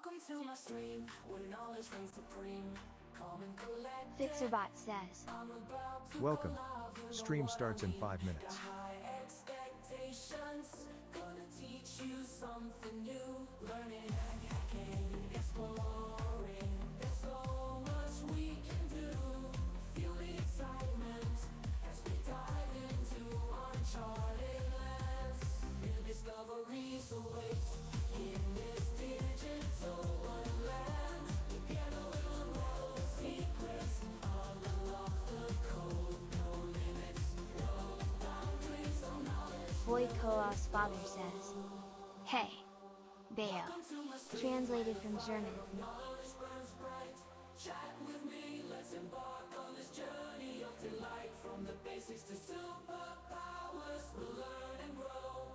Welcome to my stream, where knowledge reigns supreme. Calm and collected, Fixerbot says. I'm about to Welcome. go live, you know Stream what I starts in mean. 5 Got minutes. high expectations, gonna teach you something new. Learning and hacking, exploring. There's so much we can do. Feel the excitement as we dive into uncharted lands. New discoveries await in this digital wonderland. Together we'll unravel secrets, unlock the code. No limits, no boundaries, no knowledge. Boy Koa's father says. Hey. Bayo. Translated from German. Knowledge burns bright. Chat with me, let's embark on this journey of delight. From the basics to superpowers, we'll learn and grow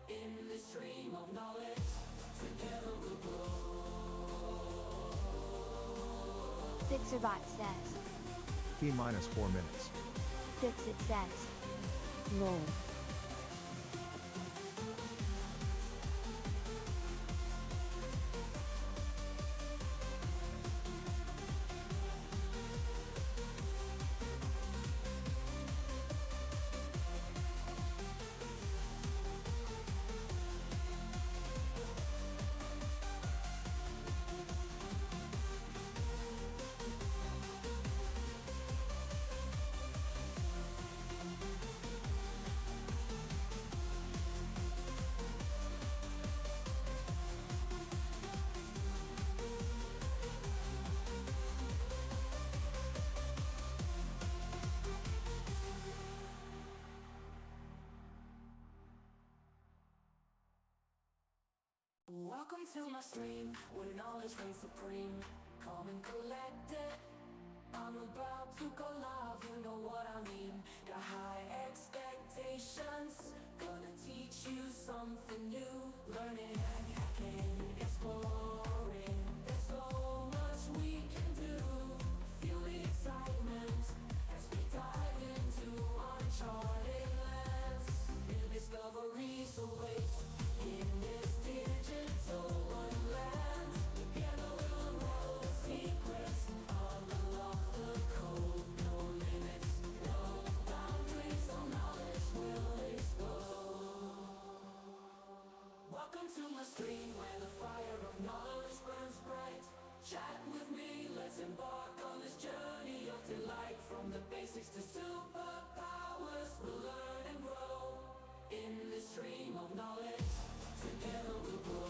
in this stream of knowledge. Together we'll grow. Fixerbot says. T minus 4 minutes. Fixit says. Lol. Welcome to my stream, where knowledge reigns supreme. Calm and collected, I'm about to go live, you know what I mean. Got high expectations, gonna teach you something new. Learning and hacking, exploring. There's so much we can do. Feel the excitement as we dive into uncharted lands. New discoveries await in this digital wonderland. Together we'll unravel secrets, unlock the code. No limits, no boundaries, no knowledge will explode. Welcome to my stream, where the fire of knowledge burns bright. Chat with me, let's embark on this journey of delight. From the basics to superpowers, we'll learn and grow in this stream of knowledge. Together we'll grow.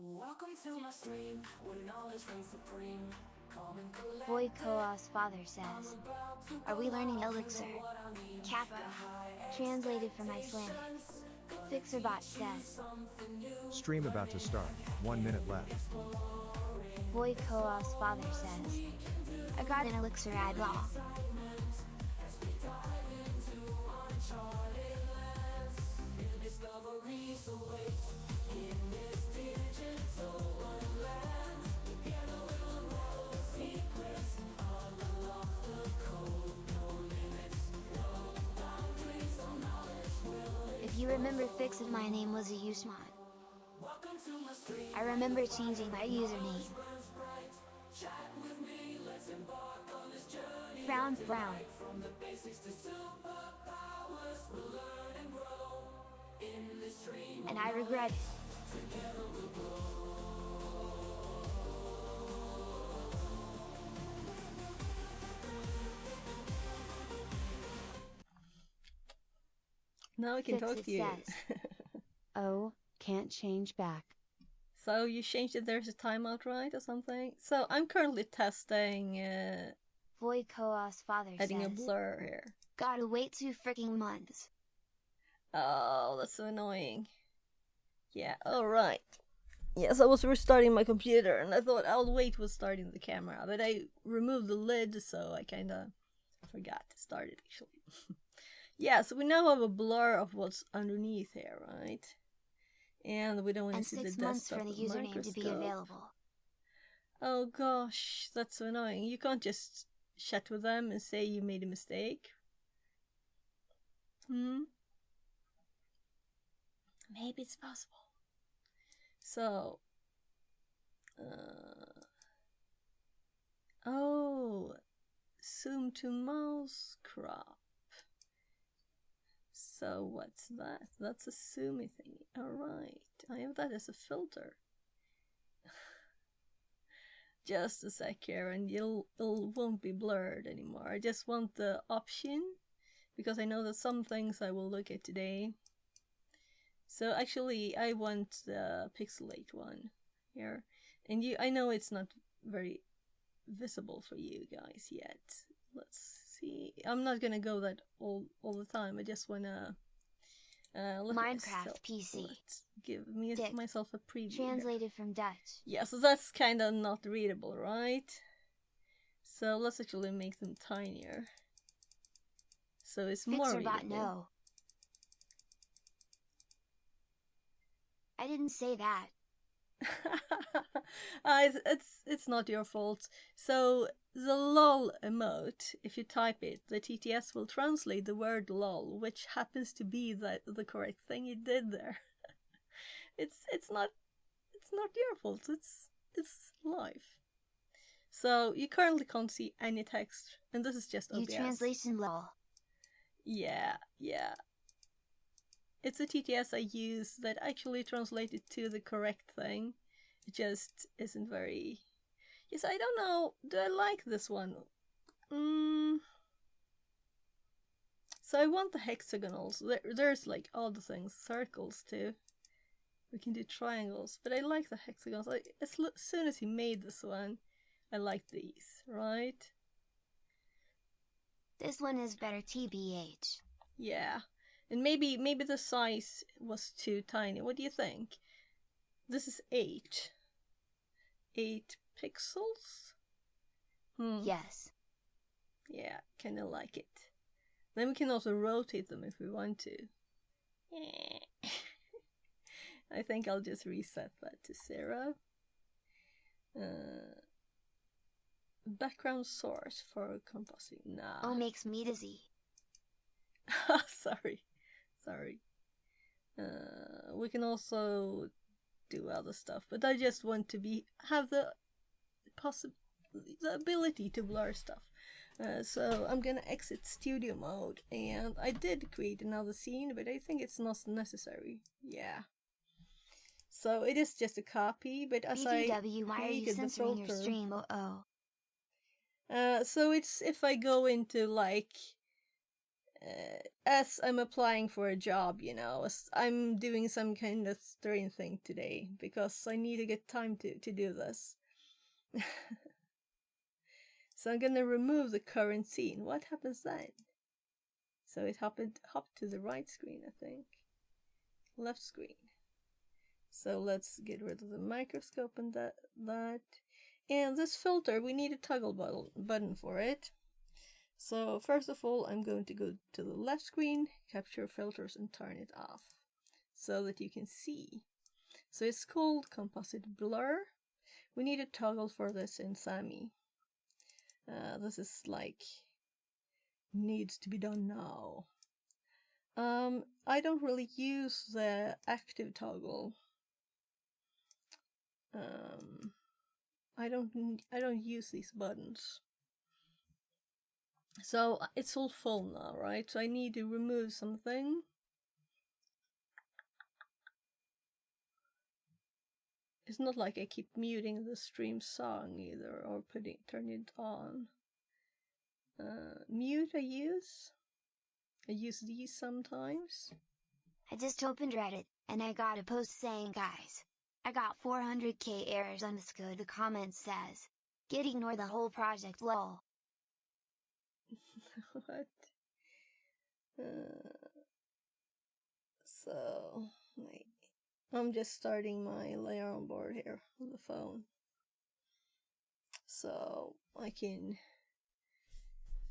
Welcome to my stream, where knowledge reigns supreme. Calm and collected, Boy Koa's father says. Are we learning Elixir? Kappa. Translated from Icelandic. Fixerbot says. Stream about to start. 1 minute left. Boy Koa's father says. I got an Elixir ad law. Discoveries await in this digital wonderland. Together we'll unravel secrets, unlock the code. No limits, no boundaries, no knowledge will. If you remember Fixit, my name was Ayusman. Welcome to my stream. I remember changing my username. Chat with me, let's embark on this journey. Frown. From the basics to superpowers, we'll learn and grow in this stream. And I regret it. Together we'll grow. Now I can Fix talk it to you. says. Oh, can't change back. So you changed it, there's a timeout, right, or something? So I'm currently testing Void Koa's father adding a says. blur here. Gotta wait 2 freaking months. Oh, that's so annoying. Yeah, alright. Yes, I was restarting my computer and I thought I'll wait with starting the camera, but I removed the lid, so I kinda forgot to start it actually. Yeah, so we now have a blur of what's underneath here, right? And we don't want to And see the 6 months desktop for the with username to be microscope. available. Oh gosh, that's so annoying. You can't just chat with them and say you made a mistake. Maybe it's possible. So, oh, zoom to mouse crop. So what's that? That's a zoomy thingy. Alright, I have that as a filter. Just a sec here and it won't be blurred anymore. I just want the option because I know that some things I will look at today. So actually I want the pixelate one here. And I know it's not very visible for you guys yet. Let's see. I'm not gonna go that all the time. I just wanna Minecraft PC. Let's give myself a preview. Translated from Dutch. Yeah, so that's kind of not readable, right? So let's actually make them tinier. So it's more readable. Fixerbot, no. I didn't say that. It's not your fault. So the lol emote, if you type it, the TTS will translate the word lol, which happens to be the correct thing you did there. it's not your fault. It's life. So you currently can't see any text, and this is just OBS. You translation lol. Yeah. It's a TTS I use that actually translated to the correct thing. It just isn't very... Yes, I don't know. Do I like this one? So I want the hexagonals. There's like odd things, circles too. We can do triangles, but I like the hexagons. As soon as he made this one, I like these, right? This one is better, TBH. Yeah. And maybe the size was too tiny. What do you think? This is 8 pixels? Yes. Yeah, kinda like it. Then we can also rotate them if we want to. I think I'll just reset that to 0. Background source for compositing. Nah. Oh, makes me dizzy. Sorry. We can also do other stuff, but I just want to have the ability to blur stuff. So I'm gonna exit studio mode, and I did create another scene, but I think it's not necessary. Yeah. So it is just a copy, but as BDW, why are you created the censoring your filter, stream? Oh. so it's if I go into like as I'm applying for a job, you know, as I'm doing some kind of strange thing today because I need to get time to do this. So I'm gonna remove the current scene. What happens then? So it hopped to the right screen, I think. Left screen. So let's get rid of the microscope and that. And this filter, we need a toggle button for it. So first of all, I'm going to go to the left screen, capture filters and turn it off so that you can see. So it's called composite blur. We need a toggle for this in Sami. This is like needs to be done now. I don't really use the active toggle. I don't use these buttons. So it's all full now, right? So I need to remove something. It's not like I keep muting the stream song either, or turning it on. Mute I use these sometimes. I just opened Reddit, and I got a post saying, guys, I got 400k errors on this code. The comment says, git ignore the whole project lol. What? So, wait. I'm just starting my layer on board here on the phone. So, I can...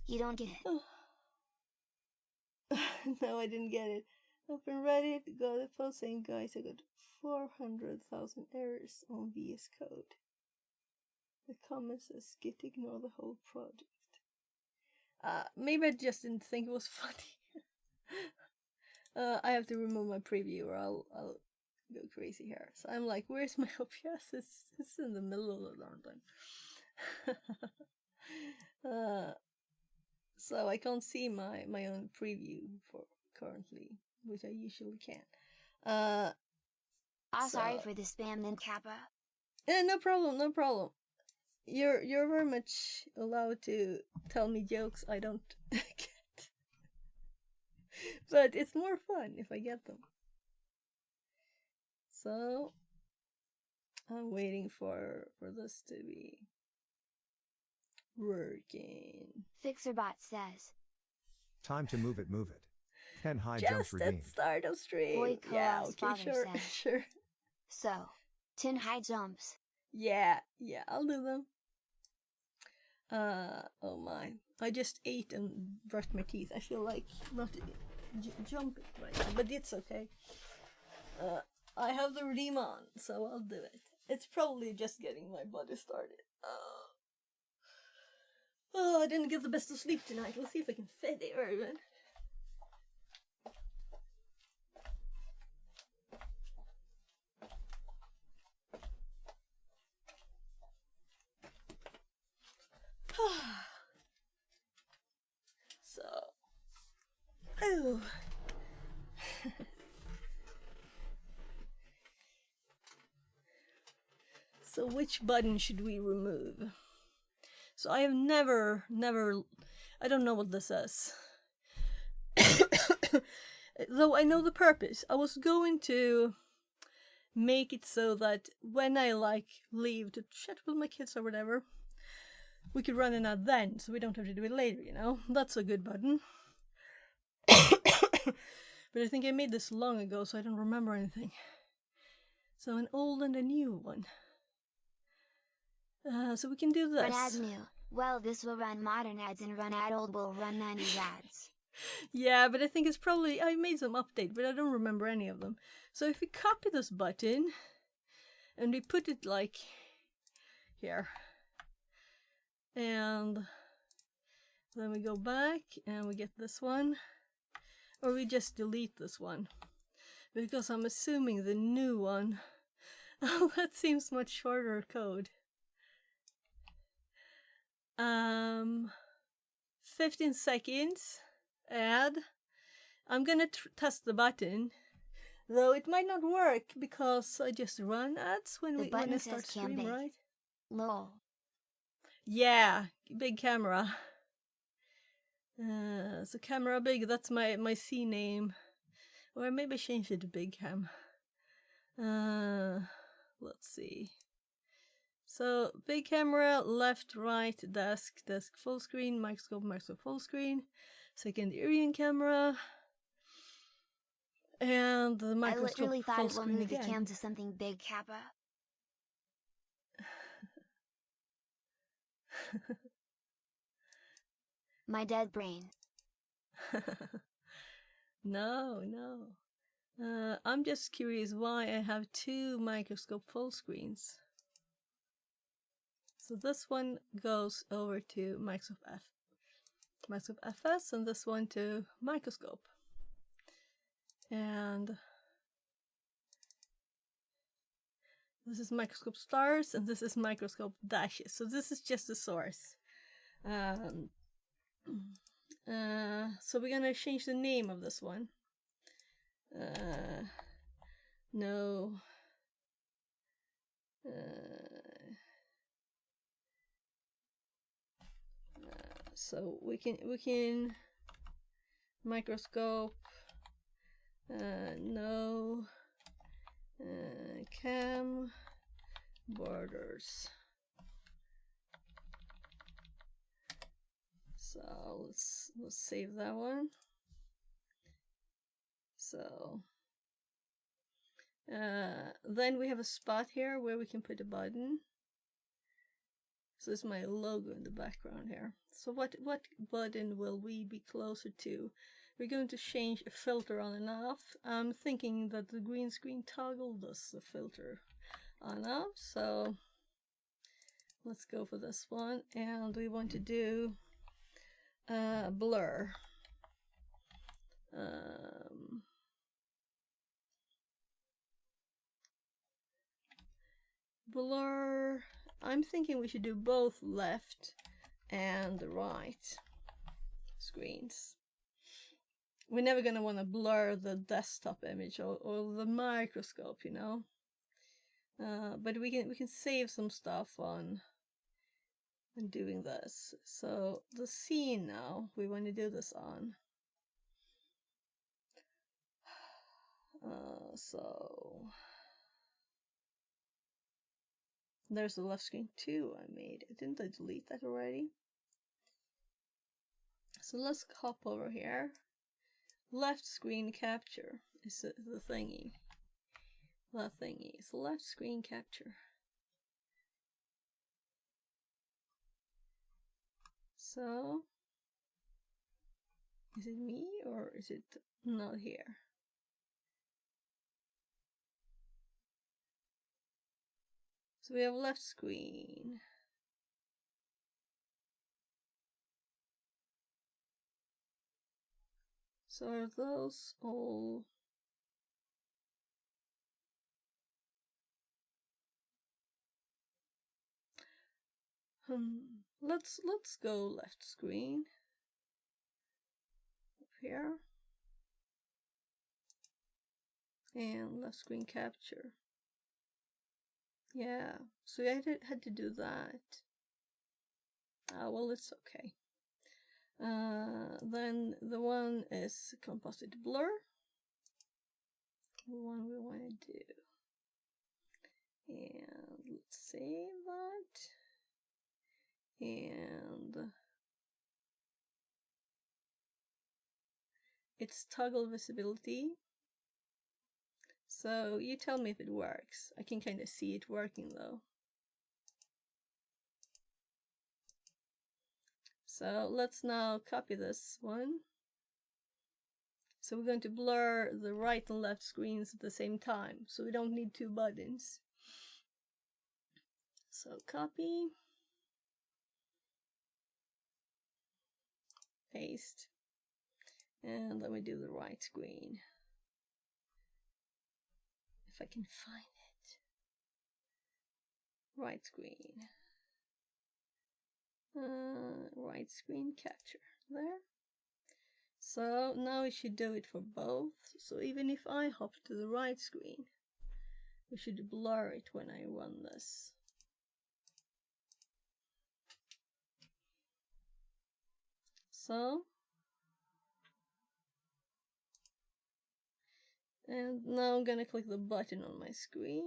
You don't get it. No, I didn't get it. Open Reddit, got a post saying, guys, I got 400,000 errors on VS Code. The comment says, git ignore the whole project. Maybe I just didn't think it was funny. I have to remove my preview or I'll go crazy here. So I'm like, where's my OBS? It's in the middle of the darn thing. So I can't see my own preview for currently, which I usually can. Sorry for the spam then, Kappa. No problem. You're very much allowed to tell me jokes I don't get. But it's more fun if I get them. So I'm waiting for this to be working. FixerBot says, Time to move it. 10 high Just jumps at redeemed. start of stream. Boy Yeah, Collapse okay, Father sure, says. sure. So, 10 high jumps. Yeah, I'll do them. Oh my. I just ate and brushed my teeth. I feel like not jumping right now, but it's okay. I have the redeem on, so I'll do it. It's probably just getting my body started. I didn't get the best of sleep tonight. Let's see if I can fit it even. So, oh. So which button should we remove? So I have never, I don't know what this is. Though I know the purpose. I was going to make it so that when I leave to chat with my kids or whatever, we could run an ad then, so we don't have to do it later, you know? That's a good button. But I think I made this long ago, so I don't remember anything. So an old and a new one. So we can do this. Run ad new. Well, this will run modern ads and run ad old will run 90s ads. Yeah, but I think it's probably... I made some update, but I don't remember any of them. So if we copy this button, and we put it like here, and then we go back, and we get this one, or we just delete this one, because I'm assuming the new one... Oh, that seems much shorter code. 15 seconds, add. I'm gonna test the button, though it might not work because I just run ads when I start stream, right? Lol. Yeah, big camera. So camera big, that's my C name. Or maybe change it to big cam. Let's see. So, big camera, left, right, desk, full screen, microscope, full screen, secondary camera, and the microscope I literally thought full it will screen move again. the cam to something big, Kappa. My dead brain. No. I'm just curious why I have two microscope full screens. So this one goes over to Microsoft FS, and this one to Microscope. And this is Microscope stars, and this is Microscope dashes. So this is just the source. So we're gonna change the name of this one. No. So we can microscope No cam borders. So let's save that one. So then we have a spot here where we can put a button. So this is my logo in the background here. So what button will we be closer to? We're going to change a filter on and off. I'm thinking that the green screen toggle does the filter on and off. So let's go for this one. And we want to do blur. Blur. I'm thinking we should do both left and right screens. We're never gonna want to blur the desktop image or the microscope, you know. But we can save some stuff on doing this. So the scene now we want to do this on. So there's the left screen too I made. Didn't I delete that already? So let's hop over here. Left screen capture is the thingy. The thingy. It's left screen capture. So is it me or is it not here? So we have left screen. So are those all? Let's go left screen. Up here. And left screen capture. Yeah, so I had to do that. Well, it's okay. Then the one is composite blur. The one we want to do. And let's save that. And it's toggle visibility. So you tell me if it works. I can kind of see it working though. So let's now copy this one. So we're going to blur the right and left screens at the same time. So we don't need two buttons. So copy. Paste. And then we do the right screen. If I can find it. Right screen. Right screen capture. There. So now we should do it for both. So even if I hop to the right screen, we should blur it when I run this. So, and now I'm gonna click the button on my screen.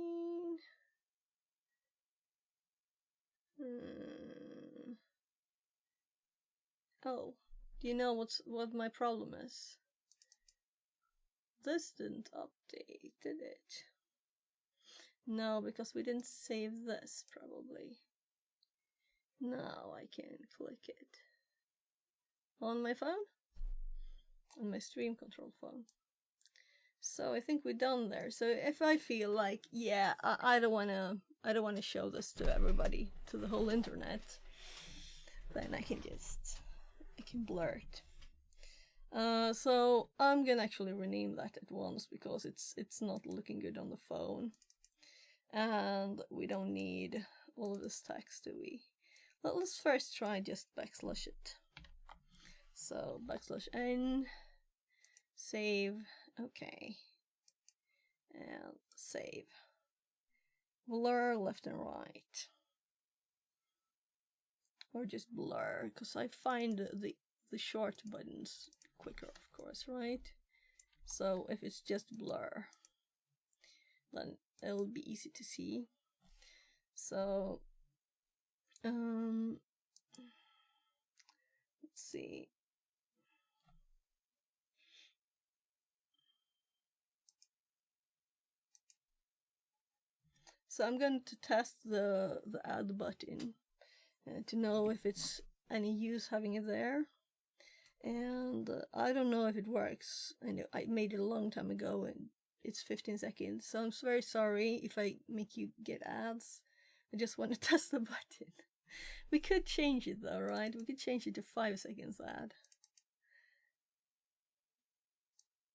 Oh, do you know what my problem is? This didn't update, did it? No, because we didn't save this, probably. Now I can click it. On my phone? On my stream control phone. So I think we're done there. So if I feel like, yeah, I don't wanna show this to everybody, to the whole internet, then I can blur it. So I'm gonna actually rename that at once because it's not looking good on the phone. And we don't need all of this text, do we? Let's first try just backslash it. So \n, save, okay, and save. Blur left and right, or just blur, because I find the short buttons quicker, of course, right? So if it's just blur, then it'll be easy to see. So let's see. So I'm going to test the add button to know if it's any use having it there. And I don't know if it works. I made it a long time ago and it's 15 seconds. So I'm very sorry if I make you get ads. I just want to test the button. We could change it though, right? We could change it to 5 seconds ad.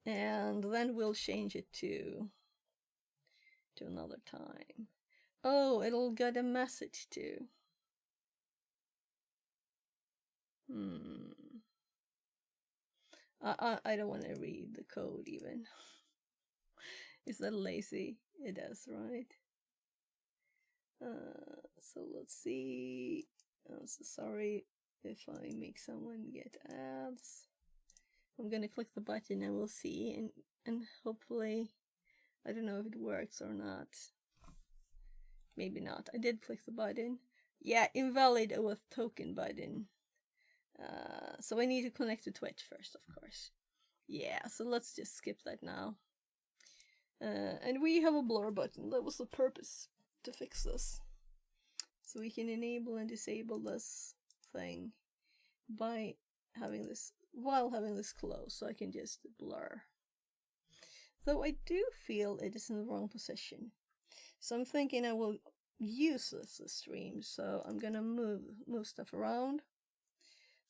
And then we'll change it to another time. Oh, it'll get a message too. I don't want to read the code even. Is that lazy? It is, right? So let's see. I'm so sorry if I make someone get ads. I'm gonna click the button and we'll see, and hopefully, I don't know if it works or not. Maybe not. I did click the button. Yeah, invalid OAuth token button. So I need to connect to Twitch first, of course. Yeah, so let's just skip that now. And we have a blur button. That was the purpose, to fix this. So we can enable and disable this thing by having this, while having this closed, so I can just blur. Though I do feel it is in the wrong position. So I'm thinking I will use this stream, so I'm gonna move stuff around.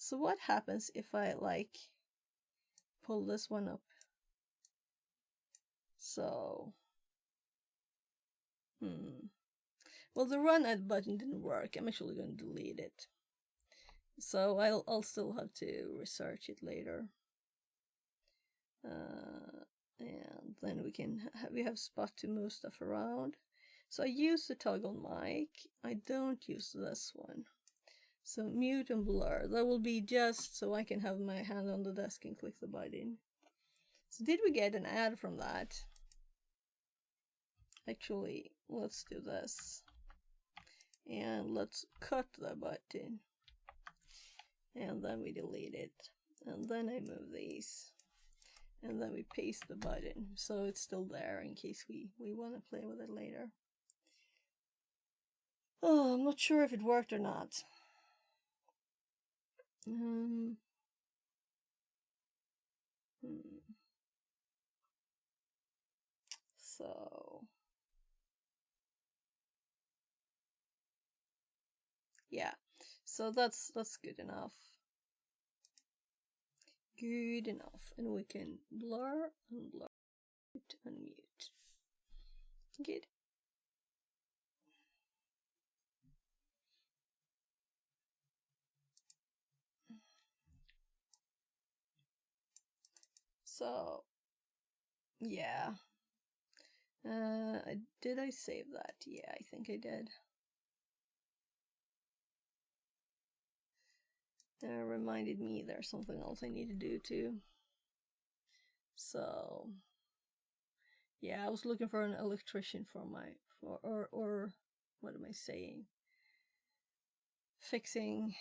So what happens if I like pull this one up? So well, the run ad button didn't work. I'm actually going to delete it. So I'll still have to research it later. And then we have spot to move stuff around. So I use the toggle mic. I don't use this one. So mute and blur. That will be just so I can have my hand on the desk and click the button. So did we get an ad from that? Actually, let's do this. And let's cut the button. And then we delete it. And then I move these. And then we paste the button. So it's still there in case we want to play with it later. Oh, I'm not sure if it worked or not. So yeah, so that's good enough. Good enough, and we can blur and blur, mute and mute. Good. So yeah, did I save that? Yeah, I think I did. Reminded me there's something else I need to do too. So yeah, I was looking for an electrician for my or what am I saying? Fixing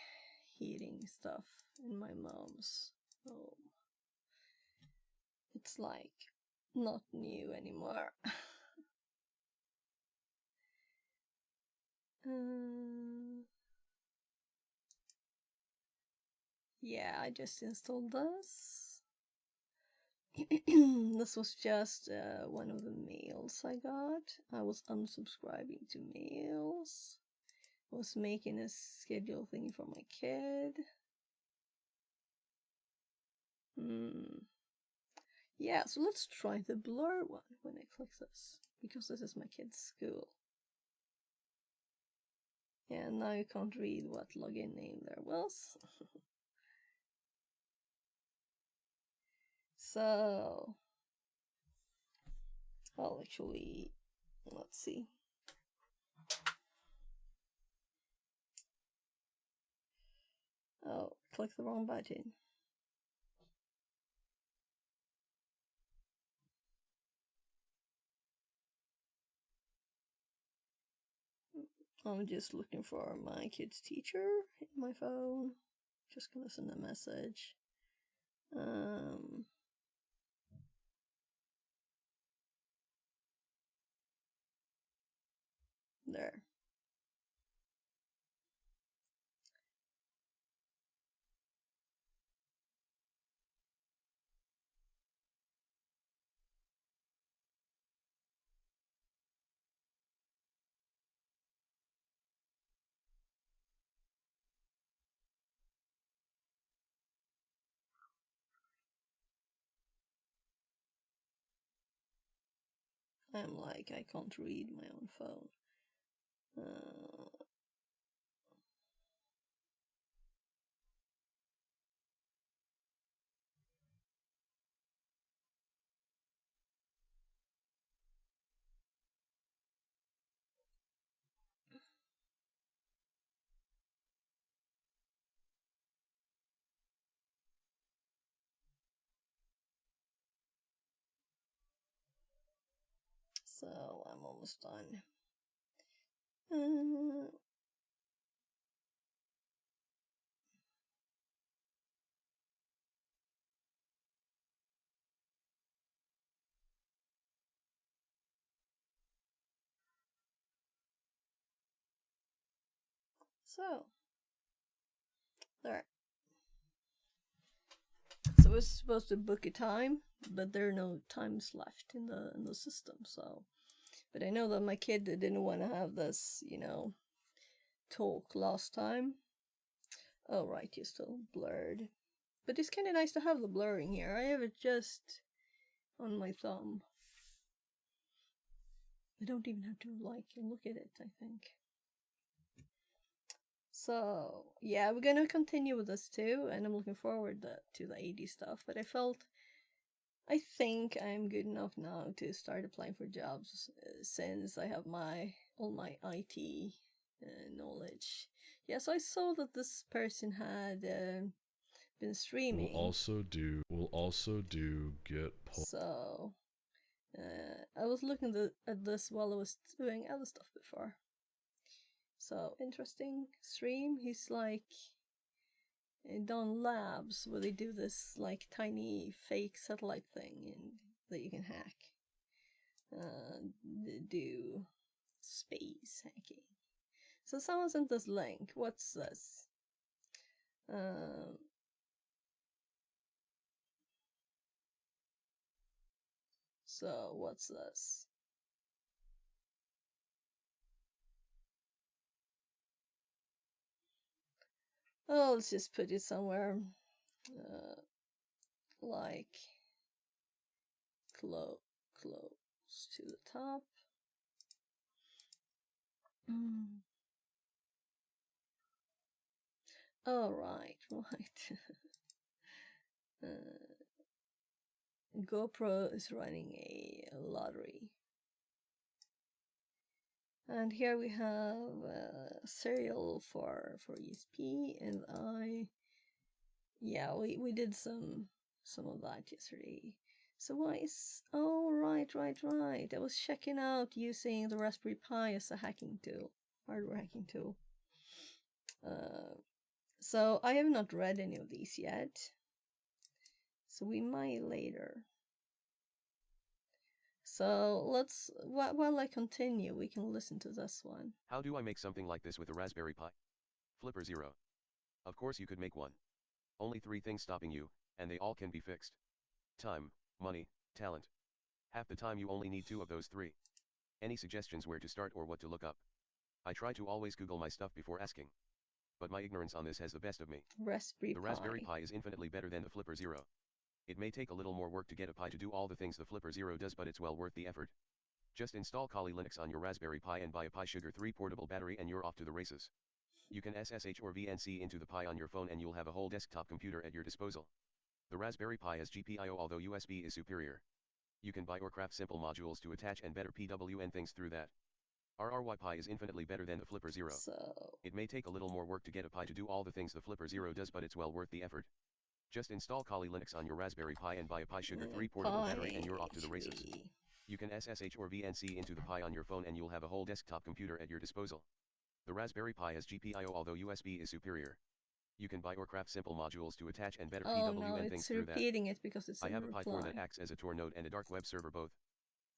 heating stuff in my mom's home. It's like not new anymore. Yeah, I just installed this. This was just one of the mails I got. I was unsubscribing to mails. I was making a schedule thingy for my kid. Yeah, so let's try the blur one when I click this, because this is my kid's school. Yeah, now you can't read what login name there was. So, I'll actually, let's see. Oh, click the wrong button. I'm just looking for my kid's teacher in my phone. Just gonna send a message. There. I'm like, I can't read my own phone. So I'm almost done. So there. So we're supposed to book a time, but there are no times left in the system. So, but I know that my kid didn't want to have this, talk last time. Oh right, you're still blurred. But it's kind of nice to have the blurring here. I have it just on my thumb. I don't even have to look at it, I think. So yeah, we're gonna continue with this too, and I'm looking forward to the AD stuff. But I think I'm good enough now to start applying for jobs since I have all my IT knowledge. Yeah, so I saw that this person had been streaming. We'll also do get. So I was looking at this while I was doing other stuff before. So interesting stream. He's like done labs where they do this like tiny fake satellite thing and that you can hack. Do space hacking. So someone sent this link. What's this? So what's this? Oh, let's just put it somewhere like close to the top. Oh, right. GoPro is running a lottery. And here we have serial for ESP, and we did some of that yesterday. So why is right. I was checking out using the Raspberry Pi as a hacking tool, hardware hacking tool. So I have not read any of these yet. So we might later. So let's, while I continue, we can listen to this one. How do I make something like this with a Raspberry Pi? Flipper 0. Of course you could make one. Only 3 things stopping you, and they all can be fixed. Time, money, talent. Half the time you only need 2 of those 3. Any suggestions where to start or what to look up? I try to always Google my stuff before asking. But my ignorance on this has the best of me. Raspberry The Raspberry Pi is infinitely better than the Flipper 0. It may take a little more work to get a Pi to do all the things the Flipper 0 does, but it's well worth the effort. Just install Kali Linux on your Raspberry Pi and buy a Pi Sugar 3 portable battery and you're off to the races. You can SSH or VNC into the Pi on your phone and you'll have a whole desktop computer at your disposal. The Raspberry Pi has GPIO, although USB is superior. You can buy or craft simple modules to attach and better PWN things through that. RRY Pi is infinitely better than the Flipper 0. It may take a little more work to get a Pi to do all the things the Flipper 0 does, but it's well worth the effort. Just install Kali Linux on your Raspberry Pi and buy a Pi Sugar 3 portable battery and you're off to the races. You can SSH or VNC into the Pi on your phone and you'll have a whole desktop computer at your disposal. The Raspberry Pi has GPIO, although USB is superior. You can buy or craft simple modules to attach and better Oh no, PWM things it's through that. repeating it because it's I a have a Pi 4 reply. that acts as a Tor node and a dark web server both.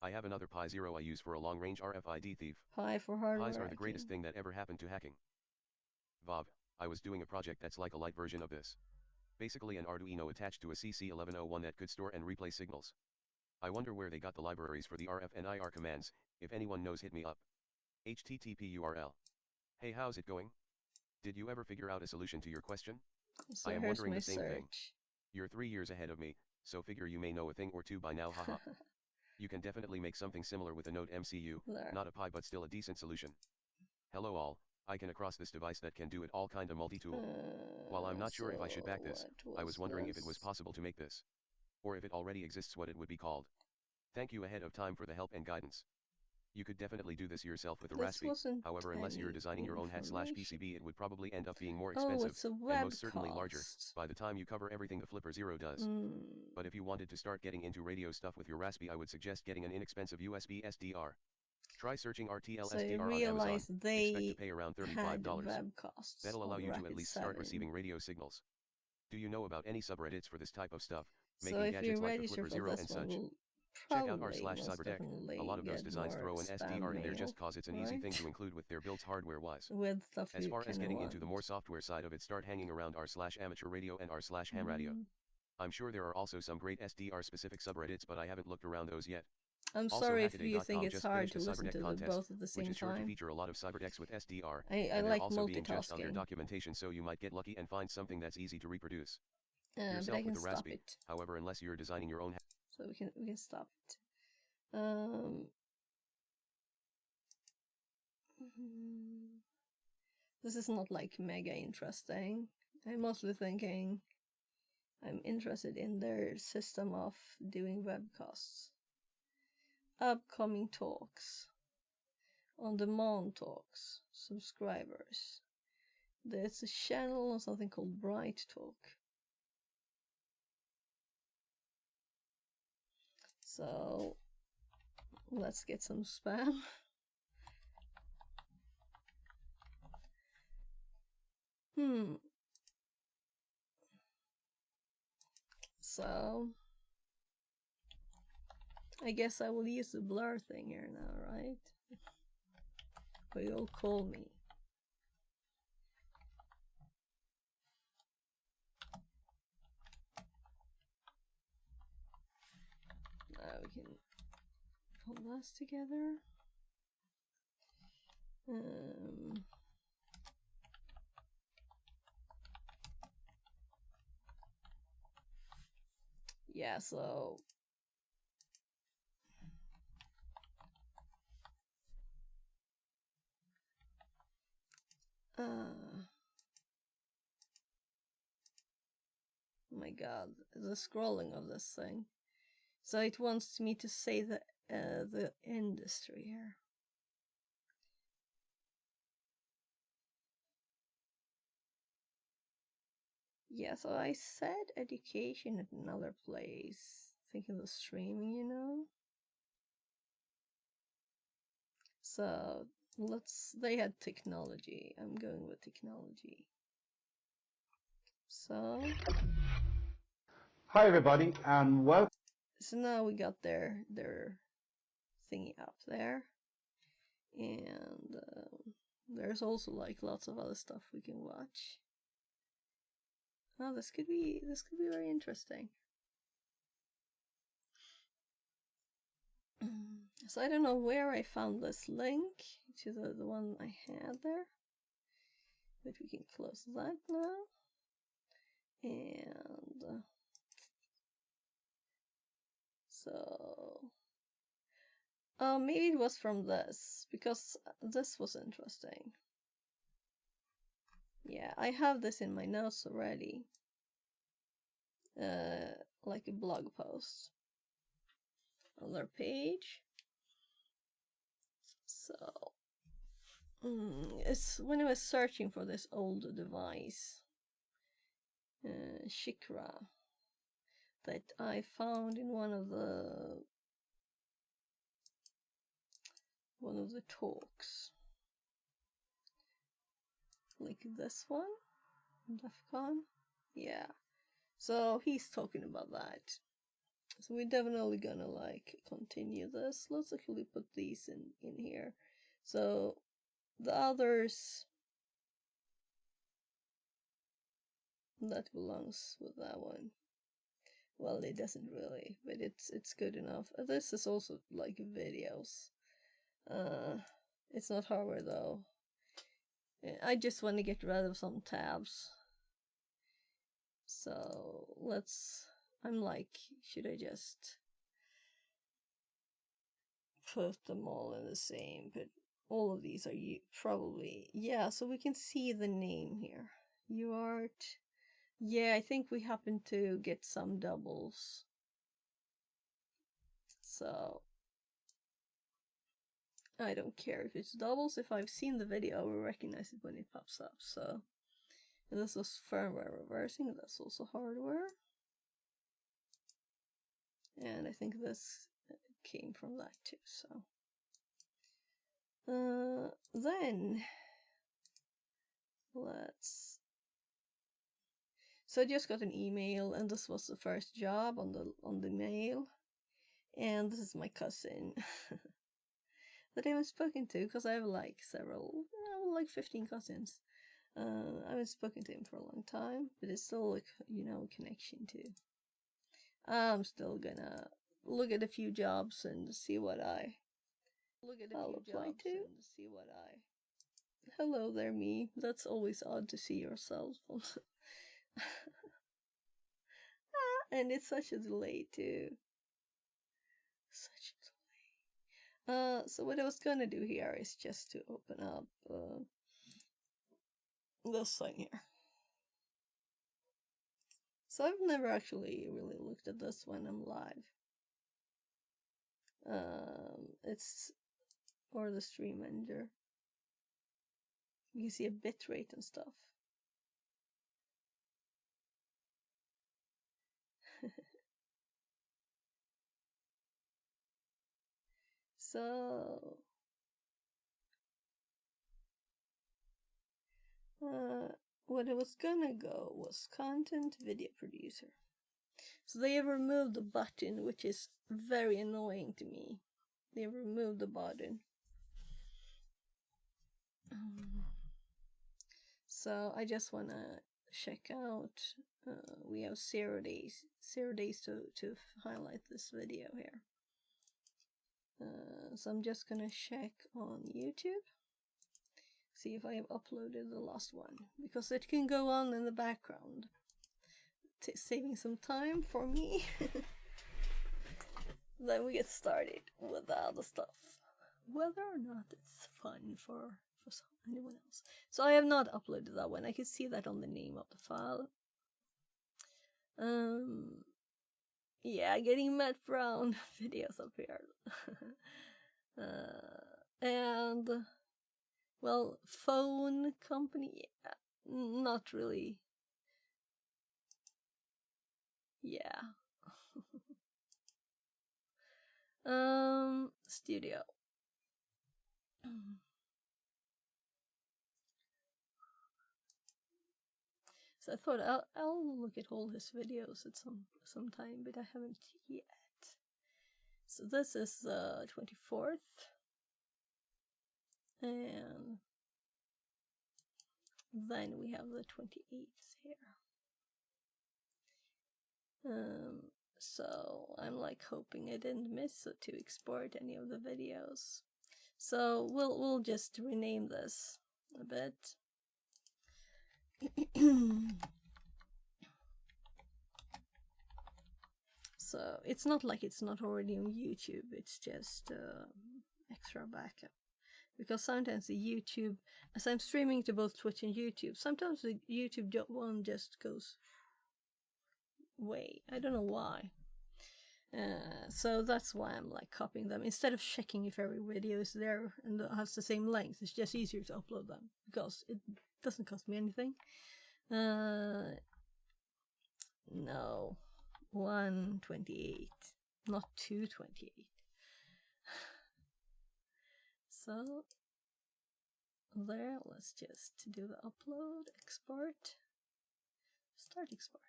I have another Pi 0 I use for a long-range RFID thief. Pi for hardware Pis are the greatest hacking. thing that ever happened to hacking. Vov, I was doing a project that's like a light version of this. Basically an Arduino attached to a CC1101 that could store and replay signals. I wonder where they got the libraries for the RF and IR commands. If anyone knows, hit me up. HTTP URL. Hey, how's it going? Did you ever figure out a solution to your question? So I am here's wondering my the same thing. search. You're 3 years ahead of me, so figure you may know a thing or two by now, haha. You can definitely make something similar with a Node MCU, There. not a Pi but still a decent solution. Hello all, I can across this device that can do it all kind of multi-tool. While I'm not sure if I should back this, I was wondering if it was possible to make this. Or if it already exists, what it would be called. Thank you ahead of time for the help and guidance. You could definitely do this yourself with a Raspberry. However, unless you're designing your own hat/PCB, it would probably end up being more expensive, Oh, it's a and web most certainly larger, by the time you cover everything the Flipper Zero does. But if you wanted to start getting into radio stuff with your Raspberry, I would suggest getting an inexpensive USB SDR. Try searching RTL So SDR I on realized Amazon. they Expect to pay around had $35. web costs. That'll allow on you to Rapid at least start 7. receiving radio signals. Do you know about any subreddits for this type of stuff? So Making if gadgets you like the register Flipper for Zero this and one, such. we'll Check out probably most r/cyberdeck. definitely A lot of those get designs more throw an spam SDR in there mail, just cause it's an easy thing to include with their builds hardware-wise. with stuff As you far as kinda getting into the want. more software side of it, start hanging around r/amateur radio and r/ham radio. I'm sure there are also some great SDR specific subreddits, but I haven't looked around those yet. I'm Also, sorry if you Hackaday.com think it's just hard finished to a listen CyberDeck to the contest, both at the same which is sure to time. feature a lot of CyberDecks with SDR, I and they're like also being judged on their multitasking. documentation, so you might get lucky and find something that's easy to reproduce. But I Yourself can with the stop Raspberry. it. However, unless you're designing your own So we can stop it. This is not like mega interesting. I'm mostly thinking I'm interested in their system of doing webcasts. Upcoming talks. On-demand talks. Subscribers. There's a channel on something called Bright Talk. So let's get some spam. So I guess I will use the blur thing here now, right? But you'll call me. Now we can pull this together. Yeah, so oh my god, the scrolling of this thing. So it wants me to say the industry here. Yeah, so I said education at another place. Thinking of streaming, you know? So they had technology. I'm going with technology. So hi everybody and welcome. So now we got their thingy up there. And there's also like lots of other stuff we can watch. Oh, this could be very interesting. So I don't know where I found this link to the one I had there, but we can close that now. And so maybe it was from this, because this was interesting. Yeah, I have this in my notes already. Like a blog post on their page. So it's when I was searching for this old device, Shikra, that I found in one of the talks. like this one, DEFCON. Yeah, so he's talking about that. So we're definitely gonna like continue this. Let's actually put these in here. So the others that belongs with that one. Well, it doesn't really, but it's good enough. This is also like videos. It's not hardware though. I just want to get rid of some tabs. So I'm like, should I just put them all in the same? But all of these are probably, yeah, so we can see the name here. UART. Yeah, I think we happen to get some doubles. So I don't care if it's doubles. If I've seen the video, I will recognize it when it pops up. So, and this was firmware reversing. That's also hardware. And I think this came from that too. So, then let's. So I just got an email, and this was the first job on the mail, and this is my cousin that I haven't spoken to because I have like like 15 cousins. I haven't spoken to him for a long time, but it's still like a connection too. I'm still gonna look at a few jobs and see what I'll apply to. Hello there, me. That's always odd to see yourself. And it's such a delay too. Such a delay. So what I was gonna do here is just to open up this thing here. So I've never actually really looked at this when I'm live. Or the stream manager. You can see a bitrate and stuff. So what I was gonna go was content video producer. So they have removed the button, which is very annoying to me. They removed the button. So I just wanna check out. We have 0 days to highlight this video here. So I'm just gonna check on YouTube, see if I have uploaded the last one, because it can go on in the background, saving some time for me. Then we get started with the other stuff, whether or not it's fun for anyone else. So I have not uploaded that one. I can see that on the name of the file. Yeah, getting Matt Brown videos up here. And well, phone company, yeah, not really. Yeah. Studio. So I thought I'll look at all his videos at some time, but I haven't yet. So this is the 24th, and then we have the 28th here. So I'm like hoping I didn't miss to export any of the videos. So we'll just rename this a bit. So it's not like it's not already on YouTube, it's just extra backup. Because sometimes the YouTube, as I'm streaming to both Twitch and YouTube, sometimes the YouTube one just goes away. I don't know why. So that's why I'm like copying them. Instead of checking if every video is there and has the same length, it's just easier to upload them because it doesn't cost me anything. No, 128, not 228. So there. Let's just do the upload, export, start export.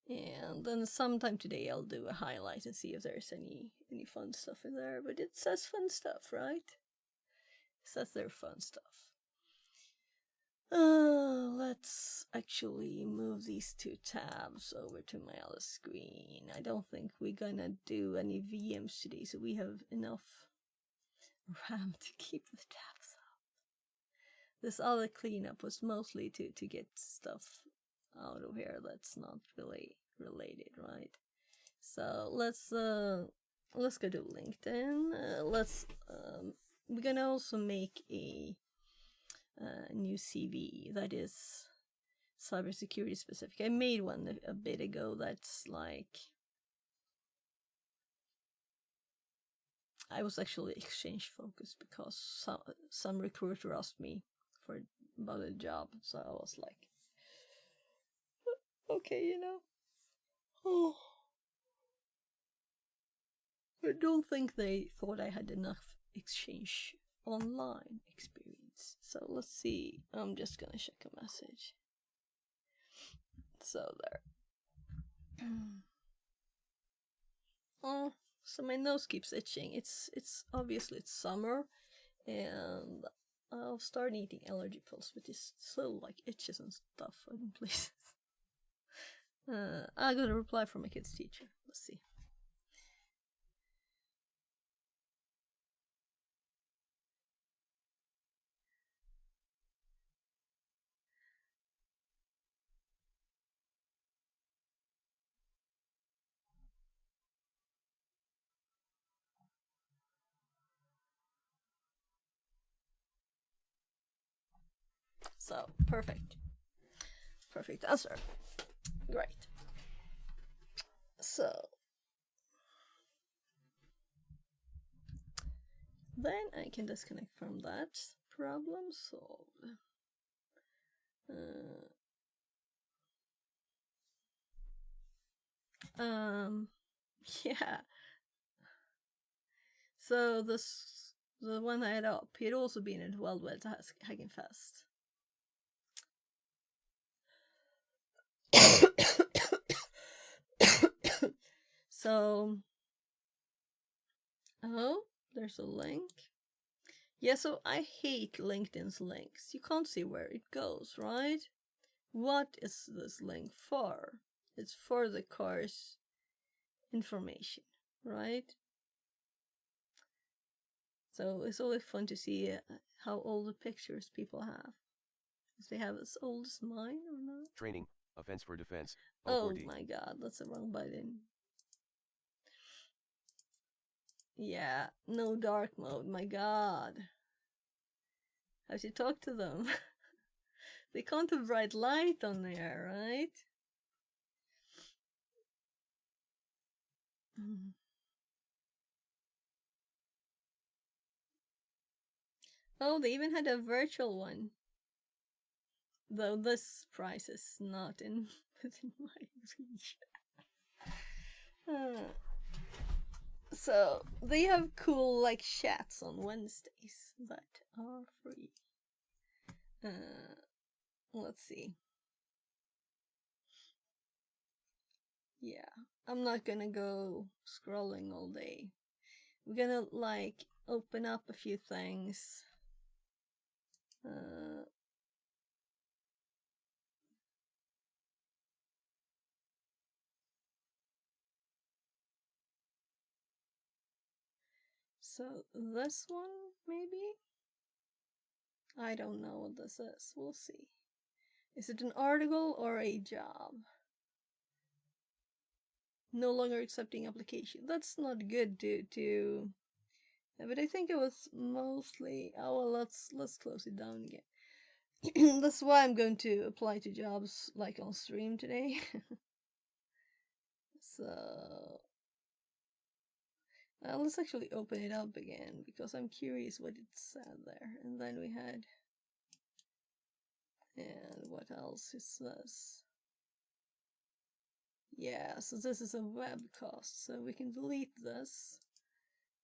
And then sometime today I'll do a highlight and see if there's any fun stuff in there. But it says fun stuff, right? It says there's fun stuff. Let's actually move these two tabs over to my other screen. I don't think we're gonna do any VMs today, so we have enough RAM to keep the tabs up. This other cleanup was mostly to get stuff out of here that's not really related, right? So let's go to LinkedIn. We're gonna also make a new CV that is cybersecurity specific. I made one a bit ago that's like, I was actually exchange focused because some recruiter asked me about a job, so I was like, okay, you know. Oh. I don't think they thought I had enough exchange online experience. So let's see. I'm just gonna check a message. So there. Oh, so my nose keeps itching. It's obviously it's summer, and I'll start eating allergy pills, but it's still like itches and stuff in places. I got a reply from my kid's teacher. Let's see. So, perfect answer. Great. So, then I can disconnect from that. Problem solved. Yeah. So the one I had up, he'd also been at Wild West Hacking Fest. So, oh, there's a link. Yeah, so I hate LinkedIn's links. You can't see where it goes, right? What is this link for? It's for the course information, right? So it's always fun to see how old the pictures people have. If they have as old as mine or not. Training, offense for defense. Oh my god, that's the wrong button. Yeah, no dark mode, my god. How should you talk to them? They can't have bright light on there, right? Oh, they even had a virtual one. Though this price is not within my reach. So they have cool like chats on Wednesdays that are free. Let's see. Yeah, I'm not gonna go scrolling all day. We're gonna like open up a few things. So this one, maybe? I don't know what this is. We'll see. Is it an article or a job? No longer accepting application. That's not good to but I think it was mostly, oh well, let's close it down again. That's why I'm going to apply to jobs like on stream today. So let's actually open it up again because I'm curious what it said there. And then we had, and what else is this? Yeah, so this is a webcast, so we can delete this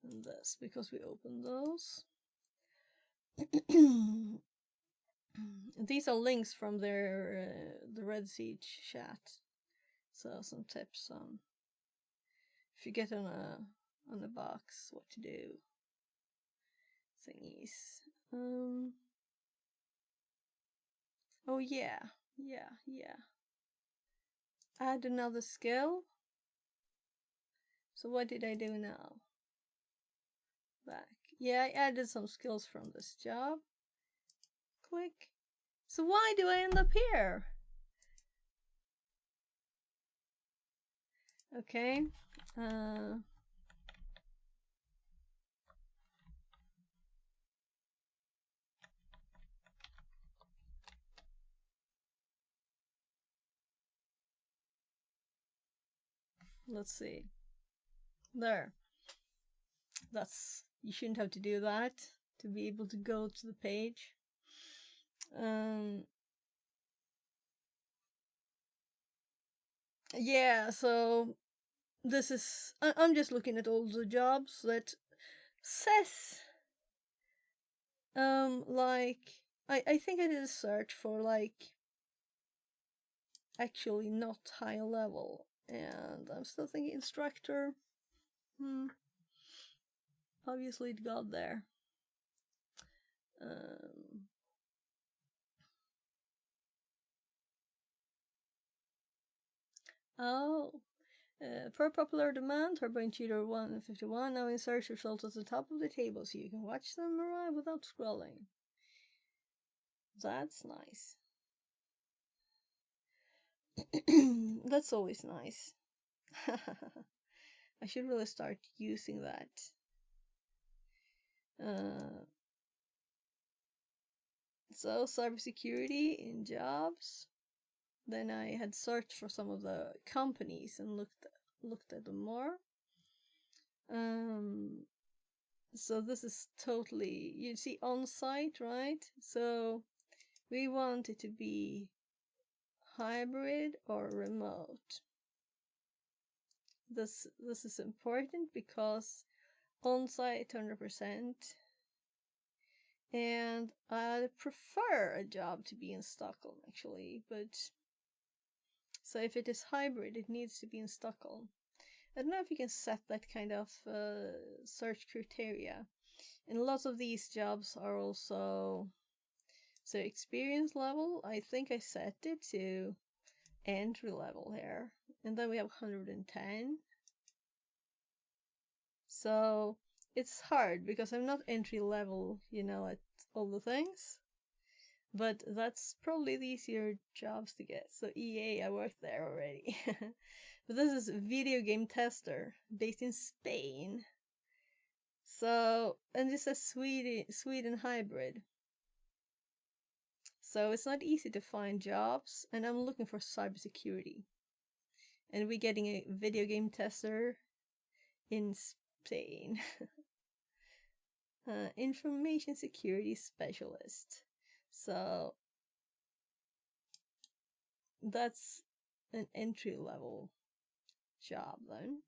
and this because we opened those. These are links from their the Red Siege chat. So some tips on if you get on a box, what to do. Thingies. Oh yeah. Add another skill. So what did I do now? Back. Yeah, I added some skills from this job. Click. So why do I end up here? Okay. Let's see. There. You shouldn't have to do that to be able to go to the page. Yeah, so this is, I'm just looking at all the jobs that says, like, I think I did a search for, like, actually not high level, and I'm still thinking instructor. Obviously it got there. Per popular demand, Turbine Tutor 151 now inserts results at the top of the table so you can watch them arrive without scrolling. That's nice. That's always nice. I should really start using that. So cybersecurity in jobs. Then I had searched for some of the companies and looked at them more. So this is totally, you see on-site, right? So we want it to be hybrid or remote. This is important because on-site 100%, and I prefer a job to be in Stockholm actually, but so if it is hybrid, it needs to be in Stockholm. I don't know if you can set that kind of search criteria, and lots of these jobs are also, so experience level, I think I set it to entry level here, and then we have 110. So it's hard because I'm not entry level, you know, at all the things, but that's probably the easier jobs to get. So EA, I worked there already. But this is video game tester based in Spain. So, and this is Sweden hybrid. So it's not easy to find jobs, and I'm looking for cybersecurity. And we're getting a video game tester in Spain. Information security specialist. So that's an entry level job then.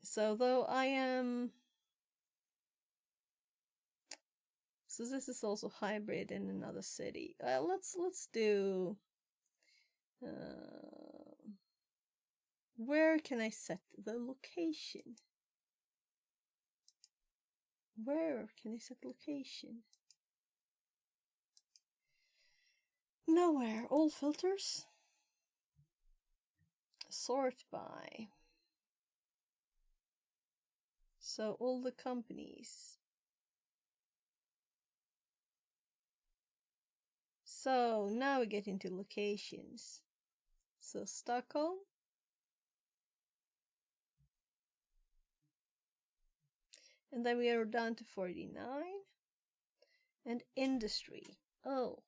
So though I am, so this is also hybrid in another city. Let's do. Where can I set the location? Where can I set location? Nowhere. All filters. Sort by. So all the companies. So now we get into locations. So Stockholm. And then we are down to 49. And industry. Oh.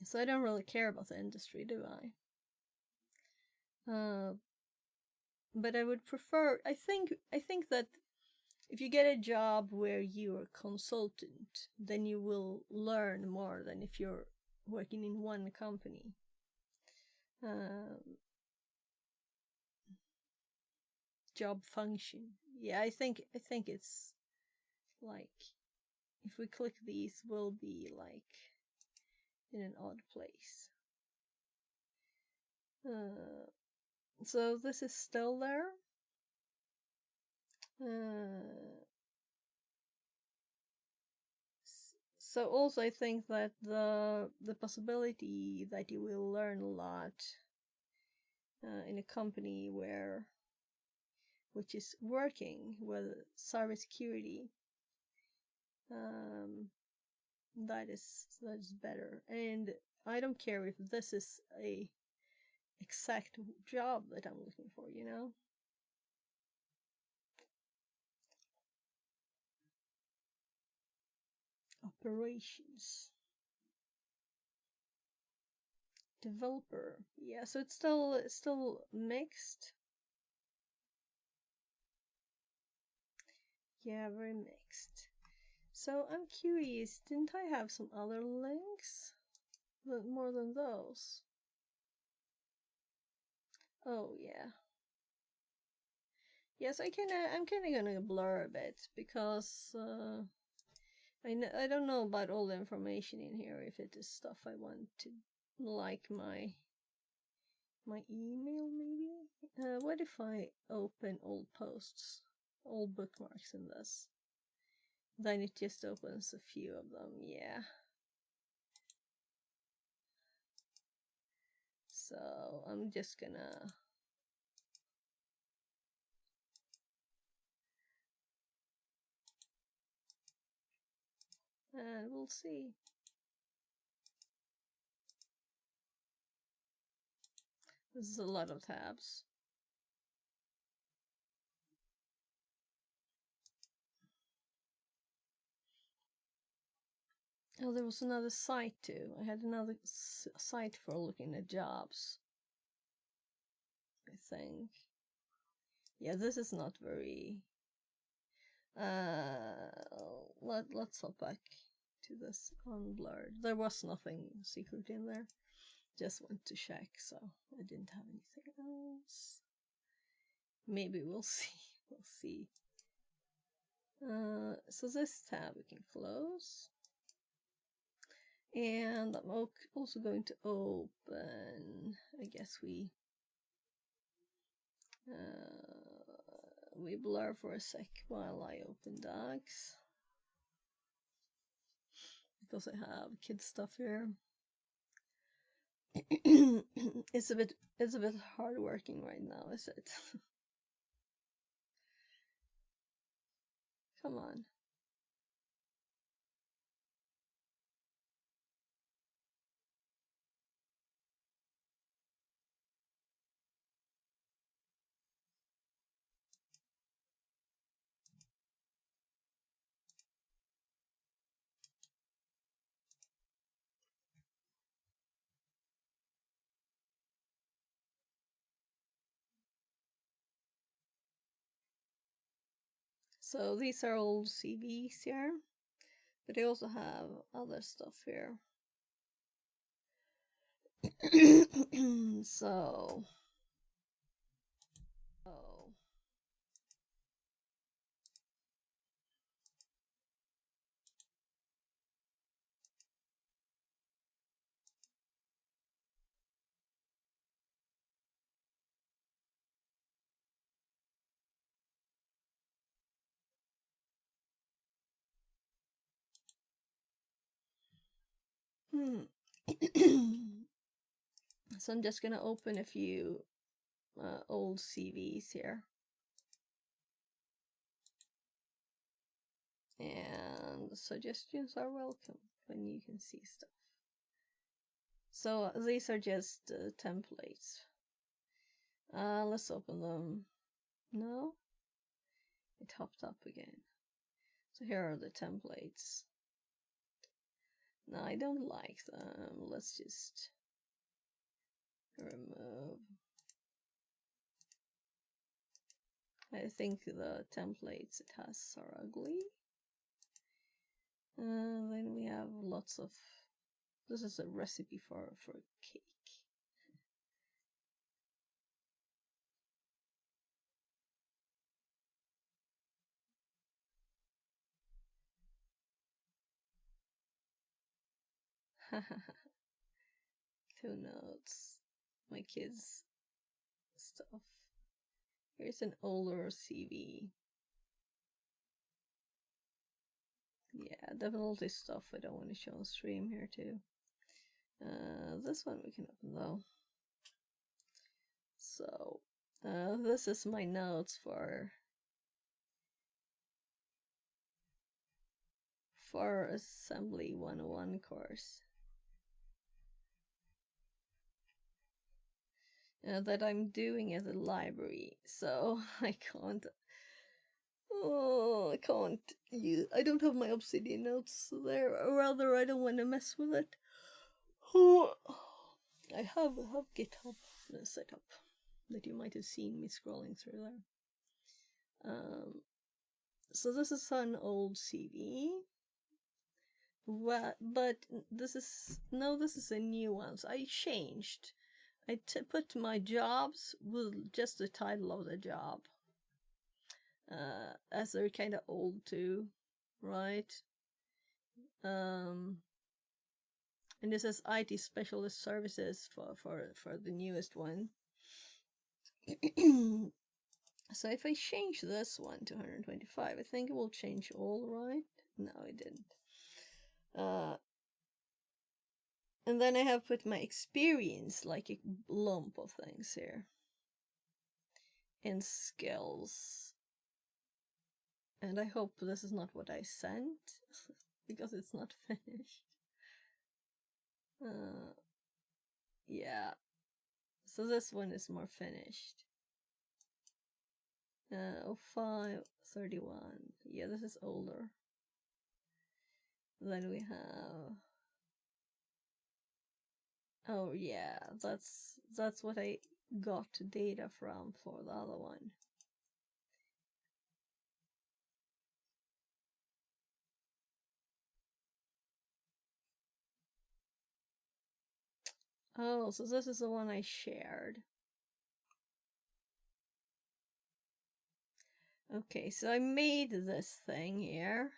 So I don't really care about the industry, do I? But I would prefer, I think that if you get a job where you're a consultant, then you will learn more than if you're working in one company. job function. Yeah, I think it's like if we click these, we'll be like in an odd place. So this is still there. So also I think that the possibility that you will learn a lot in a company which is working with cybersecurity, that is better. And I don't care if this is a exact job that I'm looking for, you know. Operations. Developer. Yeah, so it's still mixed. Yeah, very mixed. So I'm curious, didn't I have some other links? But more than those. Oh yeah. Yes, I'm kinda gonna blur a bit because I don't know about all the information in here, if it is stuff I want to, like my email maybe? What if I open old posts, old bookmarks in this? Then it just opens a few of them, yeah. So I'm just gonna and we'll see. This is a lot of tabs. Oh, there was another site too. I had another site for looking at jobs, I think. Yeah, this is not very... let's hop back to this unblurred. There was nothing secret in there. Just went to check, so I didn't have anything else. Maybe we'll see. We'll see. So this tab we can close. And I'm also going to open, I guess we blur for a sec while I open docs, because I have kid stuff here. It's a bit hard working right now, is it? Come on. So these are old CVs here, but I also have other stuff here. So, so I'm just gonna open a few old CVs here. And suggestions are welcome when you can see stuff. So these are just templates. Let's open them. No? It hopped up again. So here are the templates. No, I don't like them. Let's just remove. I think the templates it has are ugly. Then we have lots of... This is a recipe for cake. Two notes. My kids' stuff. Here's an older CV. Yeah, definitely stuff I don't want to show on stream here too. This one we can open though. So, this is my notes for Assembly 101 course. That I'm doing at the library, so I can't. Oh, I can't use. I don't have my Obsidian notes there. Or rather, I don't want to mess with it. Oh, I have GitHub set up that you might have seen me scrolling through there. So this is an old CV. But this is a new one. So I changed. I put my jobs with just the title of the job. As they're kind of old too, right? And this is IT specialist services for the newest one. So if I change this one to 125, I think it will change all, right? No, it didn't. And then I have put my experience, like a lump of things here. And skills. And I hope this is not what I sent, because it's not finished. Yeah. So this one is more finished. 0531. Yeah, this is older. Then we have. Oh yeah, that's what I got data from for the other one. Oh, so this is the one I shared. Okay, so I made this thing here.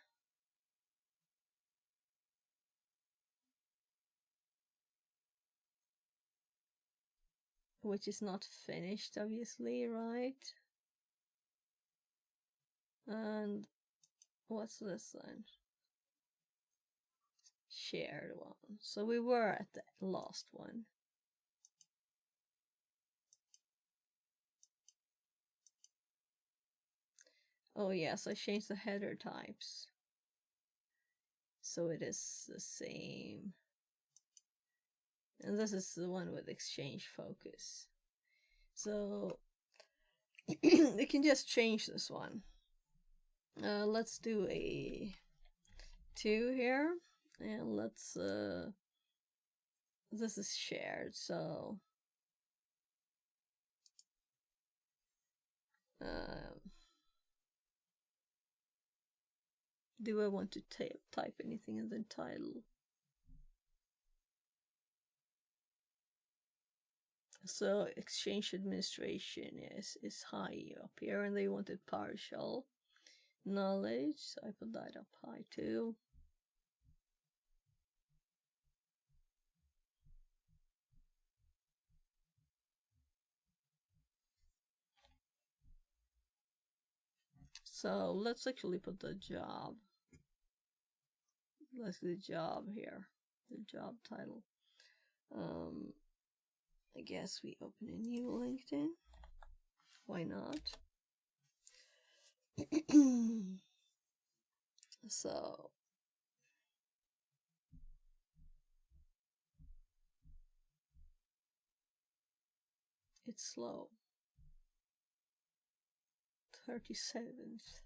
Which is not finished, obviously, right? And what's this then? Shared one. So we were at the last one. Oh yes, I changed the header types. So it is the same. And this is the one with exchange focus. So we can just change this one. Let's do a 2 here. And let's this is shared, so do I want to type anything in the title? So exchange administration is high up here, and they wanted partial knowledge, so I put that up high too. So let's actually put the job. Let's do the job here, the job title. I guess we open a new LinkedIn. Why not? So it's slow. 37th.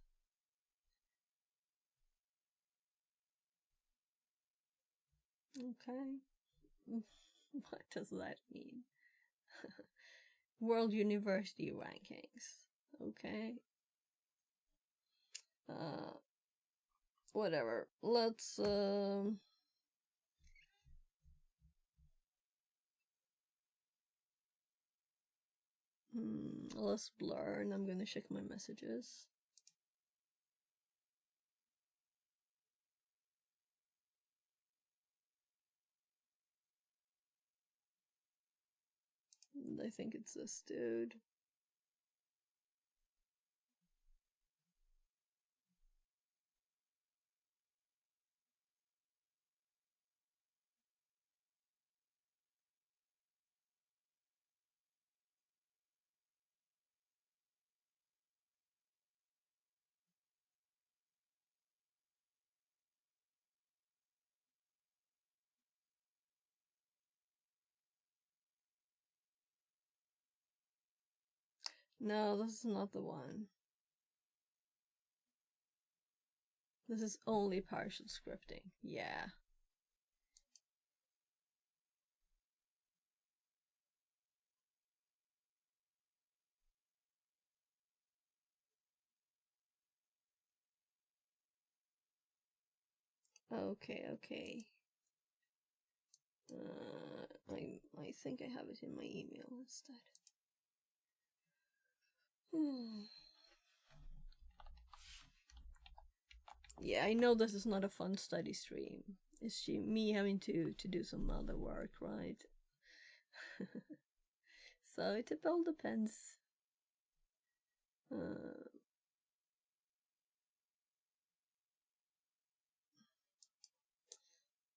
Okay. What does that mean? World University rankings. Okay. Whatever. Let's let's blur, and I'm gonna check my messages. I think it's this dude. No, this is not the one. This is only partial scripting. Yeah. Okay. I think I have it in my email instead. Yeah, I know this is not a fun study stream. It's me having to do some other work, right? So it all depends.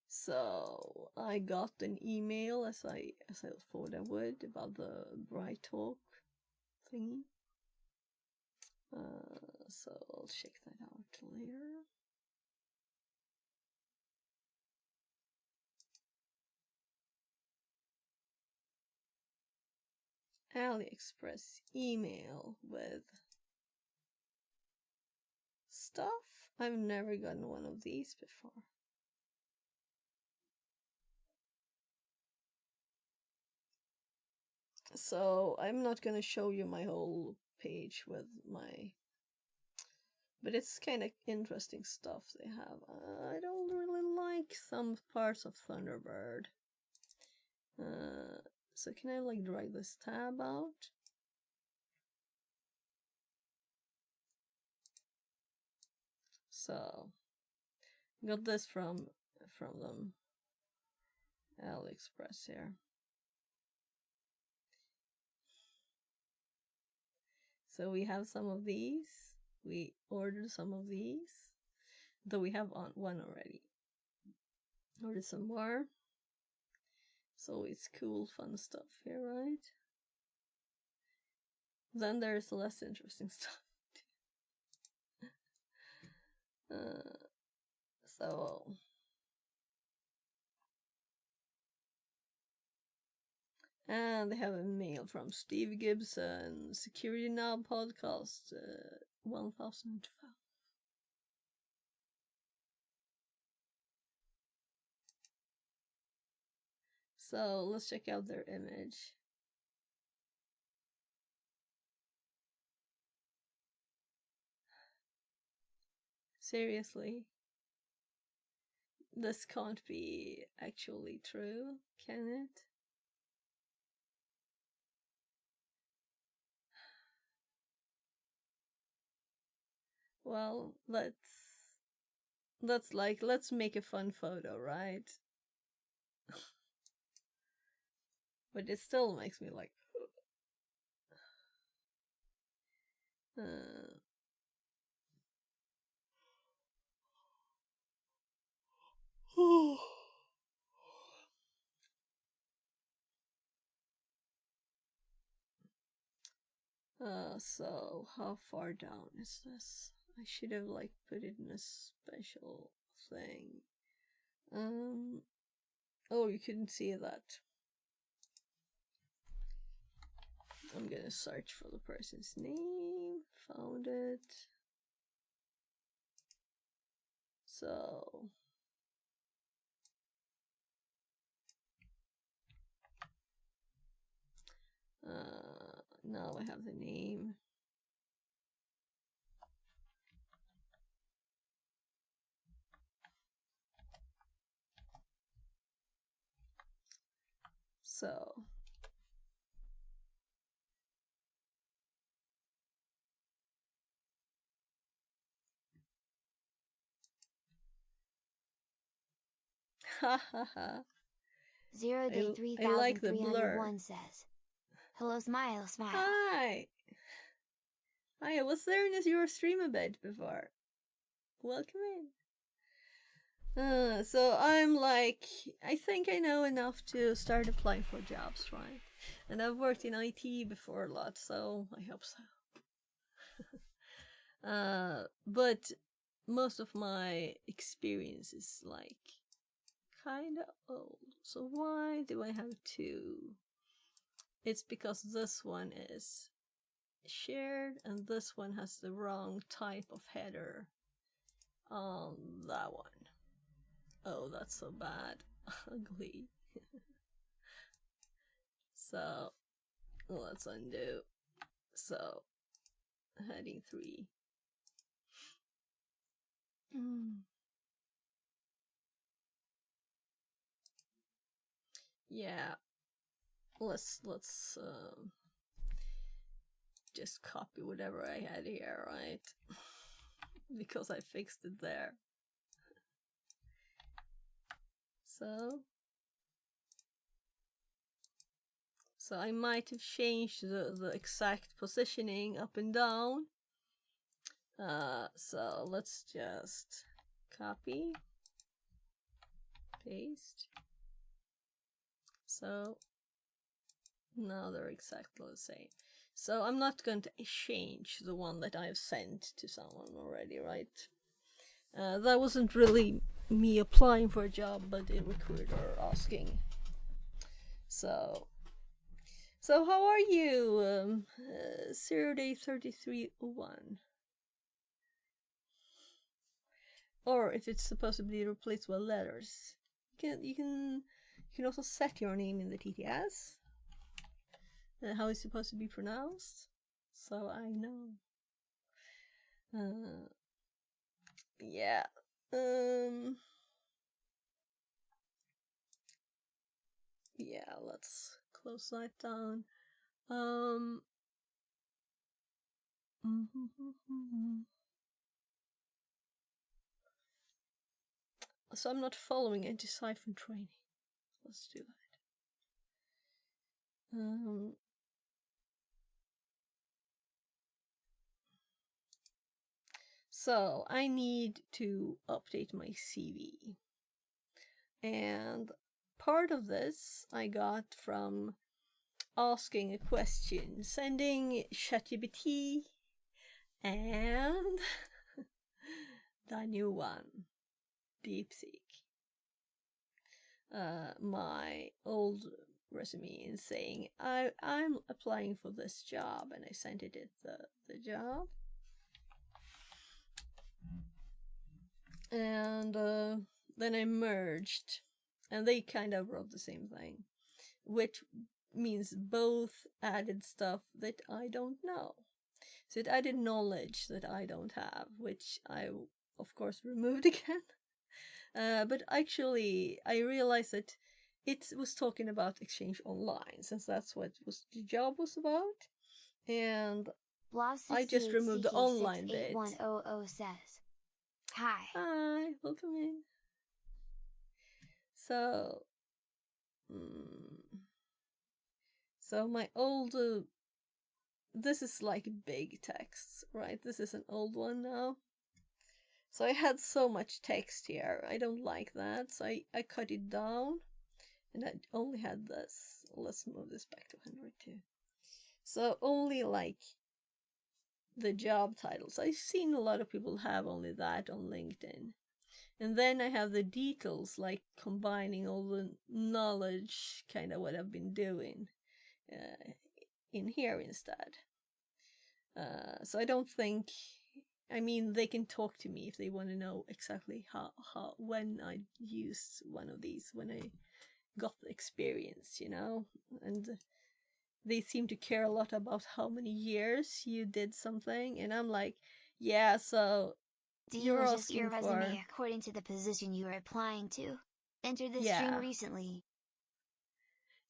So I got an email as I thought I would about the BrightTalk thingy. So I'll check that out later. AliExpress email with stuff. I've never gotten one of these before. So I'm not gonna show you my whole page with my, but it's kind of interesting stuff they have. I don't really like some parts of Thunderbird. So can I like drag this tab out? So got this from them, AliExpress here. So we have some of these. We ordered some of these, though we have one already. Ordered some more. So it's cool, fun stuff here, right? Then there's less interesting stuff. So and they have a mail from Steve Gibson, Security Now podcast, 1012. So let's check out their image. Seriously? This can't be actually true, can it? Well, let's make a fun photo, right? But it still makes me like so how far down is this? I should have like put it in a special thing. Oh, you couldn't see that. I'm gonna search for the person's name. Found it. So now I have the name. So Zero day I like the blur. 3301 says, Hello, smile, smile. Hi! Hi, I was there in your stream a bit before. Welcome in. So I'm like, I think I know enough to start applying for jobs, right? And I've worked in IT before a lot, so I hope so. But most of my experience is like kind of old. So why do I have two? It's because this one is shared and this one has the wrong type of header on that one. Oh, that's so bad. Ugly. So let's undo. So heading 3. Yeah, let's just copy whatever I had here, right? Because I fixed it there. So I might have changed the exact positioning up and down. So let's just copy, paste. So now they're exactly the same. So I'm not going to change the one that I've sent to someone already, right? That wasn't really me applying for a job, but a recruiter asking. So how are you, 0day3301? Or if it's supposed to be replaced with letters, you can also set your name in the TTS. How it's supposed to be pronounced, so I know. Yeah. Yeah, let's close that down. So I'm not following anti-siphon training. Let's do that. So I need to update my CV. And part of this I got from asking a question, sending ChatGPT and the new one, DeepSeek, my old resume, and saying I'm applying for this job, and I sent it the job. And then I merged, and they kind of wrote the same thing, which means both added stuff that I don't know. So it added knowledge that I don't have, which I, of course, removed again. But actually, I realized that it was talking about Exchange Online, since that's what the job was about. And I just removed the online bit. says, Hi. Hi, welcome in. So my old, this is like big text, right? This is an old one now. So I had so much text here. I don't like that. So I cut it down, and I only had this. Let's move this back to 102. So only like the job titles. I've seen a lot of people have only that on LinkedIn. And then I have the details, like combining all the knowledge, kind of what I've been doing in here instead. So I don't think, I mean, they can talk to me if they want to know exactly how when I used one of these, when I got the experience, you know, and they seem to care a lot about how many years you did something, and I'm like, yeah, so you're asking your resume for, according to the position you are applying to. Enter the Yeah. stream recently.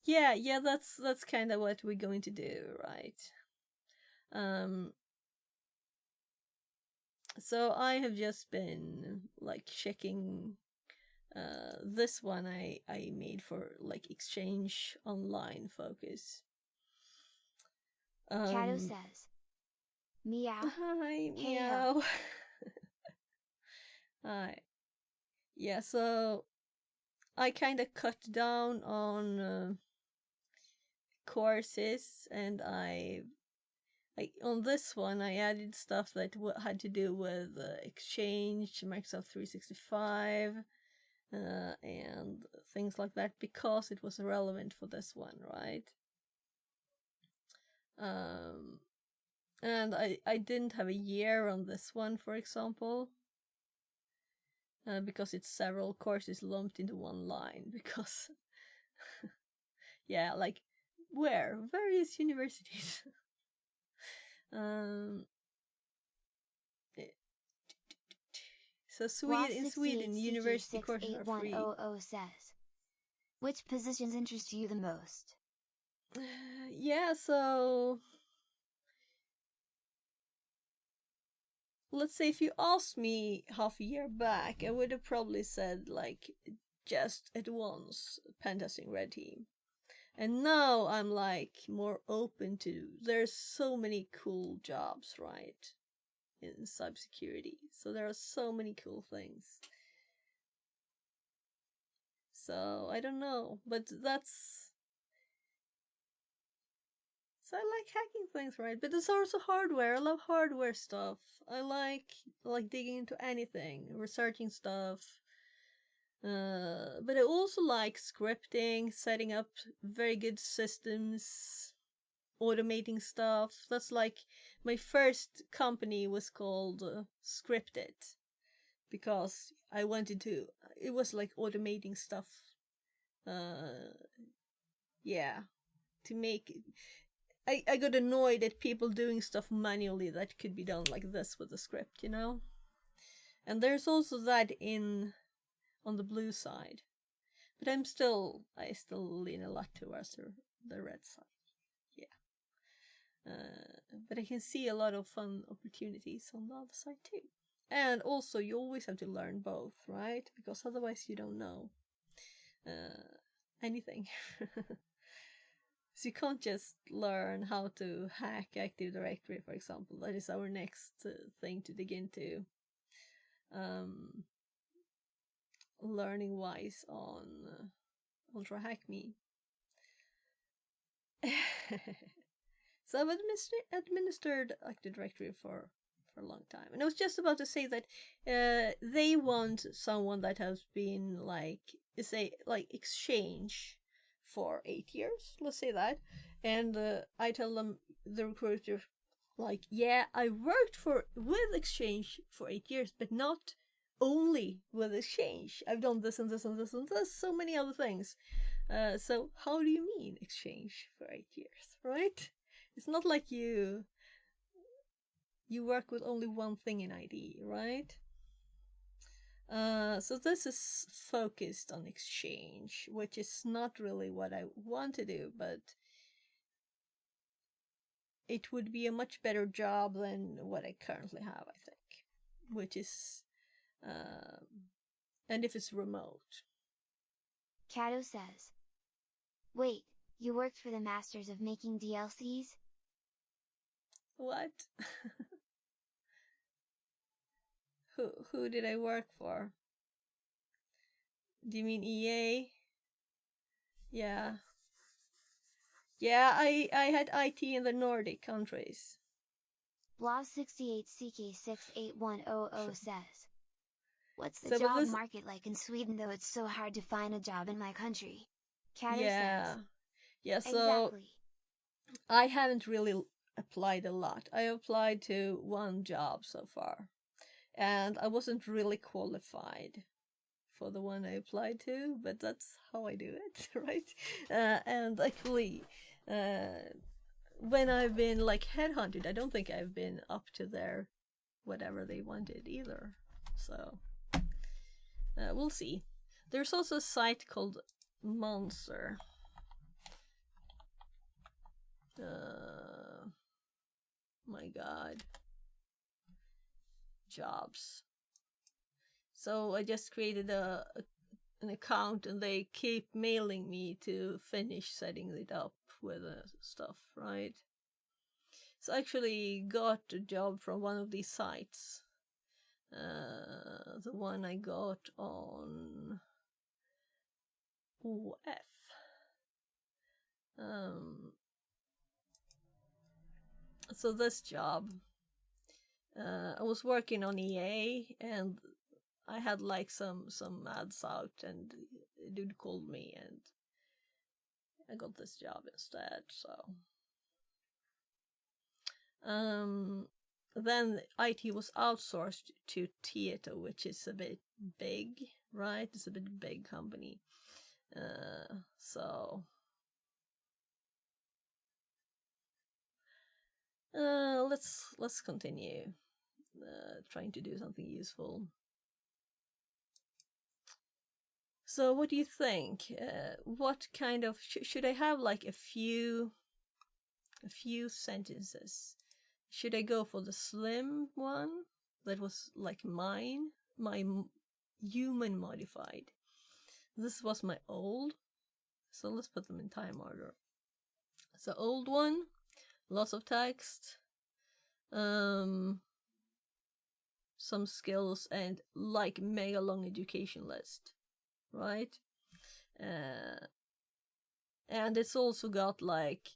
Yeah, that's kind of what we're going to do, right? So I have just been like checking this one I made for like Exchange Online focus. Kato says, meow. Hi, Hey, meow. Hi. Yeah, so I kind of cut down on courses, and on this one I added stuff that had to do with Exchange, Microsoft 365, and things like that, because it was relevant for this one, right? And I didn't have a year on this one, for example, because it's several courses lumped into one line, because yeah, like where various universities. So in Sweden, university courses are free. Says, which positions interest you the most? Yeah, so let's say if you asked me half a year back, I would have probably said like just at once pen testing red team. And now I'm like more open to, there's so many cool jobs, right, in cybersecurity. So there are so many cool things. So I don't know, but that's, so I like hacking things, right? But it's also hardware. I love hardware stuff. I like digging into anything, researching stuff. But I also like scripting, setting up very good systems, automating stuff. That's like my first company was called Scripted, because I wanted to. It was like automating stuff. Yeah, to make. I got annoyed at people doing stuff manually that could be done like this with a script, you know. And there's also that on the blue side, but I still lean a lot towards the red side. Yeah, but I can see a lot of fun opportunities on the other side too. And also, you always have to learn both, right? Because otherwise, you don't know anything. So you can't just learn how to hack Active Directory, for example. That is our next thing to dig into. Learning wise on Ultra Hack Me. So I've administered Active Directory for a long time, and I was just about to say that they want someone that has been like Exchange for 8 years, let's say that, and I tell them, the recruiter, like, yeah, I worked with Exchange for 8 years, but not only with Exchange. I've done this and this and this and this, so many other things. So how do you mean Exchange for 8 years, right? It's not like you work with only one thing in ID, right? So this is focused on Exchange, which is not really what I want to do, but it would be a much better job than what I currently have, I think, which is, and if it's remote. Kato says, wait, you worked for the masters of making DLCs? What? Who did I work for? Do you mean EA? Yeah. Yeah, I had IT in the Nordic countries. Blob68CK68100 says, what's the job market like in Sweden, though it's so hard to find a job in my country? Kato says. Yeah, so exactly. I haven't really applied a lot. I applied to one job so far, and I wasn't really qualified for the one I applied to, but that's how I do it, right? And actually, when I've been like headhunted, I don't think I've been up to their whatever they wanted either. So we'll see. There's also a site called Monster. My God. Jobs. So I just created an account, and they keep mailing me to finish setting it up with stuff, right? So I actually got a job from one of these sites. The one I got on OF. So this job, I was working on EA, and I had like some ads out, and a dude called me, and I got this job instead. So then IT was outsourced to Tieto, which is a bit big, right? It's a bit big company. So let's continue trying to do something useful. So what do you think? What kind of should I have like a few sentences? Should I go for the slim one that was like my human modified? This was my old, so let's put them in time order. So old one, lots of text, some skills, and like mega long education list, right? And it's also got like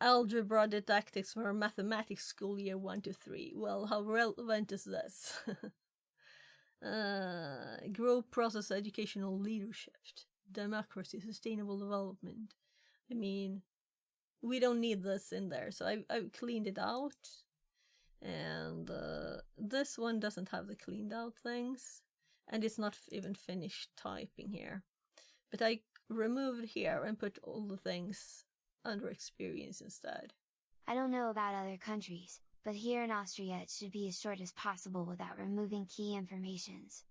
algebra didactics for mathematics school year 1 to 3. Well, how relevant is this? Grow process educational leadership, democracy, sustainable development. I mean, we don't need this in there, so I've cleaned it out. And this one doesn't have the cleaned out things, and it's not even finished typing here. But I removed here and put all the things under experience instead. I don't know about other countries, but here in Austria it should be as short as possible without removing key informations.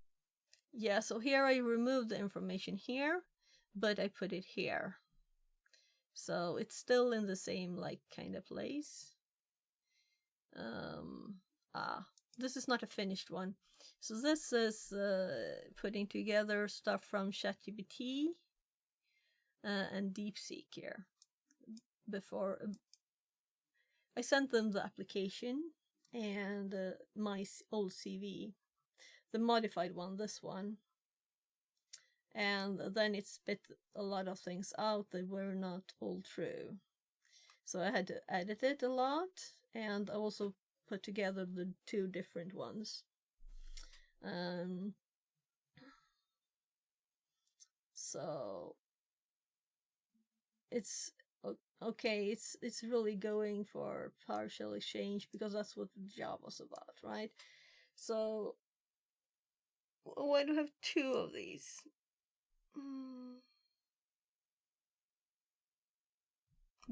Yeah, so here I removed the information here, but I put it here. So it's still in the same like kind of place. This is not a finished one. So this is putting together stuff from ChatGPT and DeepSeek here. Before I sent them the application and my old CV, the modified one, this one, and then it spit a lot of things out that were not all true. So I had to edit it a lot, and I also put together the two different ones. So it's okay, it's really going for partial exchange because that's what the job was about, right? So why do I have two of these?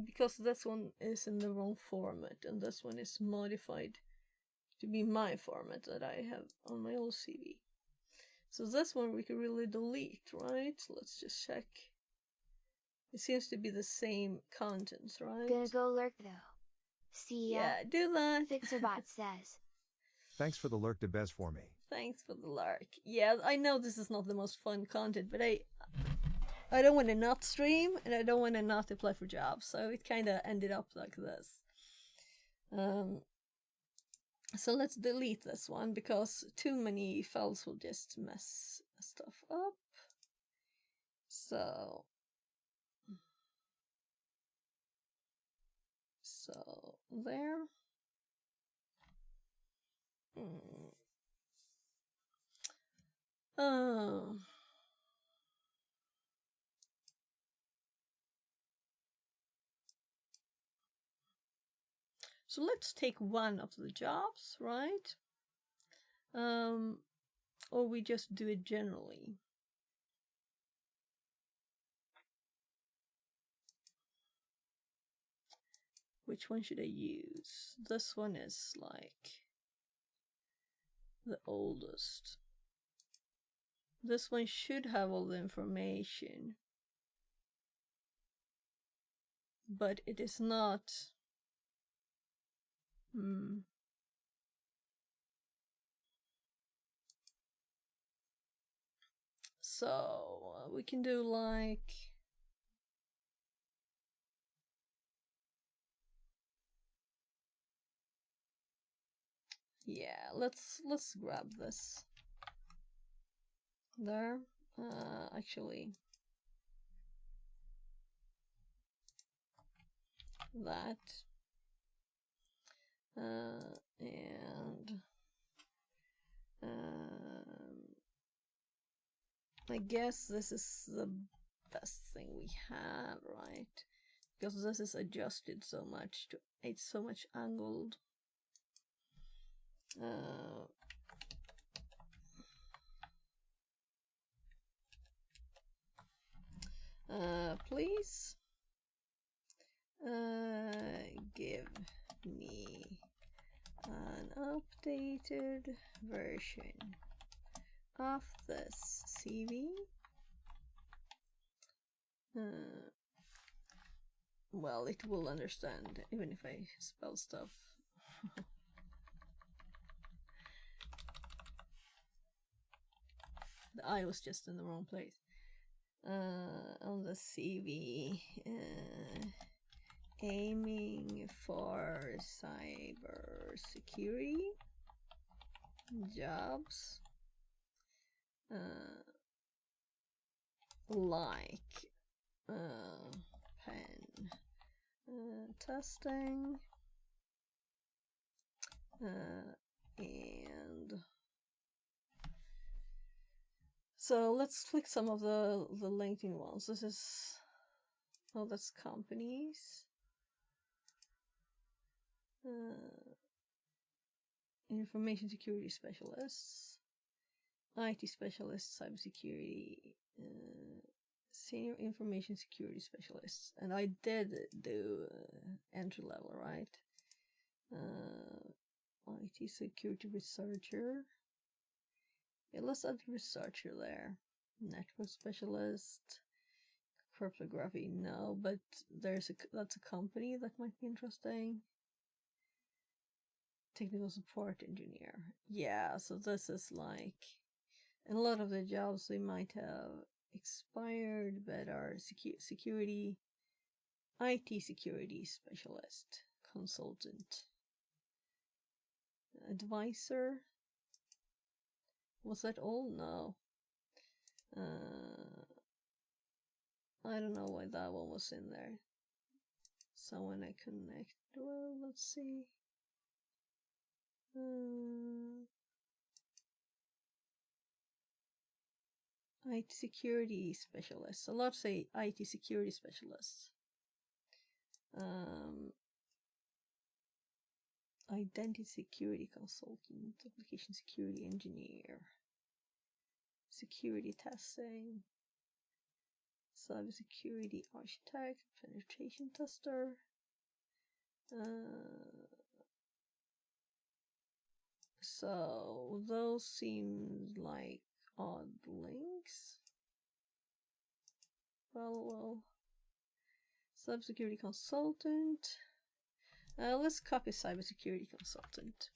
Because this one is in the wrong format, and this one is modified to be my format that I have on my old CV. So this one we can really delete, right? Let's just check. It seems to be the same contents, right? Gonna go lurk though. See ya. Yeah, do that. Fixerbot says. Thanks for the lurk de bez for me. Thanks for the lurk. Yeah, I know this is not the most fun content, but I don't want to not stream, and I don't want to not apply for jobs, so it kind of ended up like this. So let's delete this one, because too many files will just mess stuff up. So there. So let's take one of the jobs, right? Or we just do it generally. Which one should I use? This one is like the oldest. This one should have all the information, but it is not. So we can do like Yeah, let's grab this. There. Actually, that. And I guess this is the best thing we have, right? Because this is adjusted so much to, it's so much angled. Please give me an updated version of this CV. Well, it will understand even if I spell stuff. The I was just in the wrong place. On the CV, aiming for cyber security jobs, like pen testing, and so let's click some of the LinkedIn ones. This is, oh, that's companies. Information security specialists, IT specialists, cybersecurity, senior information security specialists, and I did do entry level, right? IT security researcher. Yeah, let's add researcher there. Network specialist, cryptography, no, but that's a company that might be interesting. Technical support engineer. Yeah, so this is like, and a lot of the jobs they might have expired, but are security, IT security specialist, consultant, advisor. Was that all? No. I don't know why that one was in there. Someone I connect. Well, let's see. IT security specialist. A lot say IT security specialist. Identity security consultant, application security engineer, security testing, cybersecurity architect, penetration tester. So those seem like odd links. Well, cybersecurity consultant. Let's copy cybersecurity consultant.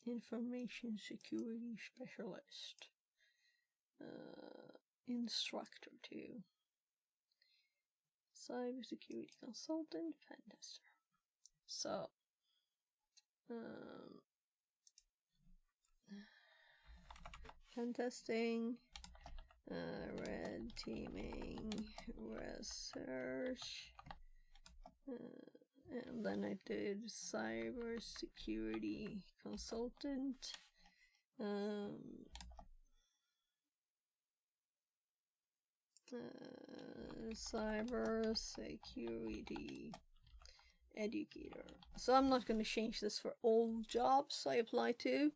Information security specialist. Instructor 2. Cybersecurity consultant, pen tester. So, pen testing, red teaming, research, and then I did cybersecurity consultant, cybersecurity educator. So I'm not going to change this for all jobs I apply to,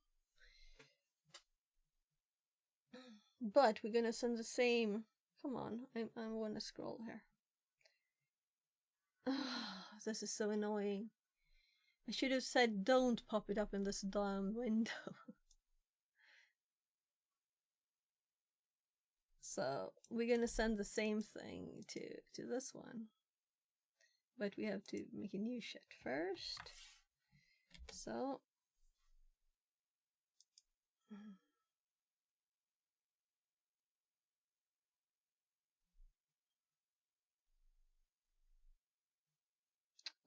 but we're going to send the same. Come on, I'm going to scroll here. This is so annoying. I should have said don't pop it up in this damn window. So we're gonna send the same thing to this one, but we have to make a new shit first. So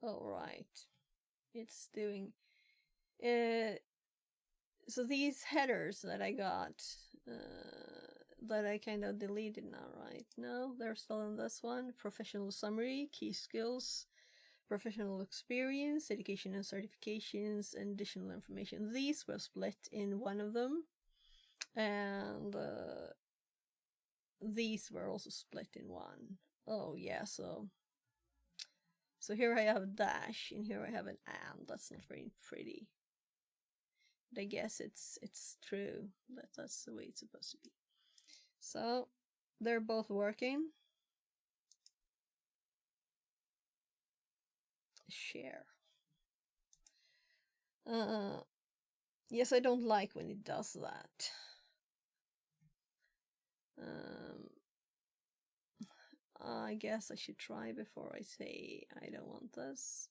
Oh, right. It's doing... so these headers that I got, that I kind of deleted now, right? No, they're still in this one. Professional summary, key skills, professional experience, education and certifications, and additional information. These were split in one of them. And these were also split in one. Oh, yeah, so here I have a dash, and here I have an and. That's not very pretty. But I guess it's true that that's the way it's supposed to be. So they're both working. Share. Yes, I don't like when it does that. I guess I should try before I say I don't want this.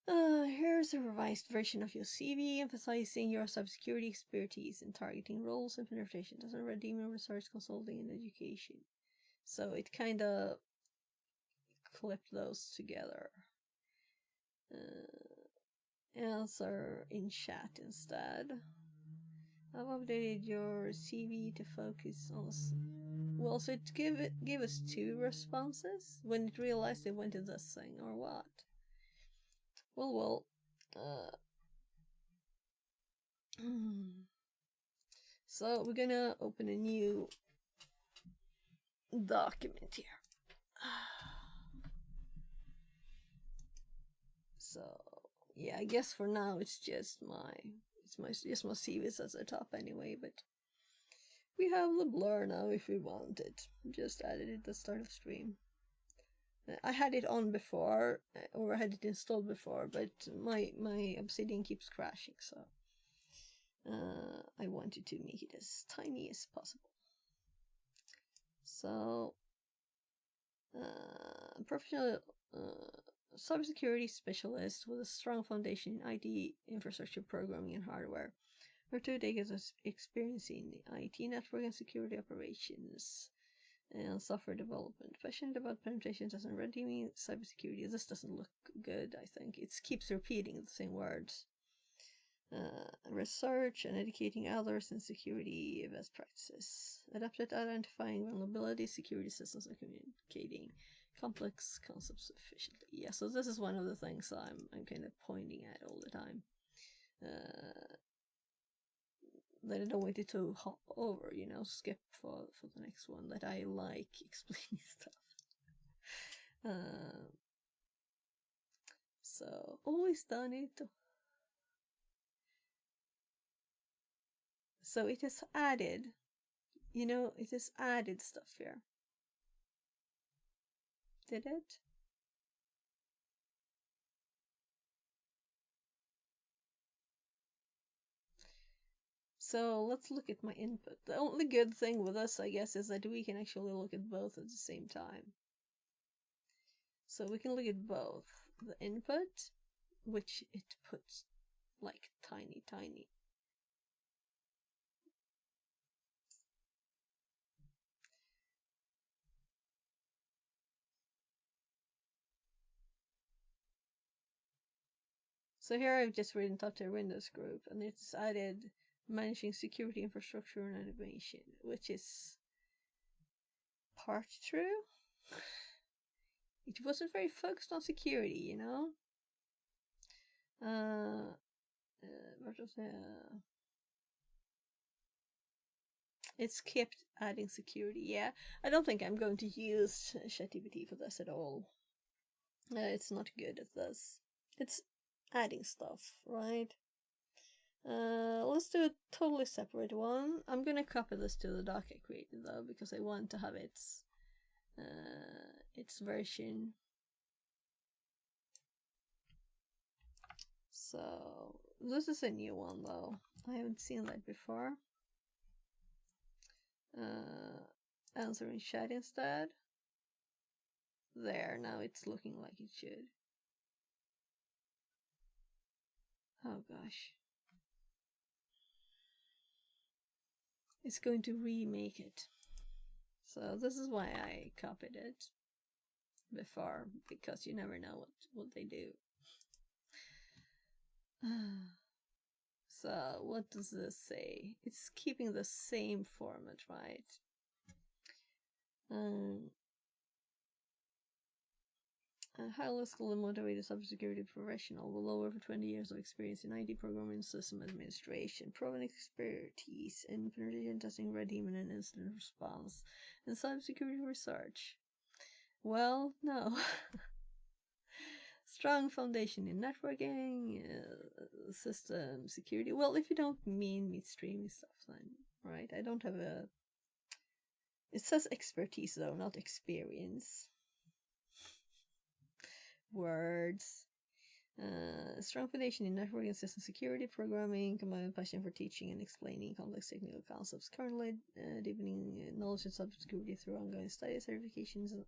Here's a revised version of your CV, emphasizing your cybersecurity expertise in targeting roles and penetration, doesn't redeem in research, consulting, and education. So it kind of clipped those together. Answer in chat instead. I've updated your CV to focus on... Well, so it gave us 2 responses when it realized it went to this thing, or what? Well, so we're gonna open a new document here. So yeah, I guess for now it's just my CVs at the top anyway, but we have the blur now if we want it. Just added it at the start of stream. I had it on before, or I had it installed before, but my Obsidian keeps crashing, so I wanted to make it as tiny as possible. So, professional cybersecurity specialist with a strong foundation in IT infrastructure programming and hardware. Or 2 decades of experience in IT network and security operations and software development. Passionate about penetration doesn't redeeming cybersecurity. This doesn't look good, I think. It keeps repeating the same words. Research and educating others in security best practices. Adept at identifying vulnerabilities, security systems, and communicating complex concepts efficiently. Yeah, so this is one of the things I'm kind of pointing at all the time. That I don't want it to hop over, you know, skip for the next one, that I like explaining stuff. So, always done it. So it has added, you know, it has added stuff here. Did it? So let's look at my input. The only good thing with us, I guess, is that we can actually look at both at the same time. So we can look at both the input, which it puts like tiny. So here I've just written top tier Windows group, and it's added managing security infrastructure and automation, which is part true. It wasn't very focused on security, you know. It's kept adding security. Yeah, I don't think I'm going to use ChatGPT for this at all. It's not good at this. It's adding stuff, right? Let's do a totally separate one. I'm gonna copy this to the doc I created though, because I want to have its version. So this is a new one though. I haven't seen that before. Answer in chat instead. There, now it's looking like it should. Oh gosh. It's going to remake it. So this is why I copied it. before, because you never know what they do. So, what does this say? It's keeping the same format, right? A highly skilled and motivated cybersecurity professional with over 20 years of experience in IT programming, system administration, proven expertise in penetration testing, red teaming, and incident response, and cybersecurity research. Well, no. Strong foundation in networking, system security. Well, if you don't mean midstream stuff, then, right? I don't have a... It says expertise, though, not experience. Words. Strong foundation in network and system security programming, combined with passion for teaching and explaining complex technical concepts. Currently, deepening knowledge in cybersecurity through ongoing study, certifications, and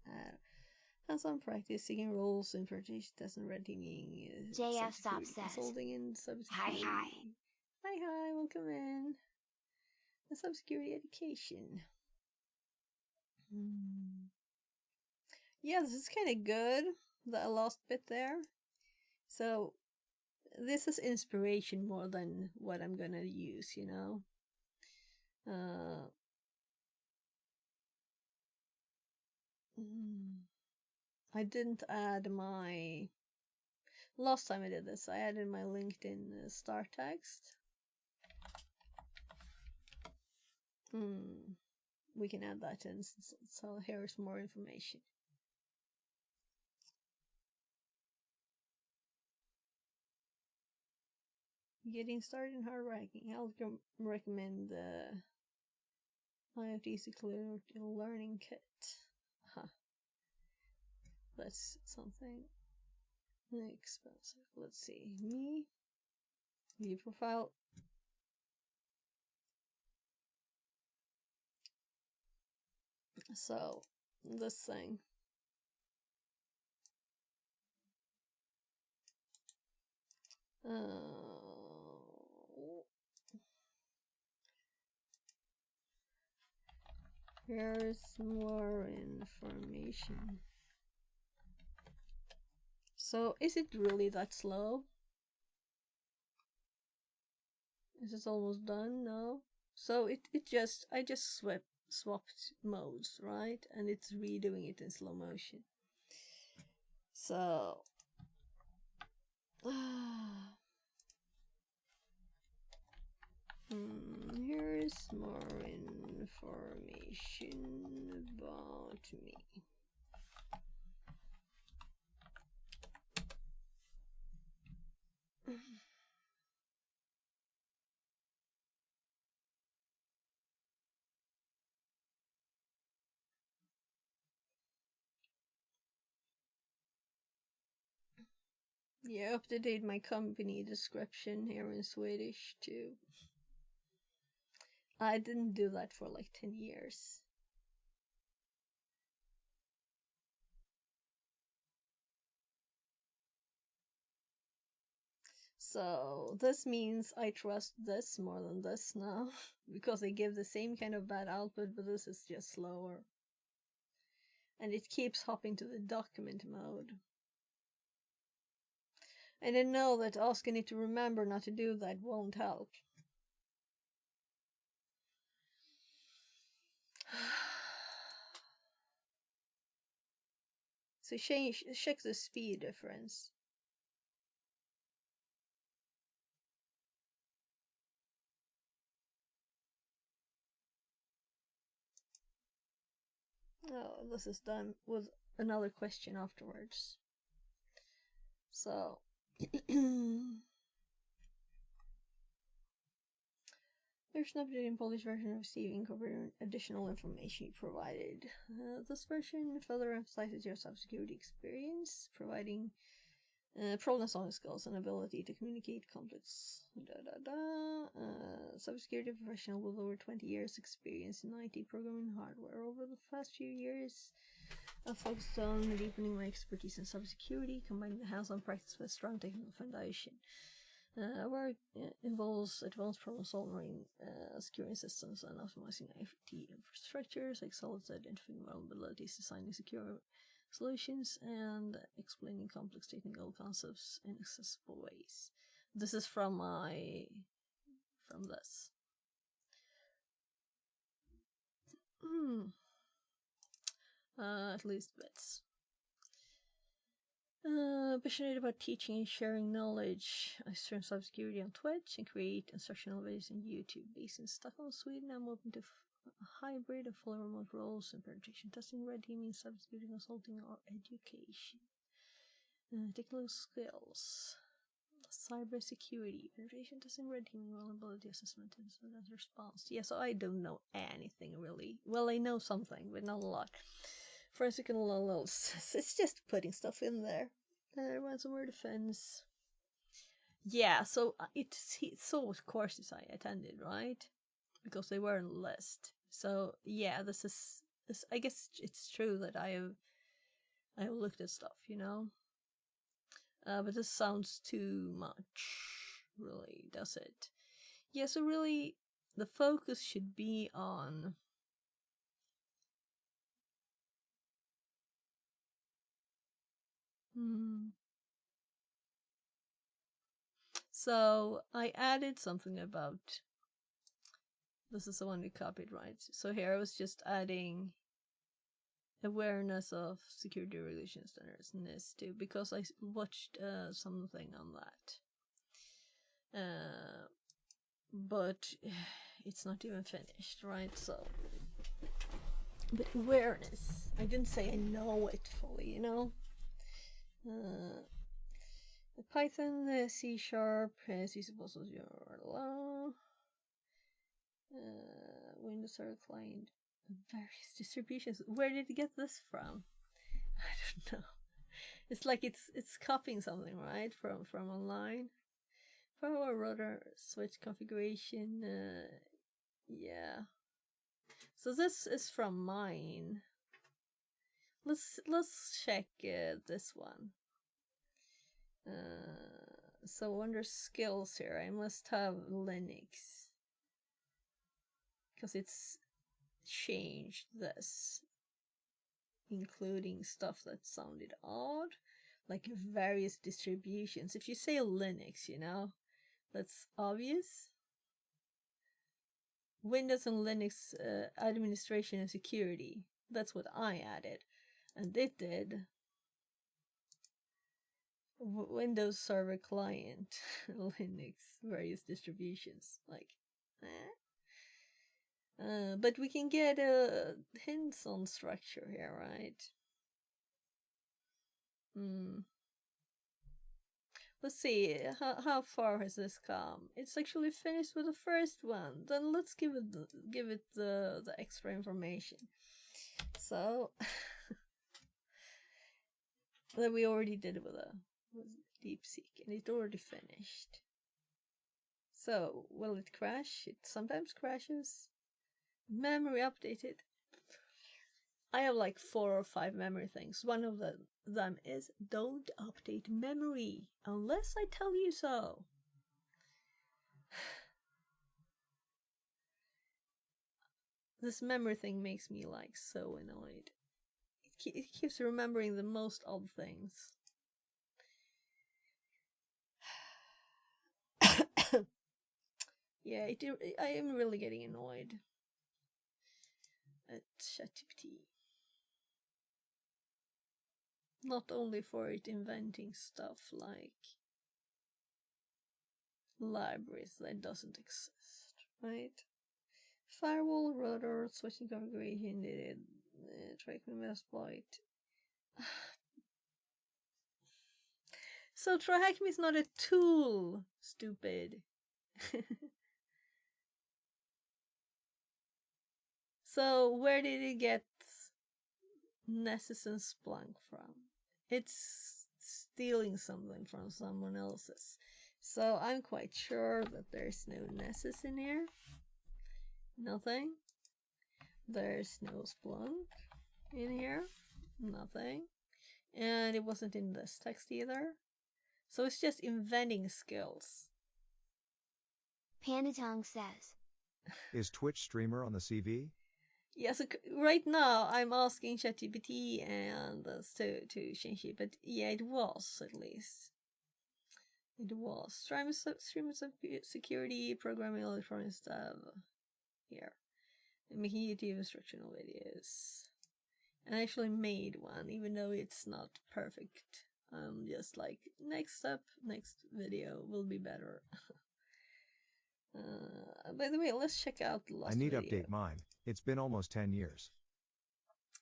hands-on practice, seeking roles in penetration tests and red teaming, JF Stop says, consulting, and cybersecurity. Hi. Hi, welcome in. The cybersecurity education. Yeah, this is kind of good. The last bit there. So, this is inspiration more than what I'm gonna use, you know? I didn't add my... Last time I did this, I added my LinkedIn start text. We can add that in, so here's more information. Getting started in hard ranking. I'll recommend the IoT Security Learning Kit. That's something expensive. Let's see. Me. View profile. So, this thing. Here's more information. So, is it really that slow? Is it almost done? No. So I just swapped modes, right? And it's redoing it in slow motion. So, here's more information about me. Yeah, updated my company description here in Swedish too. I didn't do that for like 10 years. So this means I trust this more than this now, because they give the same kind of bad output, but this is just slower. And it keeps hopping to the document mode. And I know that asking it to remember not to do that won't help. So check the speed difference. Oh, this is done with another question afterwards. So, there's an updated in Polish version of Steve incorporating additional information you provided. This version further emphasizes your cybersecurity experience, providing problem-solving skills and ability to communicate complex cybersecurity professional with over 20 years experience in IT programming hardware. Over the past few years, I've focused on deepening my expertise in cybersecurity, combining the hands-on practice with strong technical foundation. Work involves advanced problem-solving, securing systems, and optimizing IT infrastructures, excels at identifying vulnerabilities, designing secure solutions and explaining complex technical concepts in accessible ways. This is from this. At least bits. Passionate about teaching and sharing knowledge. I stream cybersecurity on Twitch and create instructional videos on YouTube. Based in Stockholm, Sweden, I'm open to a hybrid of full remote roles in penetration testing, red teaming, cybersecurity consulting, or education. Technical skills. Cybersecurity, penetration testing, red teaming, vulnerability assessment, incident response. Yeah, so I don't know anything really. Well, I know something, but not a lot. Forensic analysis. It's just putting stuff in there. Ransomware defense. Yeah, so so what courses I attended, right? Because they were on the list. So yeah, this. I guess it's true that I have looked at stuff, you know. But this sounds too much, really, does it? Yeah, so really, the focus should be on So I added something about, this is the one we copied, right? So here I was just adding awareness of security regulation standards, NIS2, because I watched something on that. But it's not even finished, right? So, but awareness, I didn't say I know it fully, you know? Python, C#, C++, Windows Server Client, various distributions. Where did it get this from? I don't know. It's like it's copying something, right? From online. Firewall router switch configuration. Yeah. So this is from mine. Let's check this one. So under skills here, I must have Linux, because it's changed this, including stuff that sounded odd, like various distributions. If you say Linux, you know, that's obvious. Windows and Linux administration and security, that's what I added, and it did Windows Server Client, Linux, various distributions, like, but we can get hints on structure here, right? Let's see, how far has this come? It's actually finished with the first one. Then let's give it the extra information. So that we already did it with DeepSeek, and it already finished. So will it crash? It sometimes crashes. Memory updated. I have like 4 or 5 memory things. One of them is don't update memory unless I tell you so. This memory thing makes me like so annoyed. It keeps remembering the most odd things. Yeah, I am really getting annoyed at ChatGPT. Not only for it inventing stuff like libraries that doesn't exist, right? Firewall, router, switching configuration, track Metasploit. So TryHackMe is not a tool, stupid. So where did it get Nessus and Splunk from? It's stealing something from someone else's. So I'm quite sure that there's no Nessus in here. Nothing. There's no Splunk in here. Nothing. And it wasn't in this text either. So it's just inventing skills. Pandatong says, Is Twitch streamer on the CV? Yeah, so right now I'm asking ChatGPT and to change it, but yeah, it was at least. It was stream security, programming electronic stuff. Here, I'm making YouTube instructional videos, and I actually made one, even though it's not perfect. I'm just like next video will be better. By the way, let's check out the last I need video. update mine. It's been almost 10 years.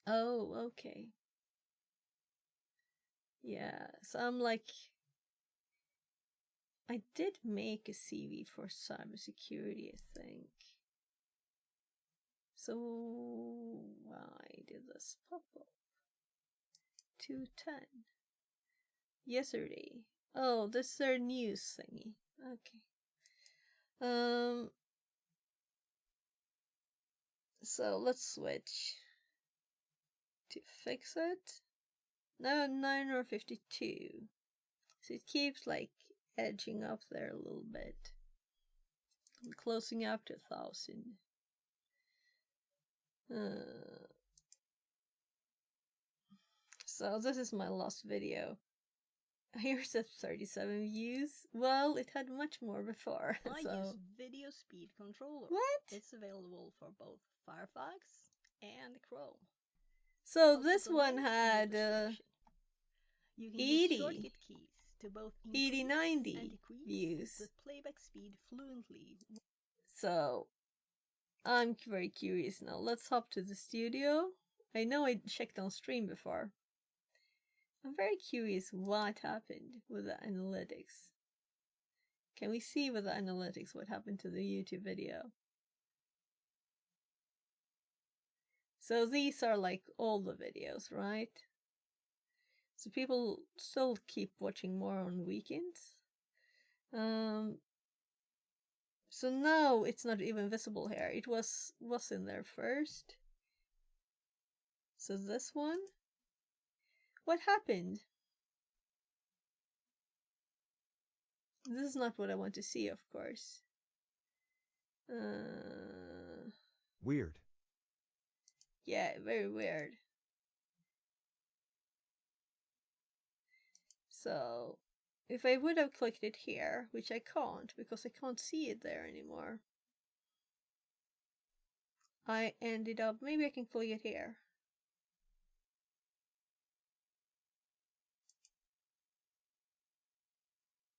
Oh, okay. Yeah, so I'm like, I did make a CV for cybersecurity, I think. So why did this pop up? 210. Yesterday. Oh, this is their news thingy. Okay. So let's switch to fix it. Now 952. So it keeps like edging up there a little bit. I'm closing up to 1,000. So this is my last video. Here's the 37 views. Well, it had much more before. I so. use Video Speed Controller. What? It's available for both Firefox and Chrome. So Also, this the one link in the had description. You can 80, use shortcut keys to both increase 90 and decrease views. the playback speed fluently. So I'm very curious now. Let's hop to the studio. I know I checked on stream before. I'm very curious what happened with the analytics. Can we see with the analytics what happened to the YouTube video? So these are like all the videos, right? So people still keep watching more on weekends. So now it's not even visible here. It was in there first. So this one. What happened? This is not what I want to see, of course. Weird. Yeah, very weird. So, if I would have clicked it here, which I can't, because I can't see it there anymore. I ended up, maybe I can click it here.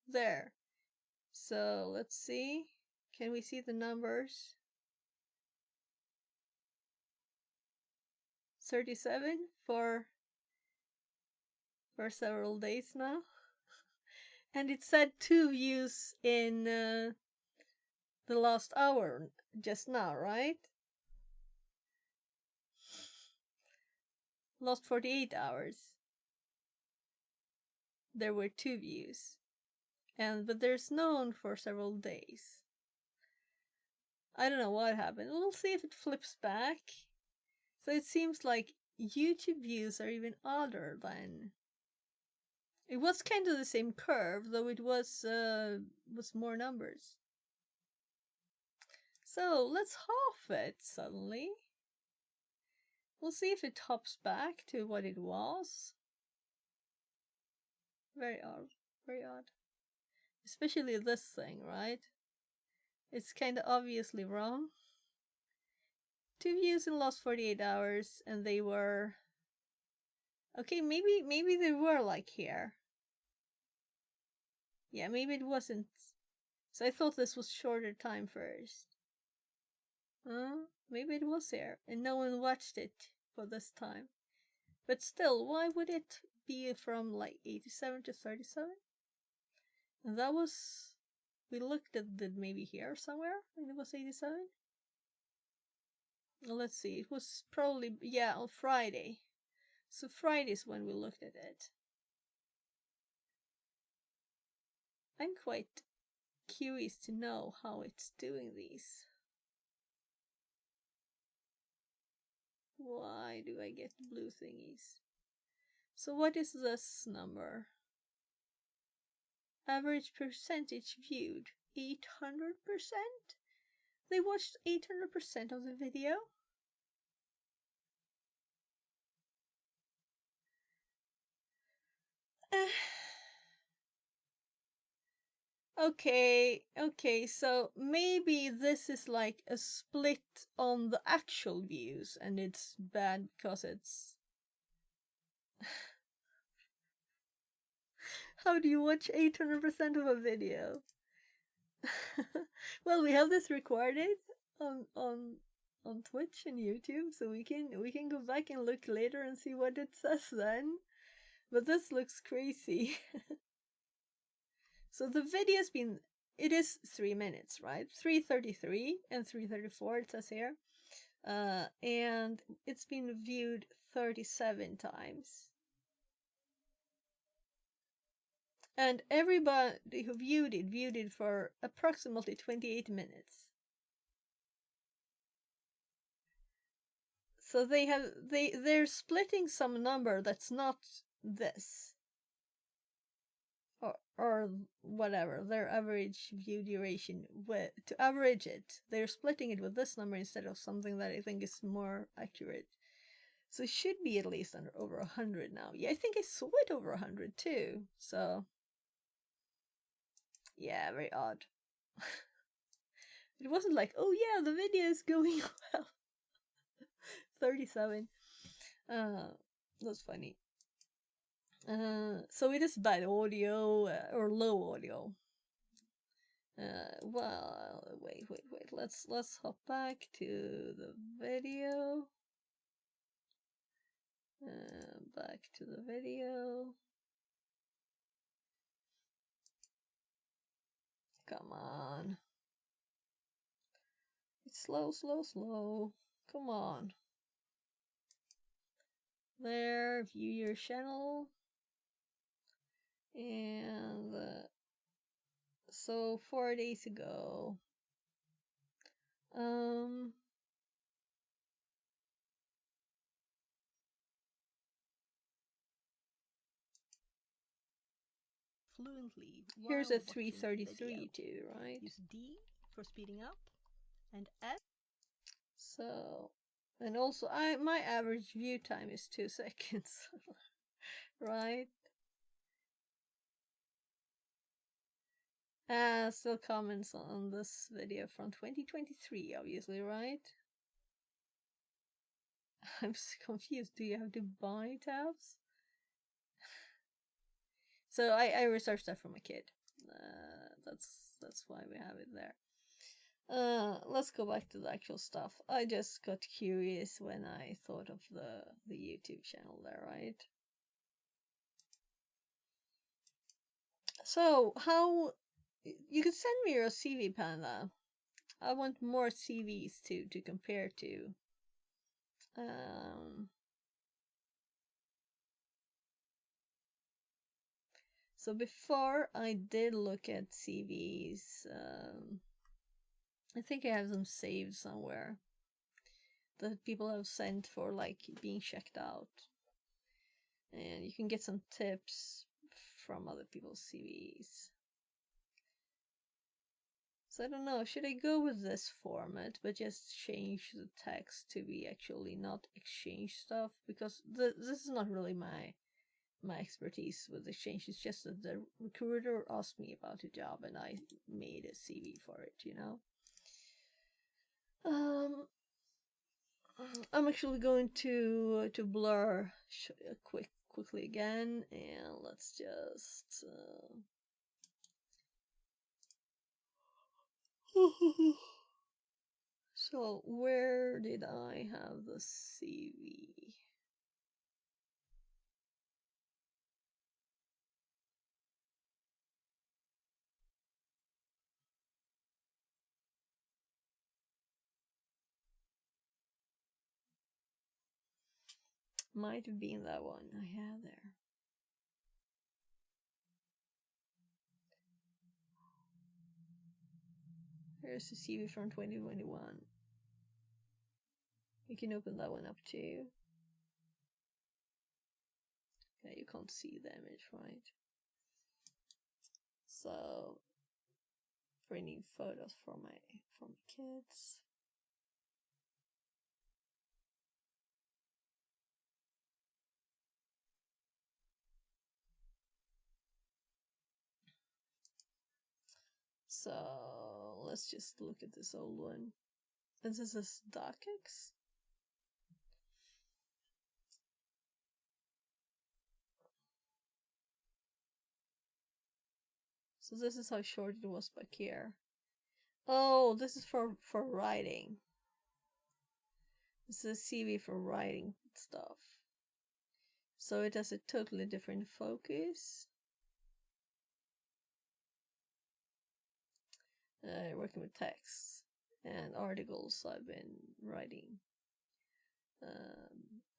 There. So let's see. Can we see the numbers? 37 for several days now. And it said 2 views in the last hour just now, right? Last 48 hours. There were 2 views. But there's none for several days. I don't know what happened. We'll see if it flips back. So it seems like YouTube views are even odder than. It was kind of the same curve, though it was more numbers. So let's half it suddenly. We'll see if it hops back to what it was. Very odd. Very odd. Especially this thing, right? It's kind of obviously wrong. 2 views in the last 48 hours, and they were... Okay, maybe they were like here. Yeah, maybe it wasn't. So I thought this was shorter time first. Maybe it was here, and no one watched it for this time. But still, why would it be from like 87 to 37? And that was... We looked at it maybe here somewhere, and it was 87. Well, let's see, it was probably, yeah, on Friday. So Friday's when we looked at it. I'm quite curious to know how it's doing these. Why do I get blue thingies? So what is this number? Average percentage viewed, 800%? They watched 800% of the video? Okay, so maybe this is like a split on the actual views and it's bad because it's... How do you watch 800% of a video? Well, we have this recorded on Twitch and YouTube, so we can go back and look later and see what it says then. But this looks crazy. So the video's been, it is 3 minutes, right? 3:33 and 3:34 it says here. And it's been viewed 37 times. And everybody who viewed it for approximately 28 minutes. So they're splitting some number that's not this. Or whatever, their average view duration, to average it, they're splitting it with this number instead of something that I think is more accurate. So it should be at least over 100 now. Yeah, I think I saw it over 100 too. So yeah, very odd. It wasn't like, oh yeah, the video is going well. 37. That's funny. So it is bad audio or low audio. Well, wait. Let's hop back to the video. Back to the video. Come on. It's slow. Come on. There, view your channel. And so 4 days ago, Fluently. here's a while watching 333 video. too, right? Use D for speeding up and F. So, and also my average view time is 2 seconds, right? Still comments on this video from 2023, obviously, right? I'm so confused. Do you have to buy tabs? So I researched that for my kid. That's why we have it there. Let's go back to the actual stuff. I just got curious when I thought of the YouTube channel there, right? So how you could send me your CV, Panda. I want more CVs to compare to. So before I did look at CVs, I think I have them saved somewhere that people have sent for like being checked out, and you can get some tips from other people's CVs. So I don't know, should I go with this format but just change the text to be actually not exchange stuff, because this is not really my expertise with exchange. It's just that the recruiter asked me about a job and I made a CV for it, you know. I'm actually going to blur quickly again, and let's just so where did I have the CV? Might have been that one I had there. Here's the CV from 2021. You can open that one up too. Yeah, you can't see the image, right? So, bringing photos for my kids. So let's just look at this old one. And this is DocX. So this is how short it was back here. Oh, this is for writing. This is a CV for writing stuff. So it has a totally different focus. Working with texts and articles I've been writing.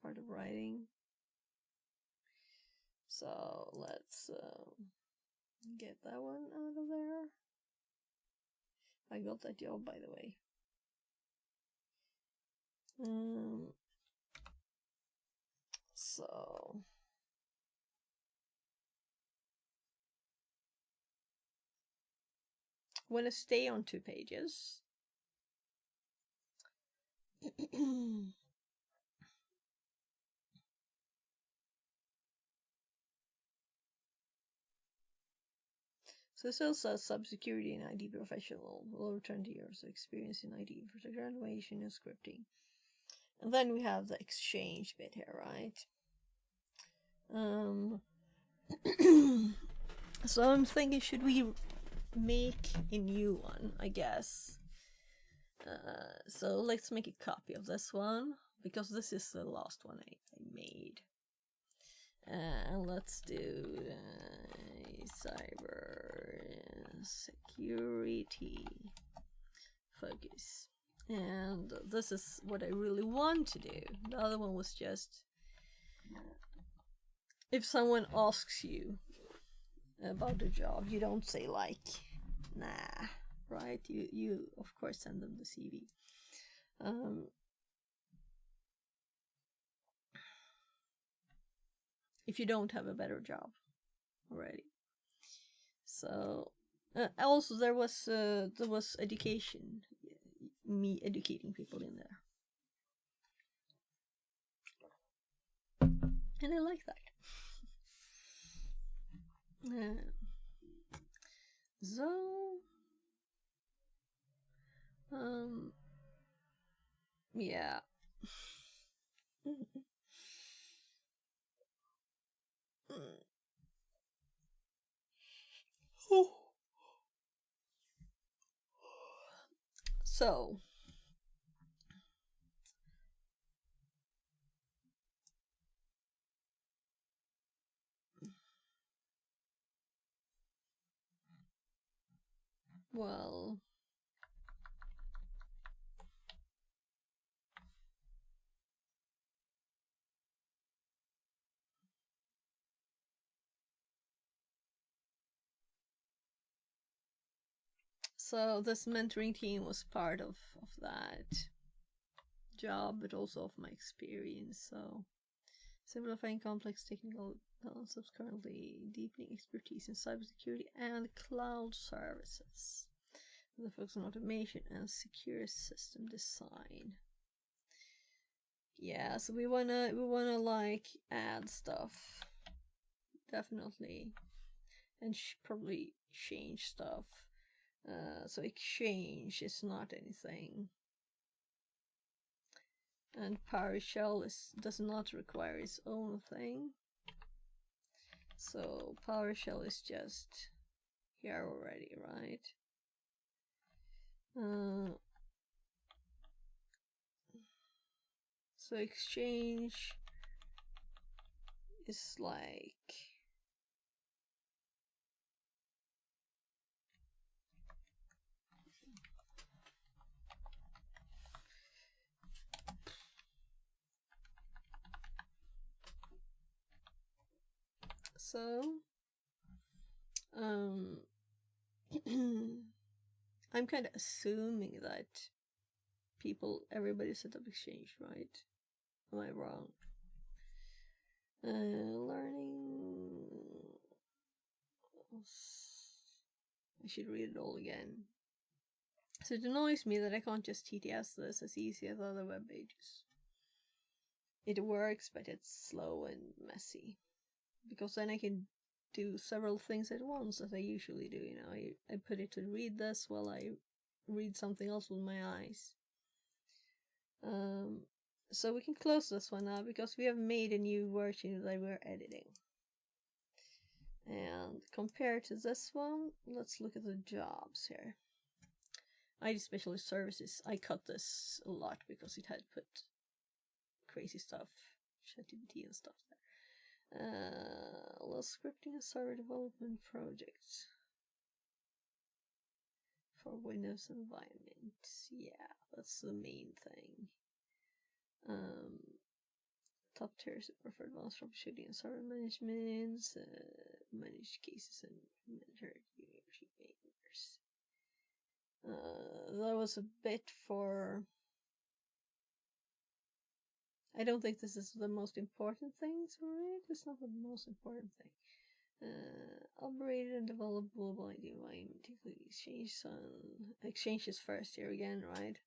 Part of writing. So let's get that one out of there. I got that job, by the way. So I'm gonna stay on 2 pages. So it still says cybersecurity and IT professional, over 20 years of experience in IT infrastructure automation and scripting. And then we have the exchange bit here, right? So I'm thinking, should we make a new one, I guess? So let's make a copy of this one, because this is the last one I made. And let's do cyber security focus. And this is what I really want to do. The other one was just, if someone asks you about the job, you don't say like, nah, right? You of course send them the CV. If you don't have a better job already. So also there was education, me educating people in there, and I like that. So yeah. So well, so this mentoring team was part of that job, but also of my experience. So simplifying complex technical concepts, currently deepening expertise in cybersecurity and cloud services, with a focus on automation and secure system design. Yeah, so we wanna like add stuff, definitely, and probably change stuff. So exchange is not anything, and PowerShell does not require its own thing. So PowerShell is just here already, right? So exchange is like, so I'm kind of assuming that everybody set up Exchange, right? Am I wrong? Learning. I should read it all again. So it annoys me that I can't just TTS this as easy as other web pages. It works, but it's slow and messy. Because then I can do several things at once as I usually do. You know, I put it to read this while I read something else with my eyes. So we can close this one now because we have made a new version that we're editing. And compared to this one, let's look at the jobs here. ID Specialist Services, I cut this a lot because it had put crazy stuff, ChatGPT and stuff there. Let's scripting and server development projects for Windows environment. Yeah, that's the main thing. Top tiers prefer advanced troubleshooting and server management, managed cases and manager behaviors. That was a bit for... I don't think this is the most important thing to read. It's not the most important thing. Operated and developed global ID environment, including exchanges first here again, right?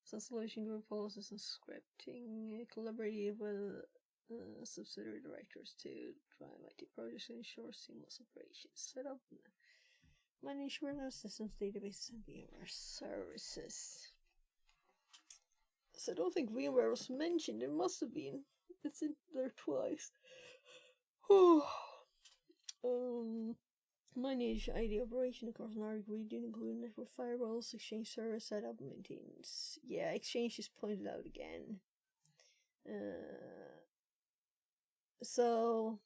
So solution group policies and scripting, collaborated with subsidiary directors to drive IT projects and ensure seamless operations. Set up manage WordPress systems, databases, and VMware services. So I don't think VMware was mentioned. It must have been. It's in there twice. Manage ID operation across Nordic region, including network firewalls, Exchange server setup, maintenance. Yeah, Exchange is pointed out again. So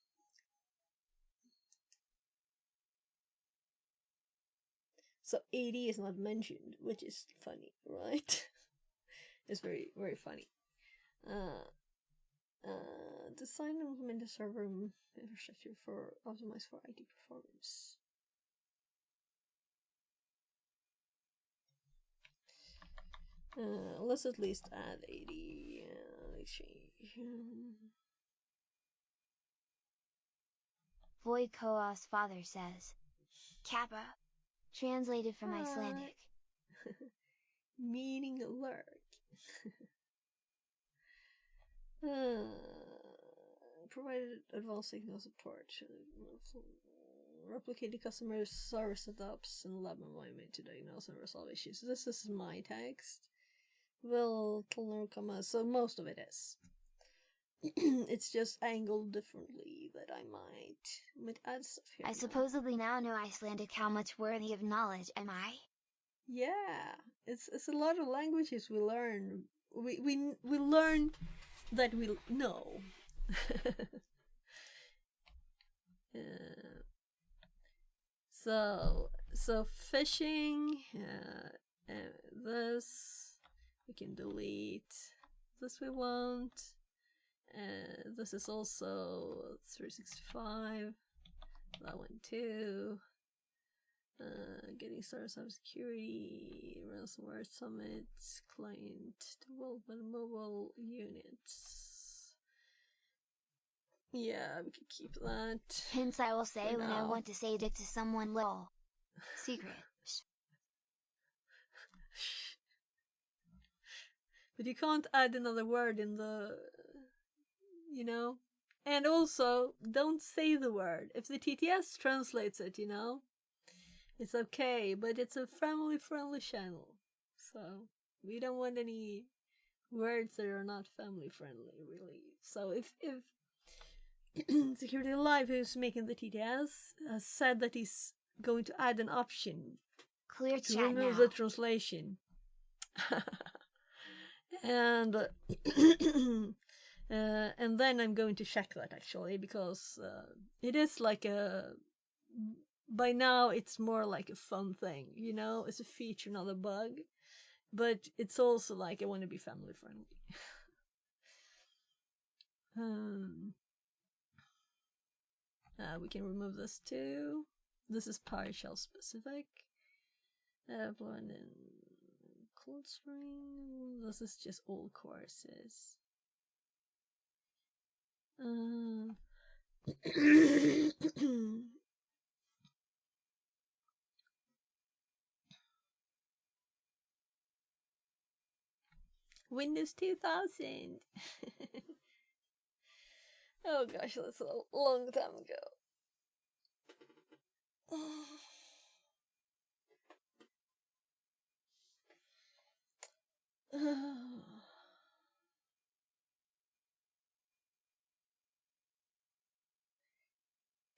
AD is not mentioned, which is funny, right? It's very, very funny. Design and implement a server infrastructure for optimized for IT performance. Let's at least add AD Exchange. Void Koas father says, Kappa, translated from Icelandic. Meaning lurk. Provided advanced signal support. Replicate the customer server setups in lab environment to diagnose and resolve issues. This is my text. Will Kilner comma, so most of it is. It's just angled differently that I might add stuff here. I supposedly now know Icelandic. How much worthy of knowledge am I? Yeah, it's a lot of languages we learn. We learn that we know. So fishing. This we can delete. This we want. This is also 365. That one too. Getting started cybersecurity, ransomware summits, client development, mobile units. Yeah, we can keep that. Hence I will say when I now. want to say dick to someone, lol. Secret. But you can't add another word in the, you know? And also, don't say the word. If the TTS translates it, you know? It's okay, but it's a family-friendly channel. So, we don't want any words that are not family-friendly, really. So, if Security Live, who's making the TTS, has said that he's going to add an option Clear to chat remove now. the translation. And then I'm going to check that, actually, because it is like a... By now, it's more like a fun thing, you know? It's a feature, not a bug. But it's also like, I want to be family friendly. We can remove this too. This is PowerShell specific. Blend in Cold Spring. This is just all courses. Windows 2000. Oh gosh, that's a long time ago.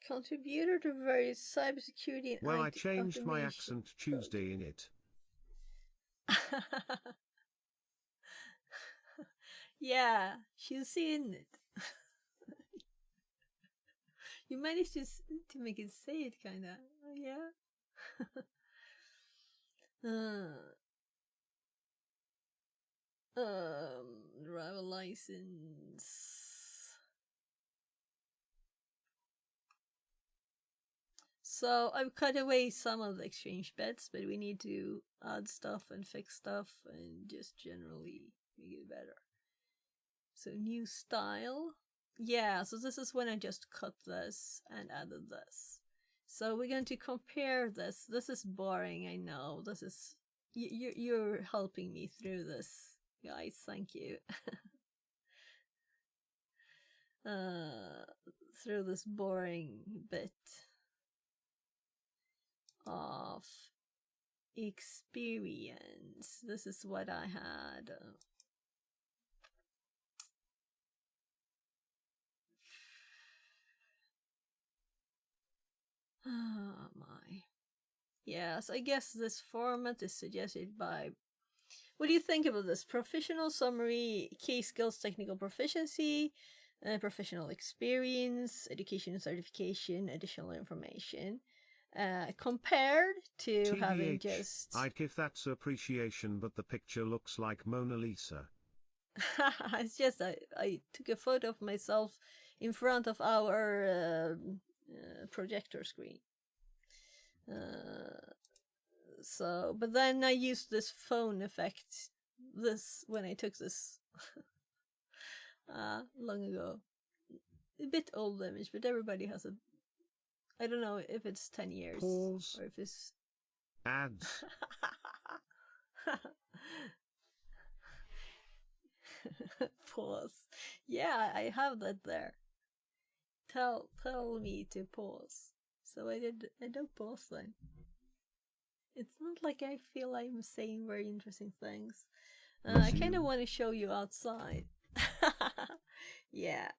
Contributor to various cybersecurity and Well, I IT changed my automation accent Tuesday in it. Yeah, she's seen it. You managed to make it say it, kinda. Yeah. Driver license. So I've cut away some of the exchange bets, but we need to add stuff and fix stuff and just generally make it better. So new style. Yeah, so this is when I just cut this and added this. So we're going to compare this. This is boring, I know. This is you're helping me through this, guys. Thank you. Through this boring bit of experience. This is what I had. Oh my. Yes, I guess this format is suggested by... What do you think about this? Professional summary, key skills, technical proficiency, professional experience, education, certification, additional information. Compared to having just... I'd give that appreciation, but the picture looks like Mona Lisa. It's just I took a photo of myself in front of our projector screen. So, but then I used this phone effect when I took this long ago. A bit old image, but everybody has a... I don't know if it's 10 years. Pause. Or if it's... Ads. Pause. Yeah, I have that there. Tell me to pause. So I don't pause then. It's not like I feel I'm saying very interesting things. I kind of want to show you outside. Yeah.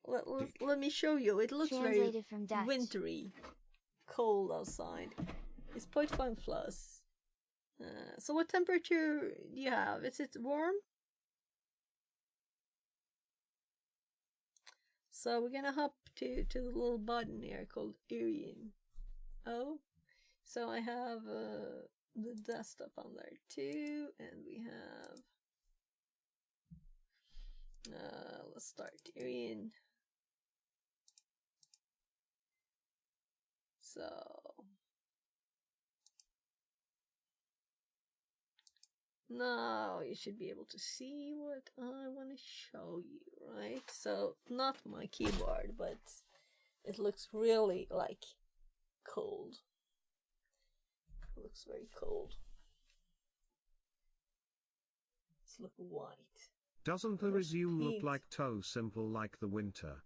Let me show you. It looks very wintry, cold outside. It's 0.5 plus. So what temperature do you have? Is it warm? So we're gonna hop to the little button here called Irian. Oh, so I have the desktop on there too, and we have... let's start Irian. So now you should be able to see what I want to show you, right? So not my keyboard, but it looks really like cold. It looks very cold. It's look white. Doesn't the resume look like toe simple like the winter?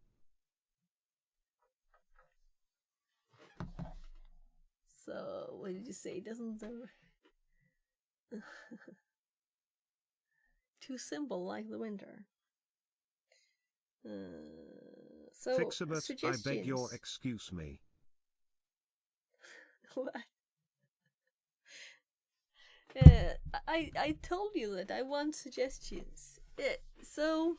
So what did you say? Doesn't the too simple like the winter? So Fixabot, I beg your excuse me. What? I told you that I want suggestions. So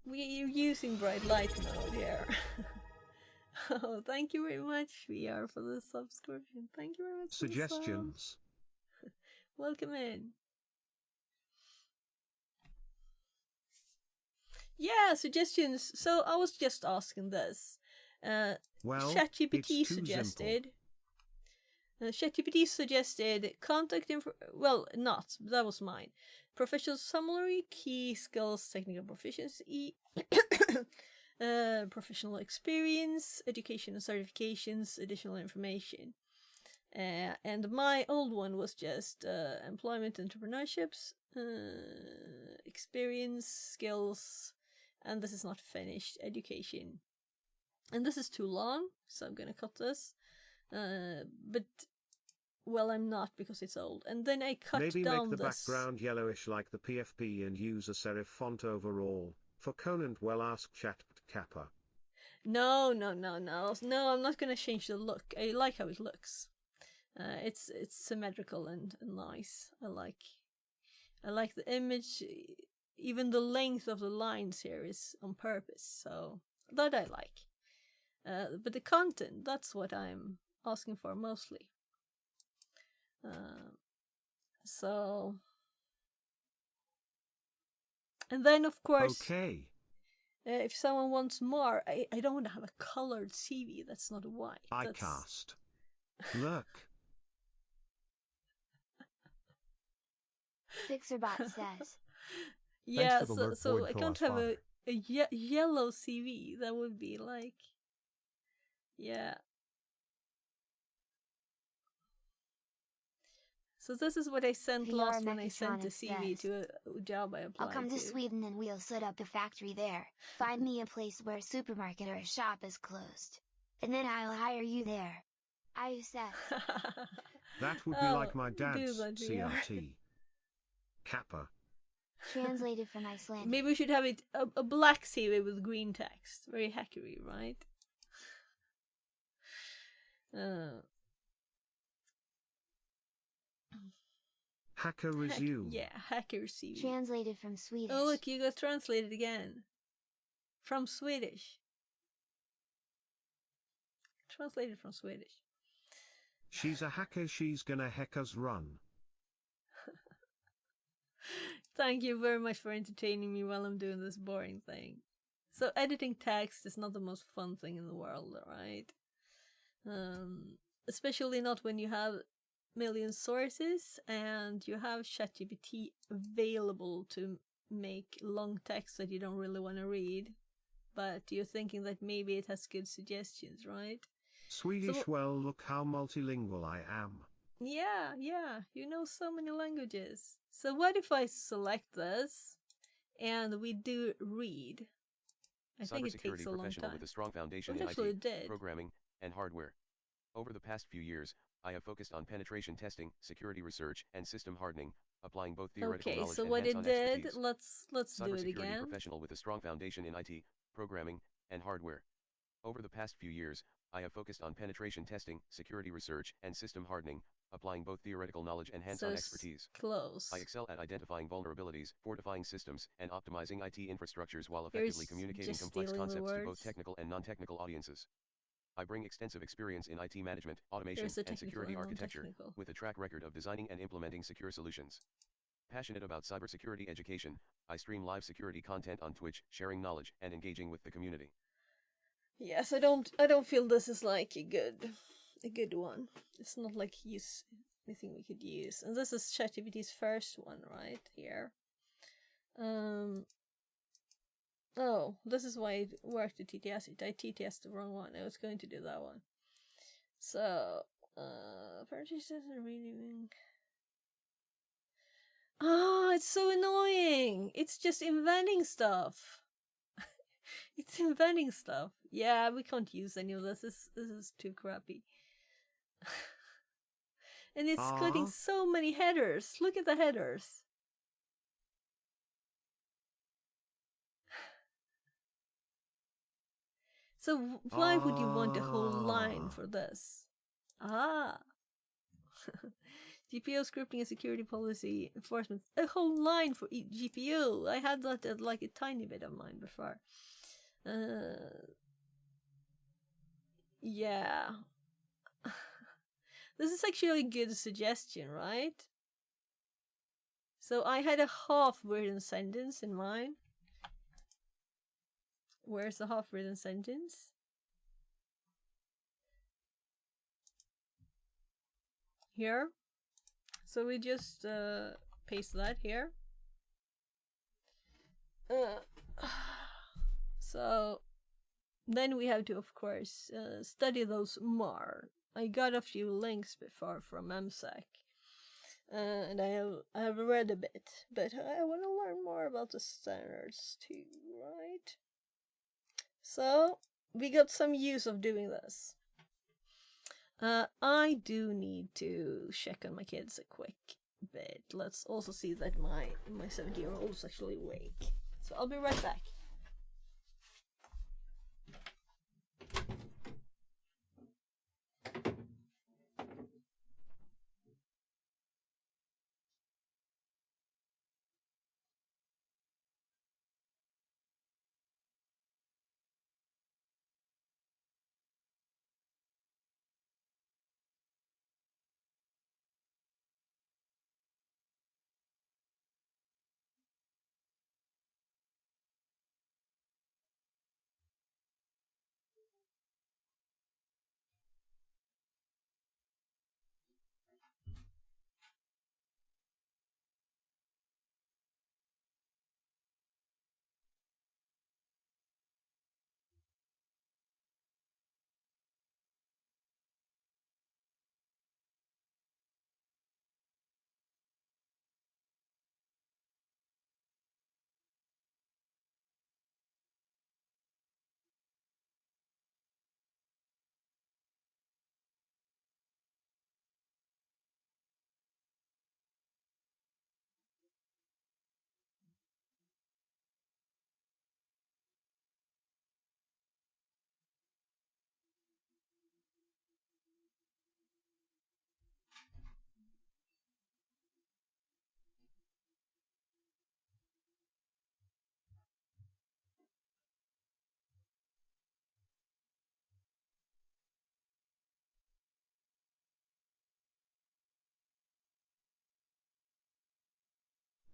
we're using bright light mode here. Oh, thank you very much, VR, for the subscription. Thank you very much. Suggestions. Welcome in. Yeah, suggestions. So I was just asking this. Well, ChatGPT suggested. ChatGPT suggested contact info. Well, not that was mine. Professional summary, key skills, technical proficiency, professional experience, education and certifications, additional information. And my old one was just employment, entrepreneurships, experience, skills, and this is not finished, education. And this is too long, so I'm gonna cut this. But well, I'm not because it's old. And then I cut Maybe down make the this. background yellowish like the PFP and use a serif font overall. For Conant, well, ask ChatKappa. No, I'm not gonna change the look. I like how it looks. It's symmetrical and nice. I like the image. Even the length of the lines here is on purpose, so that I like. But the content, that's what I'm asking for mostly. So, and then of course, okay. If someone wants more, I don't want to have a colored CV. That's not white. iCast. Look. Fixerbot says. Yeah, for the lurk, so Void I Claw's can't have father. a yellow CV. That would be like, yeah. So this is what I sent VR last when I sent the Mechatronics CV says, to a job I applied I'll come to Sweden and we'll set up a factory there. Find me a place where a supermarket or a shop is closed. And then I'll hire you there. I said. That would be like my dad's that, yeah. CRT. Kappa. Translated from Icelandic. Maybe we should have it a black CV with green text. Very hackery, right? Hacker resume. Yeah, hacker CV. Translated from Swedish. Oh look, you got translated again. From Swedish. Translated from Swedish. She's a hacker, she's gonna hack us run. Thank you very much for entertaining me while I'm doing this boring thing. So editing text is not the most fun thing in the world, right? Especially not when you have million sources and you have ChatGPT available to make long text that you don't really want to read, but you're thinking that maybe it has good suggestions, right? Swedish, well, look how multilingual I am. Yeah, you know so many languages. So what if I select this and we do read? I think it takes a long time. With a strong foundation It in IT, did. programming, and hardware. Over the past few years, I have focused on penetration testing, security research, and system hardening, applying both theoretical knowledge and hands-on expertise. Let's do it again. Cybersecurity professional with a strong foundation in IT, programming, and hardware. Over the past few years, I have focused on penetration testing, security research, and system hardening, applying both theoretical knowledge and hands-on expertise. Close. I excel at identifying vulnerabilities, fortifying systems, and optimizing IT infrastructures while effectively communicating complex concepts to both technical and non-technical audiences. I bring extensive experience in IT management, automation, and security architecture, with a track record of designing and implementing secure solutions. Passionate about cybersecurity education, I stream live security content on Twitch, sharing knowledge and engaging with the community. Yes, I don't feel this is like a good one. It's not like anything we could use. And this is ChatGPT's first one, right here. Oh, this is why it worked to TTS it. I TTS the wrong one. I was going to do that one. So, purchases and reading. Ah, it's so annoying. It's just inventing stuff. It's inventing stuff. Yeah, we can't use any of this. This is too crappy. And it's cutting so many headers. Look at the headers. So why would you want a whole line for this? GPO scripting and security policy enforcement. A whole line for each GPU. I had that at like a tiny bit of mine before. Yeah. This is actually a good suggestion, right? So I had a half-written sentence in mine. Where's the half-written sentence? Here. So we just paste that here. So then we have to, of course, study those more. I got a few links before from MSEC. And I have read a bit, but I want to learn more about the standards too, right? So we got some use of doing this. I do need to check on my kids a quick bit. Let's also see that my 7-year-old is actually awake. So I'll be right back.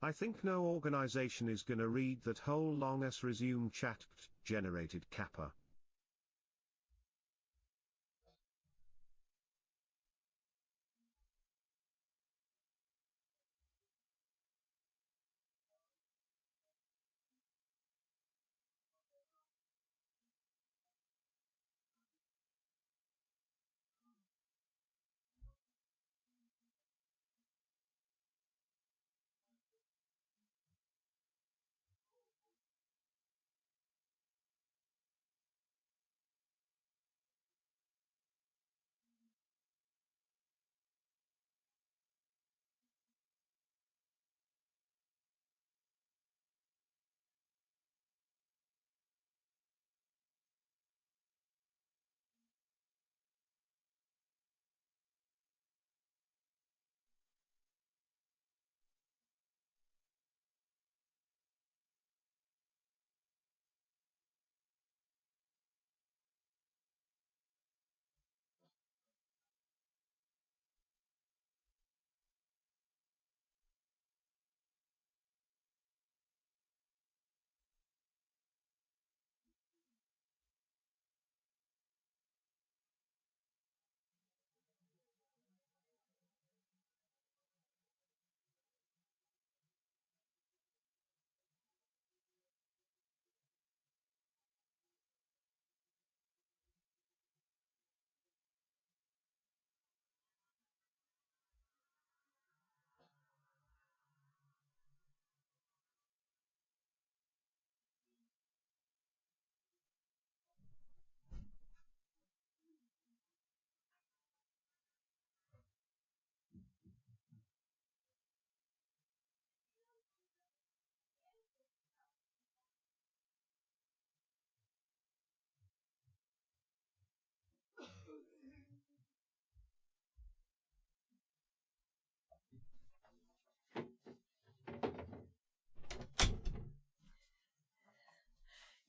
I think no organization is gonna read that whole long s resume chat generated kappa.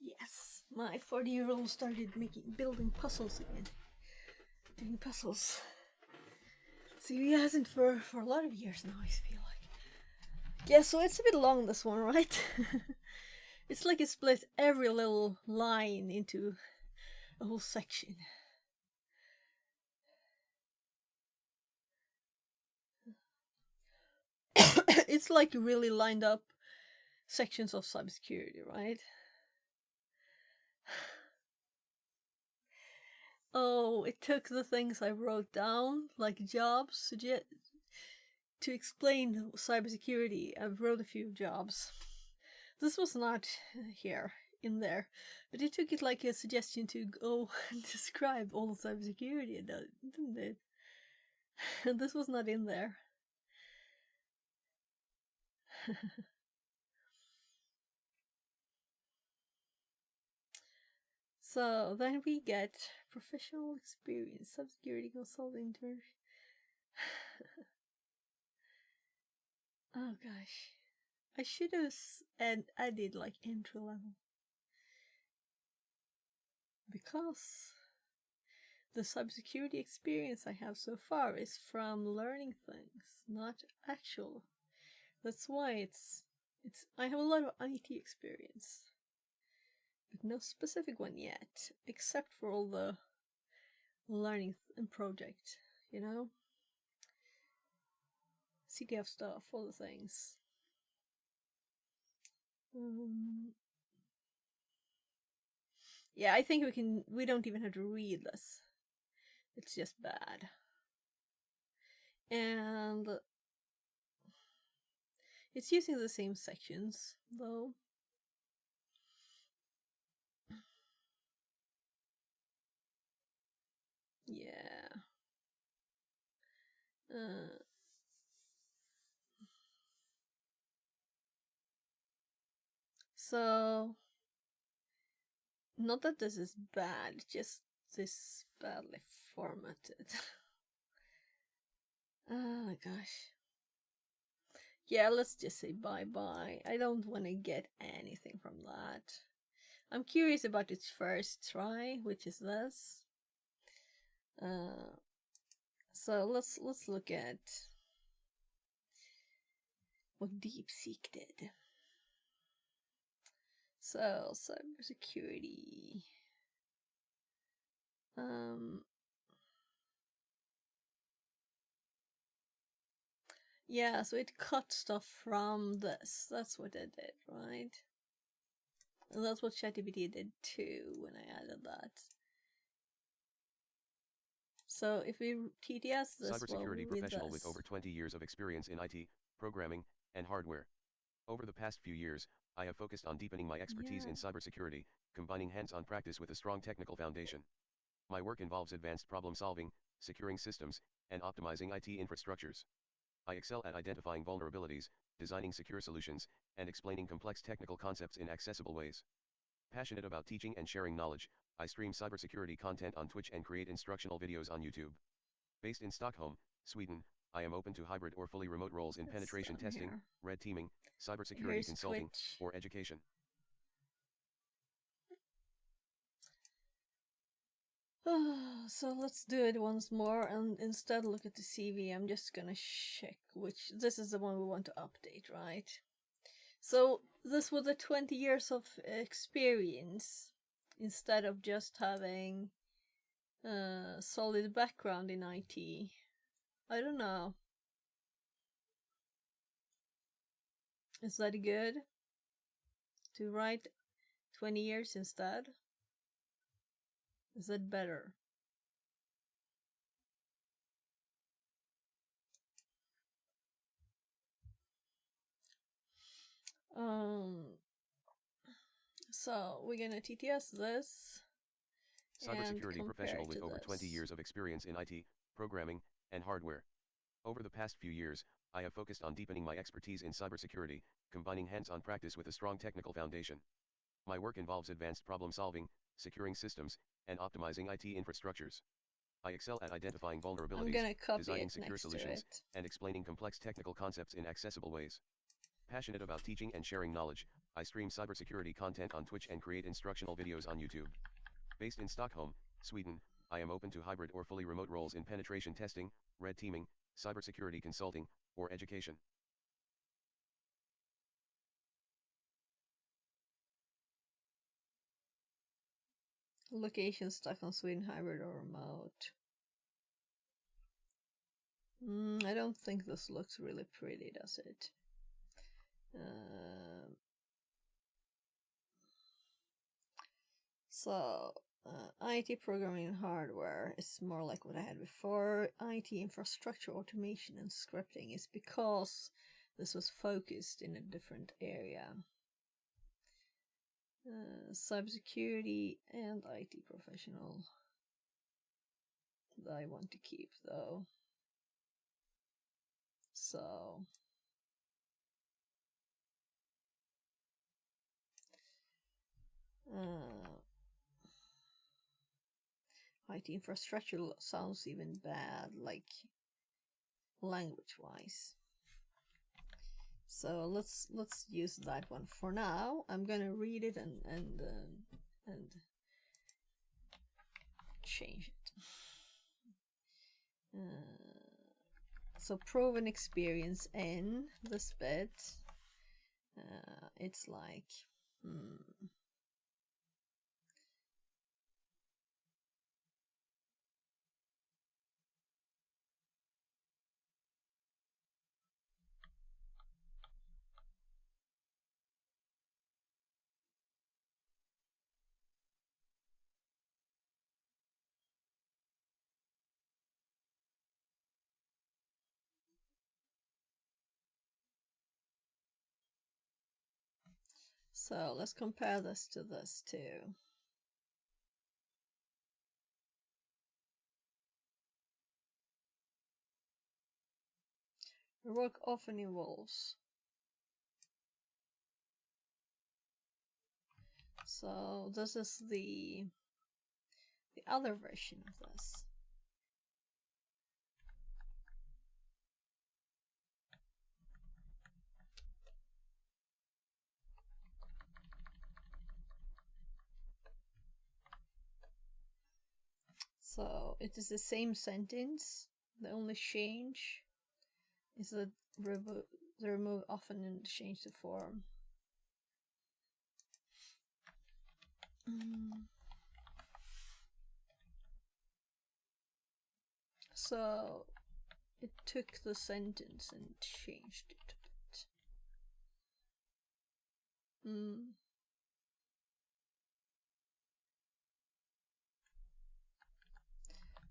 Yes, my 40-year-old started building puzzles again. Doing puzzles. See, he hasn't for a lot of years now, I feel like. Yeah, so it's a bit long, this one, right? It's like it split every little line into a whole section. It's like really lined up sections of cybersecurity, right? Oh, it took the things I wrote down, like jobs, to explain cybersecurity. I wrote a few jobs. This was not here. in there, but it took it like a suggestion to go and describe all cybersecurity, didn't it? And this was not in there. So then we get professional experience, cybersecurity consulting. Oh gosh, I should have added like entry level, because the cybersecurity experience I have so far is from learning things, not actual. That's why it's I have a lot of IT experience, but no specific one yet, except for all the learning and project, you know, CTF stuff, all the things. Yeah, I think we don't even have to read this. It's just bad. And it's using the same sections, though. Yeah. So, not that this is bad, just this badly formatted. Oh my gosh. Yeah, let's just say bye-bye. I don't want to get anything from that. I'm curious about its first try, which is this. So let's look at what DeepSeek did. So cybersecurity. Yeah, so it cut stuff from this. That's what it did, right? And that's what ChatGPT did too when I added that. So if we TTS this, cybersecurity professional with over 20 years of experience in IT, programming, and hardware. Over the past few years, I have focused on deepening my expertise in cybersecurity, combining hands-on practice with a strong technical foundation. My work involves advanced problem solving, securing systems, and optimizing IT infrastructures. I excel at identifying vulnerabilities, designing secure solutions, and explaining complex technical concepts in accessible ways. Passionate about teaching and sharing knowledge, I stream cybersecurity content on Twitch and create instructional videos on YouTube. Based in Stockholm, Sweden, I am open to hybrid or fully remote roles in penetration testing, red teaming, cybersecurity consulting, or education. So let's do it once more and instead look at the CV. I'm just gonna check which, this is the one we want to update, right? So this was the 20 years of experience instead of just having a solid background in IT. I don't know. Is that good? To write 20 years instead? Is that better? So we're gonna TTS this. Cybersecurity professional with over 20 years of experience in IT, programming, and hardware. Over the past few years, I have focused on deepening my expertise in cybersecurity, combining hands-on practice with a strong technical foundation. My work involves advanced problem solving, securing systems, and optimizing IT infrastructures. I excel at identifying vulnerabilities, designing secure solutions, and explaining complex technical concepts in accessible ways. Passionate about teaching and sharing knowledge, I stream cybersecurity content on Twitch and create instructional videos on YouTube. Based in Stockholm, Sweden, I am open to hybrid or fully remote roles in penetration testing, red teaming, cybersecurity consulting, or education. Location Stockholm, Sweden, hybrid or remote. I don't think this looks really pretty, does it? IT programming and hardware is more like what I had before. IT infrastructure, automation, and scripting is because this was focused in a different area. Cybersecurity and IT professional that I want to keep though. So IT infrastructure sounds even bad, like language-wise. So let's use that one for now. I'm gonna read it and change it. So proven experience in this bit. It's like so let's compare this to this too. Your work often involves. So this is the other version of this. So it is the same sentence. The only change is that the remove often and change the form. So it took the sentence and changed it a bit.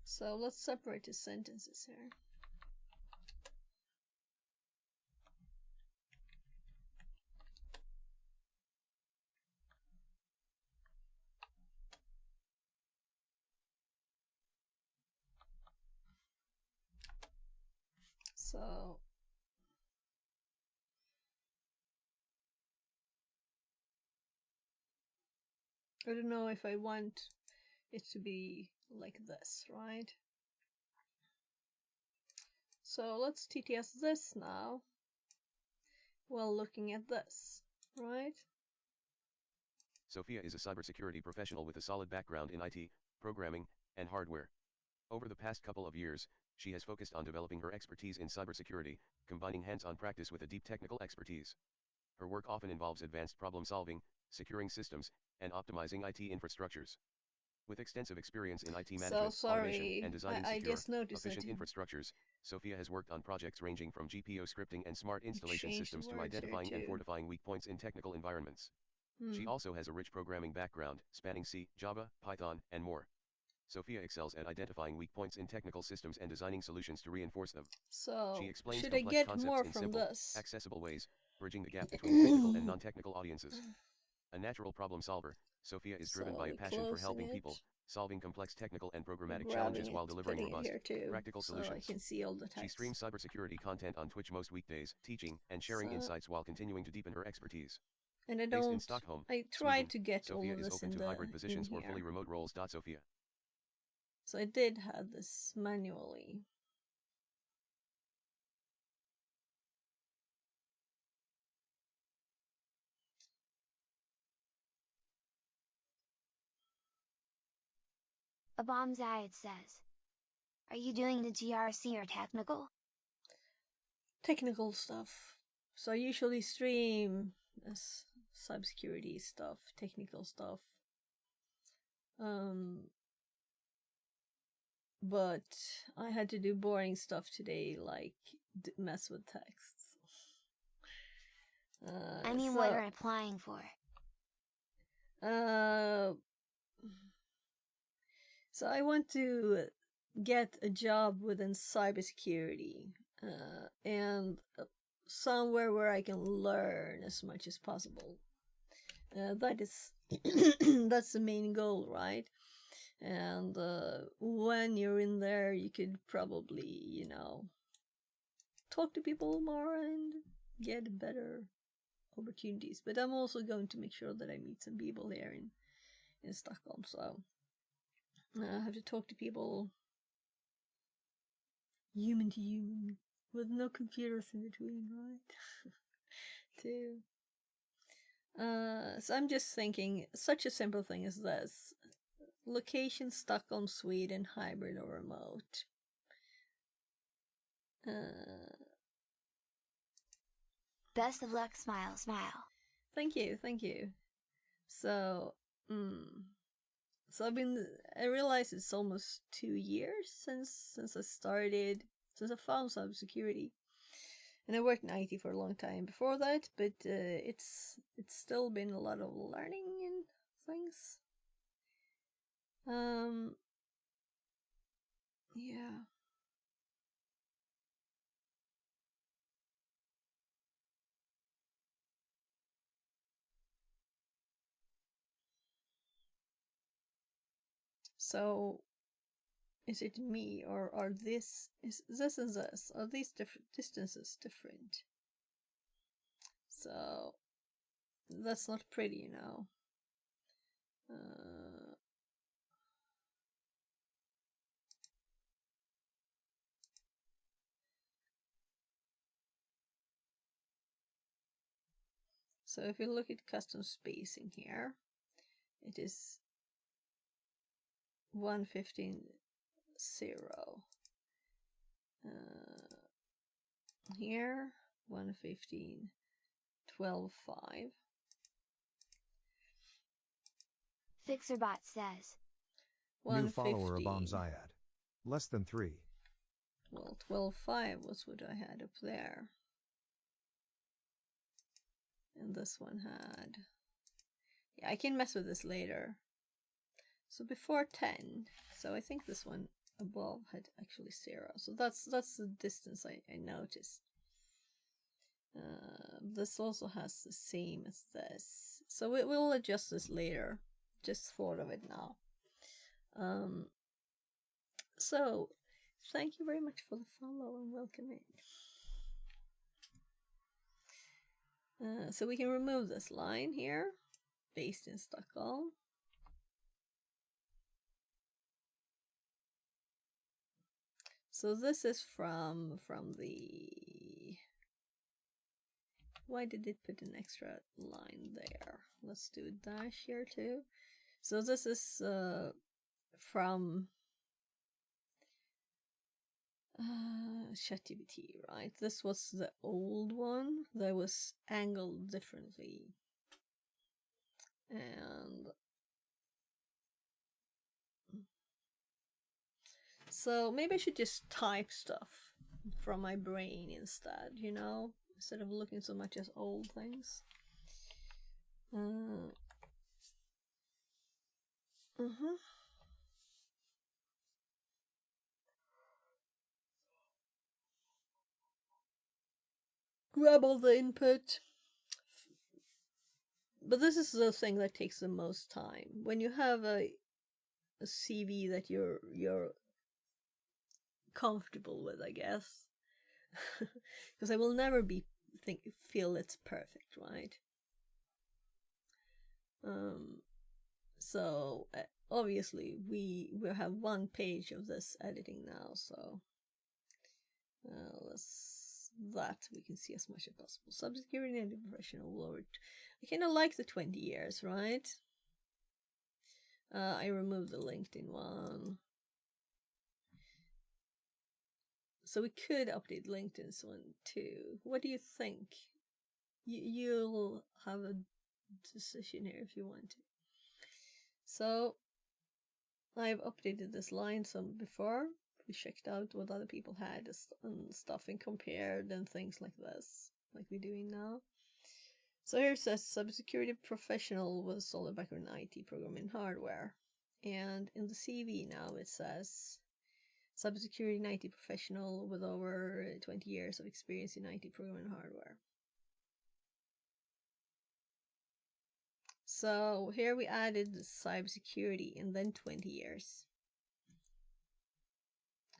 So let's separate the sentences here. So I don't know if I want it to be like this, right? So let's TTS this now while looking at this, right? Sophia is a cybersecurity professional with a solid background in IT, programming, and hardware. Over the past couple of years, she has focused on developing her expertise in cybersecurity, combining hands-on practice with a deep technical expertise. Her work often involves advanced problem-solving, securing systems, and optimizing IT infrastructures. With extensive experience in IT management, automation, and designing secure, efficient infrastructures, Sophia has worked on projects ranging from GPO scripting and smart installation systems to identifying and fortifying weak points in technical environments. She also has a rich programming background, spanning C, Java, Python, and more. Sophia excels at identifying weak points in technical systems and designing solutions to reinforce them. So, she explains should I complex get concepts more in from simple, this? accessible ways, bridging the gap between technical and non-technical audiences. A natural problem solver, Sophia is driven by a passion for helping people, solving complex technical and programmatic challenges while delivering robust, practical solutions. I can see all the text. She streams cybersecurity content on Twitch most weekdays, teaching and sharing insights while continuing to deepen her expertise. And I Based in Stockholm, I tried Sweden, to get Sophia all is this open in to hybrid positions in or fully here. remote roles. Sophia. So I did have this manually. A bomb's eye, it says. Are you doing the GRC or technical? Technical stuff. So I usually stream this cybersecurity stuff, technical stuff. But I had to do boring stuff today, like mess with texts. I mean, what you're applying for. So I want to get a job within cybersecurity, and somewhere where I can learn as much as possible. That is That's the main goal, right? And when you're in there, you could probably, you know, talk to people more and get better opportunities. But I'm also going to make sure that I meet some people here in Stockholm, so I have to talk to people human to human with no computers in between, right? Too. So I'm just thinking, such a simple thing as this. Location Stockholm, Sweden, hybrid or remote. Best of luck, smile, smile. Thank you, thank you. So, so I realized it's almost 2 years since I found cybersecurity. And I worked in IT for a long time before that, but it's still been a lot of learning and things. Yeah. So, is it me, or are this and this? Are these different distances different? So, that's not pretty, you know. So if you look at custom spacing here, it is 115.0. Here 115.12.5. Fixerbot says. New follower Abam Zayad. Less than 3. Well, 12.5 was what I had up there. And this one had... Yeah, I can mess with this later. So before 10. So I think this one above had actually 0. So that's the distance I noticed. This also has the same as this. So we'll adjust this later. Just thought of it now. So thank you very much for the follow and welcome in. So we can remove this line here, based in Stockholm. So this is from the... Why did it put an extra line there? Let's do a dash here too. So this is from ChatGPT, right? This was the old one that was angled differently. And so maybe I should just type stuff from my brain instead, you know, instead of looking so much at old things. Grab all the input. But this is the thing that takes the most time. When you have a CV that you're comfortable with, I guess. Because I will never feel it's perfect, right? So obviously we will have one page of this editing now, so that we can see as much as possible. Cybersecurity and professional word. I kind of like the 20 years, right? I removed the LinkedIn one. So we could update LinkedIn's one too. What do you think? You'll have a decision here if you want to. So I've updated this line some before. We checked out what other people had and stuff and compared and things like this, like we're doing now. So here it says cybersecurity professional with a solid background in IT programming hardware. And in the CV now it says cybersecurity and IT professional with over 20 years of experience in IT programming hardware. So here we added cybersecurity and then 20 years.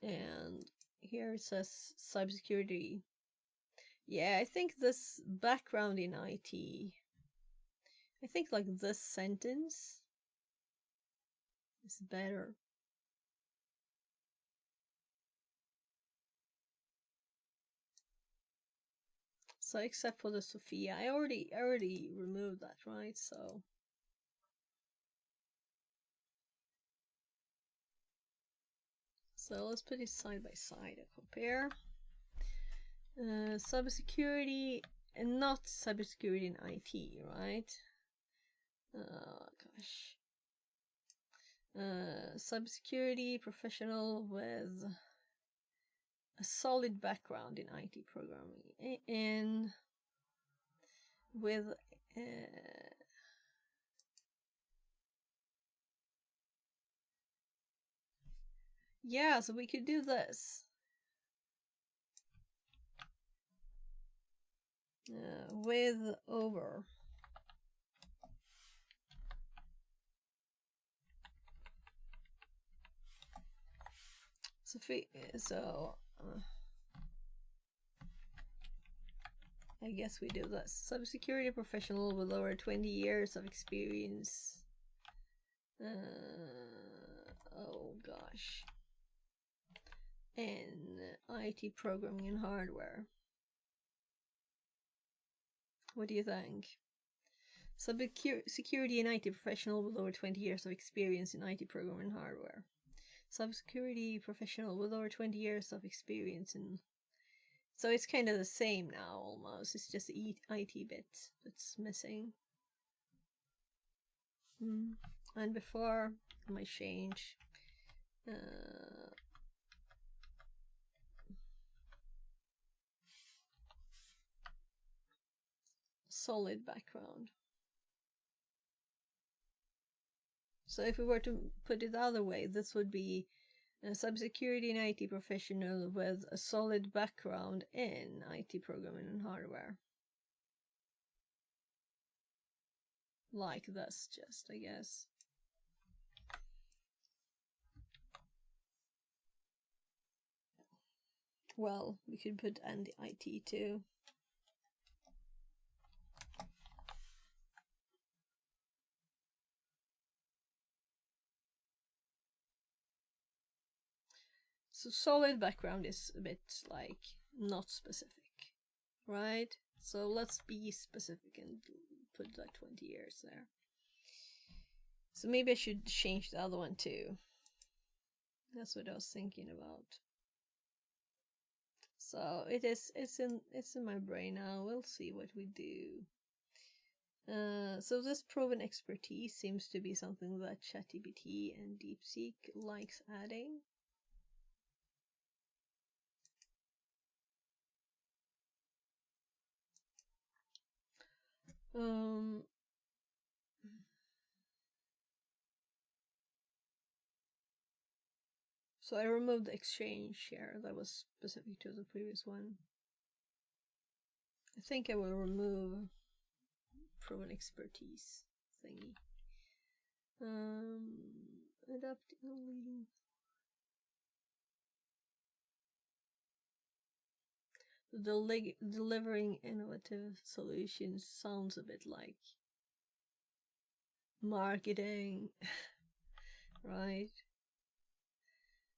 And here it says cybersecurity. Yeah, I think this background in IT, I think like this sentence is better. So except for the Sophia, I already removed that, right? So let's put it side by side and compare. Cybersecurity and not cybersecurity in IT, right? Gosh. Cybersecurity professional with a solid background in IT programming and with yeah, so we could do this. With over. So I guess we do this. Cybersecurity professional with over 20 years of experience. Oh gosh. And IT programming and hardware. What do you think? Cybersecurity and IT professional with over 20 years of experience in IT programming and hardware. Cybersecurity professional with over 20 years of experience in... So it's kind of the same now, almost. It's just the IT bit that's missing. And before, I might change. Solid background. So if we were to put it the other way, this would be a cybersecurity and IT professional with a solid background in IT programming and hardware. Like this, just, I guess. Well, we could put and IT too. So solid background is a bit like not specific, right? So let's be specific and put like 20 years there. So maybe I should change the other one too. That's what I was thinking about. So it's in my brain now. We'll see what we do. So this proven expertise seems to be something that ChatGPT and DeepSeek likes adding. So I removed the exchange here that was specific to the previous one. I think I will remove proven expertise thingy. Adapting. Delivering innovative solutions sounds a bit like marketing, right?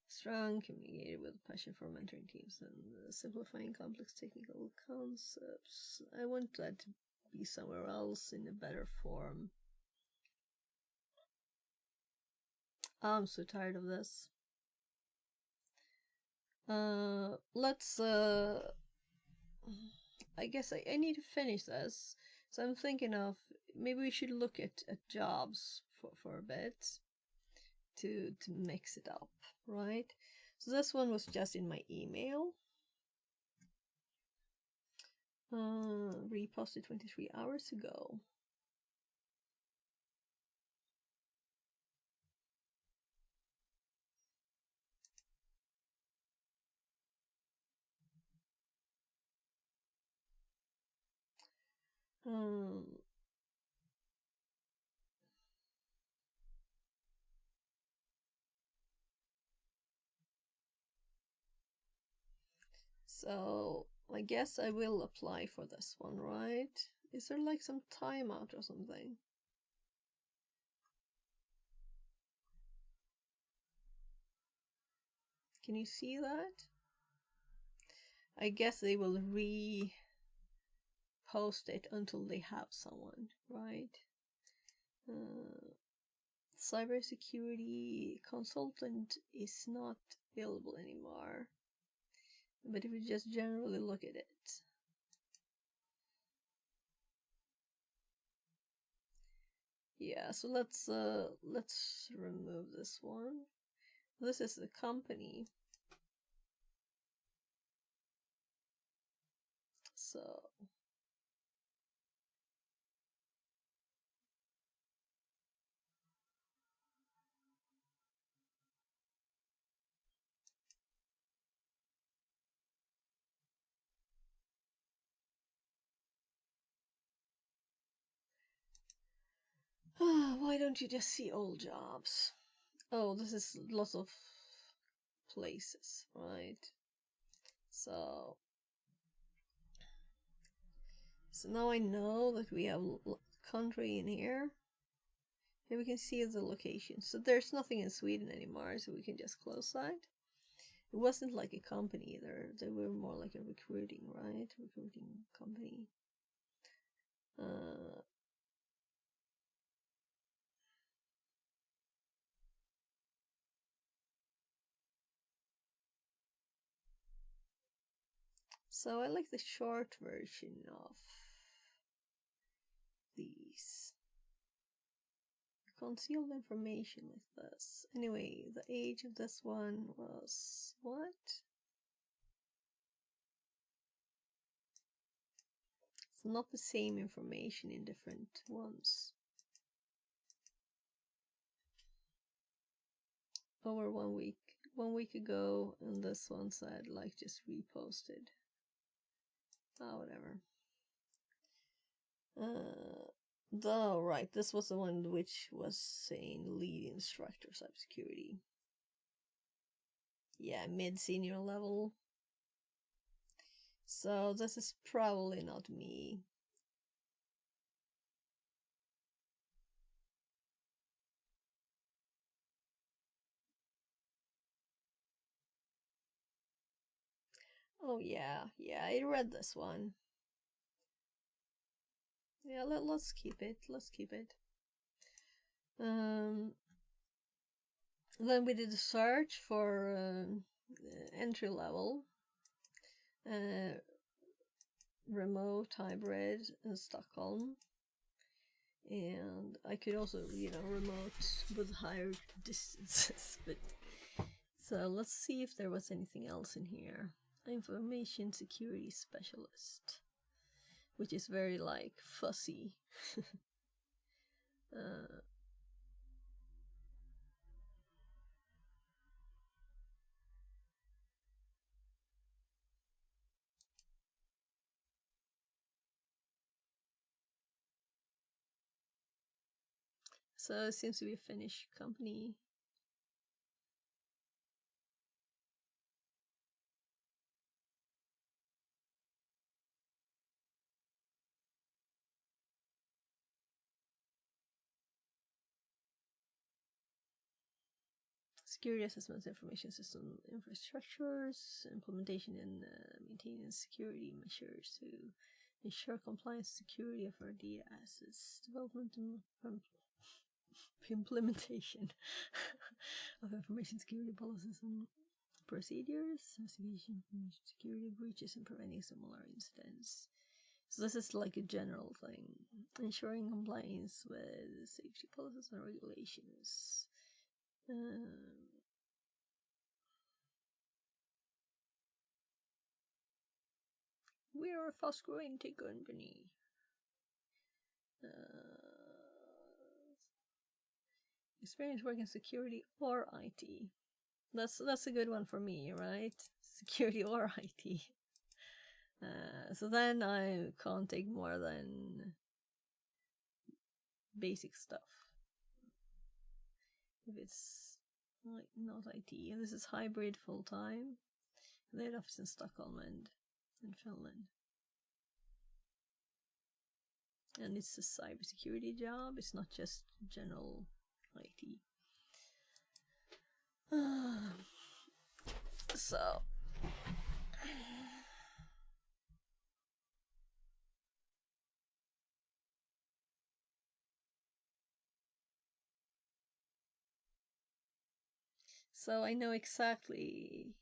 Strong, communicated with passion for mentoring teams and simplifying complex technical concepts. I want that to be somewhere else in a better form. I'm so tired of this. Let's I guess I need to finish this. So I'm thinking of maybe we should look at jobs for a bit to mix it up, right? So this one was just in my email. Reposted 23 hours ago. So I guess I will apply for this one, right? Is there like some timeout or something? Can you see that? I guess they will post it until they have someone, right? Cybersecurity consultant is not available anymore. But if we just generally look at it, yeah. So let's remove this one. This is the company. So why don't you just see all jobs? Oh, this is lots of places, right? So now I know that we have country in here. Here we can see the location. So there's nothing in Sweden anymore, so we can just close that. It wasn't like a company either. They were more like a recruiting, right? Recruiting company. So I like the short version of these. Concealed information like this. Anyway, the age of this one was what? It's not the same information in different ones. Over 1 week. 1 week ago, and this one said like just reposted. Whatever. Right, this was the one which was saying lead instructor cybersecurity. Yeah, mid-senior level. So this is probably not me. Oh yeah, I read this one. Yeah, let's keep it. Then we did a search for entry level, remote hybrid in Stockholm, and I could also, remote with higher distances. But so let's see if there was anything else in here. Information security specialist, which is very like fussy. So it seems to be a Finnish company. Security assessment, information system infrastructures, implementation and maintenance security measures to ensure compliance security of our data assets, development and implementation of information security policies and procedures, investigation information security breaches and preventing similar incidents. So this is like a general thing, ensuring compliance with safety policies and regulations. We are a fast-growing tech company. Experience working security or IT. That's a good one for me, right? Security or IT. So then I can't take more than basic stuff. If it's like not IT, and this is hybrid full time. The head office in Stockholm and in Finland. And it's a cybersecurity job, it's not just general IT. So I know exactly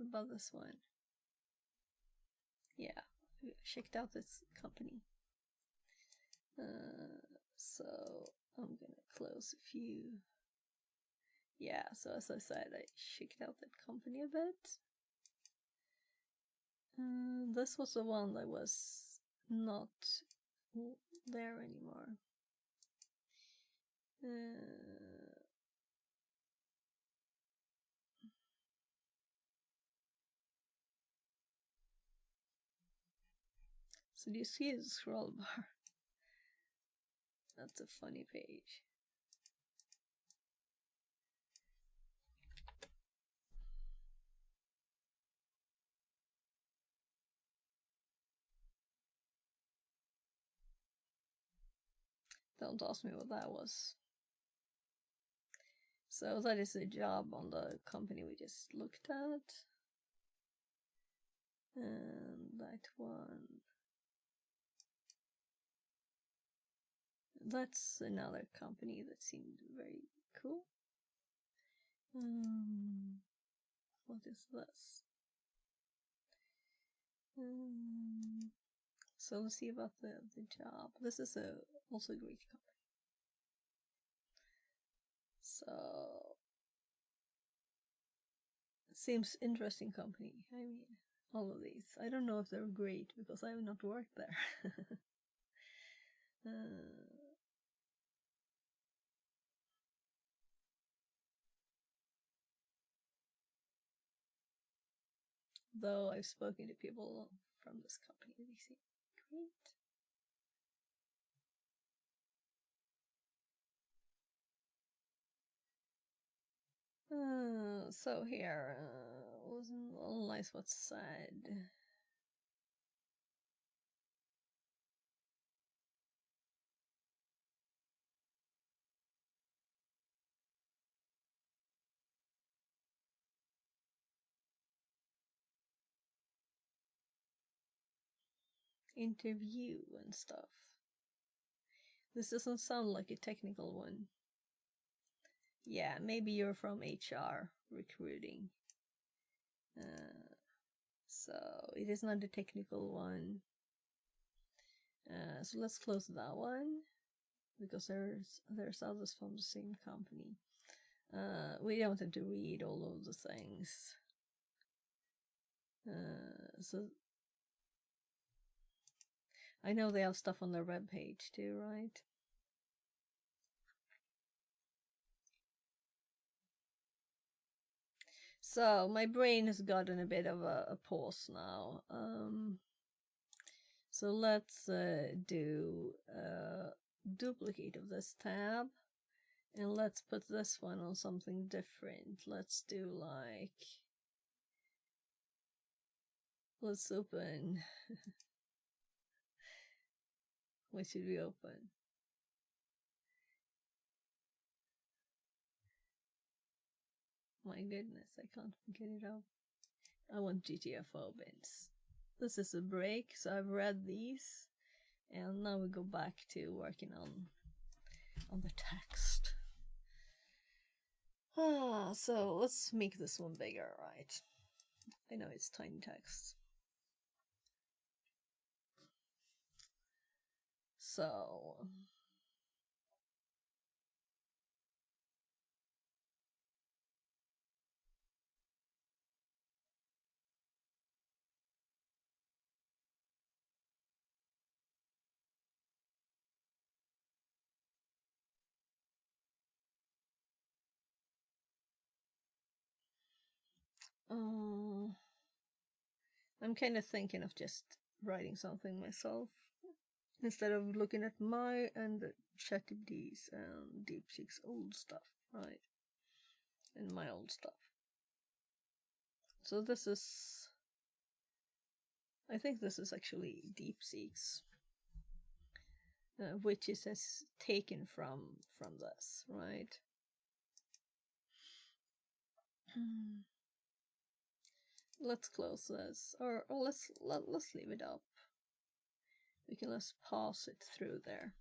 about this one. Yeah, I checked out this company. So I'm gonna close a few. Yeah, so as I said, I checked out that company a bit. This was the one that was not there anymore. So do you see the scroll bar? That's a funny page. Don't ask me what that was. So that is a job on the company we just looked at. And that one. That's another company that seemed very cool. What is this? So let's see about the job. This is also a great company. So it seems interesting company. I mean, all of these. I don't know if they're great because I have not worked there. Though I've spoken to people from this company, they seem great. So here, wasn't all nice what's said. Interview and stuff. This doesn't sound like a technical one. Yeah, maybe you're from HR recruiting. So it is not a technical one. So let's close that one because there's others from the same company. We don't have to read all of the things. So I know they have stuff on their webpage too, right? So my brain has gotten a bit of a pause now. So let's do a duplicate of this tab. And let's put this one on something different. Let's do like... Let's open... What should we open? My goodness, I can't get it up. I want GTFO bins. This is a break, so I've read these. And now we go back to working on the text. So let's make this one bigger, right? I know it's tiny text. So... I'm kind of thinking of just writing something myself instead of looking at my and ChatGPT's and DeepSeek's old stuff, right? And my old stuff. So this is, I think this is actually DeepSeek's, which is as taken from this, right? Let's close this, or let's leave it up. We can just pass it through there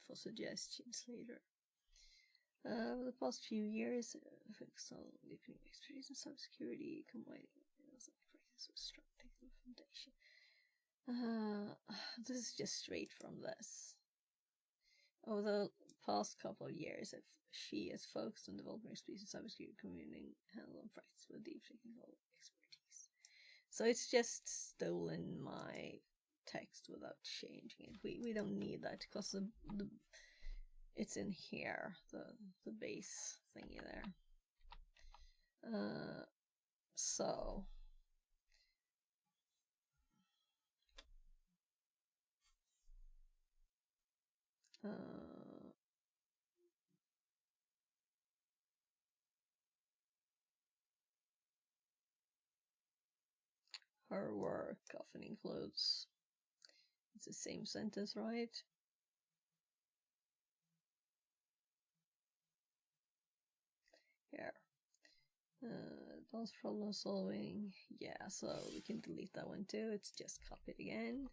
for suggestions later. The past few years, focused on deepening expertise in cybersecurity, combining practice with strong technical foundation. This is just straight from this. Over the past couple of years, she has focused on developing expertise in cybersecurity, combining hands-on practice with deep technical expertise. So it's just stolen my text without changing it. We don't need that because the it's in here, the base thingy there. So her work often includes, it's the same sentence, right? Here. Advanced problem solving. Yeah, so we can delete that one too. It's just copied again.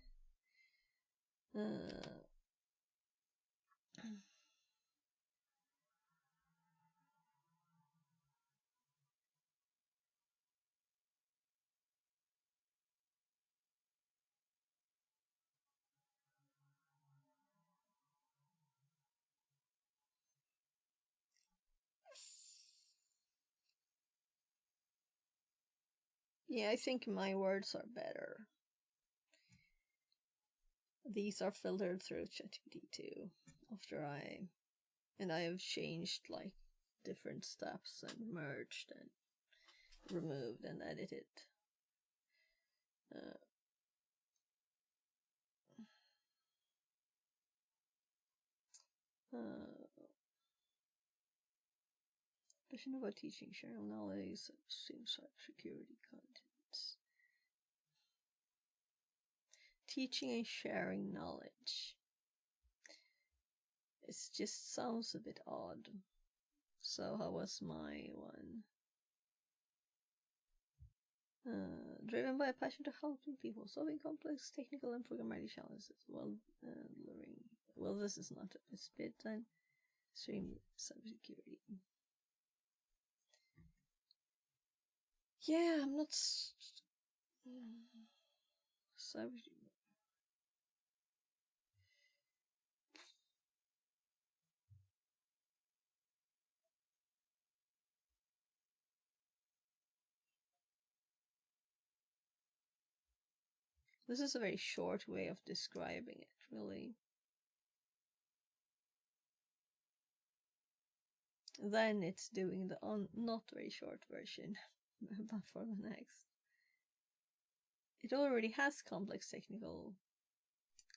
Yeah, I think my words are better. These are filtered through ChatGPT too. After I have changed like different steps and merged and removed and edited. Passion about teaching, sharing knowledge, same cybersecurity contents. Teaching and sharing knowledge. It just sounds a bit odd. So how was my one? Driven by a passion to helping people, solving complex technical and programmatic challenges. Well, this is not a bit then. Stream cybersecurity. Yeah, I'm not cybersecurity. This is a very short way of describing it, really. Then it's doing the not very short version, but for the next. It already has complex technical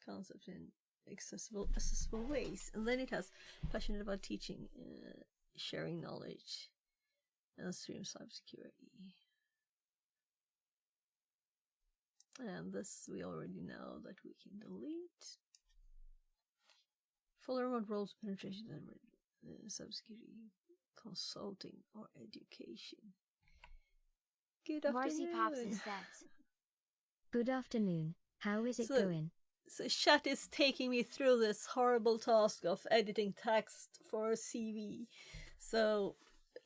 concepts in accessible ways, and then it has passionate about teaching, sharing knowledge, and stream cybersecurity. And this we already know that we can delete. Full remote roles, penetration, and cybersecurity, consulting, or education. Good Marcy Pops afternoon. says, "Good afternoon. How is it going?" So Chat is taking me through this horrible task of editing text for a CV. So,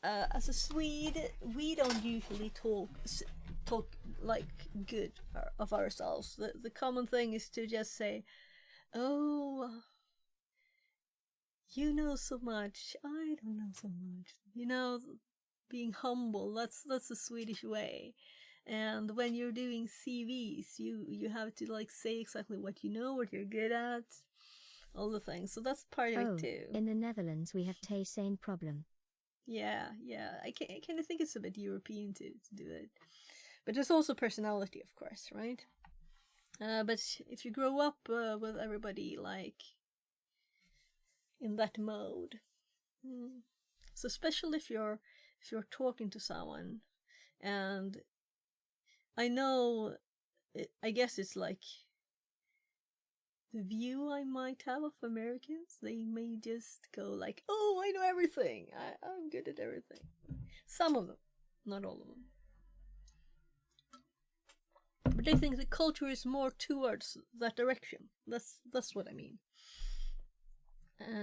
as a Swede, we don't usually talk like good of ourselves. The common thing is to just say, "Oh, you know so much. I don't know so much." You know, being humble. That's the Swedish way. And when you're doing CVs, you have to like say exactly what you know, what you're good at, all the things. So that's part of it too. In the Netherlands, we have the same problem. Yeah. I kind of think it's a bit European to do it. But there's also personality, of course, right? But if you grow up with everybody like in that mode, so especially if you're talking to someone and I know, I guess it's like the view I might have of Americans. They may just go like, oh, I know everything. I'm good at everything. Some of them, not all of them. But I think the culture is more towards that direction. That's what I mean.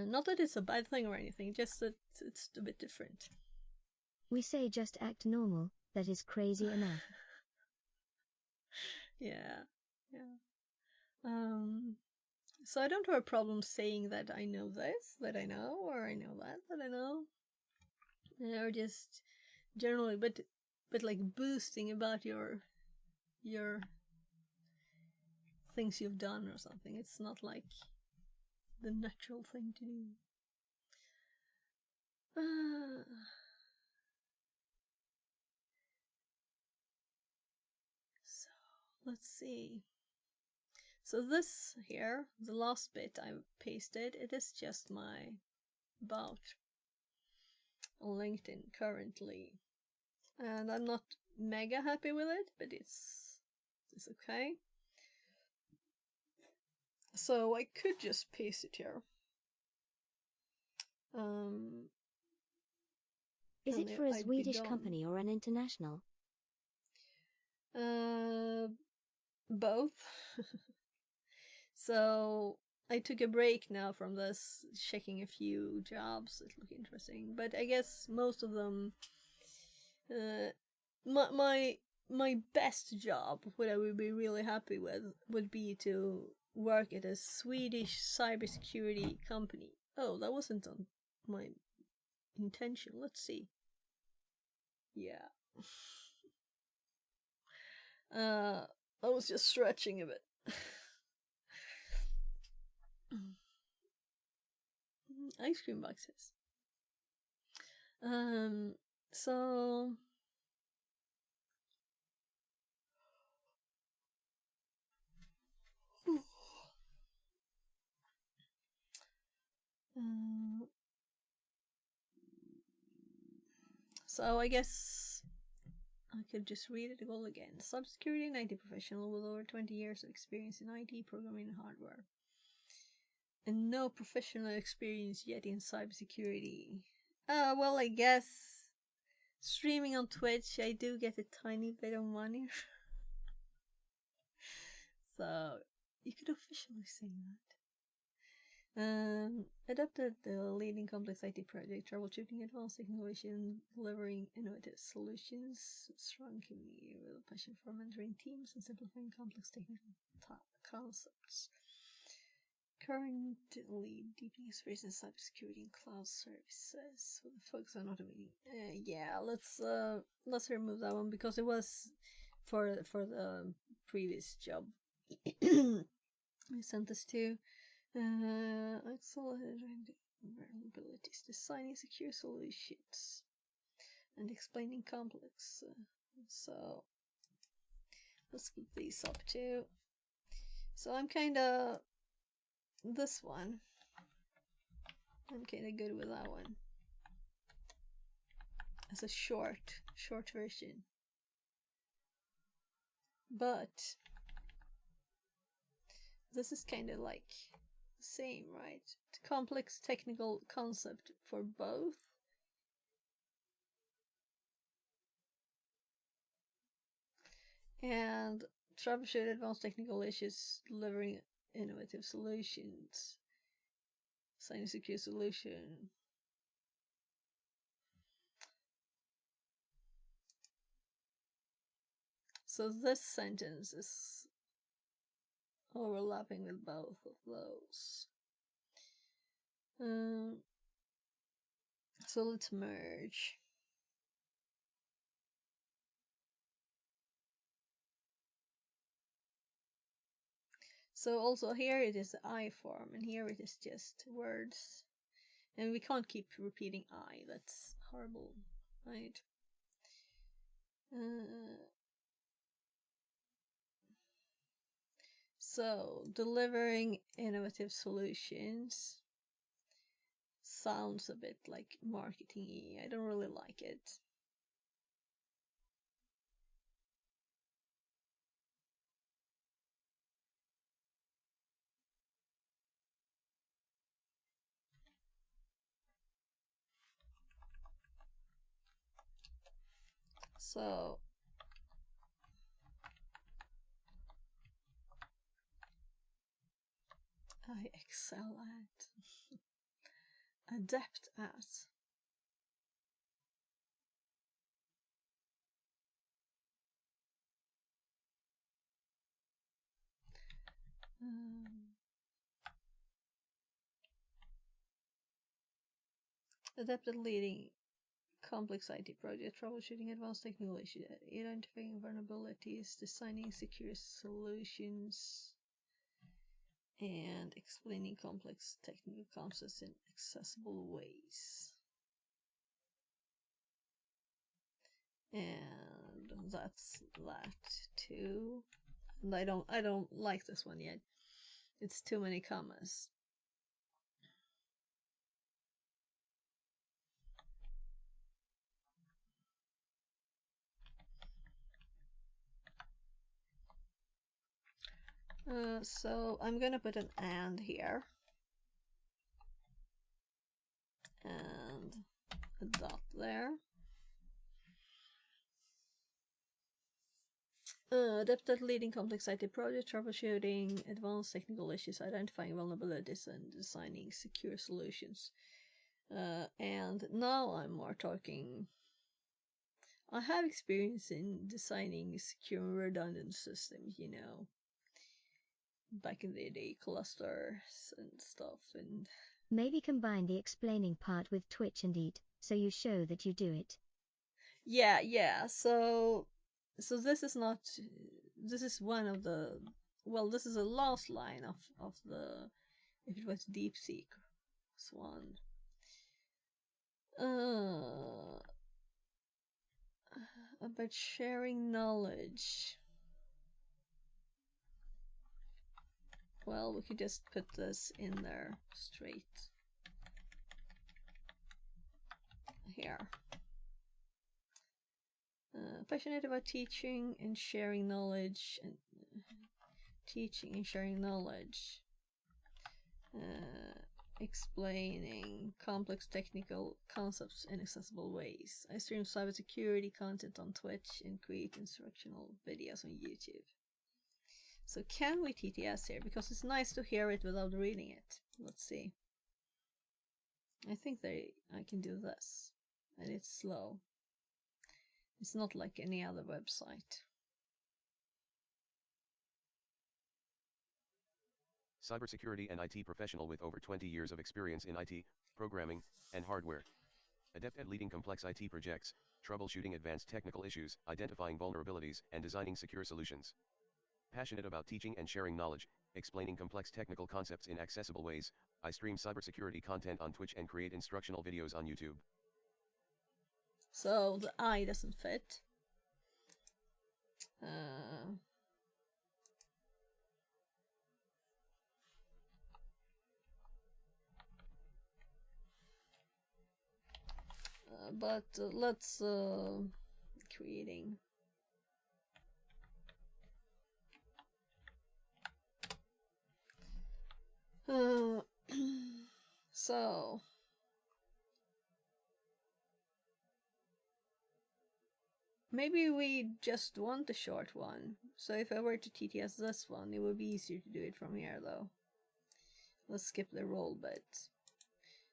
Not that it's a bad thing or anything, just that it's a bit different. We say just act normal, that is crazy enough. Yeah. So I don't have a problem saying that I know this, that I know, or I know that I know. Or just generally, but like boosting about your things you've done or something. It's not like the natural thing to do. So let's see. So this here, the last bit I pasted, it is just my about on LinkedIn currently. And I'm not mega happy with it, but it's okay. So I could just paste it here. Is it for a Swedish company or an international? Both. So I took a break now from this, checking a few jobs that look interesting, but I guess most of them, my best job, what I would be really happy with, would be to work at a Swedish cybersecurity company. Oh, that wasn't on my intention. Let's see. Yeah. I was just stretching a bit. Ice cream boxes. So so I guess I could just read it all again. Cybersecurity and IT professional with over 20 years of experience in IT programming and hardware. And no professional experience yet in cybersecurity. Well, I guess streaming on Twitch, I do get a tiny bit of money. So you could officially say that. Adapted the leading complex IT project, troubleshooting advanced technology, delivering innovative solutions, strong community with a passion for mentoring teams and simplifying complex technical concepts. Currently deeply experienced in cybersecurity and cloud services with a focus on automating. Yeah, let's remove that one because it was for the previous job. I sent this to accelerating vulnerabilities, designing secure solutions, and explaining complex. So let's split these up too. So I'm kinda this one. I'm kinda good with that one. As a short version. But this is kinda like the same, right? Complex technical concept for both. And troubleshoot advanced technical issues, delivering innovative solutions, design a secure solution. So this sentence is overlapping with both of those. So let's merge. So also here it is I form, and here it is just words. And we can't keep repeating I, that's horrible, right? So, delivering innovative solutions sounds a bit like marketing-y. I don't really like it. So I excel at, adept at. Adept at leading complex IT project, troubleshooting advanced technical issues, identifying vulnerabilities, designing secure solutions, and explaining complex technical concepts in accessible ways. And that's that too. And I don't like this one yet. It's too many commas. So I'm gonna put an and here. And a dot there. Adept at leading complex IT projects, troubleshooting advanced technical issues, identifying vulnerabilities, and designing secure solutions. And now I'm more talking. I have experience in designing secure and redundant systems, you know, back in the day, clusters and stuff, and maybe combine the explaining part with Twitch and Eat, so you show that you do it. Yeah. So this is not. This is one of the. Well, this is the last line of the. If it was DeepSeek, Swan. About sharing knowledge. Well, we could just put this in there straight. Here. Passionate about teaching and sharing knowledge, and teaching and sharing knowledge. Explaining complex technical concepts in accessible ways. I stream cybersecurity content on Twitch and create instructional videos on YouTube. So can we TTS here? Because it's nice to hear it without reading it. Let's see. I think I can do this. And it's slow. It's not like any other website. Cybersecurity and IT professional with over 20 years of experience in IT, programming, and hardware. Adept at leading complex IT projects, troubleshooting advanced technical issues, identifying vulnerabilities, and designing secure solutions. Passionate about teaching and sharing knowledge, explaining complex technical concepts in accessible ways. I stream cybersecurity content on Twitch and create instructional videos on YouTube. So the I doesn't fit. But let's creating. So maybe we just want the short one. So if I were to TTS this one, it would be easier to do it from here though. Let's skip the roll bit.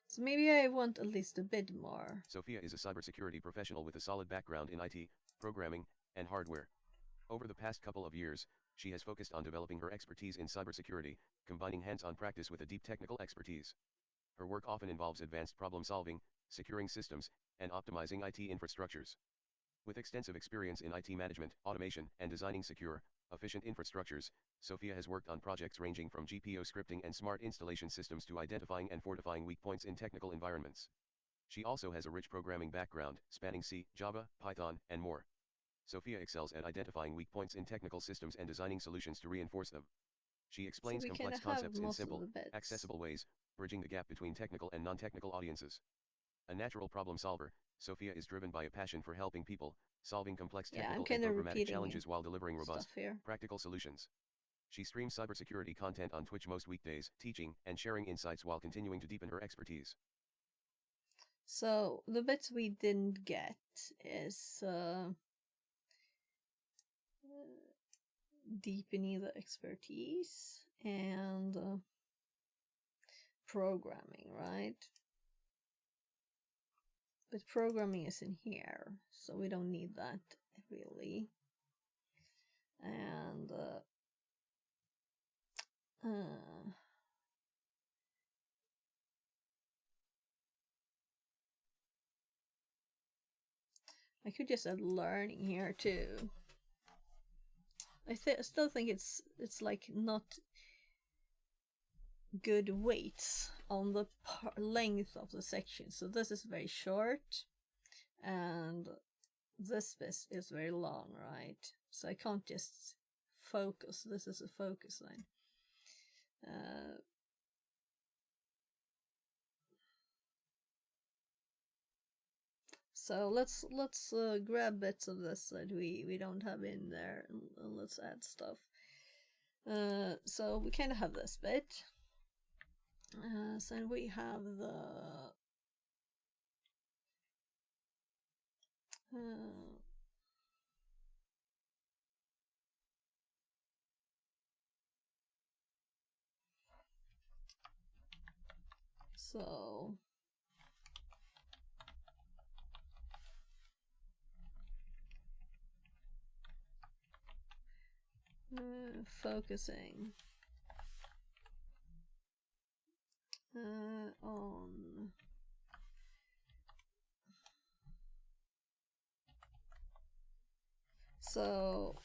So maybe I want at least a bit more. Sophia is a cybersecurity professional with a solid background in IT, programming, and hardware. Over the past couple of years, she has focused on developing her expertise in cybersecurity, combining hands-on practice with a deep technical expertise. Her work often involves advanced problem-solving, securing systems, and optimizing IT infrastructures. With extensive experience in IT management, automation, and designing secure, efficient infrastructures, Sophia has worked on projects ranging from GPO scripting and smart installation systems to identifying and fortifying weak points in technical environments. She also has a rich programming background, spanning C, Java, Python, and more. Sophia excels at identifying weak points in technical systems and designing solutions to reinforce them. She explains complex concepts in simple, accessible ways, bridging the gap between technical and non-technical audiences. A natural problem solver, Sophia is driven by a passion for helping people, solving complex technical and programmatic challenges while delivering robust, practical solutions. She streams cybersecurity content on Twitch most weekdays, teaching and sharing insights while continuing to deepen her expertise. So the bits we didn't get is deepening the expertise and programming, right? But programming is in here, so we don't need that really. And I could just add learning here too. I still think it's like not good weights on the length of the section. So this is very short, and this bit is very long, right? So I can't just focus. This is a focus line. So let's grab bits of this that we don't have in there, and let's add stuff. So we kind of have this bit. So we have the so focusing on so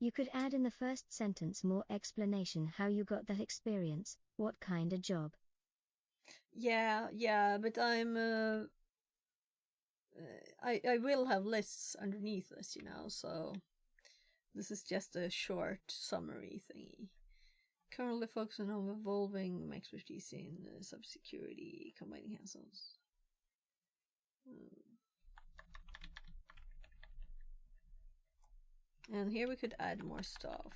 You could add in the first sentence more explanation how you got that experience, what kind of job. Yeah, but I'm I will have lists underneath this, you know, so this is just a short summary thingy. Currently focusing on evolving my expertise in cybersecurity, combining hands-ons. And here we could add more stuff.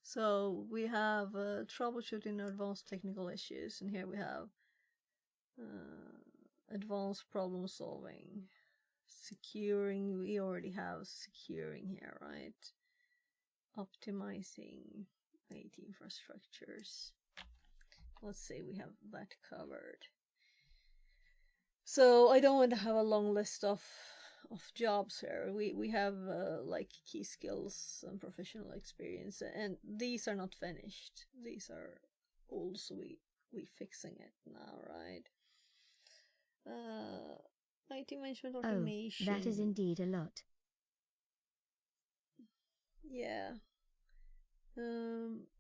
So we have troubleshooting advanced technical issues, and here we have advanced problem solving. Securing, we already have securing here, right? Optimizing IT infrastructures. Let's say we have that covered. So I don't want to have a long list of jobs here. We have like key skills and professional experience, and these are not finished. These are old, so we fixing it now, right? IT management automation. Oh, that is indeed a lot. Yeah.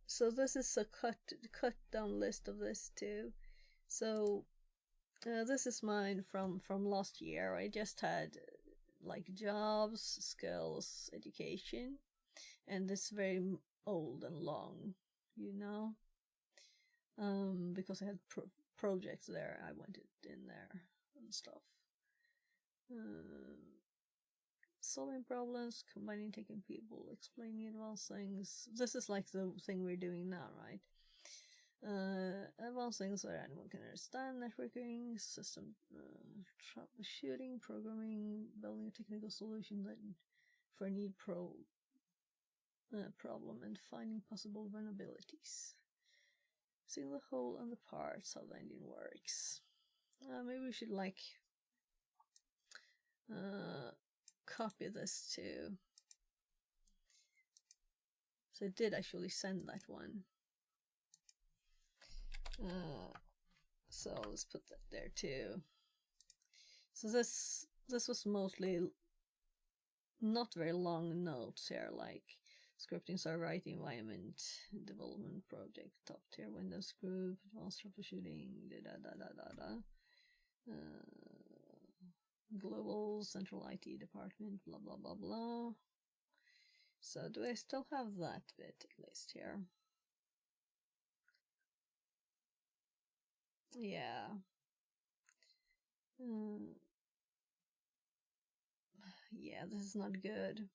So this is a cut down list of this too. So this is mine from last year. I just had like jobs, skills, education, and it's very old and long, you know. Because I had projects there, I wanted in there and stuff. Solving problems, combining taking people, explaining advanced things. This is like the thing we're doing now, right? Advanced things where anyone can understand, networking, system troubleshooting, programming, building a technical solution that for a need problem, and finding possible vulnerabilities. Seeing the whole and the parts, how the engine works. Maybe we should like copy this too. So I did actually send that one. So let's put that there too. So this was mostly not very long notes here, like scripting server, IT environment, development project, top tier Windows group, advanced troubleshooting, global central IT department, blah blah blah blah. So do I still have that bit at least here? Yeah. Yeah, this is not good.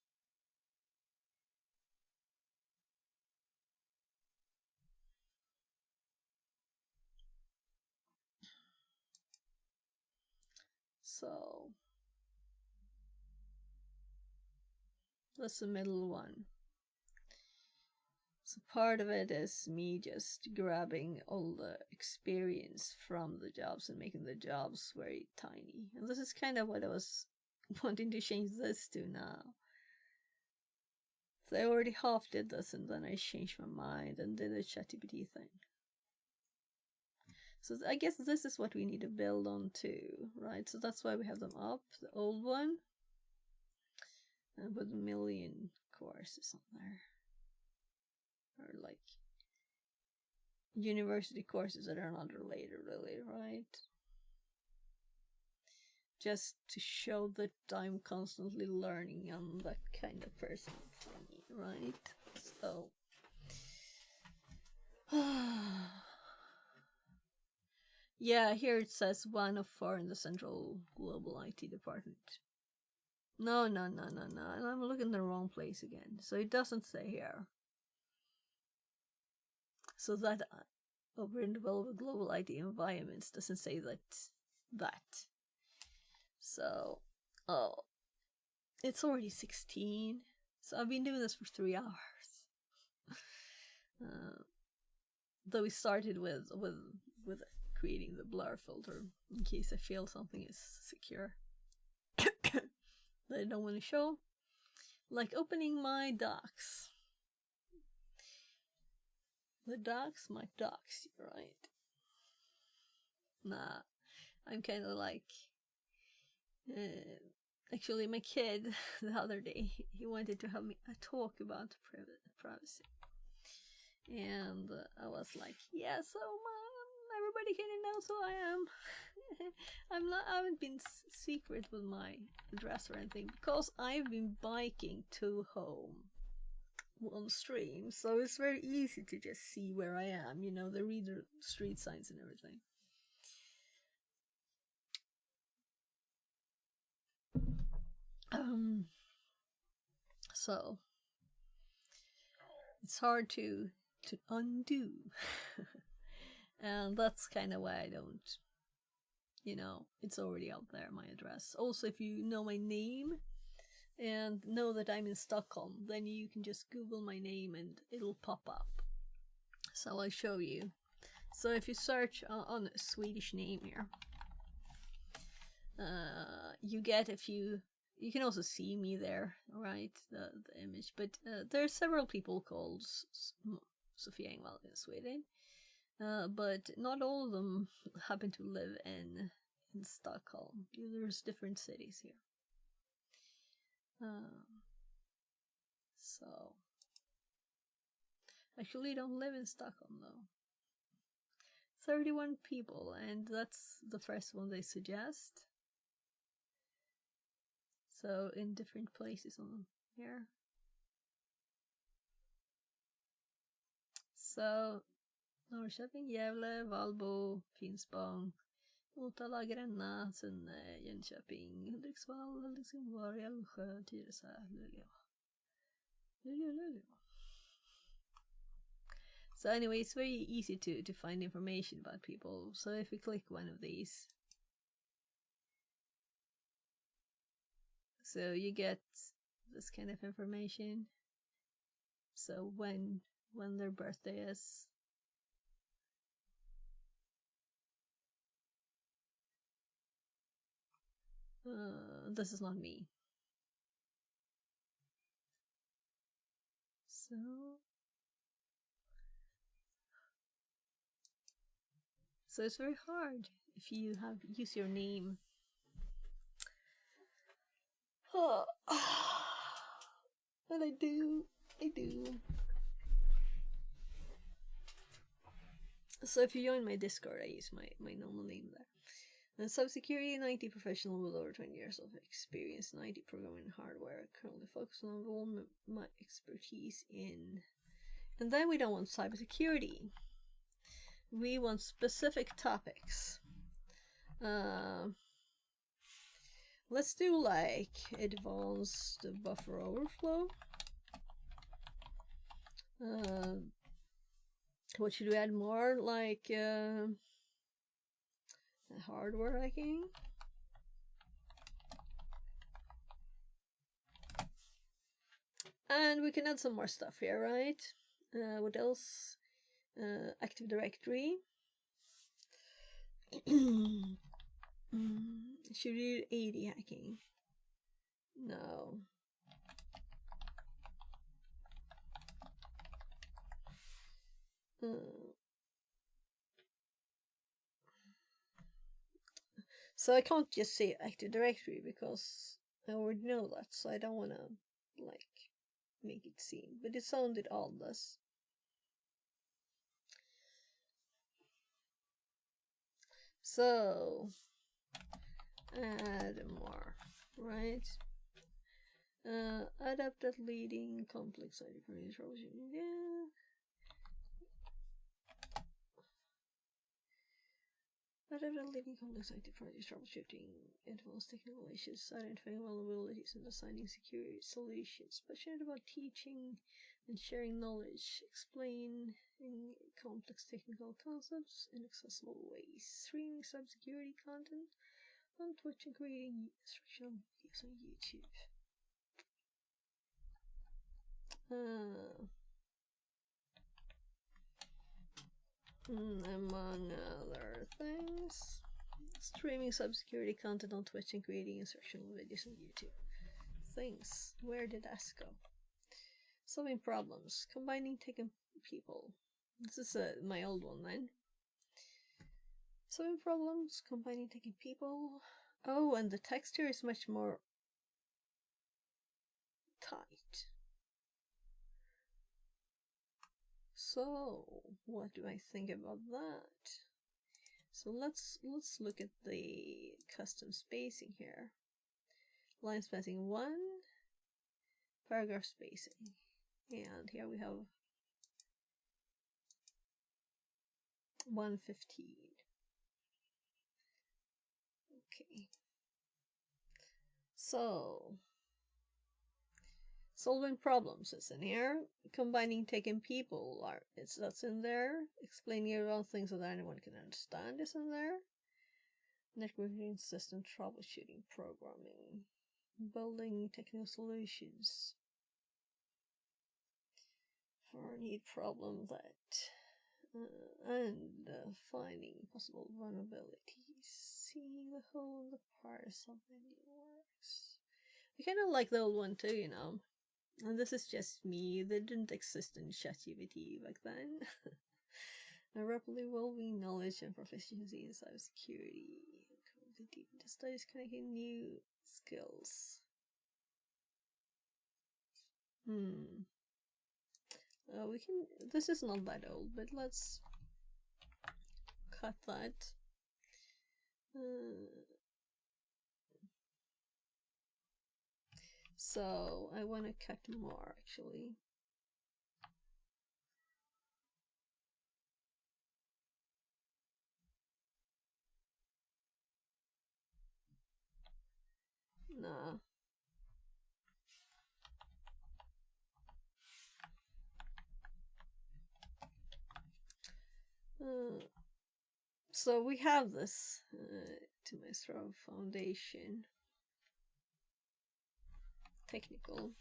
So that's the middle one. So part of it is me just grabbing all the experience from the jobs and making the jobs very tiny. And this is kind of what I was wanting to change this to now. So I already half did this and then I changed my mind and did a ChatGPT thing. So I guess this is what we need to build on too, right? So that's why we have them up, the old one. And with a million courses on there. Or like university courses that are not related really, right? Just to show that I'm constantly learning. I'm that kind of person for me, right? So yeah, here it says 1 of 4 in the Central Global IT Department. No, I'm looking in the wrong place again. So it doesn't say here. So that over in developed global IT environments doesn't say that. So, oh, it's already 16. So I've been doing this for 3 hours. Though we started with creating the blur filter in case I feel something is secure that I don't want to show, like opening my docs. The docs might docs you, right? Nah, I'm kind of like. Actually, my kid the other day he wanted to have me a talk about privacy. And I was like, yeah, so everybody kind of knows who I am. I haven't been secret with my address or anything because I've been biking to home on stream, so it's very easy to just see where I am. You know, they read the street signs and everything. So it's hard to undo. And that's kind of why I don't, you know, it's already out there, my address. Also, if you know my name and know that I'm in Stockholm, then you can just Google my name and it'll pop up. So I'll show you. So if you search on a Swedish name here, you get a few. You can also see me there, right? The image, but there are several people called Sofia Engvall in Sweden, but not all of them happen to live in Stockholm. There's different cities here. So actually, don't live in Stockholm though. 31 people, and that's the first one they suggest. So in different places on here. So Norrköping, Gävle, Valbo, Finspång, Motala, Gränna, Sunne, Jönköping, Hudiksvall, Helsingborg, Älvsjö, Tyresö, Luleå. So anyway, it's very easy to find information about people. So if we click one of these, so you get this kind of information. So when their birthday is. This is not me. So it's very hard if you use your name. But I do. So if you join my Discord, I use my normal name there. And cybersecurity, 90 professional with over 20 years of experience, 90 programming hardware, currently focused on all my expertise in. And then we don't want cybersecurity. We want specific topics. Let's do like advanced buffer overflow. What should we add more? Like hardware hacking. And we can add some more stuff here, right? What else? Active Directory. Should we do AD hacking? No. So I can't just say Active Directory because I already know that, so I don't want to like make it seem, but it sounded ominous. So add more, right? Adapted leading complex ID troubleshooting. Yeah. Adapted leading complex ID troubleshooting, advanced technical issues, identifying vulnerabilities, and assigning security solutions. Passionate about teaching and sharing knowledge, explaining complex technical concepts in accessible ways, streaming cybersecurity content on Twitch and creating instructional videos on YouTube. Among other things, streaming cybersecurity content on Twitch and creating instructional videos on YouTube. Things. Where did that go? Solving problems. Combining tech and people. This is my old one then. Solving problems. Combining tech and people. Oh, and the text here is much more tight. So, what do I think about that? So let's look at the custom spacing here. Line spacing 1, paragraph spacing, and here we have 115. Okay. So solving problems is in here. Combining tech and people that's in there. Explaining around things that anyone can understand is in there. Networking system troubleshooting programming. Building technical solutions for a need problem that and finding possible vulnerabilities. Seeing the whole and the parts of the new works. I kind of like the old one too, you know. And this is just me. They didn't exist in ChatGPT back then. A rapidly evolving knowledge and proficiency in cybersecurity. Deep into studies connecting new skills. We can. This is not that old, but let's cut that. So I want to cut more actually. Nah. So we have this to Maestro Foundation. Technical.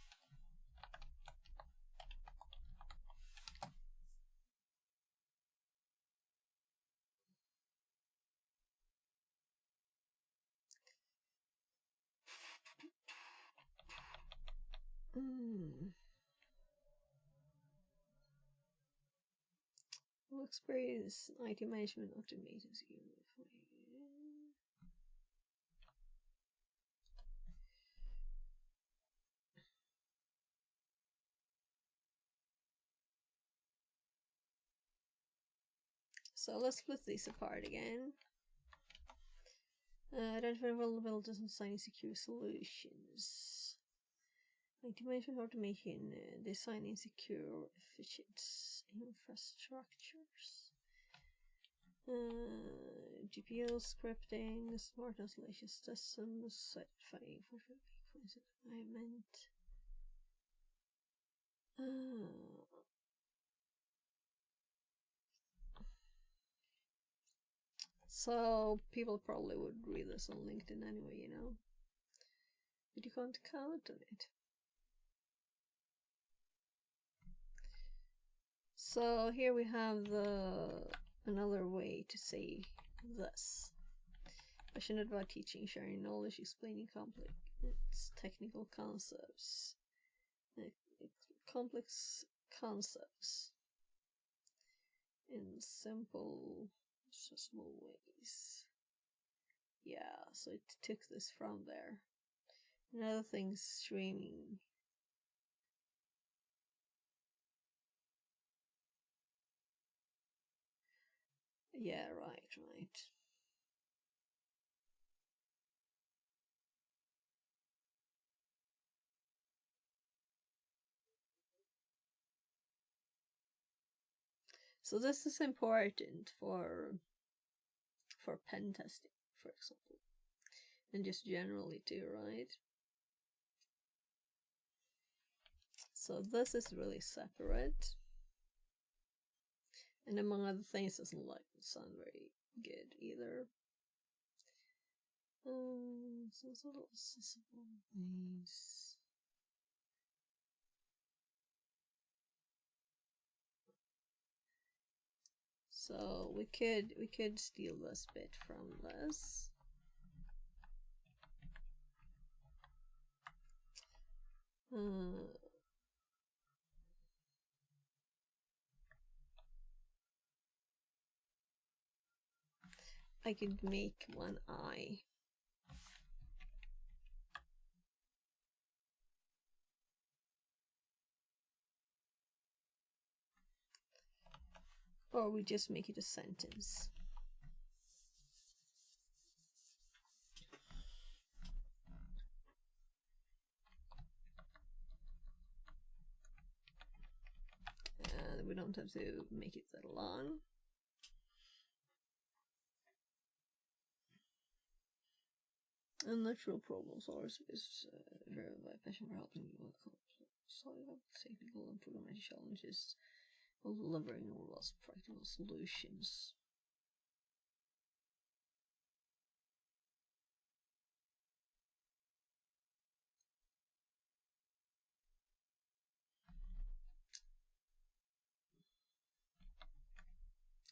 Experience IT management automation. So let's split these apart again. Identify vulnerabilities and designing secure solutions. Automation, automation, designing secure, efficient infrastructures. GPU scripting, smart installation systems, certifying for environment. So people probably would read this on LinkedIn anyway, you know. But you can't count on it. So here we have another way to say this. Passionate about teaching, sharing knowledge, explaining complex technical concepts. Complex concepts in simple, accessible ways. Yeah, so it took this from there. Another thing, streaming. Yeah, right. So this is important for pen testing, for example, and just generally too, right? So this is really separate, and among other things, doesn't sound very good either. Some sort of accessible ways. So we could steal this bit from this. I could make one eye. Or we just make it a sentence. And we don't have to make it that long. Unnatural problem solvers is driven by passion for helping people solve technical and programming challenges while delivering robust practical solutions.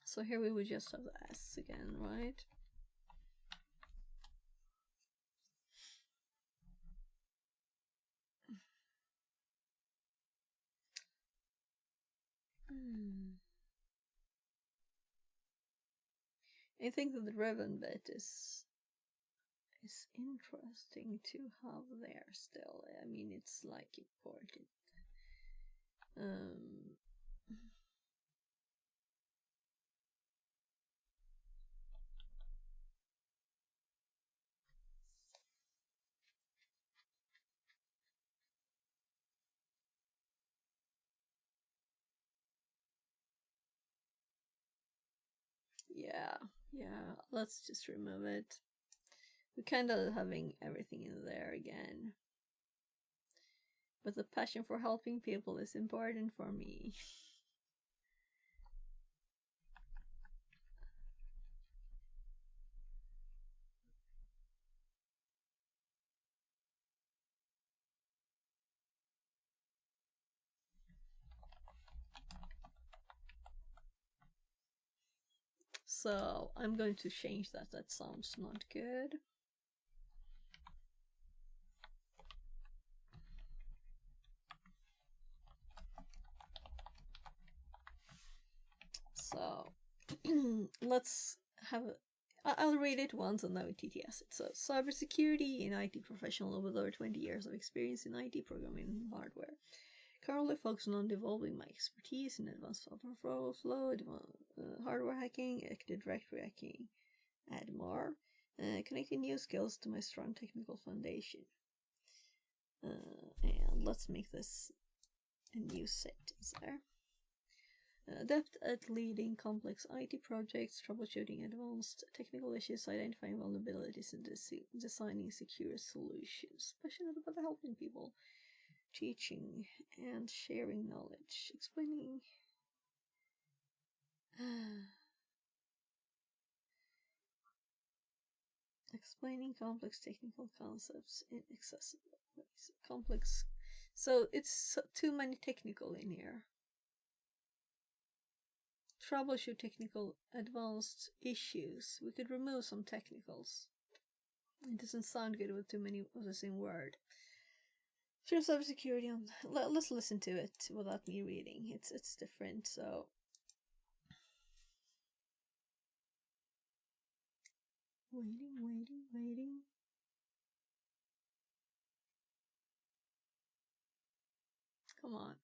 So here we would just have the S again, right? I think that the driven bit is interesting to have there still. I mean, it's like important. Yeah, let's just remove it. We're kind of having everything in there again. But the passion for helping people is important for me. So I'm going to change that. That sounds not good. So let's have I'll read it once and then we TTS it. So, cybersecurity in IT professional with over 20 years of experience in IT programming and hardware. Currently focusing on developing my expertise in advanced software flow, hardware hacking, Active Directory hacking, and more. Connecting new skills to my strong technical foundation. And let's make this a new sentence there. Adept at leading complex IT projects, troubleshooting advanced technical issues, identifying vulnerabilities, and designing secure solutions. Passionate about helping people, teaching and sharing knowledge, explaining. Explaining complex technical concepts in accessible ways. Complex. So it's too many technical in here. Troubleshoot technical advanced issues. We could remove some technicals. It doesn't sound good with too many of the same word. Through cybersecurity on. Let's listen to it without me reading. It's different, so. Waiting. Come on.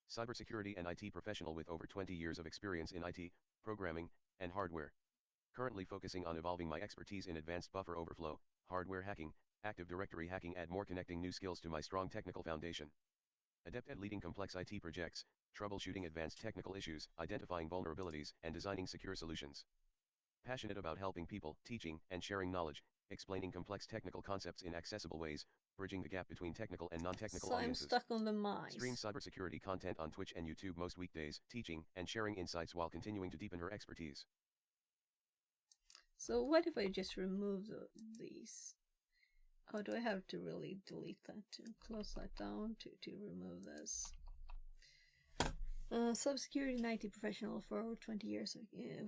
Cybersecurity and IT professional with over 20 years of experience in IT, programming, and hardware. Currently focusing on evolving my expertise in advanced buffer overflow, hardware hacking, Active Directory hacking, add more connecting new skills to my strong technical foundation. Adept at leading complex IT projects, troubleshooting advanced technical issues, identifying vulnerabilities, and designing secure solutions. Passionate about helping people, teaching, and sharing knowledge, explaining complex technical concepts in accessible ways, bridging the gap between technical and non-technical audiences. I'm stuck on the mice. Stream cybersecurity content on Twitch and YouTube most weekdays, teaching and sharing insights while continuing to deepen her expertise. So what if I just remove these? Oh, do I have to really delete that and close that down to remove this? Cybersecurity and IT professional for over 20 years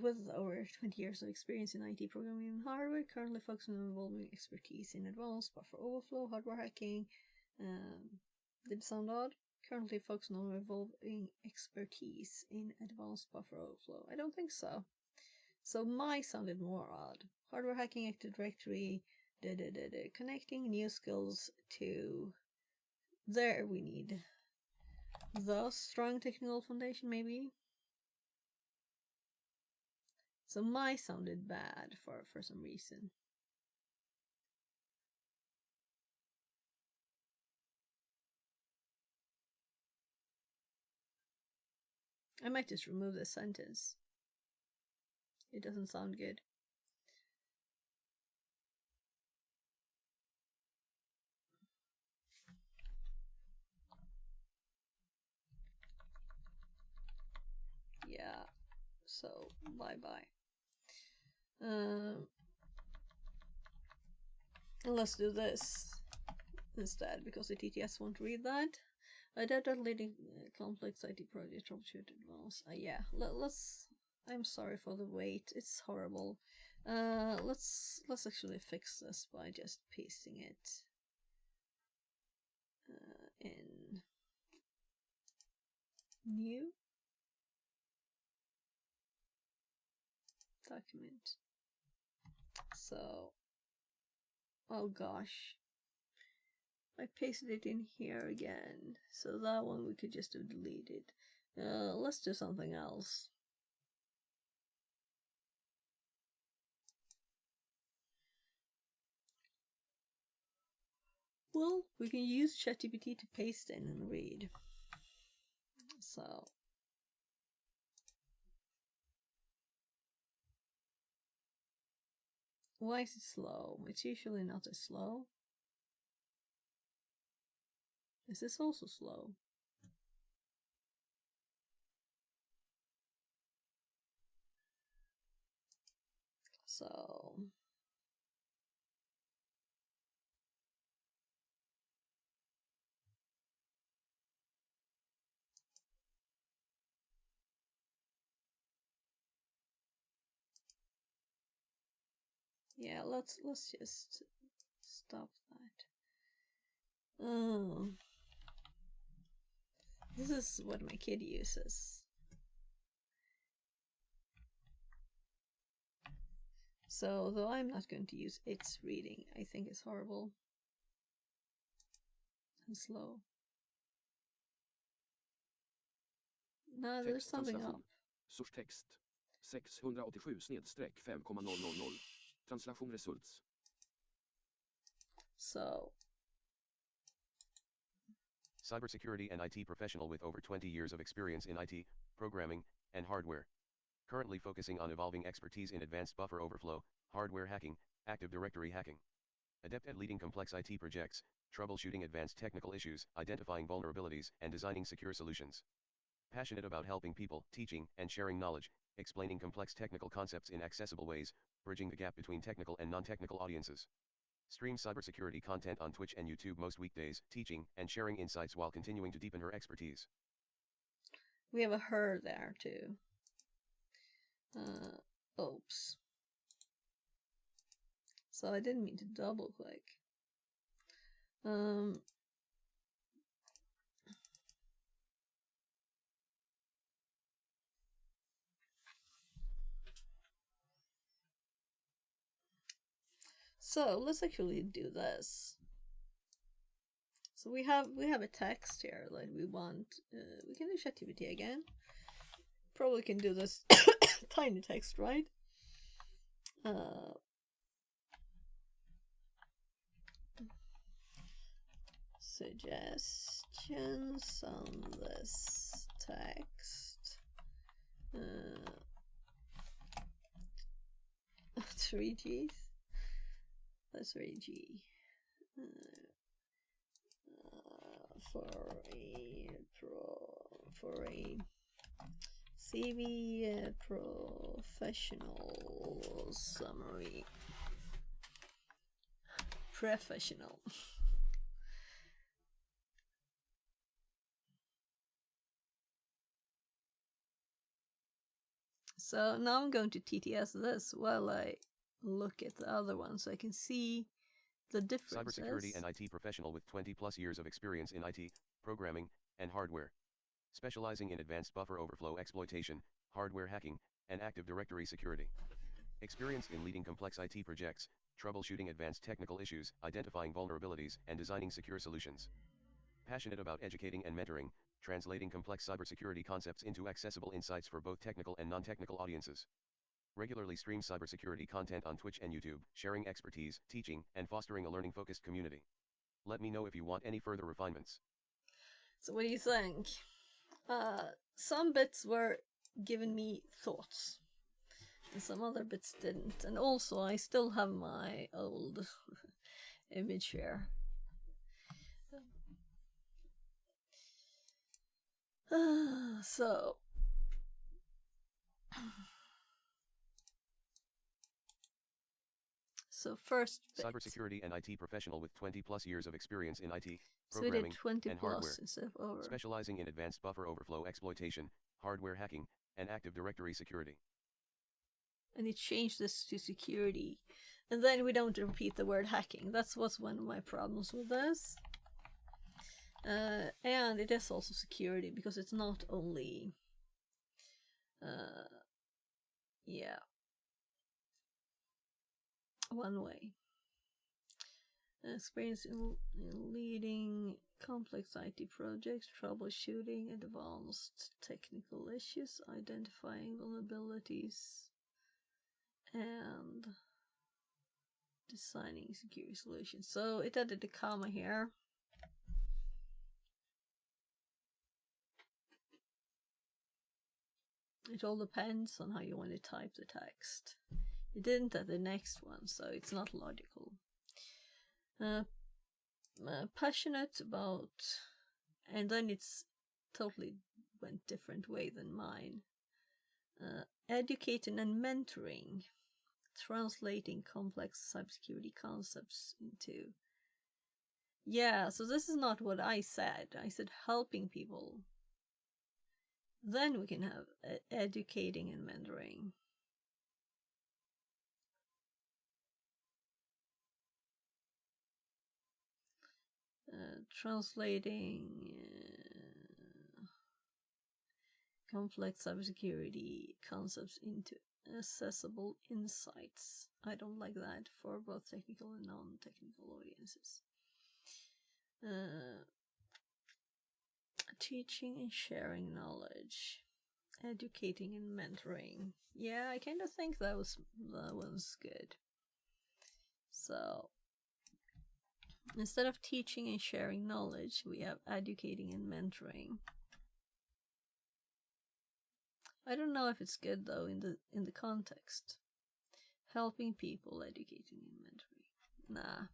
with over 20 years of experience in IT programming and hardware, currently focusing on evolving expertise in advanced buffer overflow, hardware hacking. Did it sound odd? Currently focusing on evolving expertise in advanced buffer overflow. I don't think so. So my sounded more odd. Hardware hacking, Active Directory, connecting new skills to. There we need. The strong technical foundation, maybe. So my sounded bad for some reason. I might just remove this sentence. It doesn't sound good. Yeah, so bye-bye. Let's do this instead, because the TTS won't read that. Adept at leading complex IT project troubleshoot advanced. Yeah, let's. I'm sorry for the wait. It's horrible. Let's actually fix this by just pasting it in new document. So, oh gosh, I pasted it in here again. So that one we could just have deleted. Let's do something else. Well, we can use ChatGPT to paste in and read. So. Why is it slow? It's usually not as slow. Is this also slow? So. Yeah, let's just stop that. Oh. This is what my kid uses. So, though I'm not going to use its reading, I think it's horrible and slow. No, there's something up. Source text 687/5,000. Translation results. So, Cybersecurity and IT professional with over 20 years of experience in IT, programming, and hardware. Currently focusing on evolving expertise in advanced buffer overflow, hardware hacking, Active Directory hacking. Adept at leading complex IT projects, troubleshooting advanced technical issues, identifying vulnerabilities, and designing secure solutions. Passionate about helping people, teaching, and sharing knowledge, explaining complex technical concepts in accessible ways, bridging the gap between technical and non-technical audiences. Streams cybersecurity content on Twitch and YouTube most weekdays, teaching and sharing insights while continuing to deepen her expertise. we have a her there too. Oops. So I didn't mean to double click. So let's actually do this. So we have a text here that we want. We can do ChatGPT again. Probably can do this tiny text, right? Suggestions on this text. 3 Gs. That's 3G. For a CV professional summary. Professional. So now I'm going to TTS this while I look at the other one so I can see the differences. Cybersecurity and IT professional with 20 plus years of experience in IT, programming, and hardware. Specializing in advanced buffer overflow exploitation, hardware hacking, and Active Directory security. Experience in leading complex IT projects, troubleshooting advanced technical issues, identifying vulnerabilities, and designing secure solutions. Passionate about educating and mentoring, translating complex cybersecurity concepts into accessible insights for both technical and non-technical audiences. Regularly streams cybersecurity content on Twitch and YouTube, sharing expertise, teaching, and fostering a learning-focused community. Let me know if you want any further refinements. So what do you think? Some bits were giving me thoughts, and some other bits didn't. And also, I still have my old image here. So first bit. Cybersecurity and IT professional with 20 plus years of experience in IT, So we programming, did 20 and plus hardware. instead of over. Specializing in advanced buffer overflow exploitation, hardware hacking, and Active Directory security. And it changed this to security. And then we don't repeat the word hacking. That's what's one of my problems with this. And it is also security because it's not only one way. Experience in leading complex IT projects, troubleshooting advanced technical issues, identifying vulnerabilities, and designing security solutions. So it added a comma here. It all depends on how you want to type the text. It didn't at the next one, so it's not logical. Passionate about, and then it's totally went different way than mine. Educating and mentoring, translating complex cybersecurity concepts into. Yeah, so this is not what I said. I said helping people. Then we can have educating and mentoring. Translating complex cybersecurity concepts into accessible insights. I don't like that for both technical and non-technical audiences. Teaching and sharing knowledge, educating and mentoring. Yeah, I kind of think that one's good. So instead of teaching and sharing knowledge, we have educating and mentoring. I don't know if it's good though in the context. Helping people, educating and mentoring. Nah.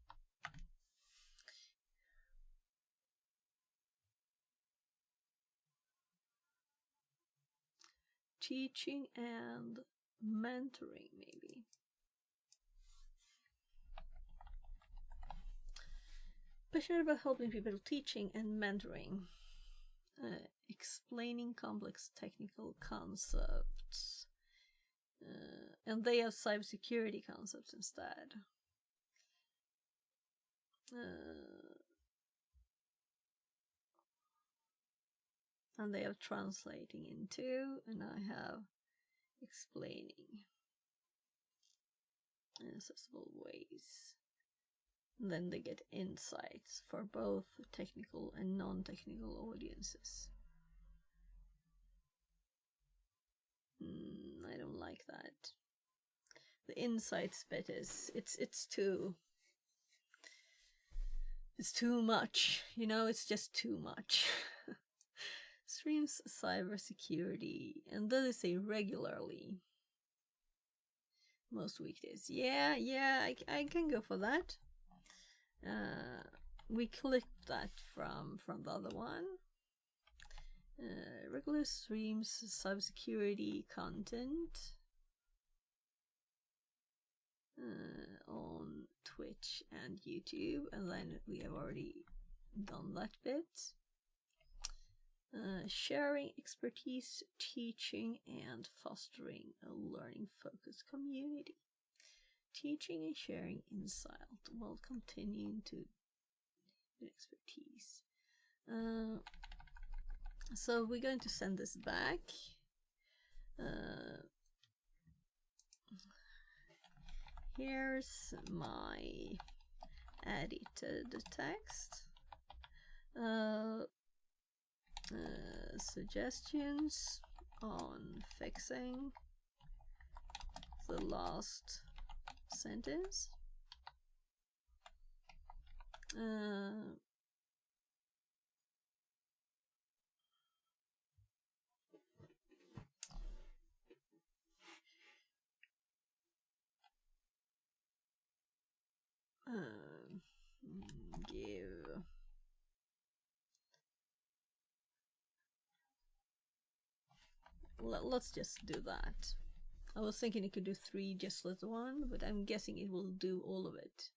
Teaching and mentoring, maybe. Passionate about helping people, teaching and mentoring. Explaining complex technical concepts. And they have cybersecurity concepts instead. And they have translating into, and I have explaining in accessible ways. And then they get insights for both technical and non-technical audiences. I don't like that. The insights bit is it's too much, you know, it's just too much. Streams cybersecurity, and then they say regularly. Most weekdays. Yeah, I can go for that. We clipped that from the other one. Regular streams cybersecurity content on Twitch and YouTube, and then we have already done that bit. Sharing expertise, teaching, and fostering a learning-focused community. Teaching and sharing insight while continuing to expertise. So we're going to send this back. Here's my edited text. Suggestions on fixing the last sentence. Give let's just do that. I was thinking it could do 3 just let one, but I'm guessing it will do all of it.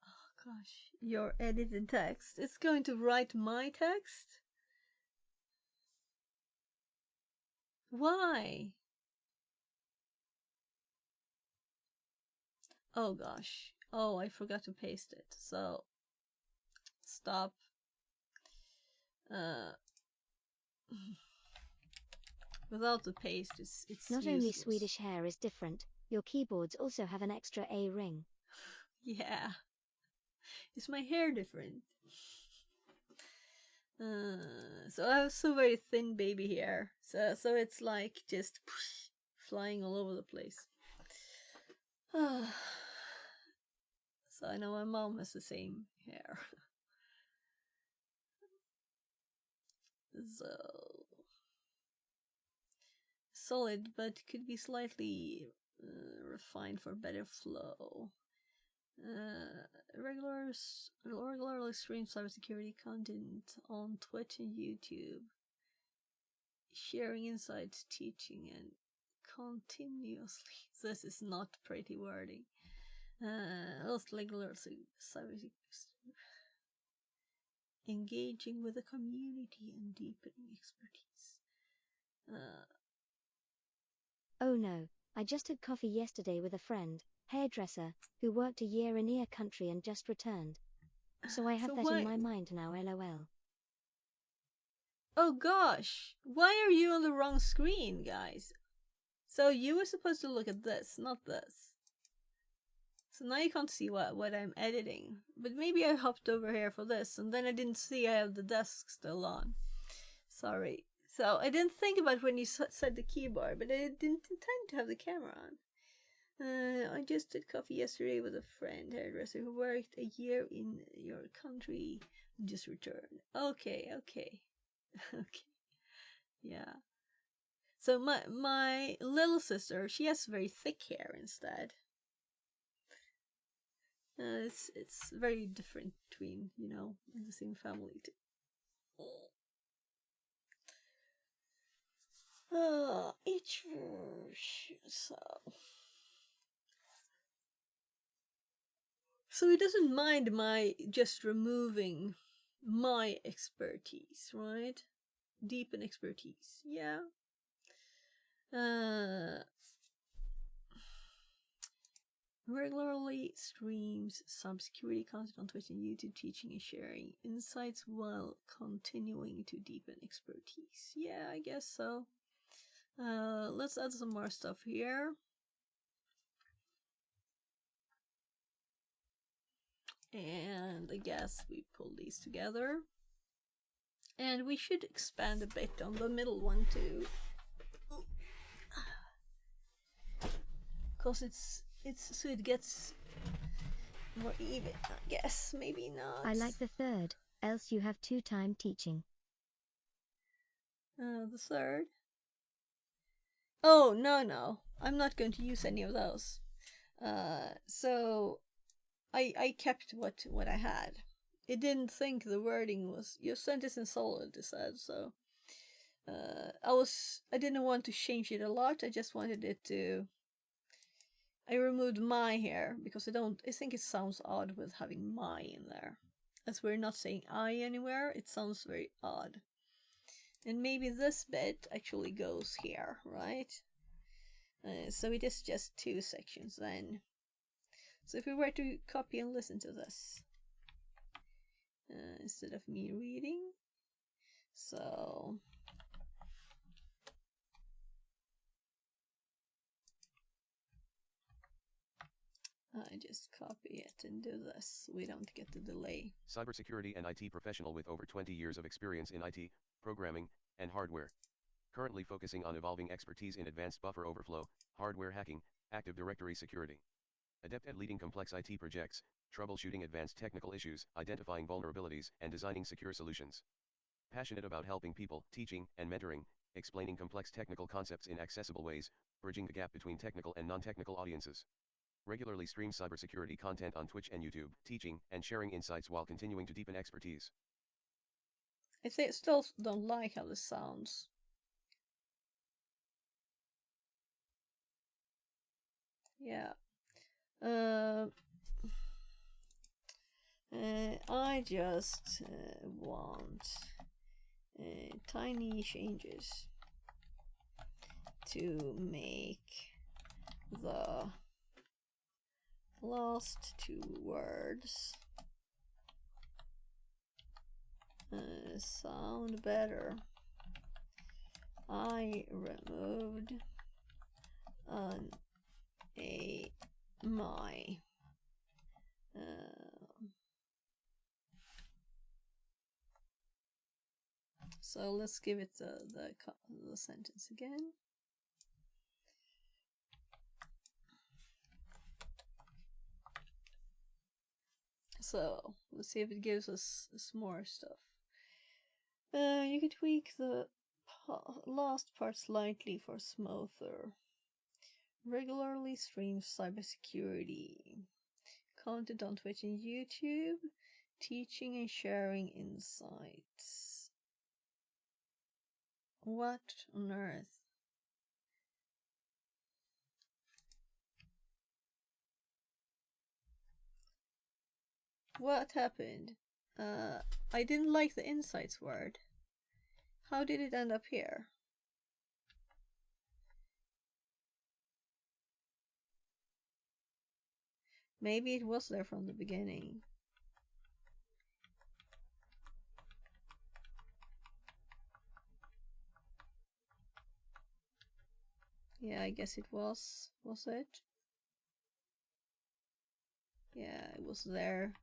Oh gosh, your edited text. It's going to write my text? Why? Oh gosh. Oh, I forgot to paste it. So stop. Without the paste, it's Not useless. only Swedish hair is different, your keyboards also have an extra A ring. Yeah. Is my hair different? So I have so very thin baby hair. So it's like just flying all over the place. So I know my mom has the same hair. So solid, but could be slightly refined for better flow. Regularly stream cybersecurity content on Twitch and YouTube. Sharing insights, teaching, and continuously. This is not pretty wording. Also regular cybersecurity. Engaging with the community and deepening expertise. Oh no, I just had coffee yesterday with a friend, hairdresser, who worked a year in ear country and just returned. So I have that in my mind now, lol. Oh gosh, why are you on the wrong screen, guys? So you were supposed to look at this, not this. So now you can't see what I'm editing. But maybe I hopped over here for this, and then I didn't see I have the desk still on. Sorry. So I didn't think about when you said the keyboard, but I didn't intend to have the camera on. I just did coffee yesterday with a friend hairdresser who worked a year in your country and just returned. Okay. Okay. Yeah. So my little sister, she has very thick hair instead. It's very different between, you know, the same family too. Each version, so he doesn't mind my just removing my expertise, right? Deepen expertise, yeah. Regularly streams cybersecurity content on Twitch and YouTube, teaching and sharing insights while continuing to deepen expertise. Yeah, I guess so. Let's add some more stuff here. And I guess we pull these together. And we should expand a bit on the middle one too. Because it's so it gets more even, I guess. Maybe not. I like the third, else you have 2-time teaching. The third? Oh, no. I'm not going to use any of those. So I kept what I had. It didn't think the wording was your sentence in solid, it said, so I didn't want to change it a lot. I just wanted it to. I removed my here because I think it sounds odd with having my in there. As we're not saying I anywhere, it sounds very odd. And maybe this bit actually goes here, right? So it is just 2 sections then. So if we were to copy and listen to this, instead of me reading, so I just copy it and do this. We don't get the delay. Cybersecurity and IT professional with over 20 years of experience in IT, programming, and hardware. Currently focusing on evolving expertise in advanced buffer overflow, hardware hacking, Active Directory security. Adept at leading complex IT projects, troubleshooting advanced technical issues, identifying vulnerabilities, and designing secure solutions. Passionate about helping people, teaching, and mentoring, explaining complex technical concepts in accessible ways, bridging the gap between technical and non-technical audiences. Regularly streams cybersecurity content on Twitch and YouTube, teaching and sharing insights while continuing to deepen expertise. I still don't like how this sounds. Yeah. I just want tiny changes to make the last 2 words sound better. I removed an a my. So let's give it the sentence again. So let's see if it gives us more stuff. You can tweak the last part slightly for smoother. Regularly streams cybersecurity content on Twitch and YouTube, teaching and sharing insights. What on earth? What happened? I didn't like the insights word. How did it end up here? Maybe it was there from the beginning. Yeah, I guess it was. Was it? Yeah, it was there.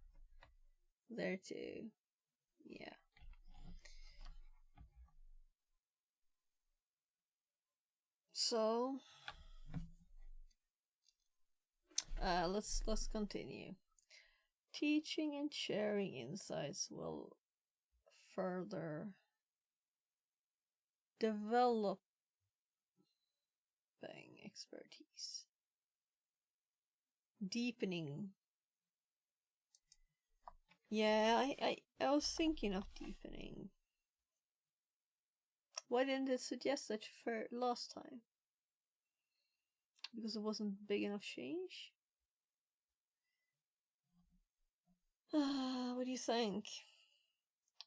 There too. Yeah. So let's continue. Teaching and sharing insights will further developing expertise. Deepening. Yeah, I was thinking of deepening. Why didn't it suggest that for last time? Because it wasn't big enough change? What do you think?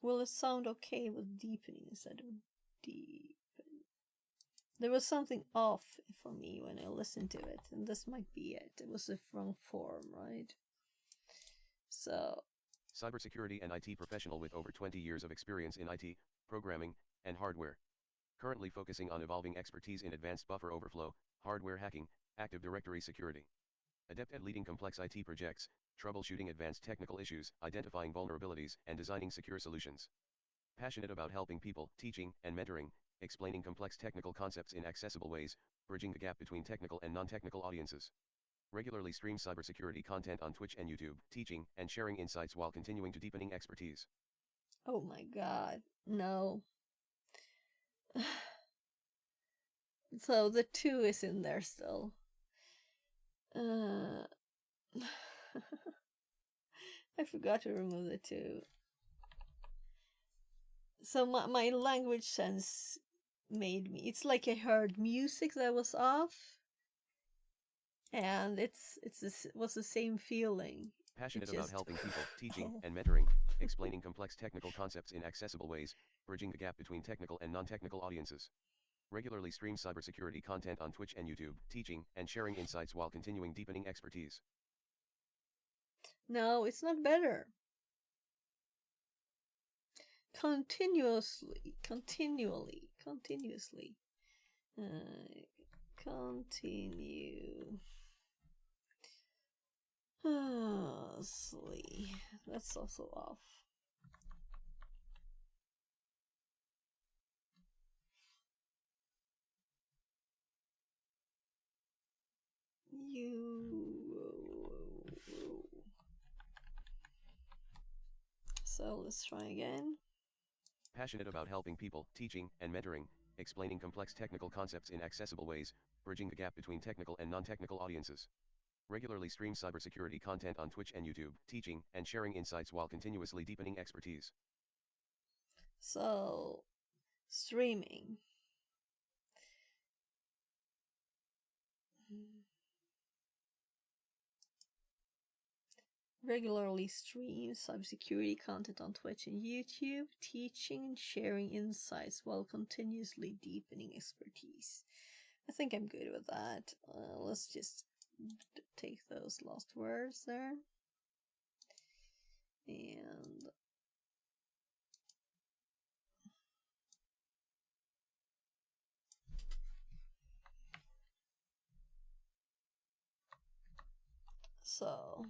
Will it sound okay with deepening instead of deepen? There was something off for me when I listened to it, and this might be it. It was the wrong form, right? So... Cybersecurity and IT professional with over 20 years of experience in IT, programming, and hardware. Currently focusing on evolving expertise in advanced buffer overflow, hardware hacking, Active Directory security. Adept at leading complex IT projects, troubleshooting advanced technical issues, identifying vulnerabilities, and designing secure solutions. Passionate about helping people, teaching, and mentoring, explaining complex technical concepts in accessible ways, bridging the gap between technical and non-technical audiences. Regularly streams cybersecurity content on Twitch and YouTube, teaching and sharing insights while continuing to deepening expertise. Oh my god, no. So the 2 is in there still. I forgot to remove the 2. So my language sense made me... It's like I heard music that was off. And it was the same feeling. Passionate about helping people, teaching and mentoring, explaining complex technical concepts in accessible ways, bridging the gap between technical and non-technical audiences. Regularly streams cybersecurity content on Twitch and YouTube, teaching and sharing insights while continuing deepening expertise. No, it's not better. Continuously. Continue. That's also off. So let's try again. Passionate about helping people, teaching and mentoring, explaining complex technical concepts in accessible ways, bridging the gap between technical and non-technical audiences. Regularly streams cybersecurity content on Twitch and YouTube, teaching and sharing insights while continuously deepening expertise. So, streaming. Regularly streams cybersecurity content on Twitch and YouTube, teaching and sharing insights while continuously deepening expertise. I think I'm good with that. Let's just take those last words there. And so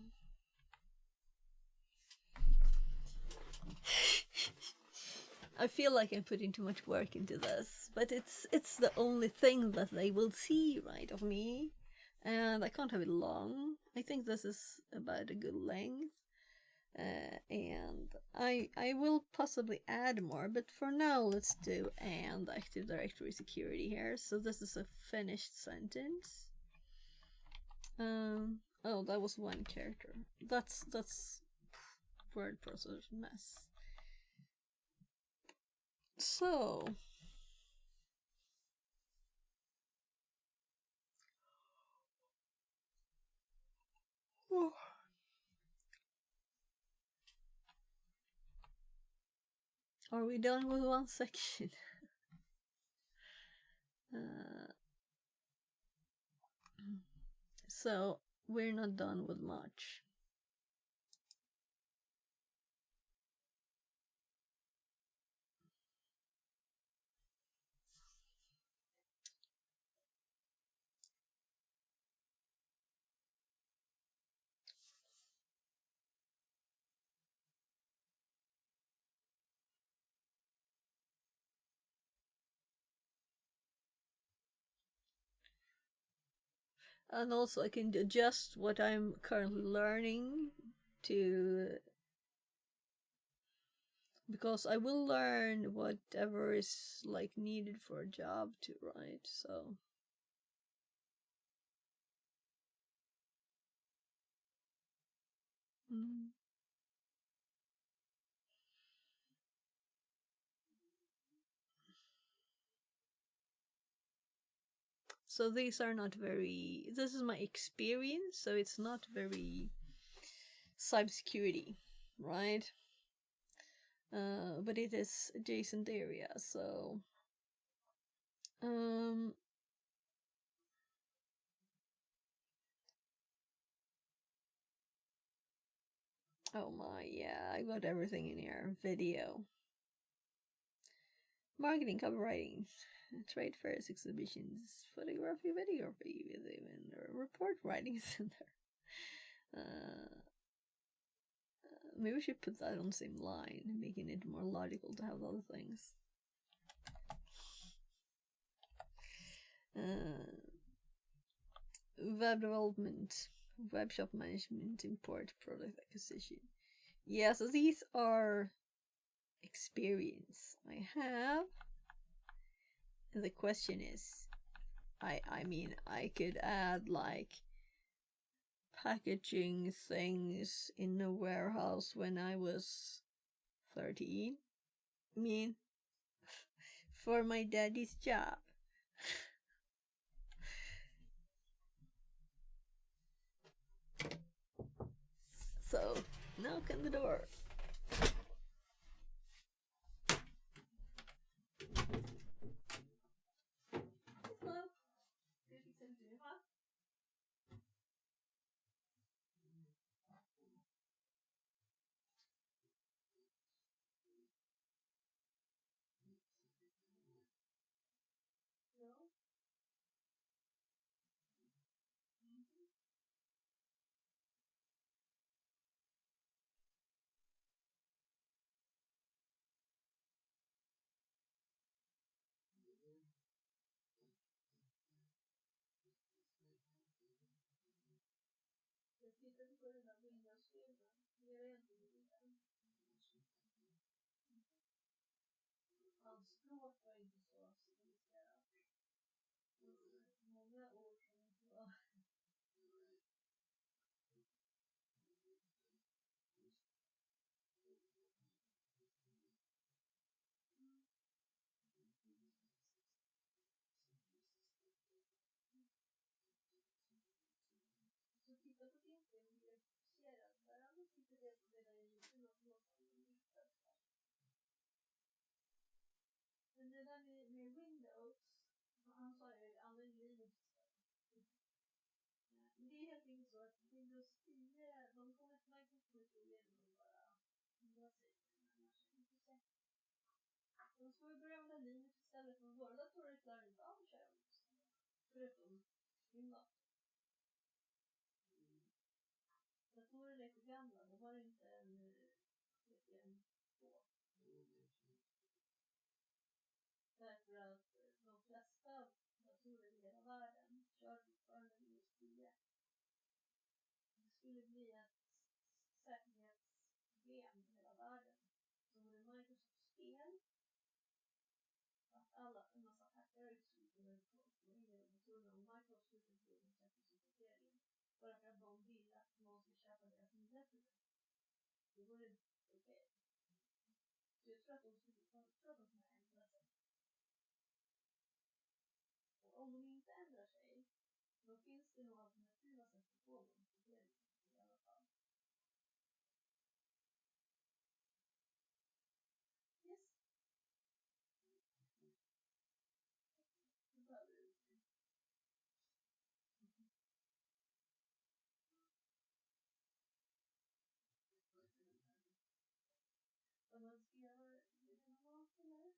I feel like I'm putting too much work into this, but it's the only thing that they will see, right, of me. And I can't have it long. I think this is about a good length. And I will possibly add more, but for now let's do and Active Directory security here. So this is a finished sentence. Oh, that was one character. That's word processor mess. So are we done with one section? So we're not done with much. And also I can adjust what I'm currently learning to, because I will learn whatever is like needed for a job to write, so. So these are not very, this is my experience, so it's not very cybersecurity, right? But it is adjacent area, so oh my, yeah, I got everything in here. Video, marketing, copywriting, trade fairs, exhibitions, photography, videography, even report writing is in there. Maybe we should put that on the same line, making it more logical to have other things. Web development, web shop management, import, product acquisition. Yeah, so these are experience I have. And the question is, I mean, I could add like packaging things in a warehouse when I was 13. I mean, for my daddy's job. So, knock on the door. Hans språk var inte så civiliserat. Många ord som inte var. Så titta på filmen och bli fokuserad. Varandra sitter det på redan i liten och låter dem lyfta. Men det där med Windows, han sa ju använd Linux istället. Men det är helt enkelt så att Windows 10, de kommer troligen nog bara ändra sig på den här maskinen. Så får vi börja använda Linux istället, för våra datorer klarar inte av att köra Windows. Förutom min dator. Datorer är för gamla, de har inte en CPM 2. Därför att de flesta datorer i hela världen kör fortfarande Windows 10. Det skulle bli ett säkerhetsproblem i hela världen. Så vore Microsofts fel att en massa hackare skulle kunna gå in i datorerna och Microsoft skulle kunna bli en säkerhetsuppdatering. Bara för att de vill att någon ska köpa deras nya produkter. Det vore okej. Så jag tror att de kommer ändra sig. Och om de inte ändrar sig, då finns det nog alternativa sätt att få dem i alla fall. Yes. Det behöver du inte. Vad man ska göra med den mat eller?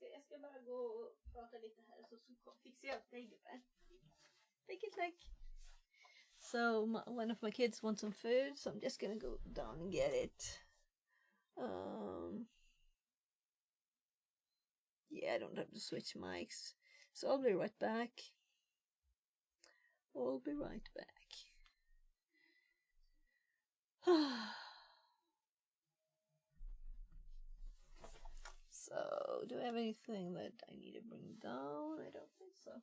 Jag ska bara gå och prata lite här så fixar jag upp dig. Thank you, Click. So one of my kids wants some food, so I'm just gonna go down and get it. Yeah, I don't have to switch mics, so I'll be right back. I'll be right back. So, do I have anything that I need to bring down? I don't think so.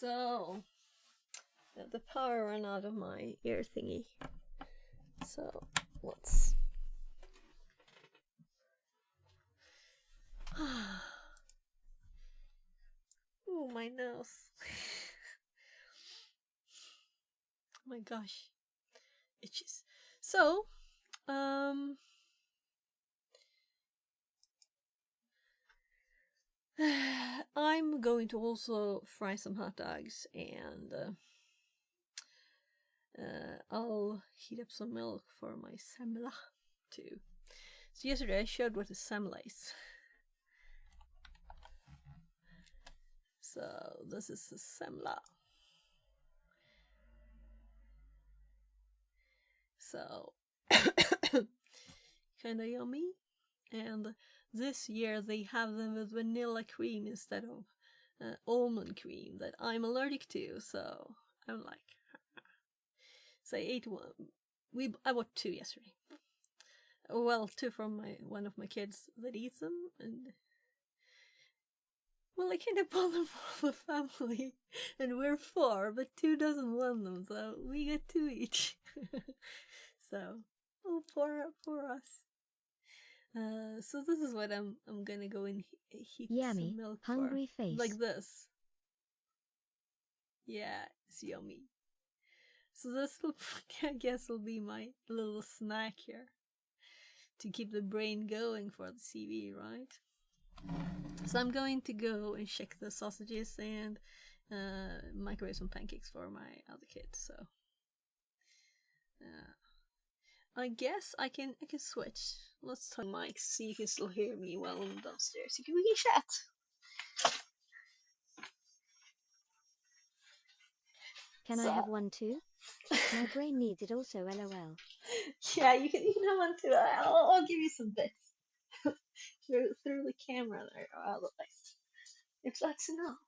So, the power ran out of my ear thingy. So, let's... Oh, my nose. Oh my gosh. Itches. So, I'm going to also fry some hot dogs and I'll heat up some milk for my semla too. So yesterday I showed what a semla is. So this is a semla. So kinda yummy. And this year they have them with vanilla cream instead of almond cream that I'm allergic to. So I'm like, so I ate one. I bought 2 yesterday. Well, 2 from one of my kids that eats them, and well, I kind of bought them for the family, and we're 4, but 2 doesn't want them, so we get 2 each. So, oh, for us. So this is what I'm gonna go and heat Yummy, some milk hungry for, face. like this. Yeah, it's yummy. So this will, I guess, will be my little snack here to keep the brain going for the CV, right? So I'm going to go and check the sausages and microwave some pancakes for my other kid. So I guess I can switch. Let's turn mics so you can still hear me while I'm downstairs. We can chat. Can I have one too? My brain needs it also, lol. Yeah, you can have one too. I'll give you some bits through the camera there. If that's enough.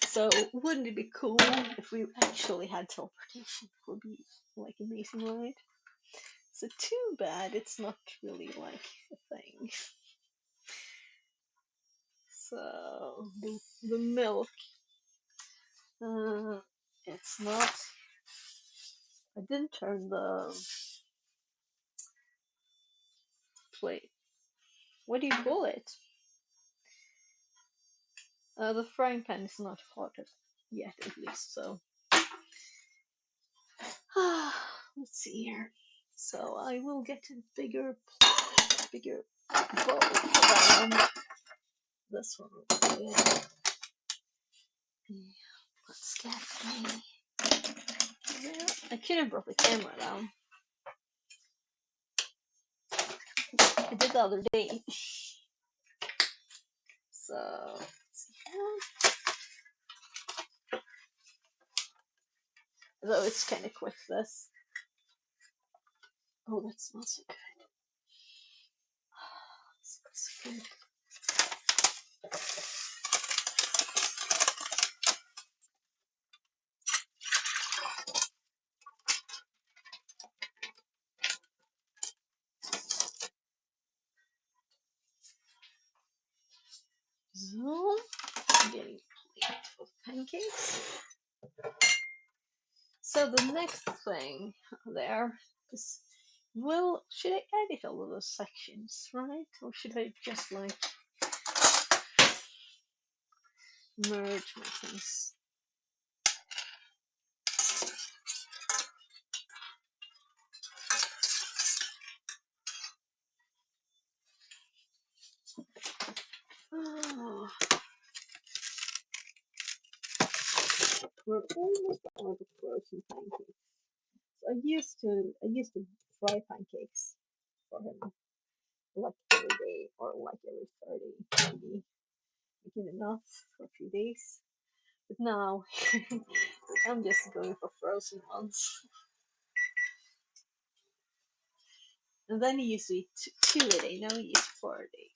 So wouldn't it be cool if we actually had teleportation? It would be like amazing, right? So too bad it's not really like a thing. So the milk, it's not. I didn't turn the plate. What do you call it? The frying pan is not hot yet, at least. So let's see here. So I will get a bigger bowl for that one. This one will be good. Yeah, let's get me. Yeah, I could have brought the camera down. I did the other day. So, though it's kind of quick, this. Oh, that smells so good. Smells so good. So, I'm getting a plate of pancakes. So the next thing there is, well, should I edit all of those sections, right? Or should I just like merge my things? Oh, we're almost out of frozen pancakes. So I used to fry pancakes for him like every day or like every 30, maybe making enough for a few days. But now I'm just going for frozen ones. And then he used to eat 2 a day, now he eats 4 a day.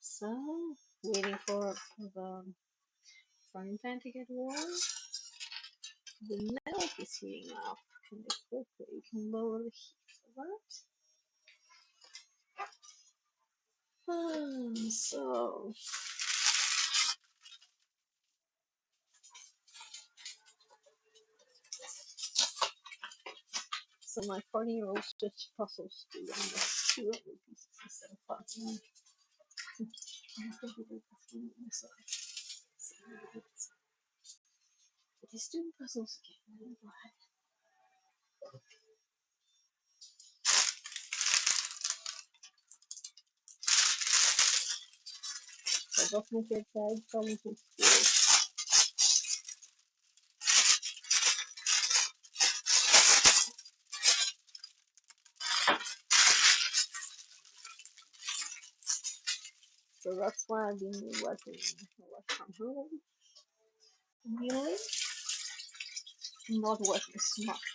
So waiting for the frying pan to get warm. The milk is heating up kind of quickly. You can lower the heat for that. So my 40-year-old stitch puzzles to one with 2 other pieces instead of 5. It is doing puzzles again. of my kids had problems with school. So that's why I've been working a lot from home. Really? Not working as much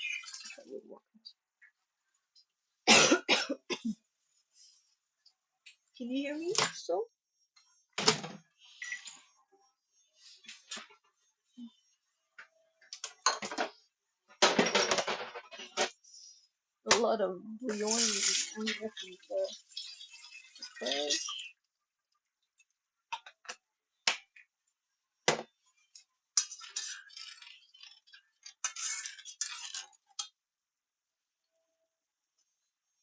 as I would want. Can you hear me still? A lot of bouillon and everything. Okay.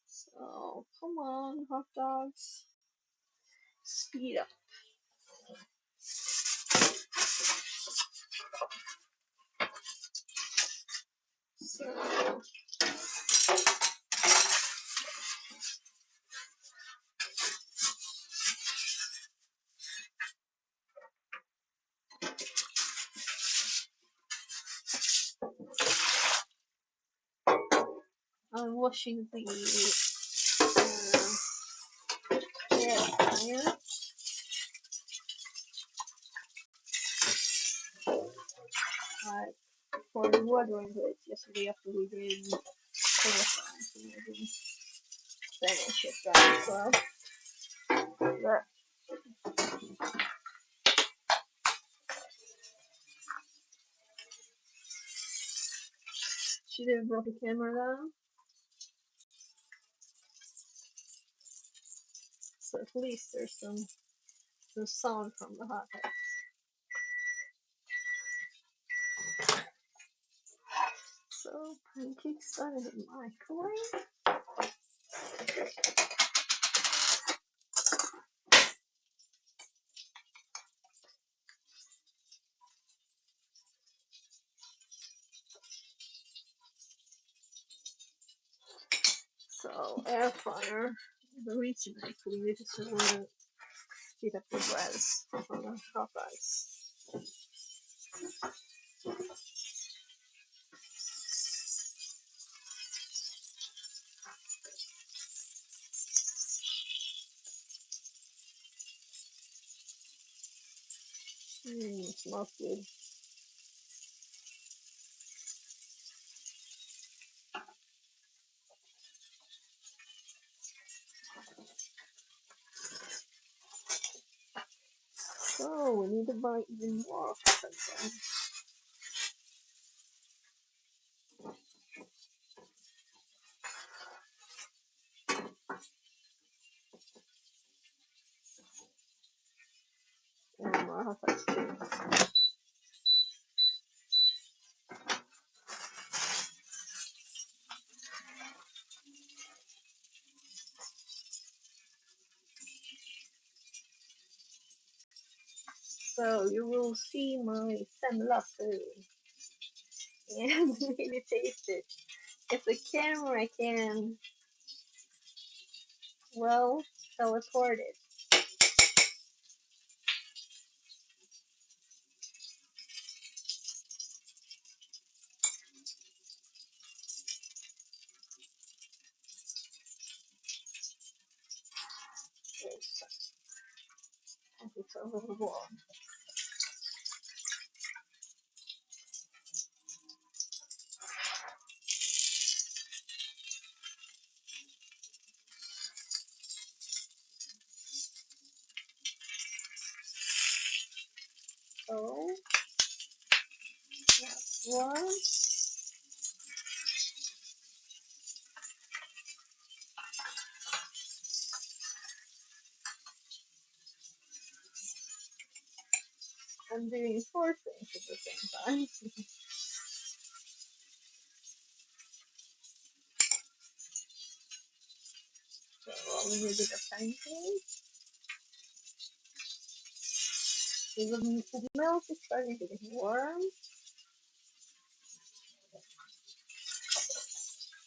So, come on, hot dogs. Speed up. So, I'm washing the air fryer. For the water into it yesterday after we did Philistines and I didn't finish it right, so there. She didn't brought the camera down, so at least there's some sound from the hot dog. So pancakes done in the microwave. So air fryer. The reason I clean it is to want to heat up the breads on the hot ice. Smells good. So we need to buy even more hot dogs. And more hot dogs too. So you will see my semla soon and really taste it. If the camera can, well, teleport it. It's a little warm. So that's one. I'm doing four things at the same time. So a little bit of pancake. The milk is starting to get warm.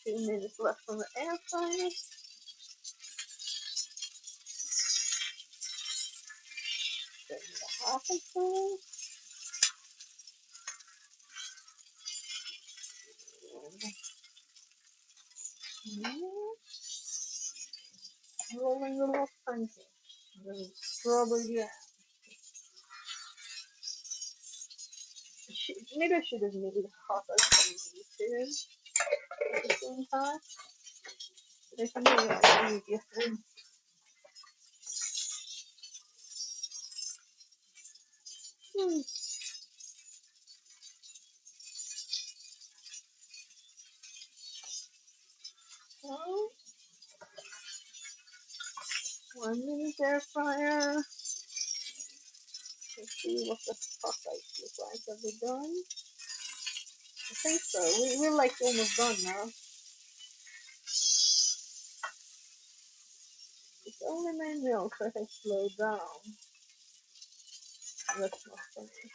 2 minutes left on the air fryer. Then chocolate filling. Rolling the little pancake. The strawberry jam. Maybe I should have made hot ice cream at the same time. But I think it was easier. So, 1 minute air fryer. Let's see what the hot ice looks like. Have we done? I think so. We're like almost done now. It's only my milk that I slowed down. That's not funny.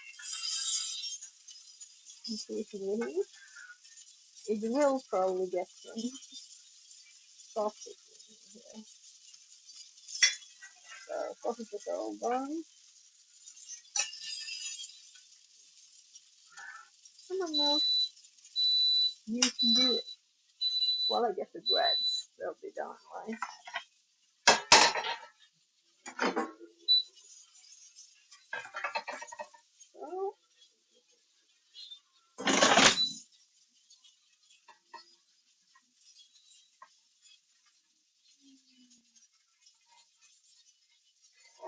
Increasing the heat. It will probably get some sausage in here. So sausage is all done. Come on now. You can do it. While I get the breads, they'll be done, right?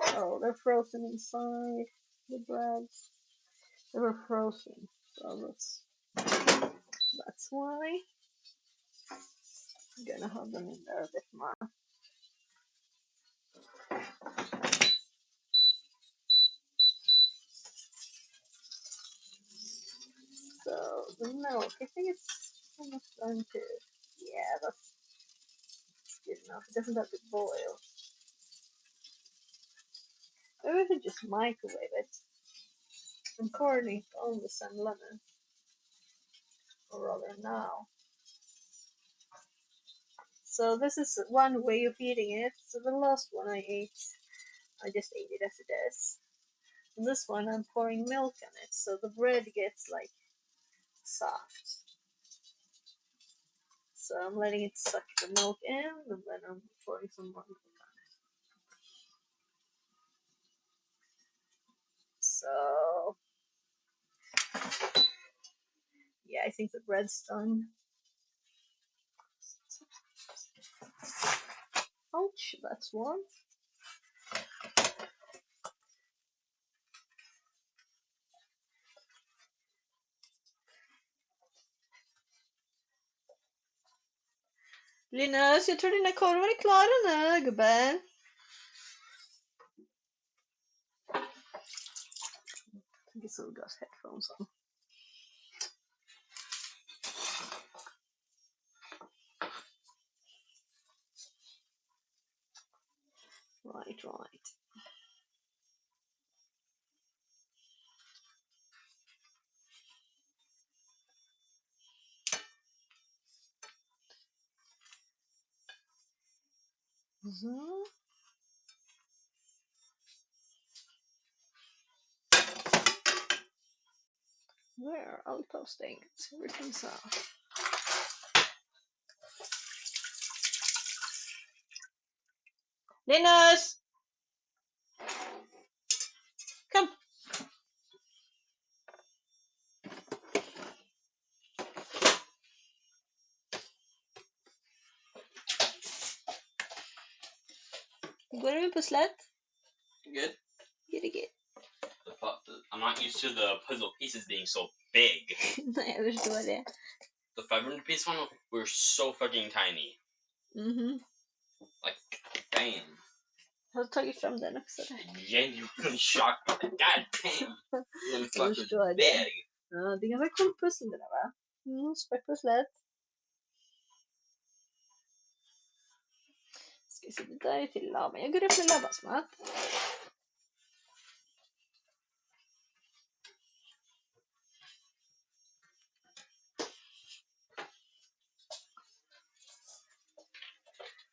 So, oh, they're frozen inside the breads. They were frozen, so that's why I'm gonna have them in there a bit more. So the milk, I think it's almost done too. Yeah, that's good enough. It doesn't have to boil. Maybe we could just microwave it. I'm pouring it on the sun lemon, or rather now. So this is one way of eating it. So the last one I ate, I just ate it as it is. And this one I'm pouring milk on it, so the bread gets like soft. So I'm letting it suck the milk in, and then I'm pouring some more milk on it. So yeah, I think the bread's done. Ouch, that's warm. Linus, jag tror dina korvar är klara nu, gubben. I guess I'll got headphones on. Right. So. Where are all toasting? Everything's out. Linus! Come! Går det med pusslet? Good. Good. I'm not used to the puzzle pieces being so big. Nej, jag förstår det. The 500 piece one were so fucking tiny. Like, damn. Har du tagit fram den också? Genuinely shocked. God damn. Them fuckers förstår big. Ja, det är ganska cool pussel det där, va? Späckpusslet. Ska vi se, det där är till lava. Jag går upp med lavasmat.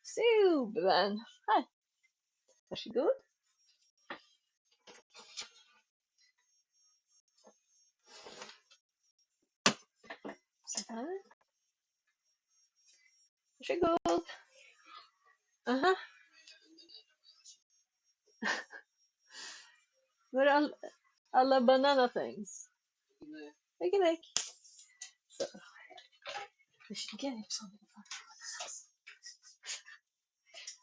Så, Ben. Här. Varsågod. Varsågod. Aha. Var är alla banana things? Take a look. So, we should get him something.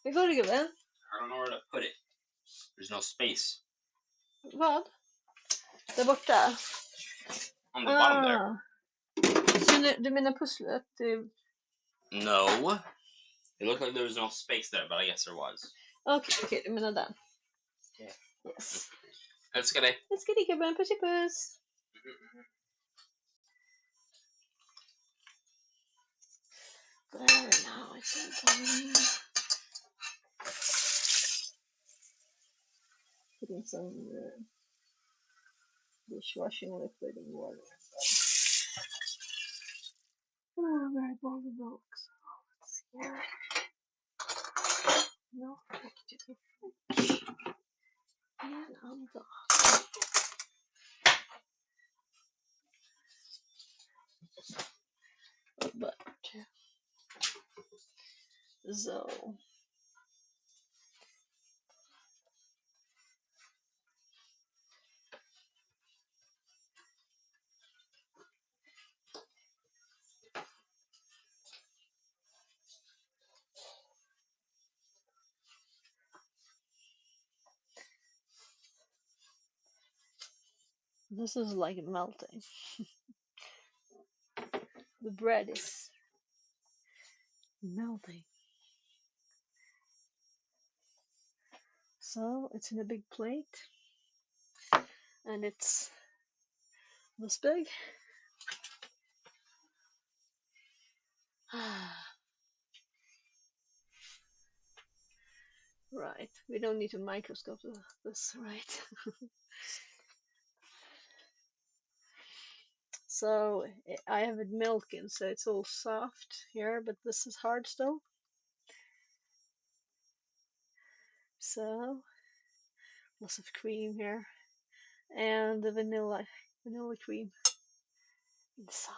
Varsågod gubben. I don't know where to put it. There's no space. Vad? Där borta? On the bottom there. Så du menar pusslet? No. It looked like there was no space there, but I guess there was. Okej, du menar den. Yeah. Yes. Let's get it. Let's get it gubben, puss. There now, I think putting some dishwashing liquid in water. Oh, where I bought the milk. So let's see here. Milk back to the fridge. And I'm done. But so this is like melting. The bread is melting. So it's in a big plate, and it's this big. Right, we don't need to microscope this, right? So I have it milking, so it's all soft here, but this is hard still. So lots of cream here, and the vanilla cream inside.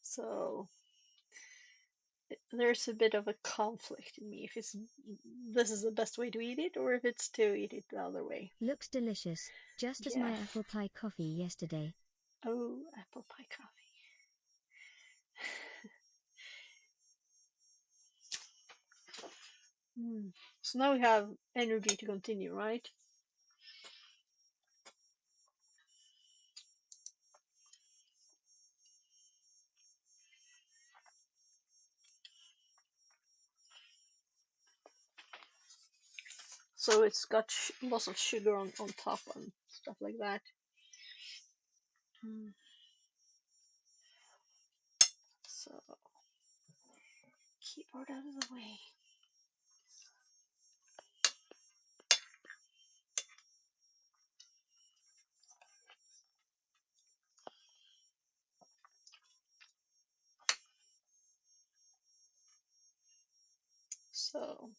So there's a bit of a conflict in me if this is the best way to eat it or if it's to eat it the other way. Looks delicious, just as my apple pie coffee yesterday. Oh, apple pie coffee. So now we have energy to continue, right? So it's got lots of sugar on top and stuff like that. So keyboard out of the way. So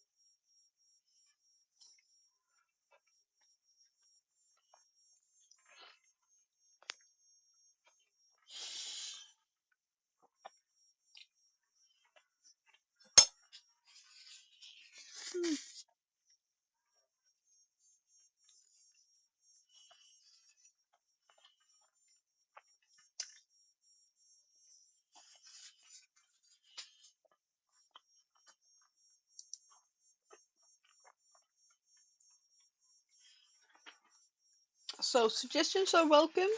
So suggestions are welcome.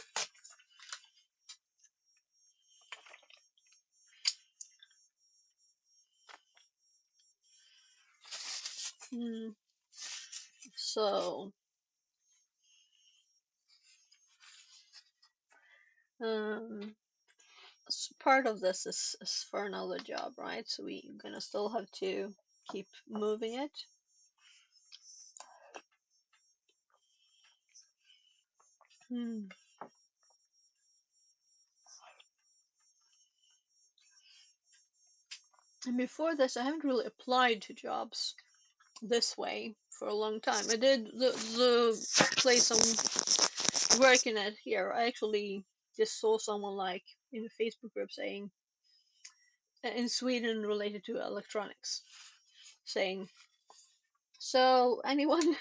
So part of this is for another job, right? So we're gonna still have to keep moving it. And before this, I haven't really applied to jobs. this way for a long time. I did the place I'm working at here. I actually just saw someone like in a Facebook group saying in Sweden related to electronics, saying, "So anyone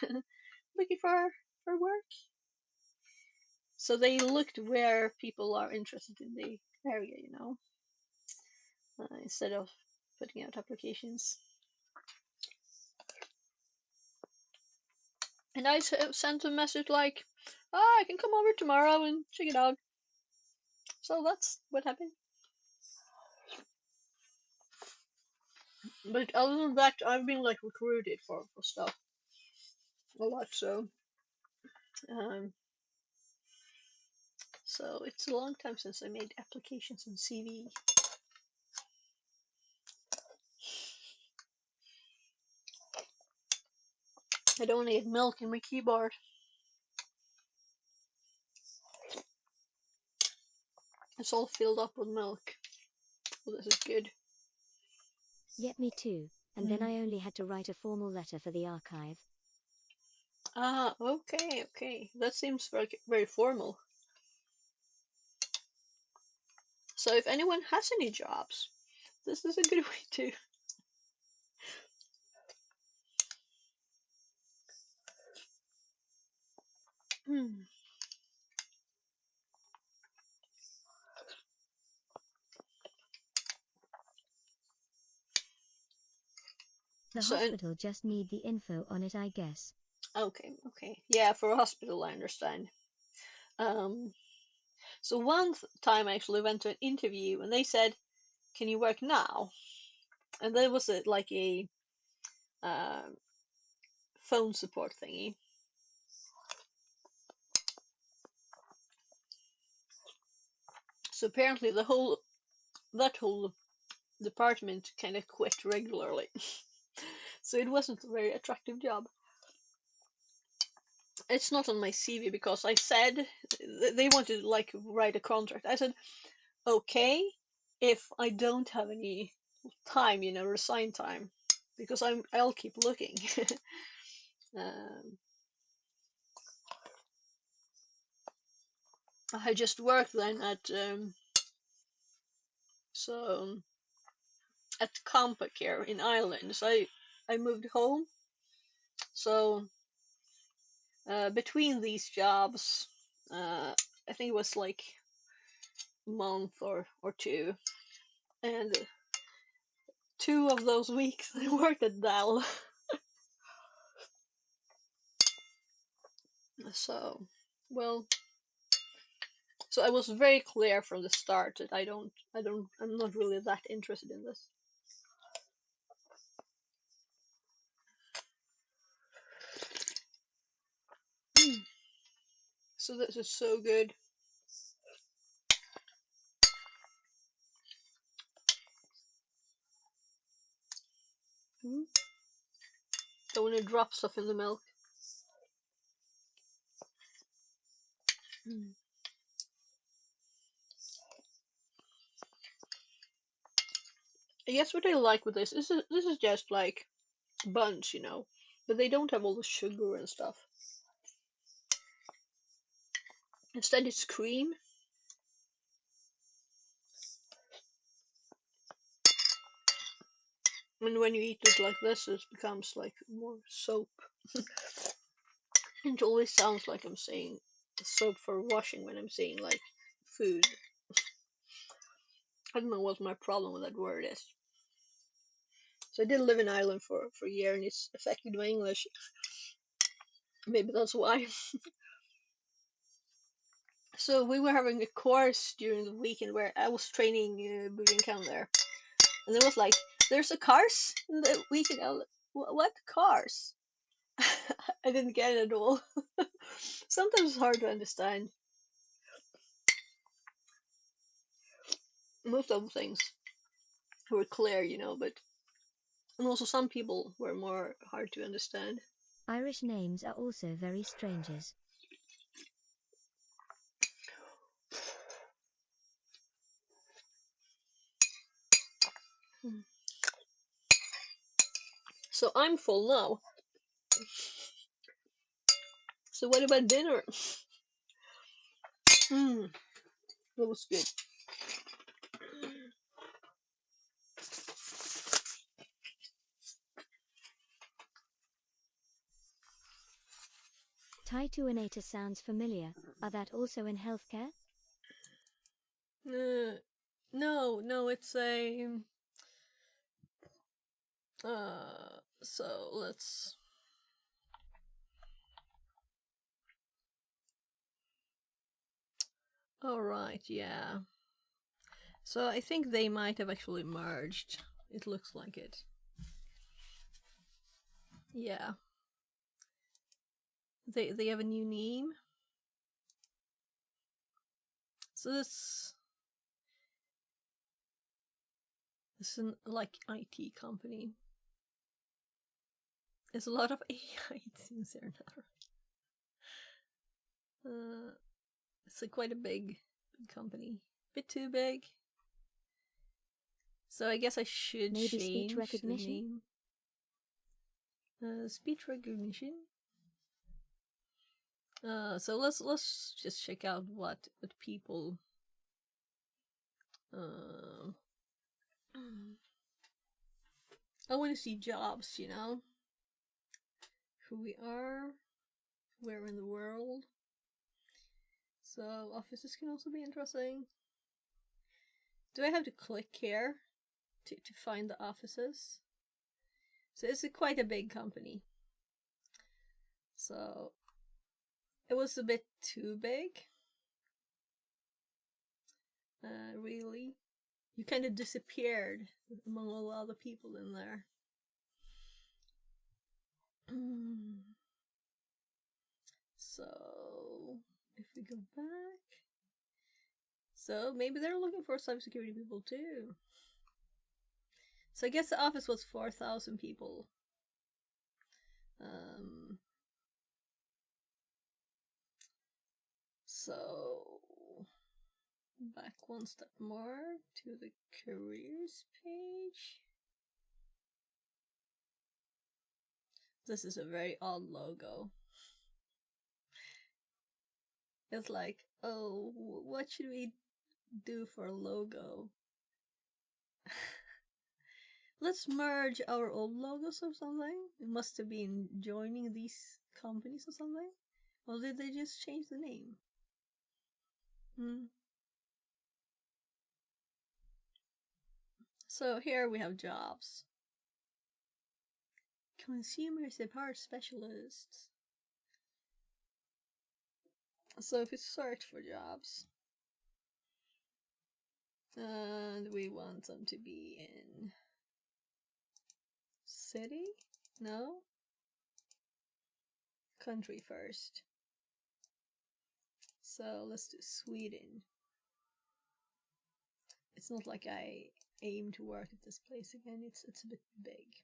looking for work?" So they looked where people are interested in the area, you know, instead of putting out applications. And I sent a message like, I can come over tomorrow and check it out. So that's what happened. But other than that, I've been like recruited for stuff a lot, um, so it's a long time since I made applications in CV. I don't need milk in my keyboard. It's all filled up with milk. Well, this is good. Yep, me too. And then I only had to write a formal letter for the archive. Ah, okay, okay. That seems very, very formal. So if anyone has any jobs, this is a good way to. The hospital just need the info on it, I guess. Okay, okay. Yeah, for a hospital, I understand. So one time I actually went to an interview and they said, "Can you work now?" And there was like a phone support thingy. So apparently that whole department kind of quit regularly. So it wasn't a very attractive job. It's not on my CV because I said they wanted to like write a contract. I said, okay, if I don't have any time, you know, resign time, because I'll keep looking. I just worked then at at Compacare in Ireland. So I moved home. So between these jobs, I think it was like a month or two, and 2 of those weeks I worked at Dell. So, well, so I was very clear from the start that I'm not really that interested in this. So this is so good. Don't want to drop stuff in the milk. I guess what I like with this is just like buns, you know, but they don't have all the sugar and stuff. Instead, it's cream. And when you eat it like this, it becomes like more soap. It always sounds like I'm saying soap for washing when I'm saying like food. I don't know what my problem with that word is. So I did live in Ireland for a year and it's affected my English. Maybe that's why. So we were having a course during the weekend where I was training Bujinkan there. And it was like, there's a cars in the weekend. What cars? I didn't get it at all. Sometimes it's hard to understand. Most of the things were clear, you know, but and also some people were more hard to understand. Irish names are also very stranges. So I'm full now. So what about dinner? That was good. Tytoinator sounds familiar. Are that also in healthcare? No, it's a... so let's... Alright, yeah. So I think they might have actually merged. It looks like it. Yeah. They have a new name. So this is an like IT company. There's a lot of AI it seems there now. It's quite a big company. Bit too big. So I guess I should Maybe change speech recognition? the name. Speech recognition. So let's just check out what people. I want to see jobs, you know, who we are, where in the world. So offices can also be interesting. Do I have to click here to find the offices? So it's quite a big company. So it was a bit too big. Really. You kind of disappeared among all the other people in there. So if we go back, so maybe they're looking for cybersecurity people too. So I guess the office was 4,000 people. So back one step more to the careers page. This is a very odd logo. It's like, oh, what should we do for a logo? Let's merge our old logos or something. It must have been joining these companies or something. Or did they just change the name? So here we have jobs. Consumer support specialists. So if we search for jobs, and we want them to be in city? No? Country first. So let's do Sweden. It's not like I aim to work at this place again. It's a bit big.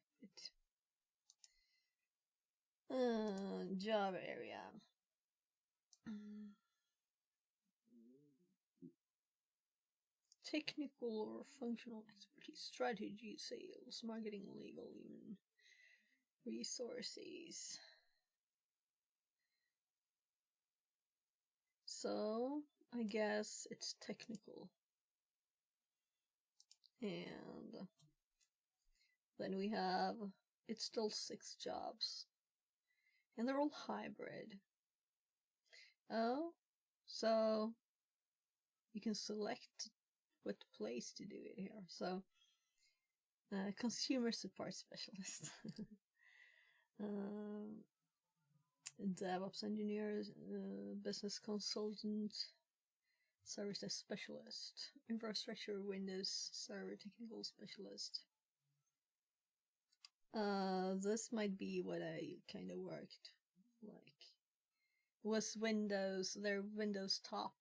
Job area. Technical or functional expertise, strategy, sales, marketing, legal, human resources. So I guess it's technical. And then we have, it's still 6 jobs. And they're all hybrid. Oh, so you can select what place to do it here. So, consumer support specialist. DevOps engineers, business consultant, service desk specialist, infrastructure Windows server technical specialist. This might be what I kind of worked like. Was Windows, their Windows top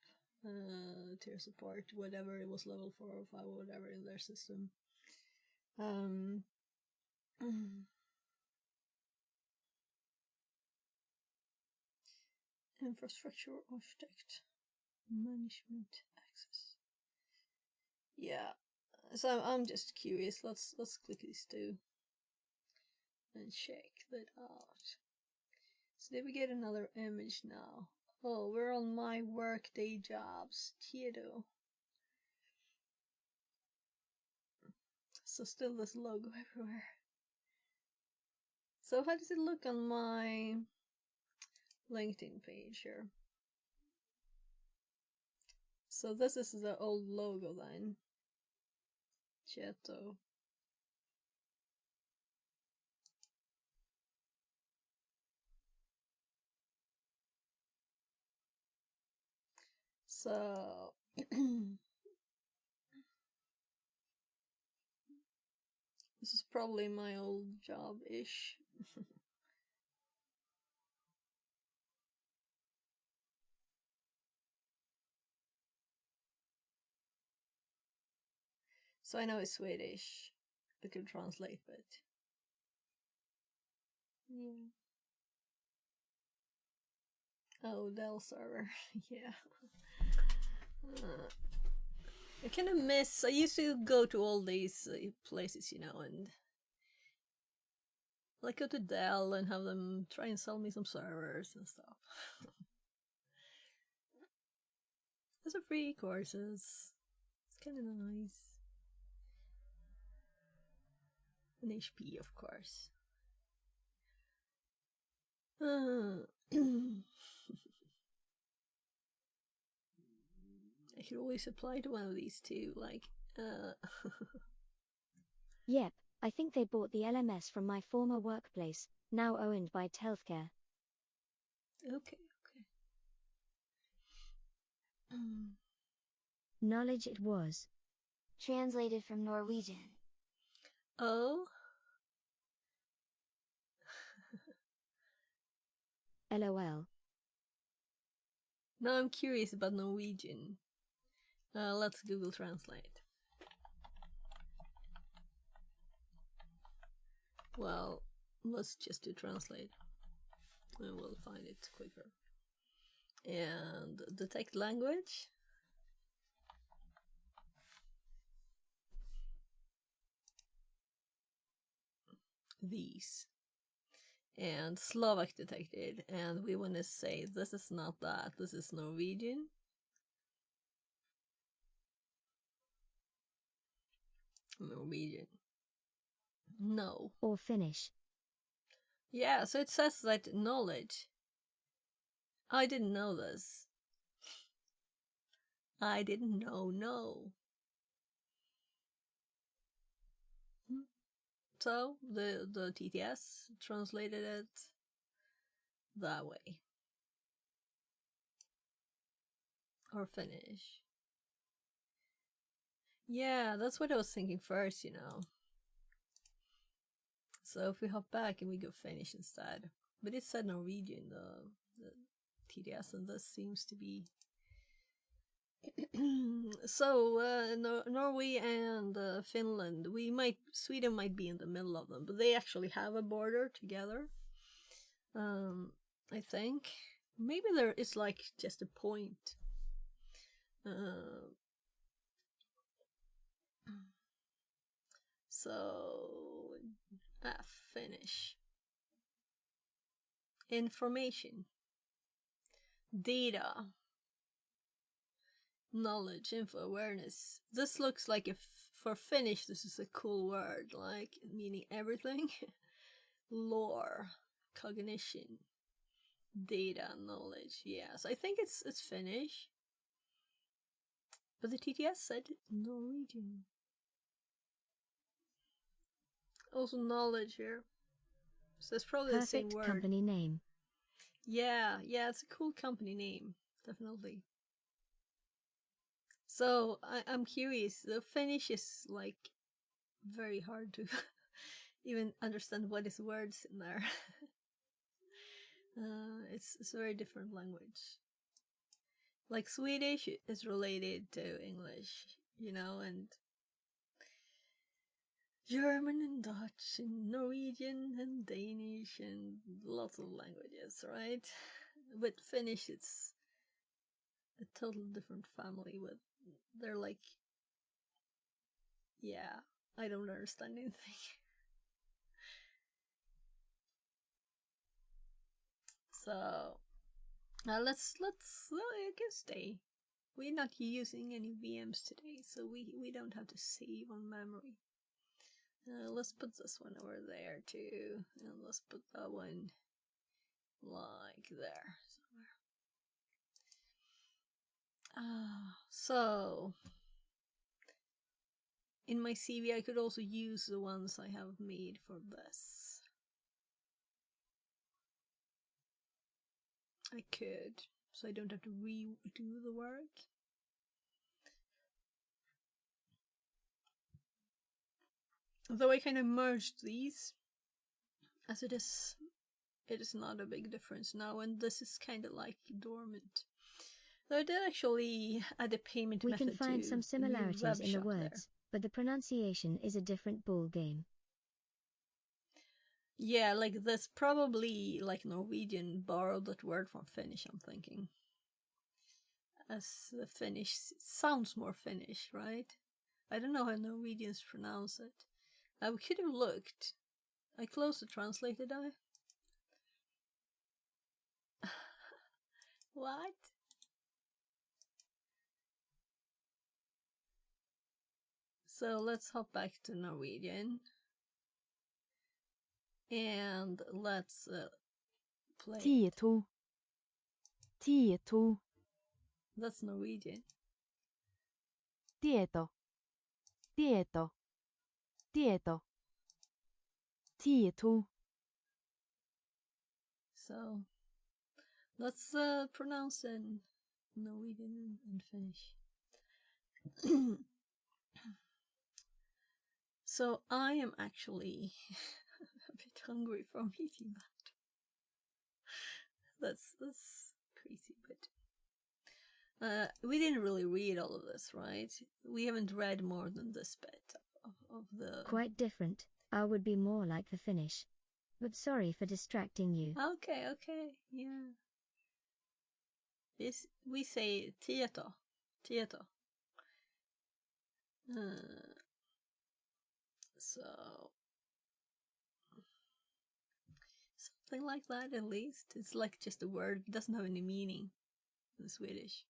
tier support, whatever it was, level 4 or 5 or whatever in their system. Infrastructure architect, management access. Yeah, so I'm just curious. Let's click these two. and check that out. So did we get another image now? Oh, we're on my workday jobs, Tiedo. So still this logo everywhere. So how does it look on my LinkedIn page here? So this is the old logo then. Cheto. So this is probably my old job-ish. So I know it's Swedish. I could translate, but yeah. Oh, Dell server. Yeah. I kind of miss. I used to go to all these places, you know, and like go to Dell and have them try and sell me some servers and stuff. Those are free courses. It's kind of nice. And HP, of course. I could always apply to one of these two, like, Yep, I think they bought the LMS from my former workplace, now owned by Telfcare. Okay. Knowledge it was. Translated from Norwegian. Oh? LOL. Now I'm curious about Norwegian. Let's Google Translate. Well, let's just do Translate. And we'll find it quicker. And detect language. These. And Slovak detected. And we want to say this is not that. This is Norwegian. Norwegian. No. Or Finnish. Yeah, so it says that knowledge. I didn't know this. I didn't know, no. So the TTS translated it that way. Or Finnish. Yeah, that's what I was thinking first, you know. So if we hop back and we go Finnish instead. But it said Norwegian, the TTS, and this seems to be... So, Norway and Finland, Sweden might be in the middle of them, but they actually have a border together. I think. Maybe there is like just a point. So, Finnish. Information. Data. Knowledge, info, awareness. This looks like if for Finnish this is a cool word, like meaning everything. Lore, cognition, data, knowledge. Yes, I think it's Finnish. But the TTS said Norwegian. Also knowledge here. So it's probably the same word. Company name. Yeah, it's a cool company name, definitely. So I'm curious. The Finnish is like very hard to even understand what is words in there. It's a very different language. Like Swedish is related to English, you know, and German and Dutch and Norwegian and Danish and lots of languages, right? But Finnish, it's a totally different family with, they're like, yeah, I don't understand anything. So let's I can stay. We're not using any VMs today, so we don't have to save on memory. Let's put this one over there too, and let's put that one like there somewhere. So in my CV I could also use the ones I have made for this. I could, so I don't have to redo the work. Though I kind of merged these, as it is not a big difference now, and this is kind of like dormant. Though I did actually add a payment method. We can find some similarities in the words, but the pronunciation is a different ball game. Yeah, like this probably like Norwegian borrowed that word from Finnish, I'm thinking. As the Finnish sounds more Finnish, right? I don't know how Norwegians pronounce it. I could have looked. I closed the translate, did I? What? So let's hop back to Norwegian. And let's play. Tieto. Tieto. That's Norwegian. Tieto. Tieto. Tieto. Tieto. So let's pronounce in Norwegian and Finnish. So I am actually a bit hungry from eating that. That's crazy, but we didn't really read all of this, right? We haven't read more than this bit of the... Quite different. I would be more like the Finnish. But sorry for distracting you. Okay, yeah. We say tieto. So something like that, at least. It's like just a word. It doesn't have any meaning in Swedish.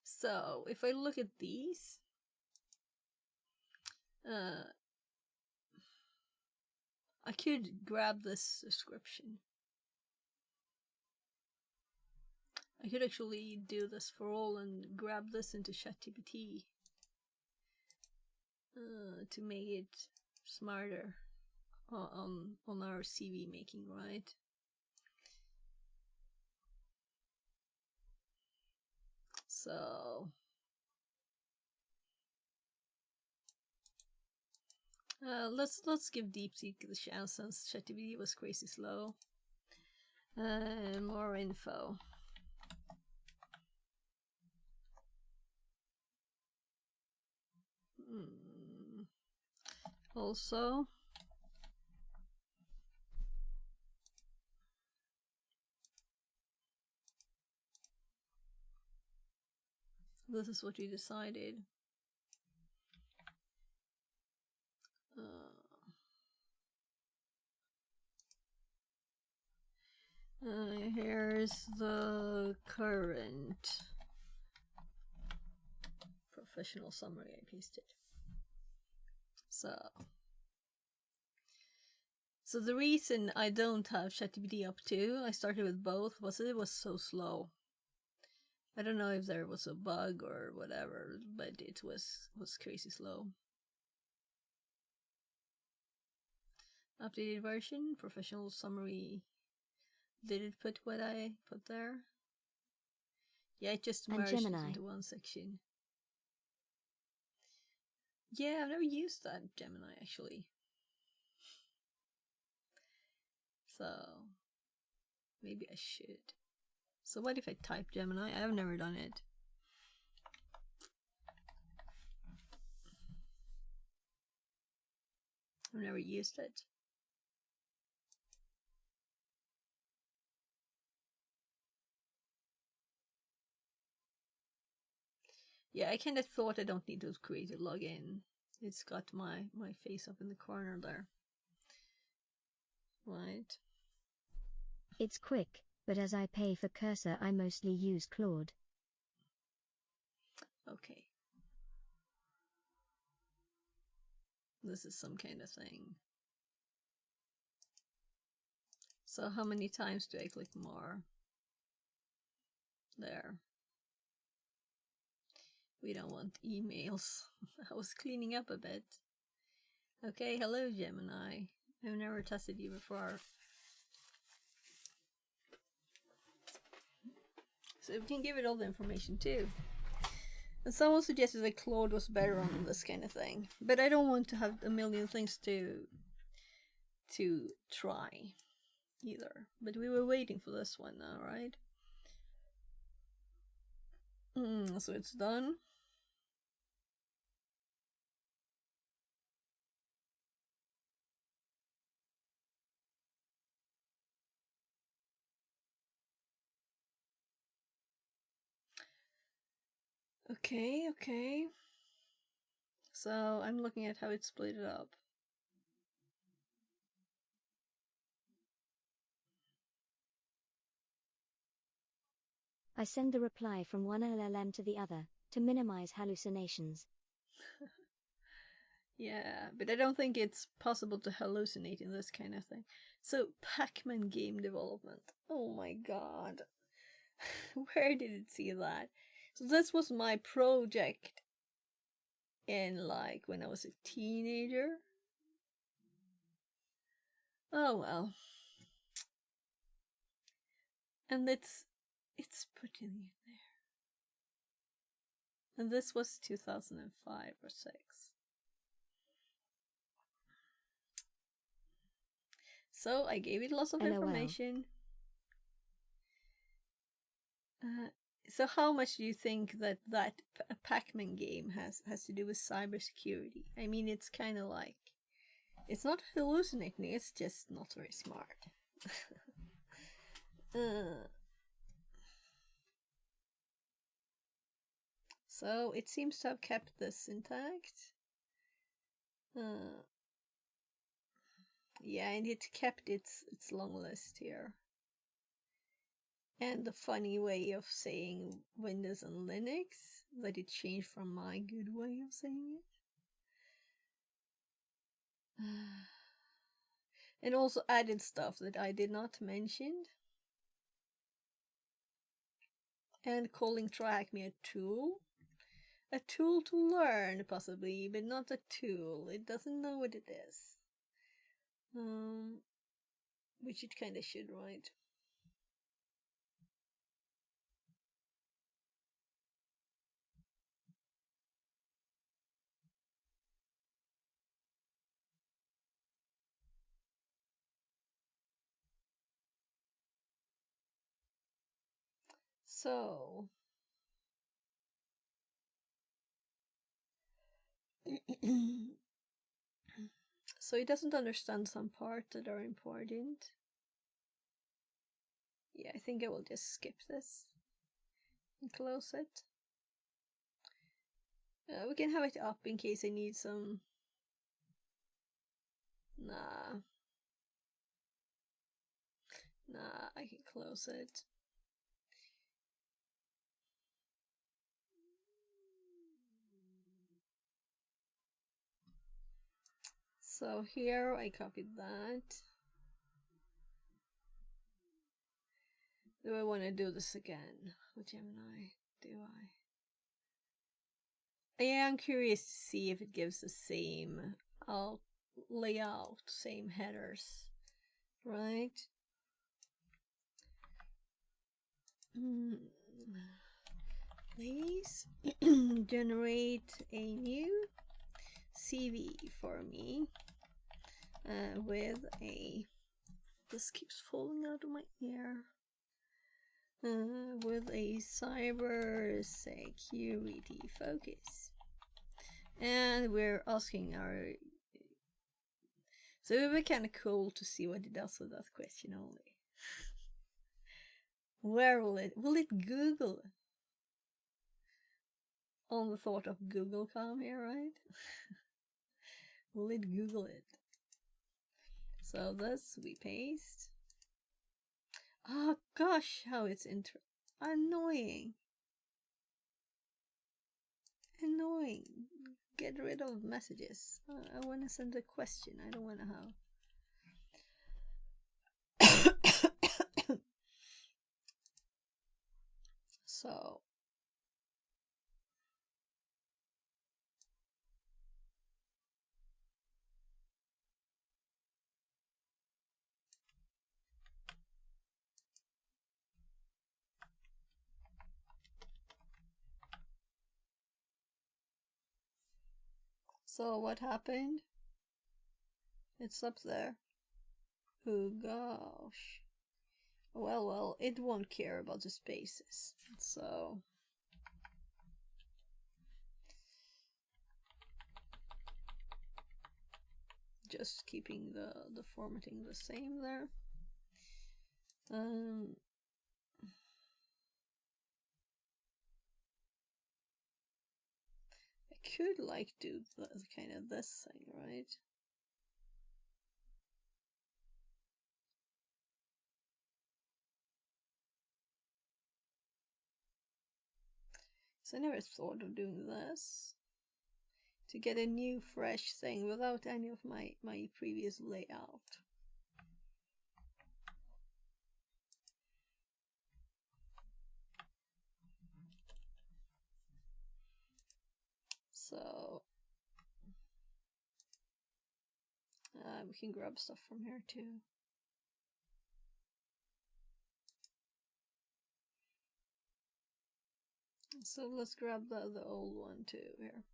So if I look at these, I could grab this description. I could actually do this for all and grab this into ChatGPT to make it smarter on our CV making, right? So let's give DeepSeek the chance since ChatGPT was crazy slow. More info. Also, this is what we decided. Here's the current professional summary I pasted. So the reason I don't have ChatGPT up to, I started with both, was it was so slow. I don't know if there was a bug or whatever, but it was crazy slow. Updated version, professional summary. Did it put what I put there? Yeah, it just merged it into one section. Yeah, I've never used that Gemini actually. So maybe I should. So what if I type Gemini? I've never done it. I've never used it. Yeah, I kind of thought I don't need to create a login. It's got my face up in the corner there. Right. It's quick, but as I pay for Cursor I mostly use Claude. Okay. This is some kind of thing. So how many times do I click more? There. We don't want emails. I was cleaning up a bit. Okay, hello Gemini. I've never tested you before. So we can give it all the information too. And someone suggested that Claude was better on this kind of thing. But I don't want to have a million things to try either. But we were waiting for this one now, right? So it's done. Okay. So I'm looking at how it's split it up. I send the reply from one LLM to the other, to minimize hallucinations. Yeah, but I don't think it's possible to hallucinate in this kind of thing. So, Pac-Man game development. Oh my god. Where did it see that? So this was my project in like when I was a teenager. Oh well. And it's put in there. And this was 2005 or 6. So I gave it lots of information. So how much do you think that Pac-Man game has to do with cybersecurity? I mean, it's kind of like, it's not hallucinating, it's just not very smart. So it seems to have kept this intact. Yeah, and it kept its long list here. And the funny way of saying Windows and Linux, that it changed from my good way of saying it. And also added stuff that I did not mention. And calling TryHackMe a tool. A tool to learn, possibly, but not a tool. It doesn't know what it is. Which it kind of should, right? So so it doesn't understand some parts that are important. Yeah, I think I will just skip this and close it. We can have it up in case I need some. Nah, I can close it. So here I copied that. Do I want to do this again with Gemini? Do I? Yeah, I'm curious to see if it gives the same layout, same headers, right? Please generate a new CV for me with a, this keeps falling out of my ear, with a cyber security focus. And we're asking our, so it would be kind of cool to see what it does with that question only. Where will it Google? on the thought of Google come here, right? Will it Google it? So this we paste. Oh gosh, how it's annoying. Annoying. Get rid of messages. I want to send a question. I don't want to have. So. So what happened? It's up there. Oh gosh. Well, it won't care about the spaces. So just keeping the formatting the same there. I could like do kind of this thing, right? So I never thought of doing this to get a new fresh thing without any of my previous layout. So we can grab stuff from here too. So let's grab the old one too here.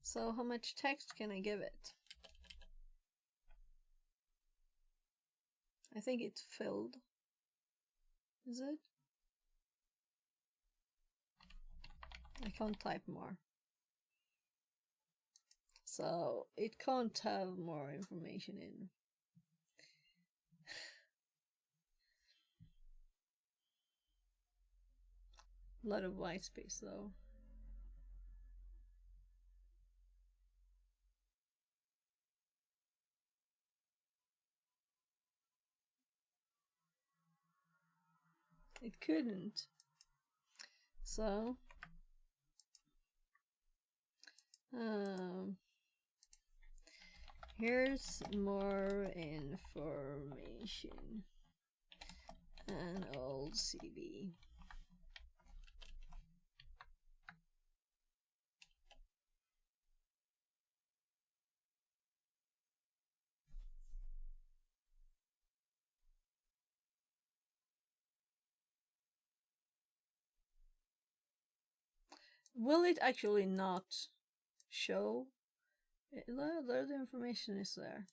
So how much text can I give it? I think it's filled. Is it? I can't type more. So it can't have more information in. A lot of white space though. It couldn't. So here's more information. An old CV. Will it actually not show? The information is there.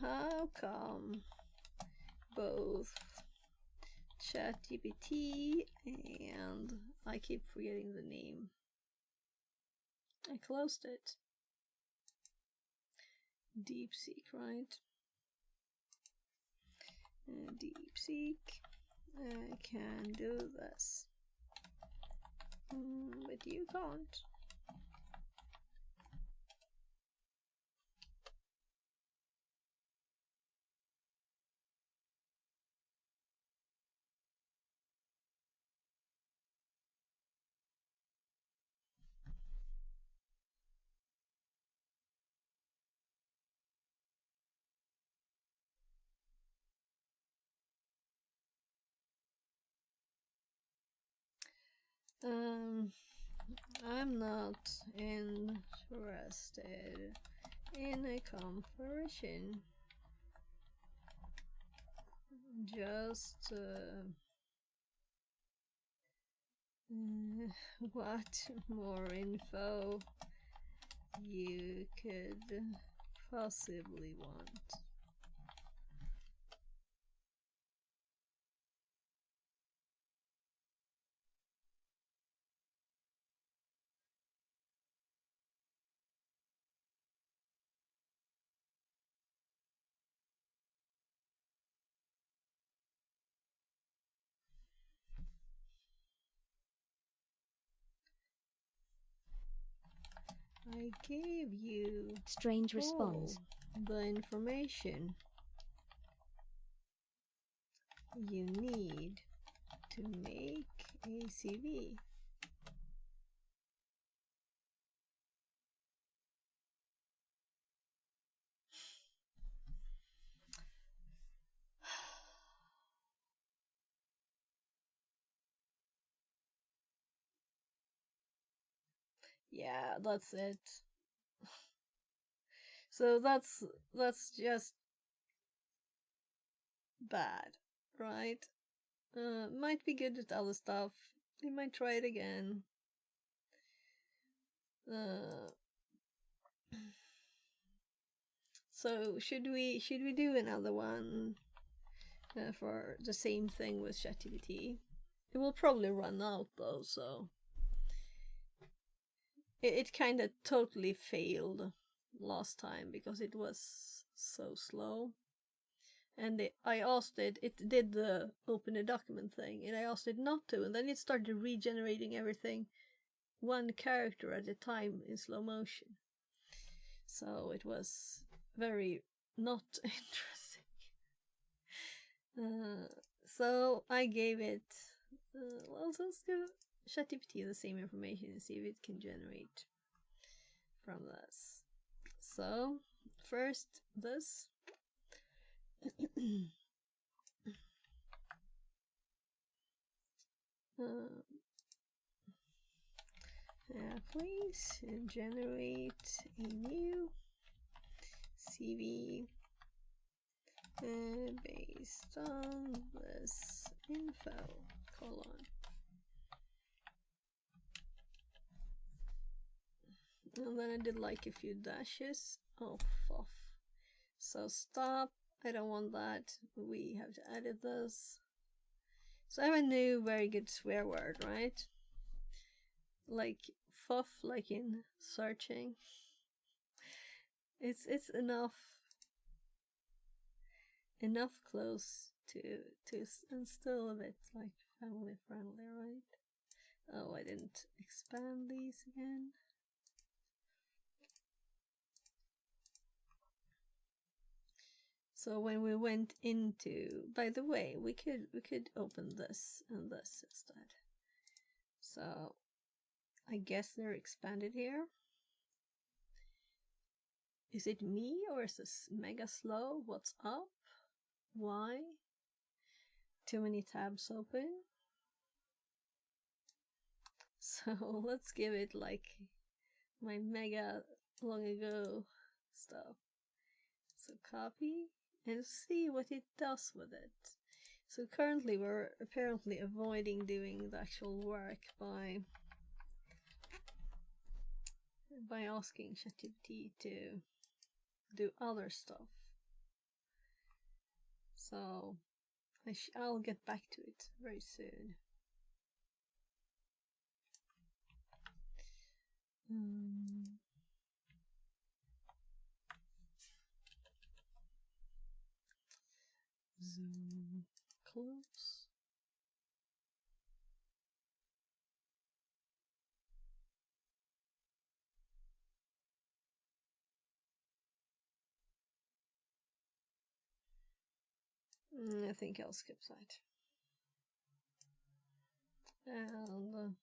How come both ChatGPT and I keep forgetting the name. I closed it. DeepSeek, right? DeepSeek can do this, but you can't. I'm not interested in a comparison. Just what more info you could possibly want. I gave you strange response. The information you need to make a CV. Yeah, that's it. So that's just bad, right? Might be good at other stuff. We might try it again. So should we do another one for the same thing with ChatGPT? It will probably run out though, so it kind of totally failed last time because it was so slow. And I asked it did the open a document thing, and I asked it not to, and then it started regenerating everything one character at a time in slow motion. So it was very not interesting. So I gave it, well, let's give ChatGPT the same information and see if it can generate from this. So first this. Please generate a new CV based on this info, colon. And then I did like a few dashes. Oh, fuff. So stop. I don't want that. We have to edit this. So I have a new very good swear word, right? Like fuff, like in searching. It's enough close to and still a bit like family friendly, right? Oh, I didn't expand these again. So when we went into, by the way, we could open this and this instead. So I guess they're expanded here. Is it me or is this mega slow? What's up? Why? Too many tabs open. So let's give it like my mega long ago stuff. So copy and see what it does with it. So currently we're apparently avoiding doing the actual work by asking ChatGPT to do other stuff. So I'll get back to it very soon. Zoom close. I think I'll skip that. And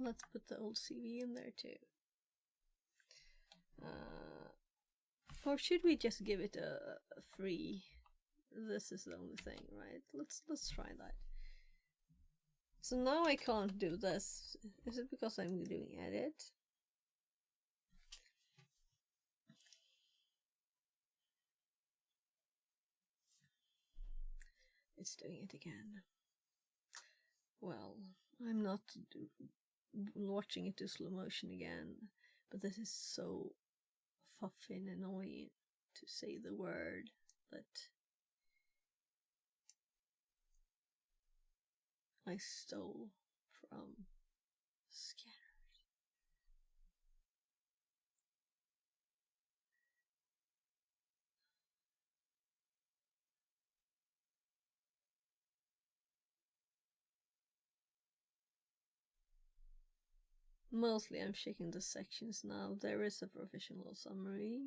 let's put the old CV in there too. Or should we just give it a free? This is the only thing, right? Let's try that. So now I can't do this. Is it because I'm doing edit? It's doing it again. Well, I'm not watching it to slow motion again, but this is so fucking annoying to say the word that I stole from Scanner. Mostly I'm checking the sections now. There is a professional summary.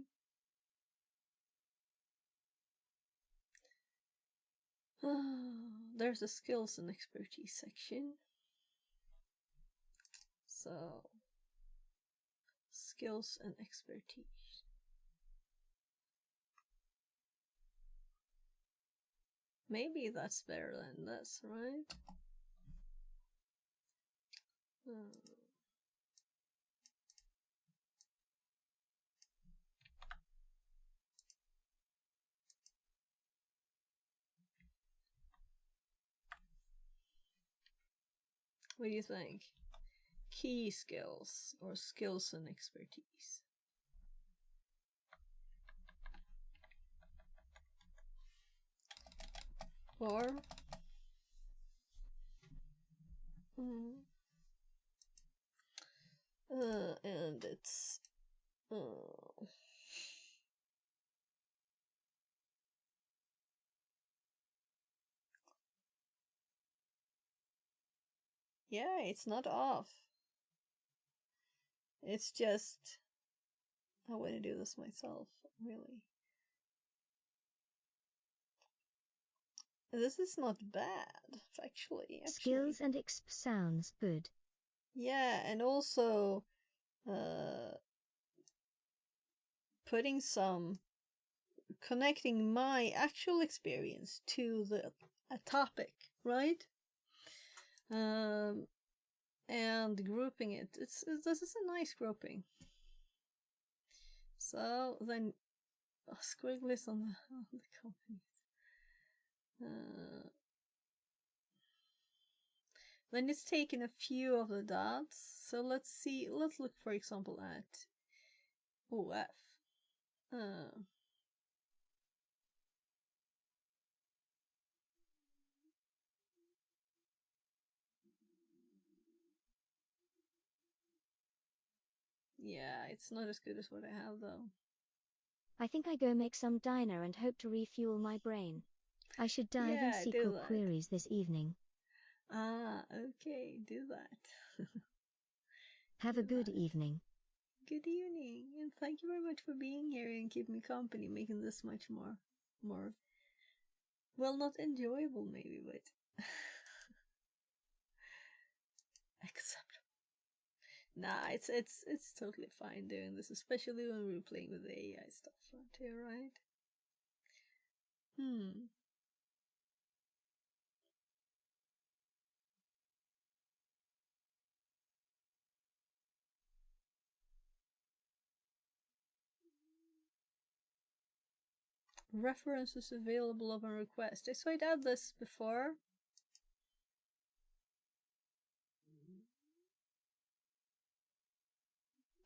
There's a skills and expertise section. So, skills and expertise. Maybe that's better than this, right? What do you think? Key skills or skills and expertise? Or and it's yeah, it's not off. It's just I want to do this myself, really. This is not bad, actually. Skills and exp sounds good. Yeah, and also putting some connecting my actual experience to a topic, right? And grouping it. This is a nice grouping. So then, squigglies on the companies. Then it's taken a few of the dots. So let's see. Let's look, for example, at OF. Yeah, it's not as good as what I have, though. I think I go make some diner and hope to refuel my brain. I should dive in SQL queries this evening. Ah, okay, do that. Have a good evening. Good evening, and thank you very much for being here and keeping me company, making this much more, well, not enjoyable maybe, but acceptable. Nah, it's totally fine doing this, especially when we're playing with the AI stuff out here, right? References available upon request. So I'd add this before.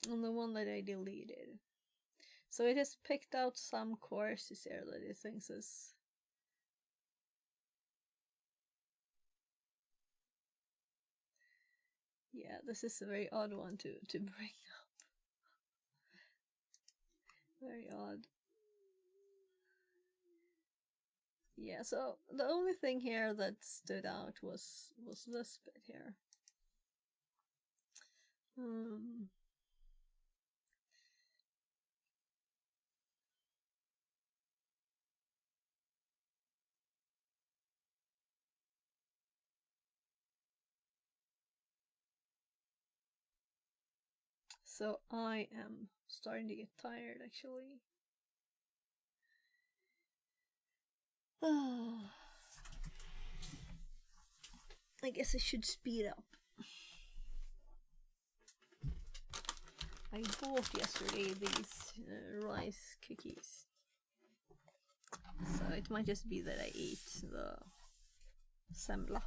And the one that I deleted. So it has picked out some courses here that it thinks is yeah, this is a very odd one to bring up. Very odd. Yeah, so the only thing here that stood out was this bit here. So I am starting to get tired, actually. I guess I should speed up. I bought yesterday these rice cookies. So it might just be that I ate the semla.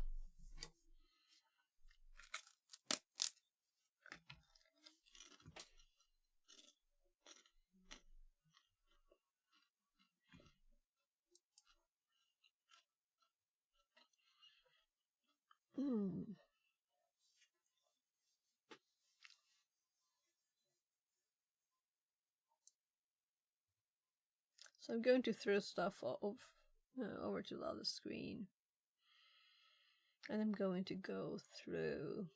So I'm going to throw stuff over to the other screen. And I'm going to go through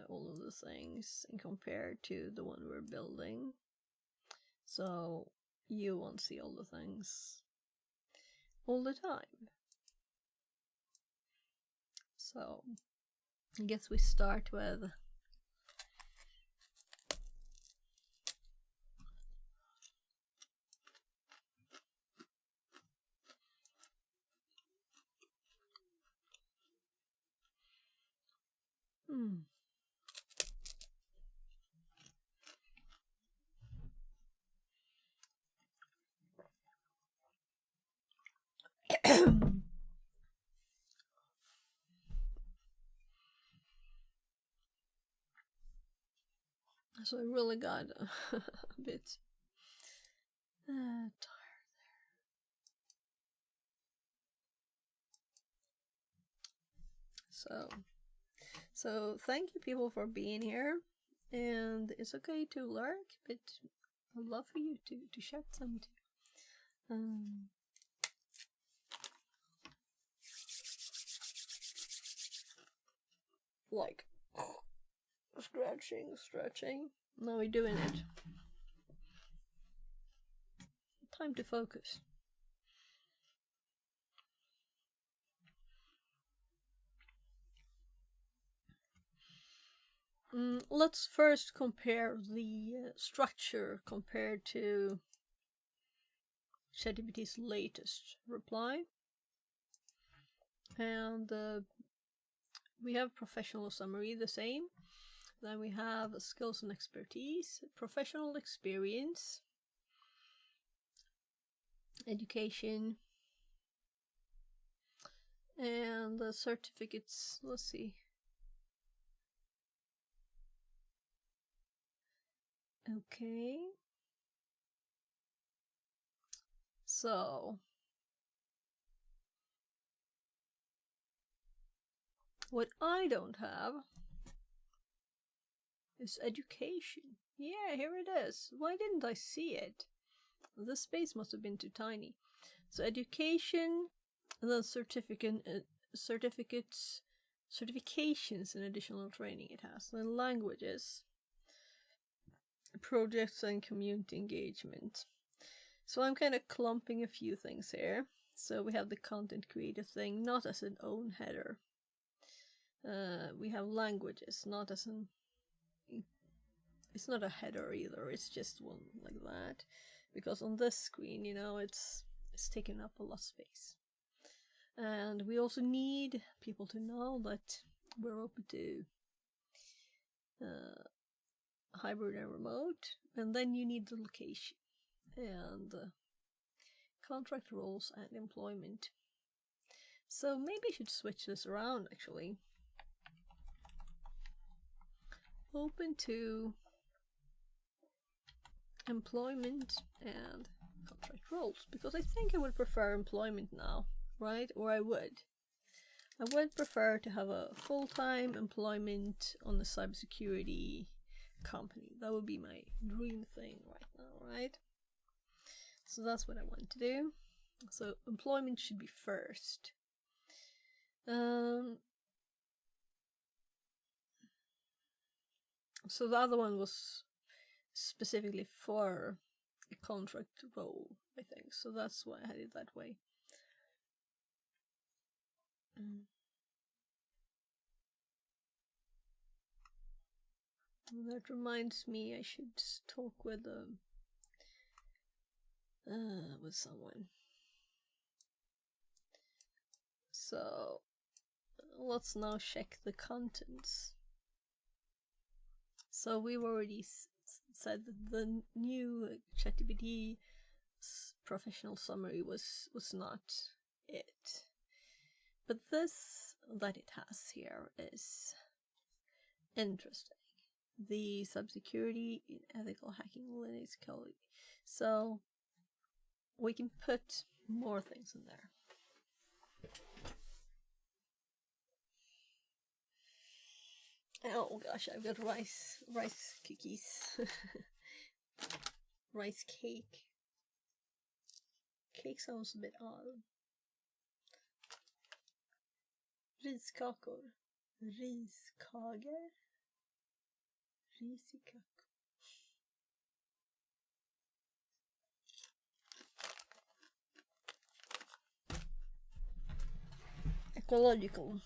all of the things and compare to the one we're building. So you won't see all the things all the time. So I guess we start with so I really got a bit tired there. So thank you people for being here, and it's okay to lurk, but I'd love for you to shed some too. Like stretching. Now we're doing it. Time to focus. Let's first compare the structure compared to ChatGPT's latest reply. And we have professional summary, the same. Then we have skills and expertise, professional experience, education, and the certificates. Let's see. Okay. So what I don't have is education. Yeah, here it is. Why didn't I see it? The space must have been too tiny. So education, and then certificates, certifications and additional training it has. Then languages, projects and community engagement. So I'm kind of clumping a few things here. So we have the content creator thing, not as an own header. We have languages, not as an... It's not a header either, it's just one like that. Because on this screen, you know, it's taking up a lot of space. And we also need people to know that we're open to hybrid and remote. And then you need the location and contract roles and employment. So maybe I should switch this around actually. Open to employment and contract roles, because I think I would prefer employment now, right? Or I would prefer to have a full-time employment on the cybersecurity company. That would be my dream thing right now, right? So that's what I want to do. So employment should be first. So the other one was specifically for a contract role, I think. So that's why I had it that way. That reminds me, I should talk with someone. So let's now check the contents. So we've already said that the new ChatGPT professional summary was not it. But this that it has here is interesting. The cybersecurity in ethical hacking Linux code. So we can put more things in there. Oh gosh, I've got rice cookies. Rice cake. Cake sounds a bit odd. Riskakor. Riskager. Risikaku. Ecological.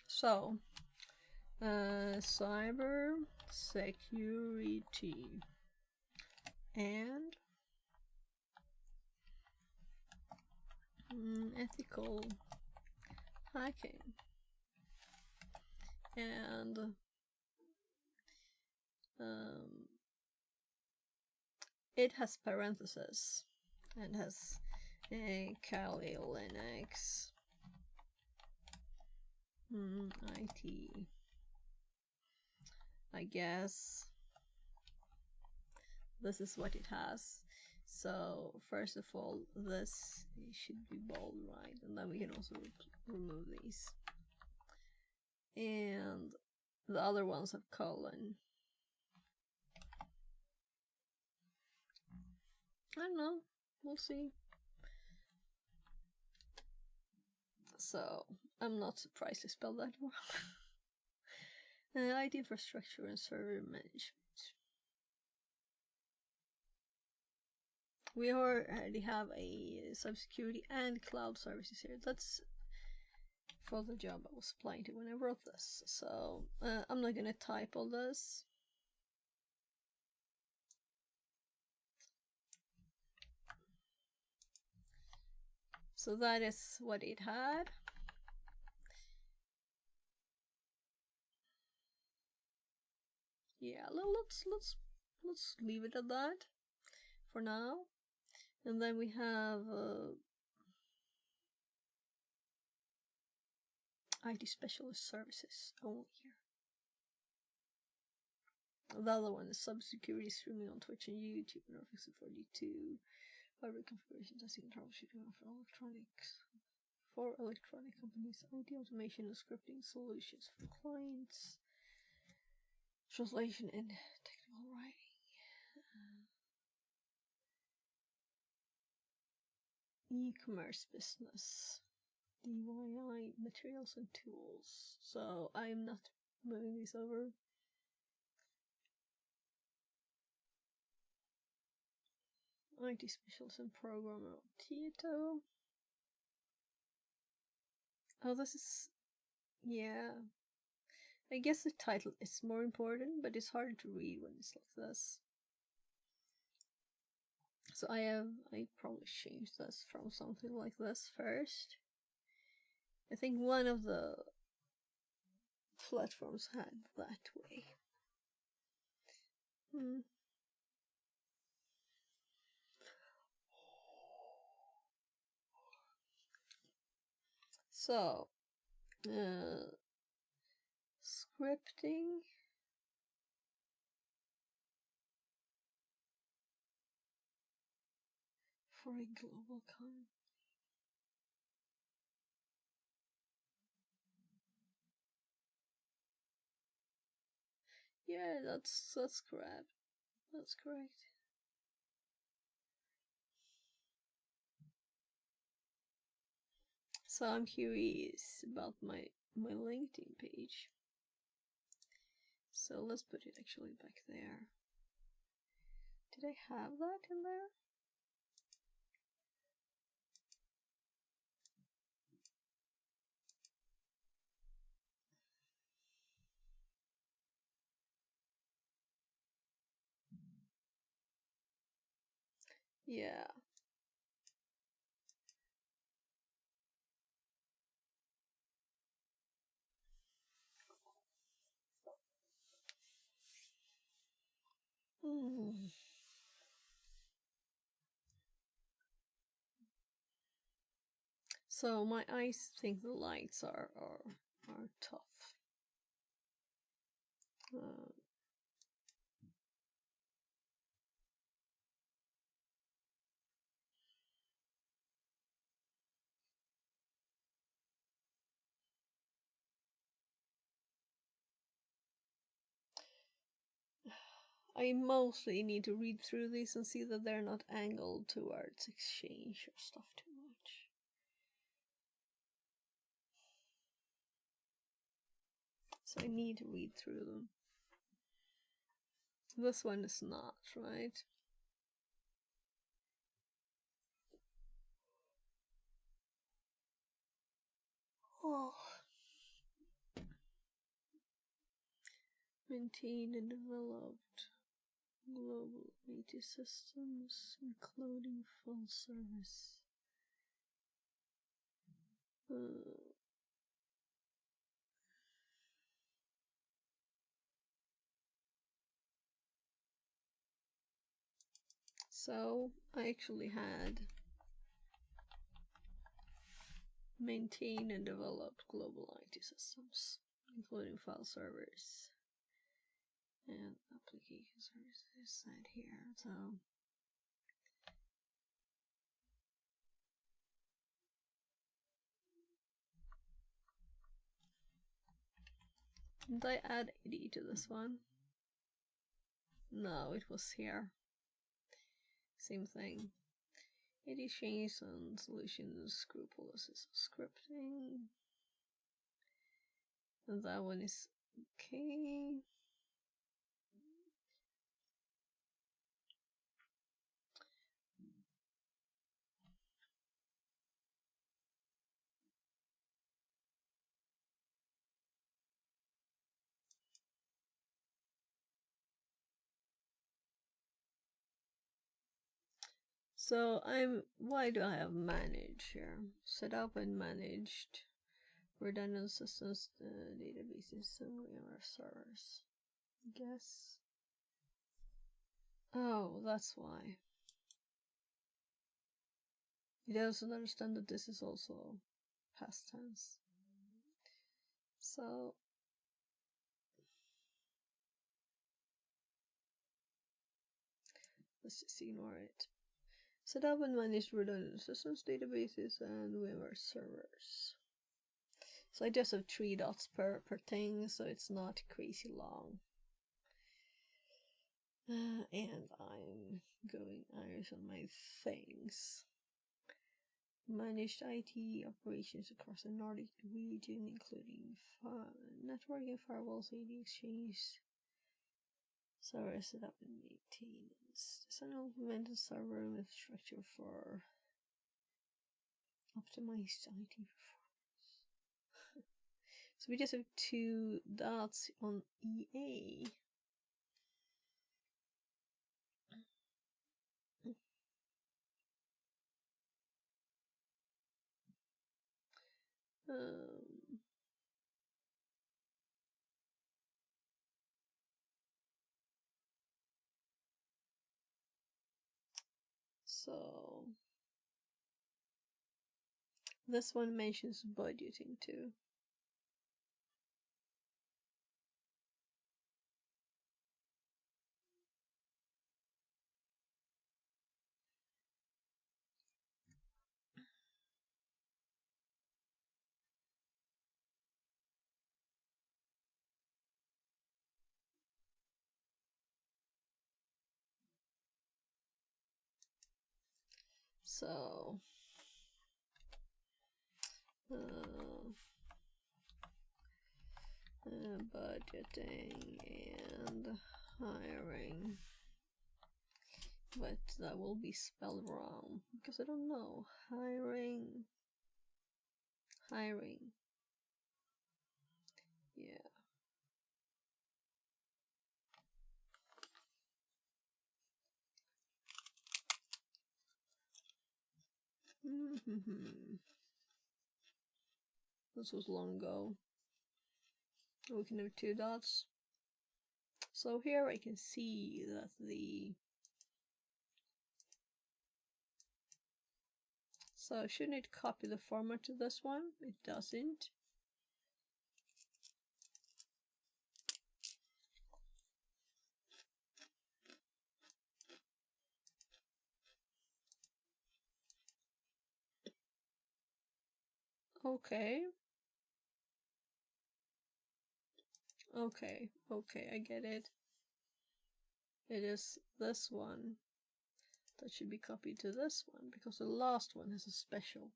So, cyber security and ethical hacking, and it has parentheses and has Kali Linux, IT, I guess. This is what it has. So first of all, this should be bold, right? And then we can also remove these. And the other ones have colon. I don't know. We'll see. So I'm not surprised I spelled that wrong. IT infrastructure and server management. We already have a cybersecurity and cloud services here. That's for the job I was applying to when I wrote this. So I'm not gonna type all this. So that is what it had. Yeah, let's leave it at that for now. And then we have IT specialist services only here. The other one is cybersecurity streaming on Twitch and YouTube and Office 42. Hardware configuration testing and troubleshooting for electronic companies, IT automation and scripting solutions for clients, translation and technical writing. E-commerce business, DIY materials and tools. So I'm not moving these over. IT specialist and programmer Tieto. Oh, this is, yeah. I guess the title is more important, but it's harder to read when it's like this. So I probably changed this from something like this first. I think one of the platforms had that way. So, scripting. For a global company. Yeah, that's correct. That's correct. So I'm curious about my LinkedIn page. So let's put it actually back there. Did I have that in there? Yeah. So my eyes think the lights are tough. I mostly need to read through these and see that they're not angled towards Exchange or stuff too much. So I need to read through them. This one is not, right? Oh. Maintained and developed global IT systems, including full service. So I actually had maintained and developed global IT systems, including file servers and application services side here. So did I add AD to this one? No, it was here. Same thing. AD changes and solutions, group policies, scripting. And that one is okay. So why do I have manage here? Set up and managed redundant systems, databases, and VMware servers. I guess. Oh, that's why. He doesn't understand that this is also past tense. So let's just ignore it. Set up and manage redundant systems, databases, and VMware servers. So I just have 3 dots per thing, so it's not crazy long. And I'm going eyes on my things. Managed IT operations across the Nordic region, including networking, firewalls, AD Exchange, server set up and maintenance. Design and implemented server infrastructure for optimized IT performance. So we just have 2 dots on EA. So this one mentions budgeting too. So budgeting and hiring, but that will be spelled wrong because I don't know. Hiring, yeah. This was long ago. We can have 2 dots. So here I can see that so shouldn't it copy the format to this one? It doesn't. Okay. Okay, I get it. it is this one that should be copied to this one, because the last one has a special.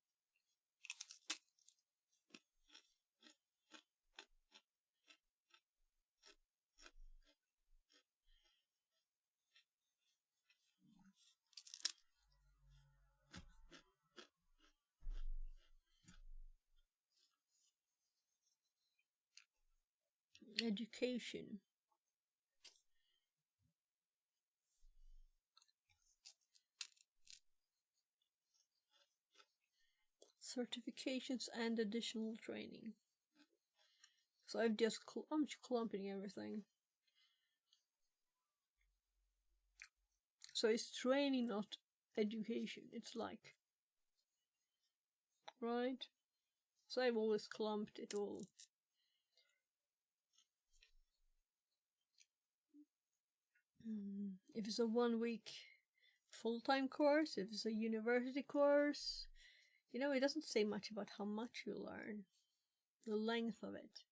Education. Certifications and additional training. So I'm just clumping everything. So it's training, not education. It's like, right? So I've always clumped it all. If it's a 1 week full-time course, if it's a university course, you know, it doesn't say much about how much you learn, the length of it.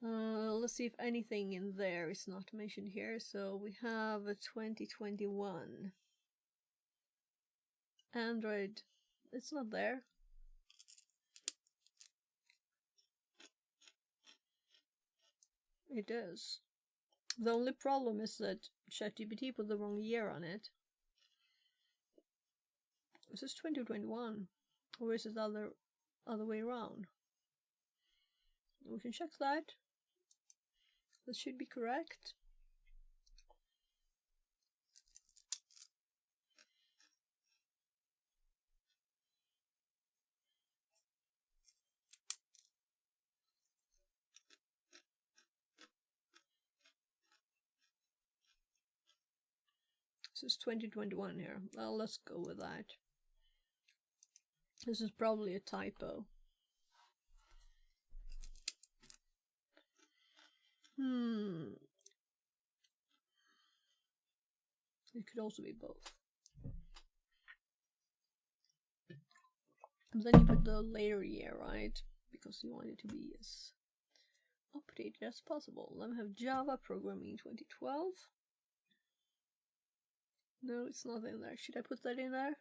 Let's see if anything in there is not mentioned here. So we have a 2021 Android. It's not there. It is. The only problem is that ChatGPT put the wrong year on it. Is this 2021? Or is it the other way around? We can check that. This should be correct. This is 2021 here. Well, let's go with that. This is probably a typo. It could also be both. And then you put the later year, right? Because you want it to be as updated as possible. Then we have Java programming 2012. No, it's not in there. Should I put that in there?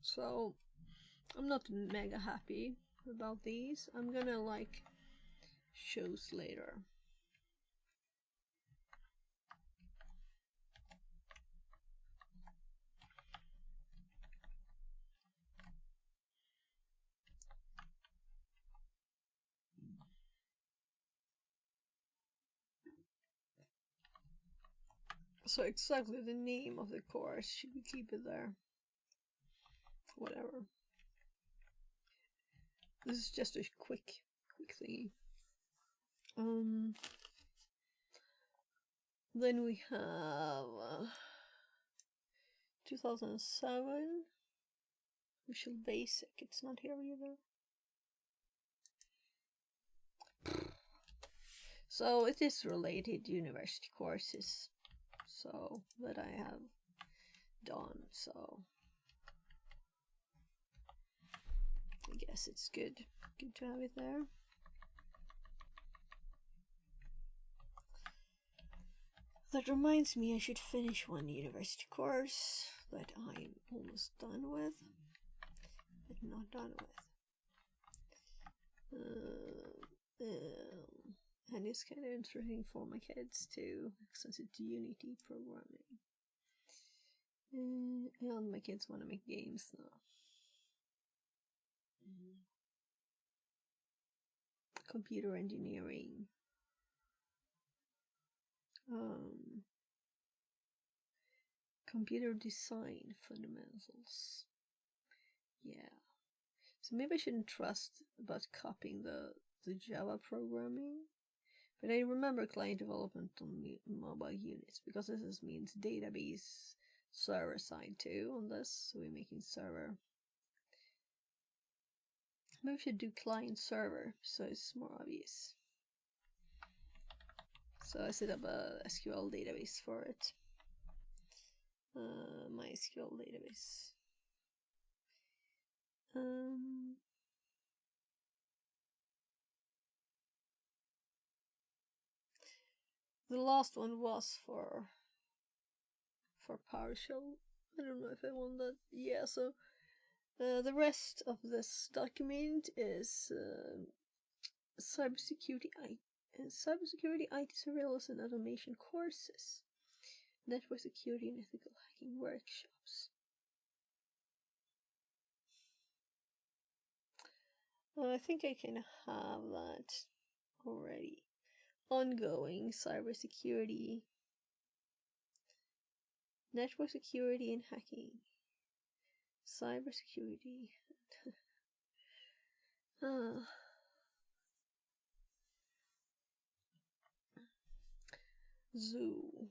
So, I'm not mega happy about these. I'm gonna like shows later. So exactly the name of the course, should we keep it there? Whatever. This is just a quick thingy. Then we have 2007 Visual Basic. It's not here either. So it is related university courses, so that I have done. So I guess it's good to have it there. That reminds me, I should finish one university course that I'm almost done with, but not done with. And it's kind of interesting for my kids too, since it's Unity programming. And my kids want to make games now. Computer engineering. Computer design fundamentals. Yeah. So maybe I shouldn't trust about copying the Java programming. But I remember client development on mobile units, because this means database server side too on this. So we're making server. Maybe we should do client server so it's more obvious. So I set up a SQL database for it. MySQL database. The last one was for PowerShell. I don't know if I want that. Yeah, so the rest of this document is cybersecurity IT surveillance and automation courses, network security and ethical hacking workshops. I think I can have that already. Ongoing cybersecurity, network security and hacking, cybersecurity. Zoo,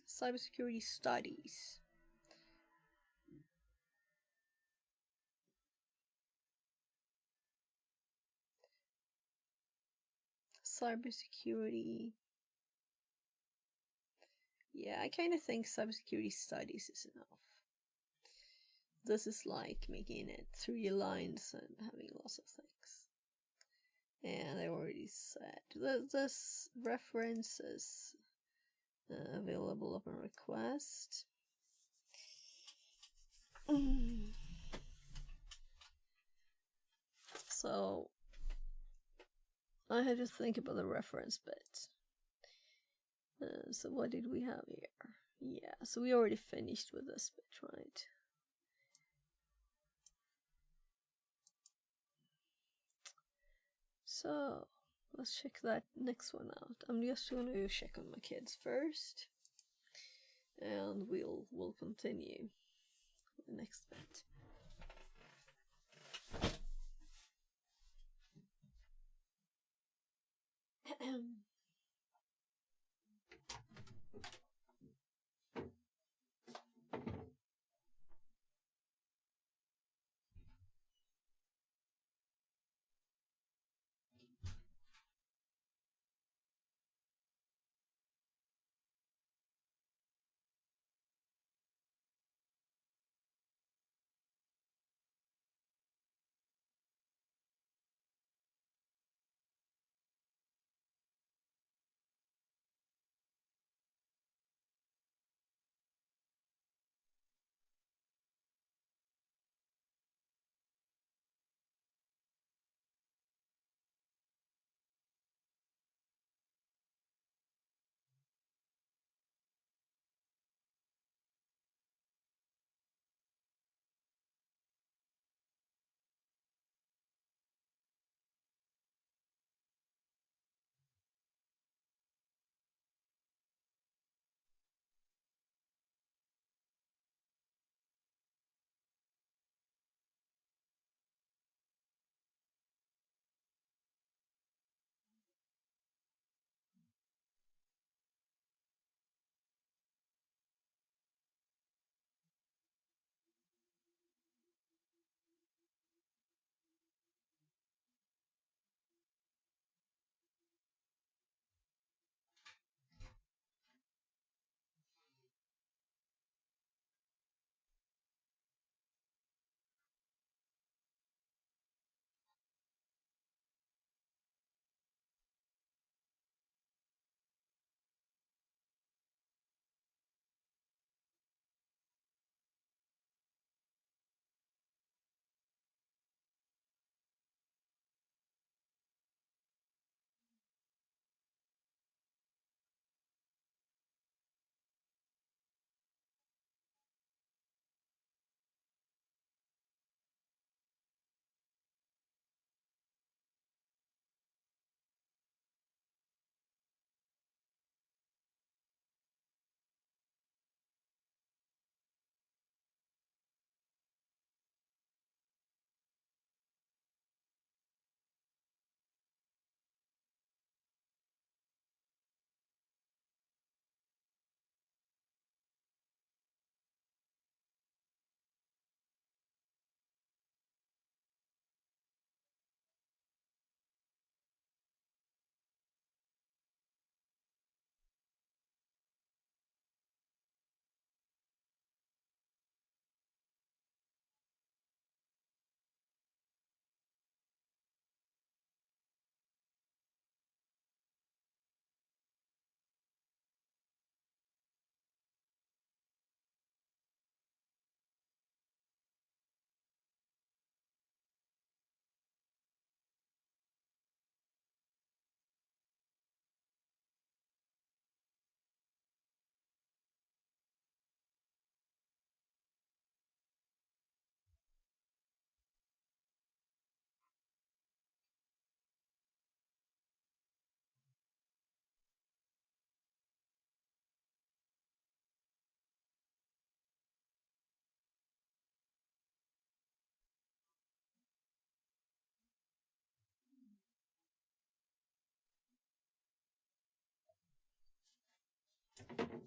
cybersecurity studies. Cybersecurity. Yeah, I kind of think cybersecurity studies is enough. This is like making it 3 lines and having lots of things. And I already said this reference is available upon request. So I had to think about the reference bit. So what did we have here? Yeah, so we already finished with this bit, right? So let's check that next one out. I'm just going to check on my kids first, and we'll continue the next bit.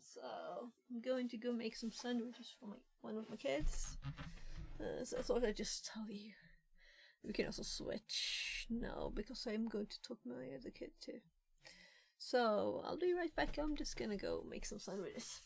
So I'm going to go make some sandwiches for one of my kids. So I thought I'd just tell you. We can also switch now because I'm going to talk to my other kid too. So I'll be right back. I'm just gonna go make some sandwiches.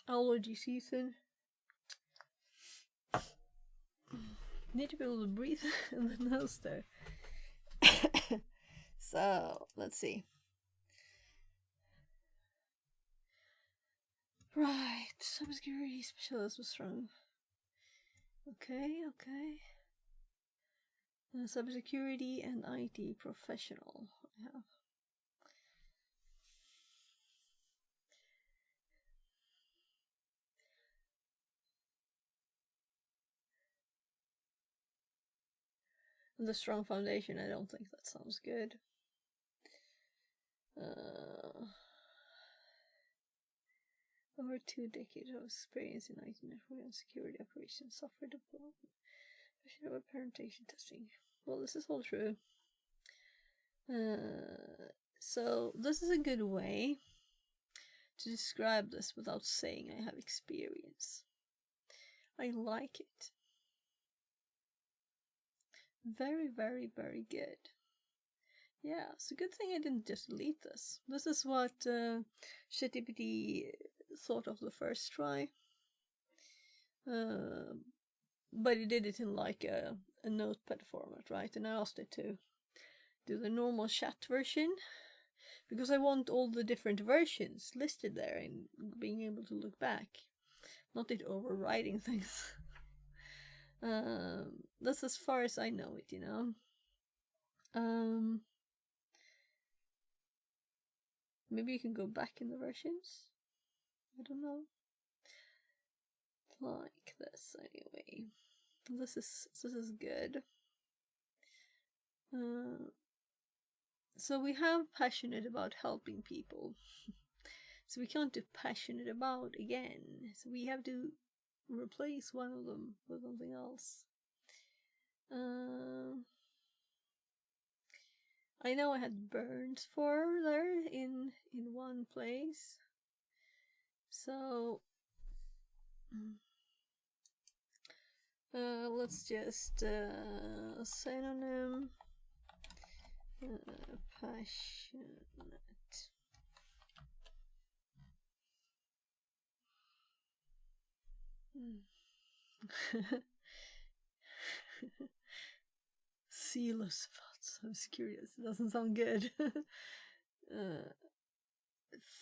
allergy season. Need to be able to breathe in the nose there. So, let's see. Right, cybersecurity specialist was strong. Okay. Cybersecurity and IT professional. Yeah. The strong foundation, I don't think that sounds good. Over 2 decades of experience in IT network and security operations, software development, professional penetration testing. Well, this is all true. So this is a good way to describe this without saying I have experience. I like it. Very, very, very good. Yeah, it's a good thing I didn't just delete this. This is what ChatGPT thought of the first try. But it did it in like a notepad format, right? And I asked it to do the normal chat version, because I want all the different versions listed there and being able to look back, not it overriding things. That's as far as I know it, you know. Maybe you can go back in the versions. I don't know. Like this anyway. This is good. So we have passionate about helping people. So we can't do passionate about again. So we have to replace one of them with something else. I know I had burns for there in one place. So let's just synonym passionate. Sealess thoughts. I was curious. It doesn't sound good.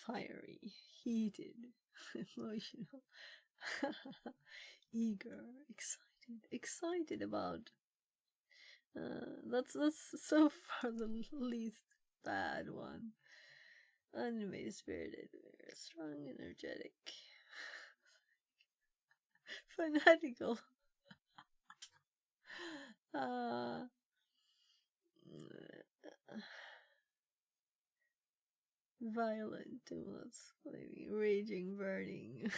Fiery, heated, emotional, eager, excited about. That's so far the least bad one. Animated, spirited, strong, energetic, fanatical. Violent, raging, burning.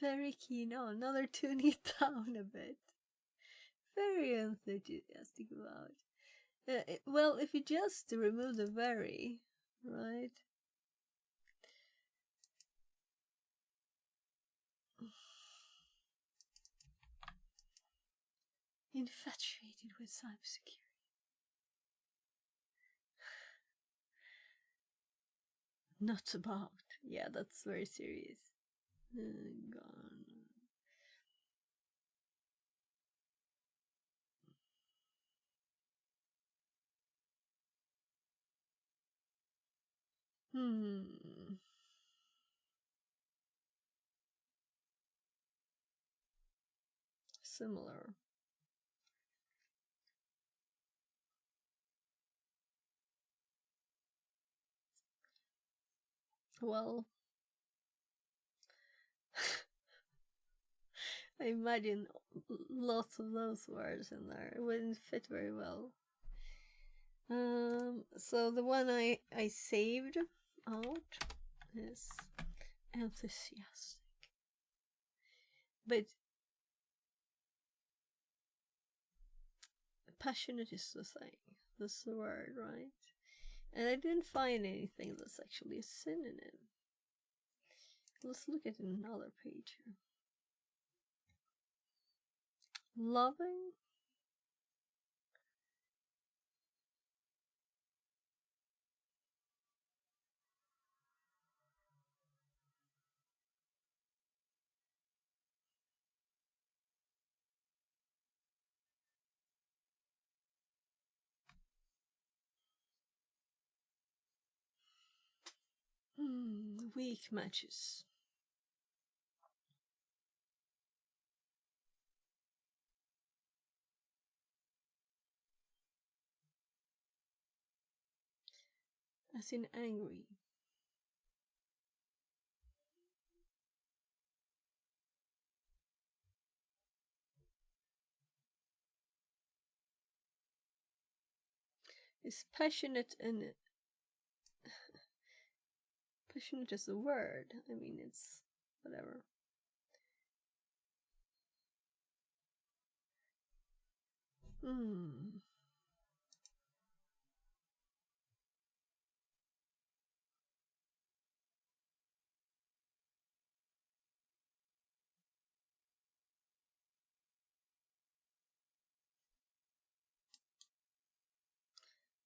Very keen on. Another tune it down a bit. Very enthusiastic about. Well, if you just remove the very, right? Infatuated with cybersecurity. Not about. Yeah, that's very serious. Gone. Similar. Well, I imagine lots of those words in there. It wouldn't fit very well. So the one I saved out is enthusiastic. But passionate is the thing. That's the word, right? And I didn't find anything that's actually a synonym. Let's look at another page here. Loving? Weak matches. As in angry. Is passionate and passionate is a word. I mean, it's whatever.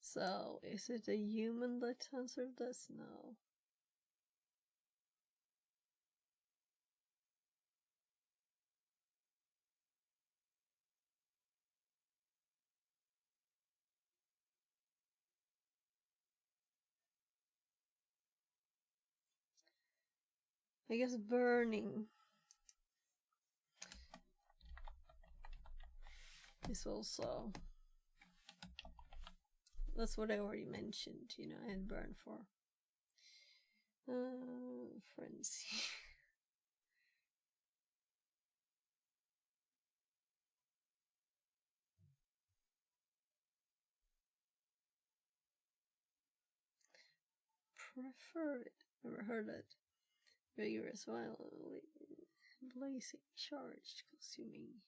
So, is it a human that answered this? No. I guess burning is also... That's what I already mentioned, you know, I had burn for. Frenzy. Prefer it. Never heard it. Vigorous, violently blazing, charged, consuming.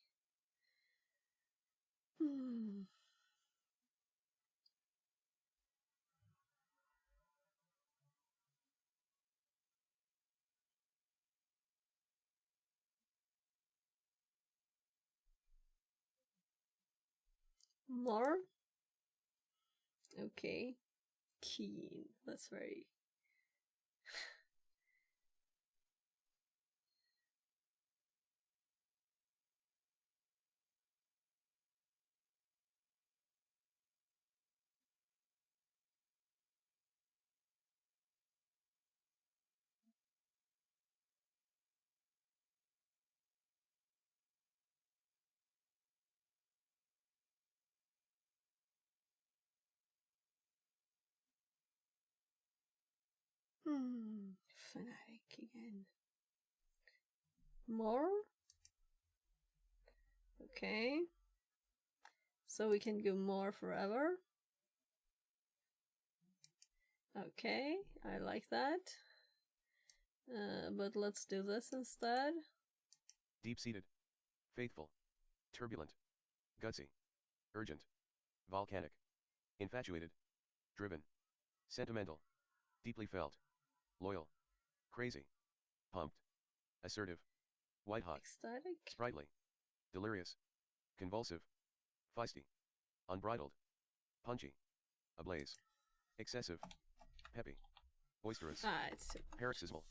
More? Okay. Keen. That's very... Fanatic again. More? Okay. So we can go more forever. Okay, I like that. But let's do this instead. Deep-seated. Faithful. Turbulent. Gutsy. Urgent. Volcanic. Infatuated. Driven. Sentimental. Deeply felt. Loyal. Crazy. Pumped. Assertive. White-hot. Ecstatic. Sprightly. Delirious. Convulsive. Feisty. Unbridled. Punchy. Ablaze. Excessive. Peppy. Boisterous. It's... Paroxysmal.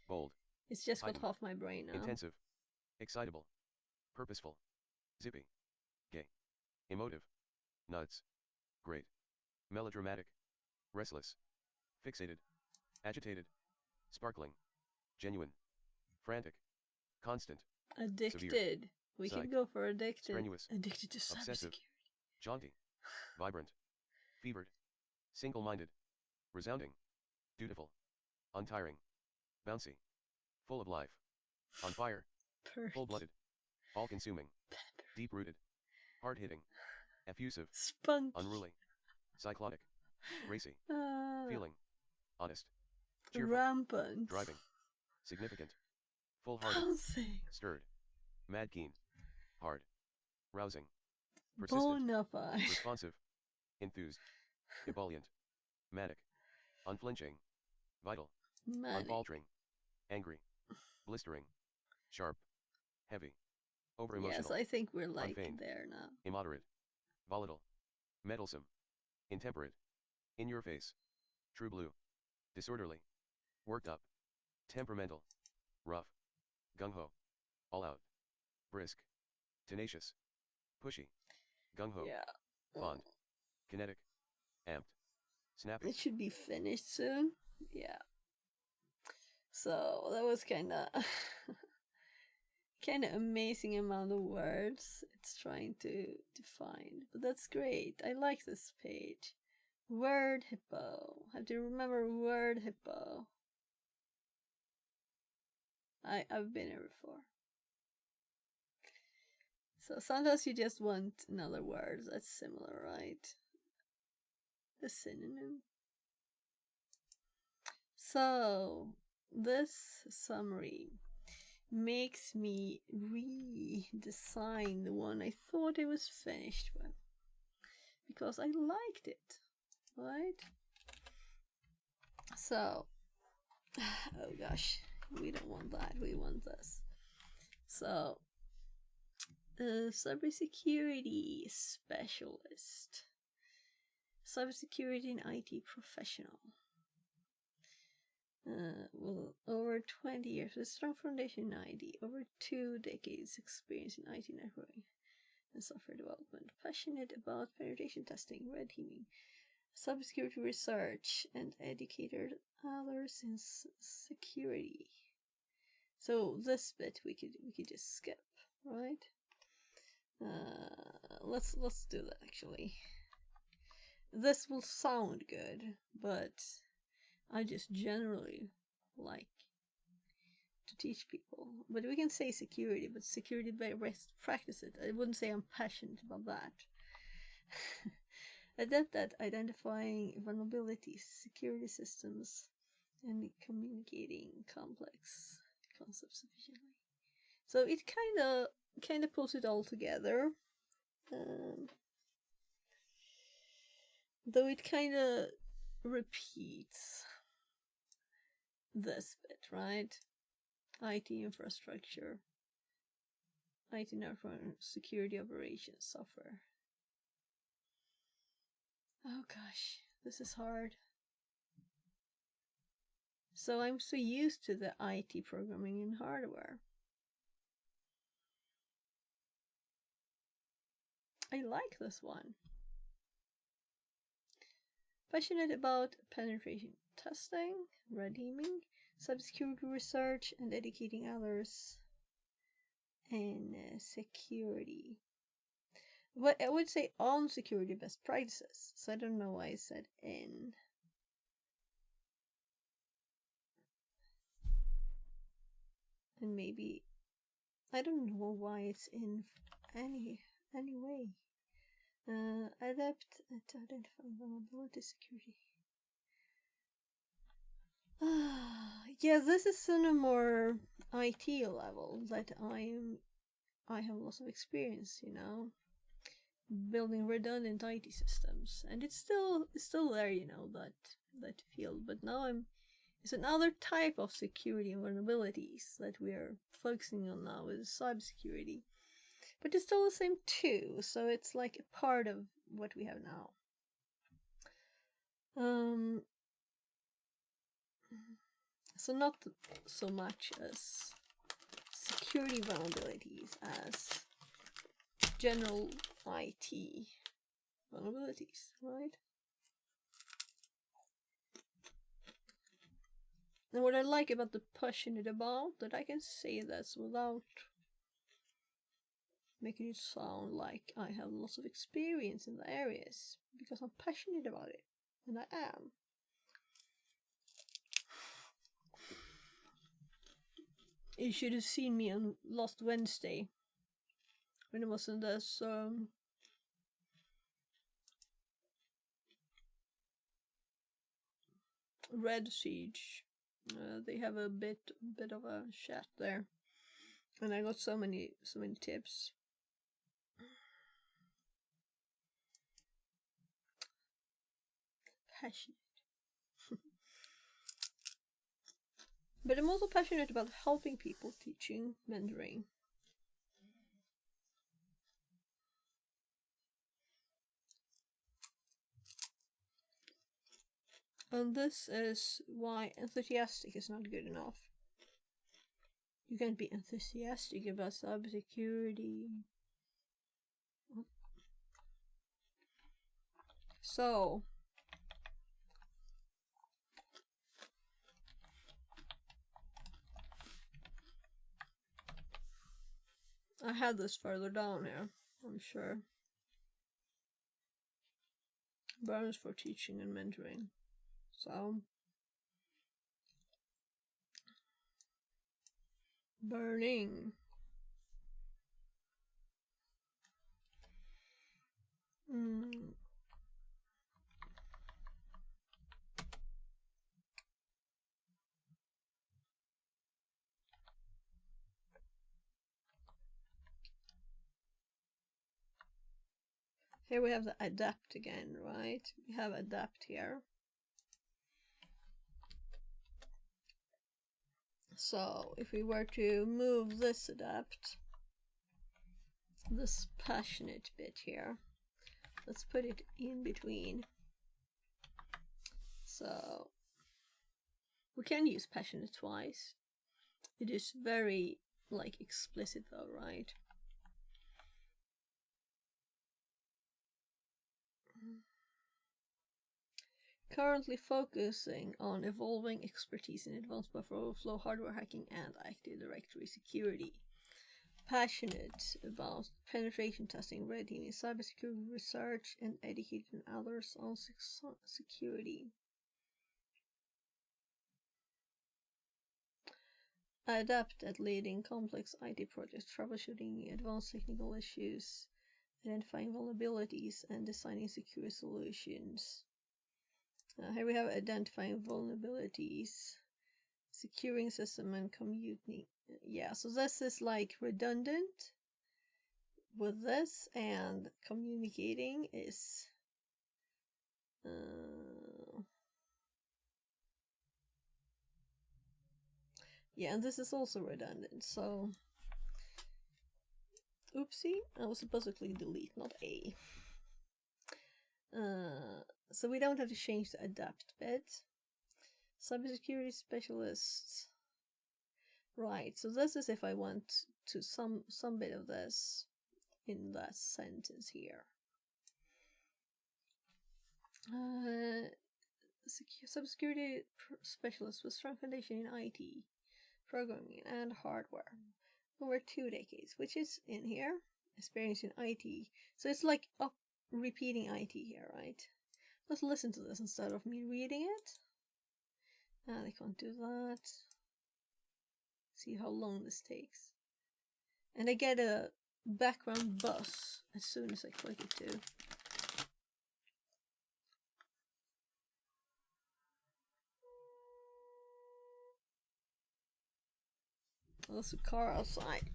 Bold. It's just got heightened, off my brain now. Intensive. Excitable. Purposeful. Zippy. Gay. Emotive. Nuts. Great. Melodramatic. Restless. Fixated. Agitated. Sparkling. Genuine. Frantic. Constant. Addicted. Severe. We Psych. can go for addicted. Strenuous. Addicted to Obsessive. cybersecurity. Jaunty. Vibrant. Fevered. Single-minded. Resounding. Dutiful. Untiring. Bouncy. Full of life. On fire. Full-blooded. All-consuming. Deep-rooted. Hard-hitting. Effusive. Spunky. Unruly. Cyclonic. Racy. Feeling. Honest. Cheerful. Rampant. Driving. Significant. Full-hearted. Bouncing. Stirred. Mad keen. Hard. Rousing. Persistent. Bonafide. Responsive. Enthused. Ebullient. Manic. Unflinching. Vital. Manic. Unfaltering. Angry. Blistering. Sharp. Heavy. Over-emotional. Yes, I think we're like Unfeigned. there now. Immoderate. Volatile. Meddlesome. Intemperate. In your face. True blue. Disorderly. Worked up. Temperamental. Rough. Gung-ho. All out. Brisk. Tenacious. Pushy. Gung-ho. Yeah. Fond. Kinetic. Amped. Snappy. It should be finished soon. Yeah. So that was kind of amazing amount of words it's trying to find, but that's great. I like this page. Word hippo. Have to remember word hippo. I've been here before. So sometimes you just want another word that's similar, right? A synonym. So this summary makes me redesign the one I thought I was finished with, because I liked it, right? So, oh gosh, we don't want that, we want this. So, cybersecurity specialist, cybersecurity and IT professional. Well, over 20 years with strong foundation in IT, over 2 decades experience in IT networking and software development, passionate about penetration testing, red teaming, cybersecurity research, and educated others in security. So this bit we could just skip, right? Let's do that actually. This will sound good, but I just generally like to teach people. But we can say security, but security by practice it. I wouldn't say I'm passionate about that. Adept at identifying vulnerabilities, security systems, and communicating complex concepts efficiently. So it kind of pulls it all together. Though it kind of repeats this bit, right? IT infrastructure, IT network, security operations, software. Oh gosh, this is hard. So I'm so used to the IT programming in hardware. I like this one. Passionate about penetration testing, red teaming, cybersecurity research, and educating others in security. But I would say on security best practices, so I don't know why I said in. And maybe, I don't know why it's in anyway. Adept at identifying vulnerability security. Yeah, this is on a more IT level that I have lots of experience, you know, building redundant IT systems, and it's still there, you know, that field. But now it's another type of security and vulnerabilities that we are focusing on now is cybersecurity. But it's still the same too, so it's like a part of what we have now. So not so much as security vulnerabilities as general IT vulnerabilities, right? And what I like about the passionate about, that I can say this without making it sound like I have lots of experience in the areas, because I'm passionate about it, and I am. You should have seen me on last Wednesday when I was in this Red Siege. They have a bit of a chat there, and I got so many tips. Passionate. But I'm also passionate about helping people, teaching, mentoring. And this is why enthusiastic is not good enough. You can't be enthusiastic about cybersecurity. So, have this further down here, I'm sure. Bonus for teaching and mentoring. So, burning. Here we have the adapt again, right? We have adapt here. So if we were to move this adapt, this passionate bit here, let's put it in between. So we can use passionate twice. It is very like explicit though, right? Currently focusing on evolving expertise in advanced buffer overflow, hardware hacking, and Active Directory security. Passionate about penetration testing, red teaming, cybersecurity research, and educating others on security. Adept at leading complex IT projects, troubleshooting advanced technical issues, identifying vulnerabilities, and designing secure solutions. Here we have identifying vulnerabilities, securing system, and commuting. Yeah, so this is like redundant with this, and communicating is yeah, and this is also redundant, so oopsie, I was supposed to click delete, not A. So we don't have to change the adapt bit. Cybersecurity specialists. Right, so this is if I want to some bit of this in that sentence here. Cybersecurity specialist with strong foundation in IT, programming, and hardware. Over 2 decades, which is in here. Experience in IT. So it's like repeating IT here, right? Let's listen to this instead of me reading it. And I can't do that. See how long this takes. And I get a background buzz as soon as I click it too. There's a car outside.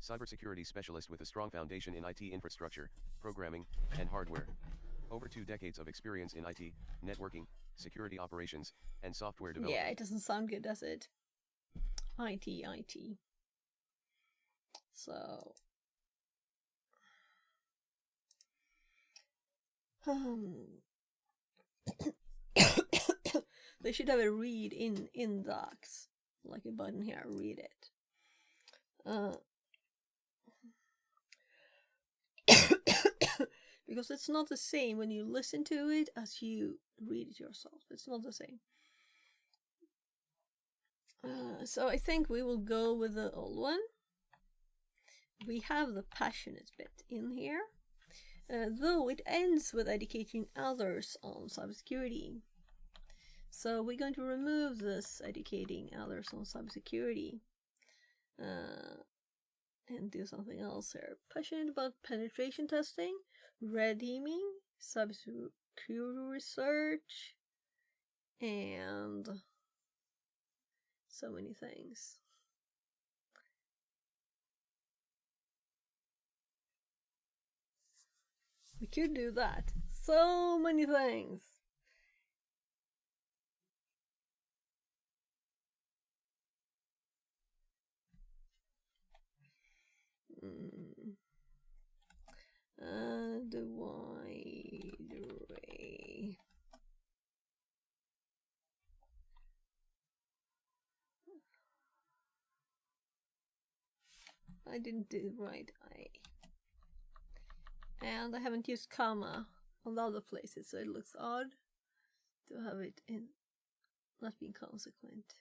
Cybersecurity specialist with a strong foundation in IT infrastructure, programming, and hardware. Over 2 decades of experience in IT, networking, security operations, and software development. Yeah, it doesn't sound good, does it? IT. So... they should have a read in docs. Like a button here, read it. Because it's not the same when you listen to it as you read it yourself. It's not the same. So I think we will go with the old one. We have the passionate bit in here. Though it ends with educating others on cybersecurity. So we're going to remove this educating others on cybersecurity. And do something else here. Passionate about penetration testing, red teaming, cybersecurity research, and so many things. We could do that. So many things. The wide array. I didn't do right eye. And I haven't used comma on the other places, so it looks odd to have it in not being consequent.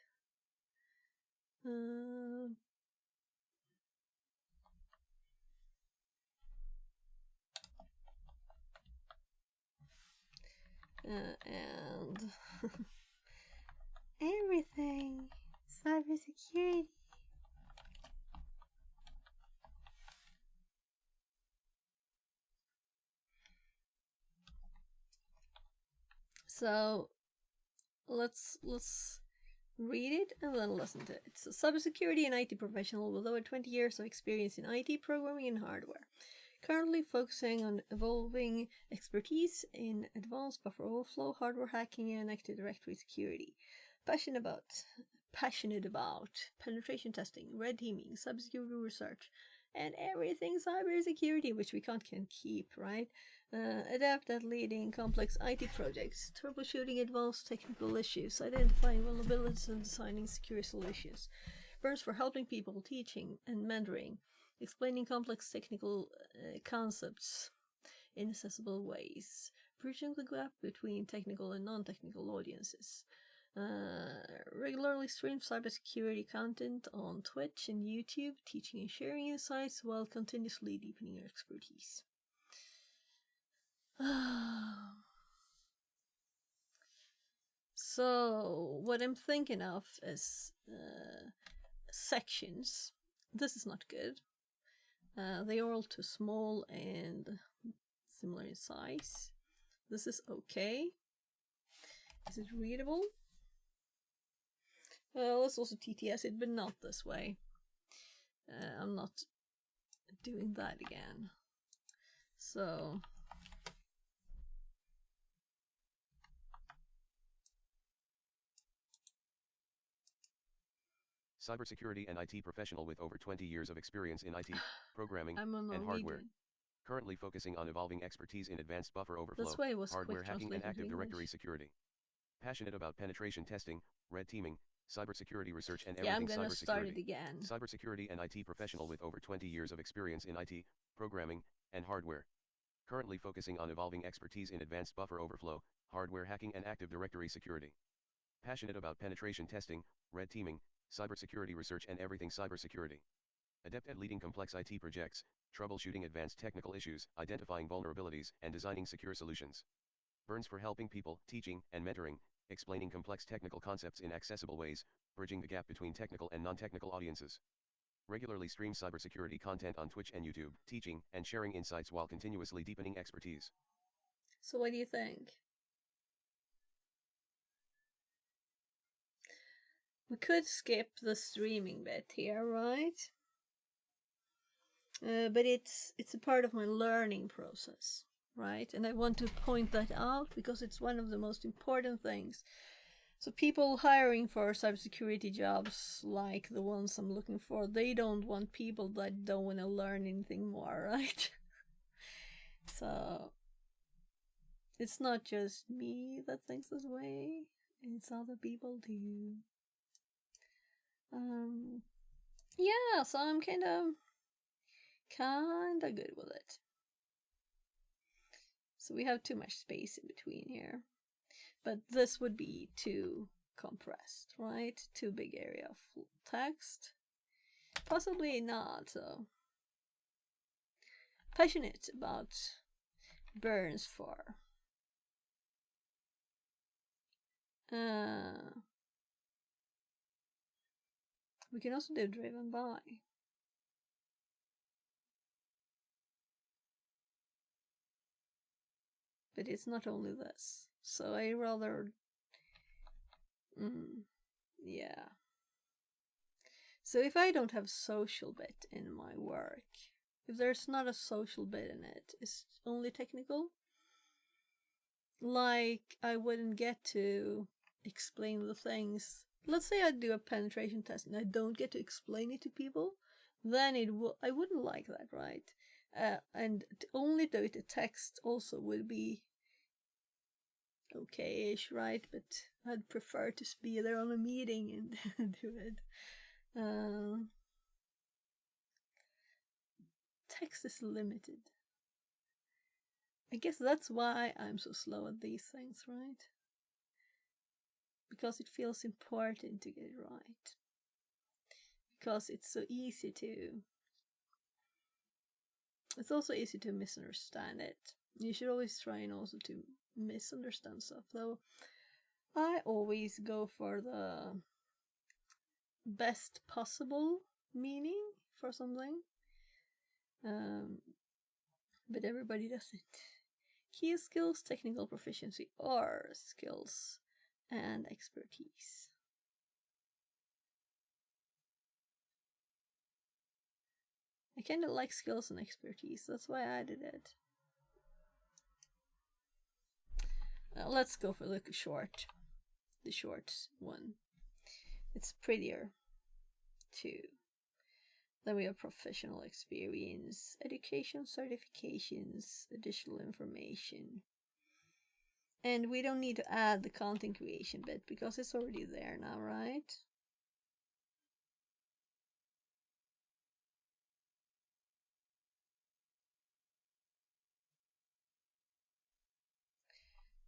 and everything. Cybersecurity. So let's read it and then listen to it. So, cybersecurity and IT professional with over 20 years of experience in IT programming and hardware. Currently focusing on evolving expertise in advanced buffer overflow, hardware hacking, and Active Directory security. Passionate about penetration testing, red teaming, cybersecurity research, and everything cybersecurity, which we can't keep, right? Adept at leading complex IT projects, troubleshooting advanced technical issues, identifying vulnerabilities, and designing secure solutions. Burns for helping people, teaching and mentoring, explaining complex technical concepts in accessible ways, bridging the gap between technical and non-technical audiences. Regularly streams cybersecurity content on Twitch and YouTube, teaching and sharing insights while continuously deepening your expertise. So, what I'm thinking of is sections. This is not good. They are all too small and similar in size. This is okay. Is it readable? Let's also TTS it, but not this way. I'm not doing that again. So cybersecurity and IT professional with over 20 years of experience in IT, programming, and hardware. Currently focusing on evolving expertise in advanced buffer overflow, hardware hacking, and Active Directory security. Passionate about penetration testing, red teaming, cybersecurity research, and everything cybersecurity. Start it again. Cybersecurity and IT professional with over 20 years of experience in IT, programming, and hardware. Currently focusing on evolving expertise in advanced buffer overflow, hardware hacking, and Active Directory security. Passionate about penetration testing, red teaming, cybersecurity research, and everything cybersecurity. Adept at leading complex IT projects, troubleshooting advanced technical issues, identifying vulnerabilities, and designing secure solutions. Burns for helping people, teaching, and mentoring, explaining complex technical concepts in accessible ways, bridging the gap between technical and non-technical audiences. Regularly streams cybersecurity content on Twitch and YouTube, teaching and sharing insights while continuously deepening expertise. So what do you think? We could skip the streaming bit here, right? But it's a part of my learning process, right? And I want to point that out because it's one of the most important things. So people hiring for cybersecurity jobs like the ones I'm looking for, they don't want people that don't want to learn anything more, right? So it's not just me that thinks this way, it's other people too. Yeah, so I'm kind of good with it. So we have too much space in between here. But this would be too compressed, right? Too big area of text. Possibly not, so. Passionate about Burns for. We can also do driven by. But it's not only this. So I rather... yeah. So if I don't have social bit in my work, if there's not a social bit in it, it's only technical, like I wouldn't get to explain the things. Let's say I do a penetration test and I don't get to explain it to people, then I wouldn't like that, right? And to only do it in text also would be okay-ish, right? But I'd prefer to be there on a meeting and do it. Text is limited. I guess that's why I'm so slow at these things, right? Because it feels important to get it right. Because it's so easy to... It's also easy to misunderstand it. You should always try and also to misunderstand stuff. Though I always go for the best possible meaning for something. But everybody doesn't. Key skills, technical proficiency, or skills and expertise. I kind of like skills and expertise, that's why I added it. Let's go for the short one. It's prettier too. Then we have professional experience, education certifications, additional information. And we don't need to add the content creation bit because it's already there now, right?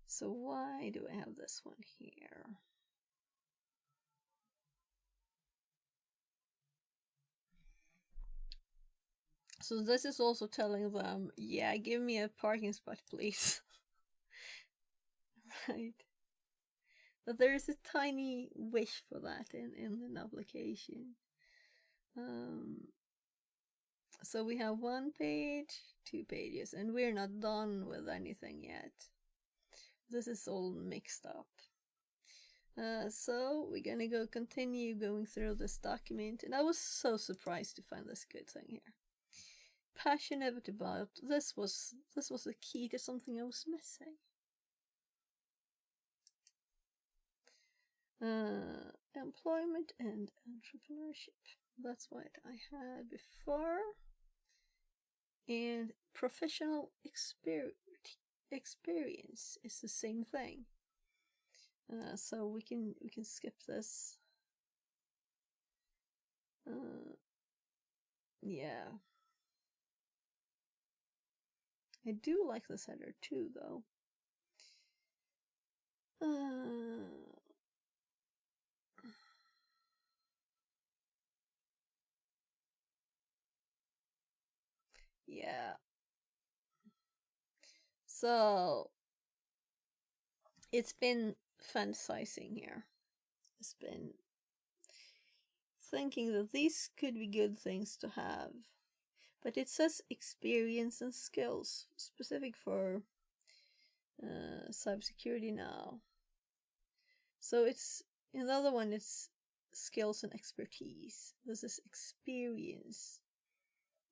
So why do I have this one here? So this is also telling them, yeah, give me a parking spot, please. Right. But there is a tiny wish for that in an application. So we have 1 page, 2 pages, and we're not done with anything yet. This is all mixed up. So we're gonna continue going through this document, and I was so surprised to find this good thing here. Passionate about this was the key to something I was missing. Employment and entrepreneurship. That's what I had before. And professional experience is the same thing. So we can skip this. Yeah. I do like this header too, though. Yeah. So it's been fantasizing here. It's been thinking that these could be good things to have. But it says experience and skills, specific for cybersecurity now. So it's, in the other one, it's skills and expertise. This is experience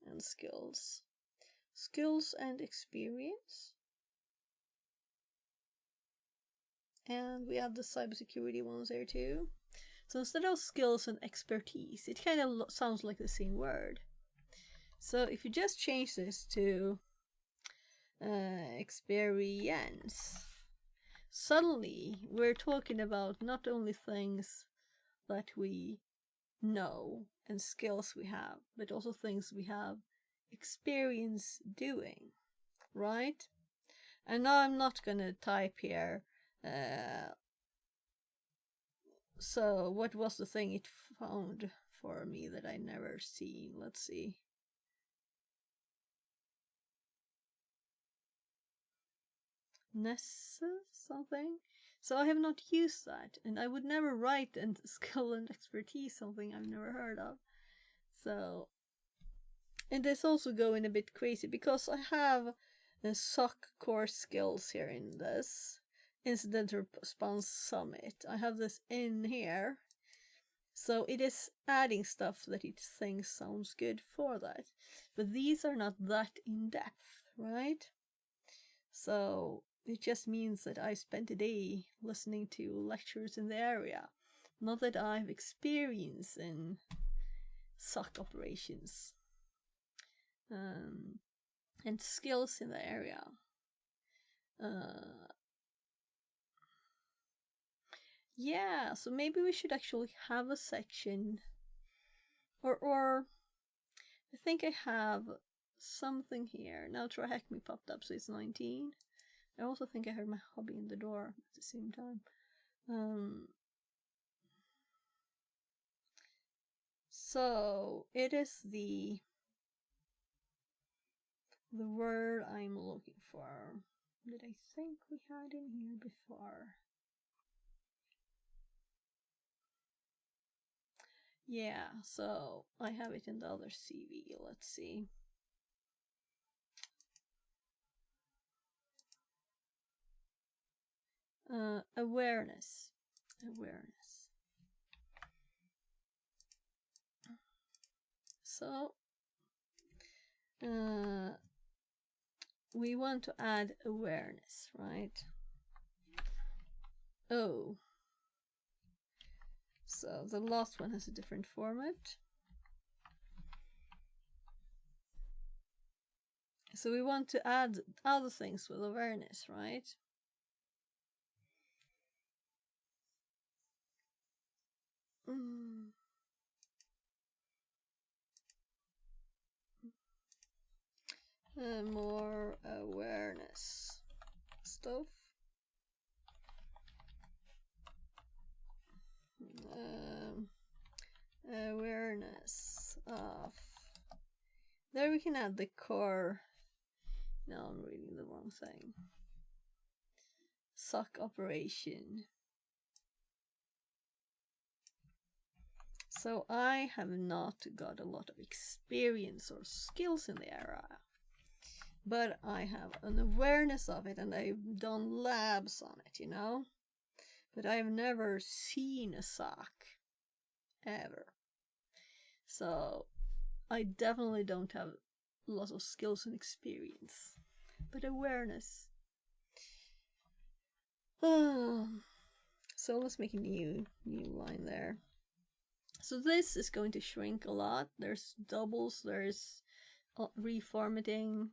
and skills. Skills and experience. And we have the cybersecurity ones there too. So instead of skills and expertise, it kind of sounds like the same word. So if you just change this to experience, suddenly we're talking about not only things that we know and skills we have, but also things we have experience doing, right? And now I'm not gonna type here, so what was the thing it found for me that I never seen? Let's see. Nessus something? So I have not used that, and I would never write and skill and expertise something I've never heard of. So, and it's also going a bit crazy because I have the SOC core skills here in this incident response summit. I have this in here, so it is adding stuff that it thinks sounds good for that, but these are not that in depth, right? So it just means that I spent a day listening to lectures in the area, not that I have experience in SOC operations and skills in the area. Yeah, so maybe we should actually have a section, or I think I have something here. Now Try Hack Me popped up, so it's 19. I also think I heard my hobby in the door at the same time. So it is the word I'm looking for. that I think we had in here before. Yeah, so I have it in the other CV. Let's see. Awareness. So, we want to add awareness, right? Oh. So the last one has a different format. So we want to add other things with awareness, right? More awareness stuff. Awareness of. There we can add the core. No, I'm reading the wrong thing. SOC operation. So I have not got a lot of experience or skills in the area, but I have an awareness of it and I've done labs on it, you know? But I've never seen a SOC, ever. So I definitely don't have lots of skills and experience, but awareness. So let's make a new line there. So this is going to shrink a lot. There's doubles, there's reformatting.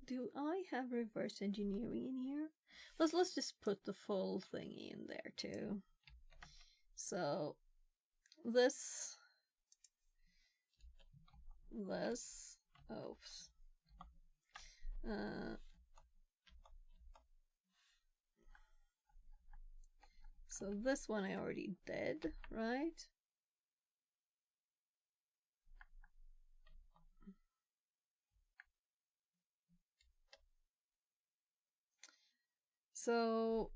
Do I have reverse engineering in here? Let's just put the full thing in there too. So this, oops. So this one I already did, right? So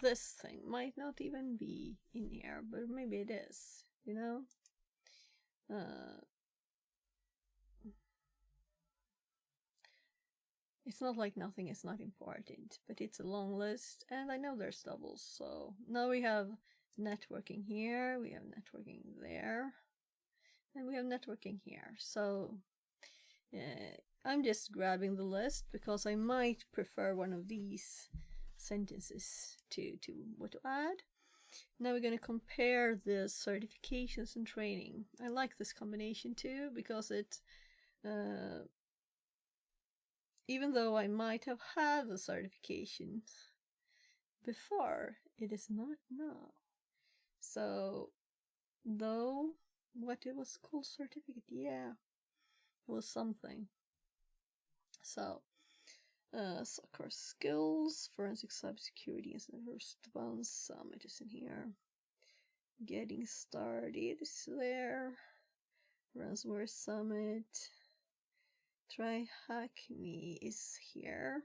this thing might not even be in here, but maybe it is, you know? It's not like nothing is not important, but it's a long list, and I know there's doubles, so now we have networking here, we have networking there, and we have networking here. So I'm just grabbing the list because I might prefer one of these sentences to what to add. Now we're going to compare the certifications and training. I like this combination too because it even though I might have had the certification before, it is not now. So, though, what it was called certificate, yeah, it was something. So, course skills, forensic cybersecurity incident response summit is in here. Getting started is there. Ransomware summit. Try hack me is here.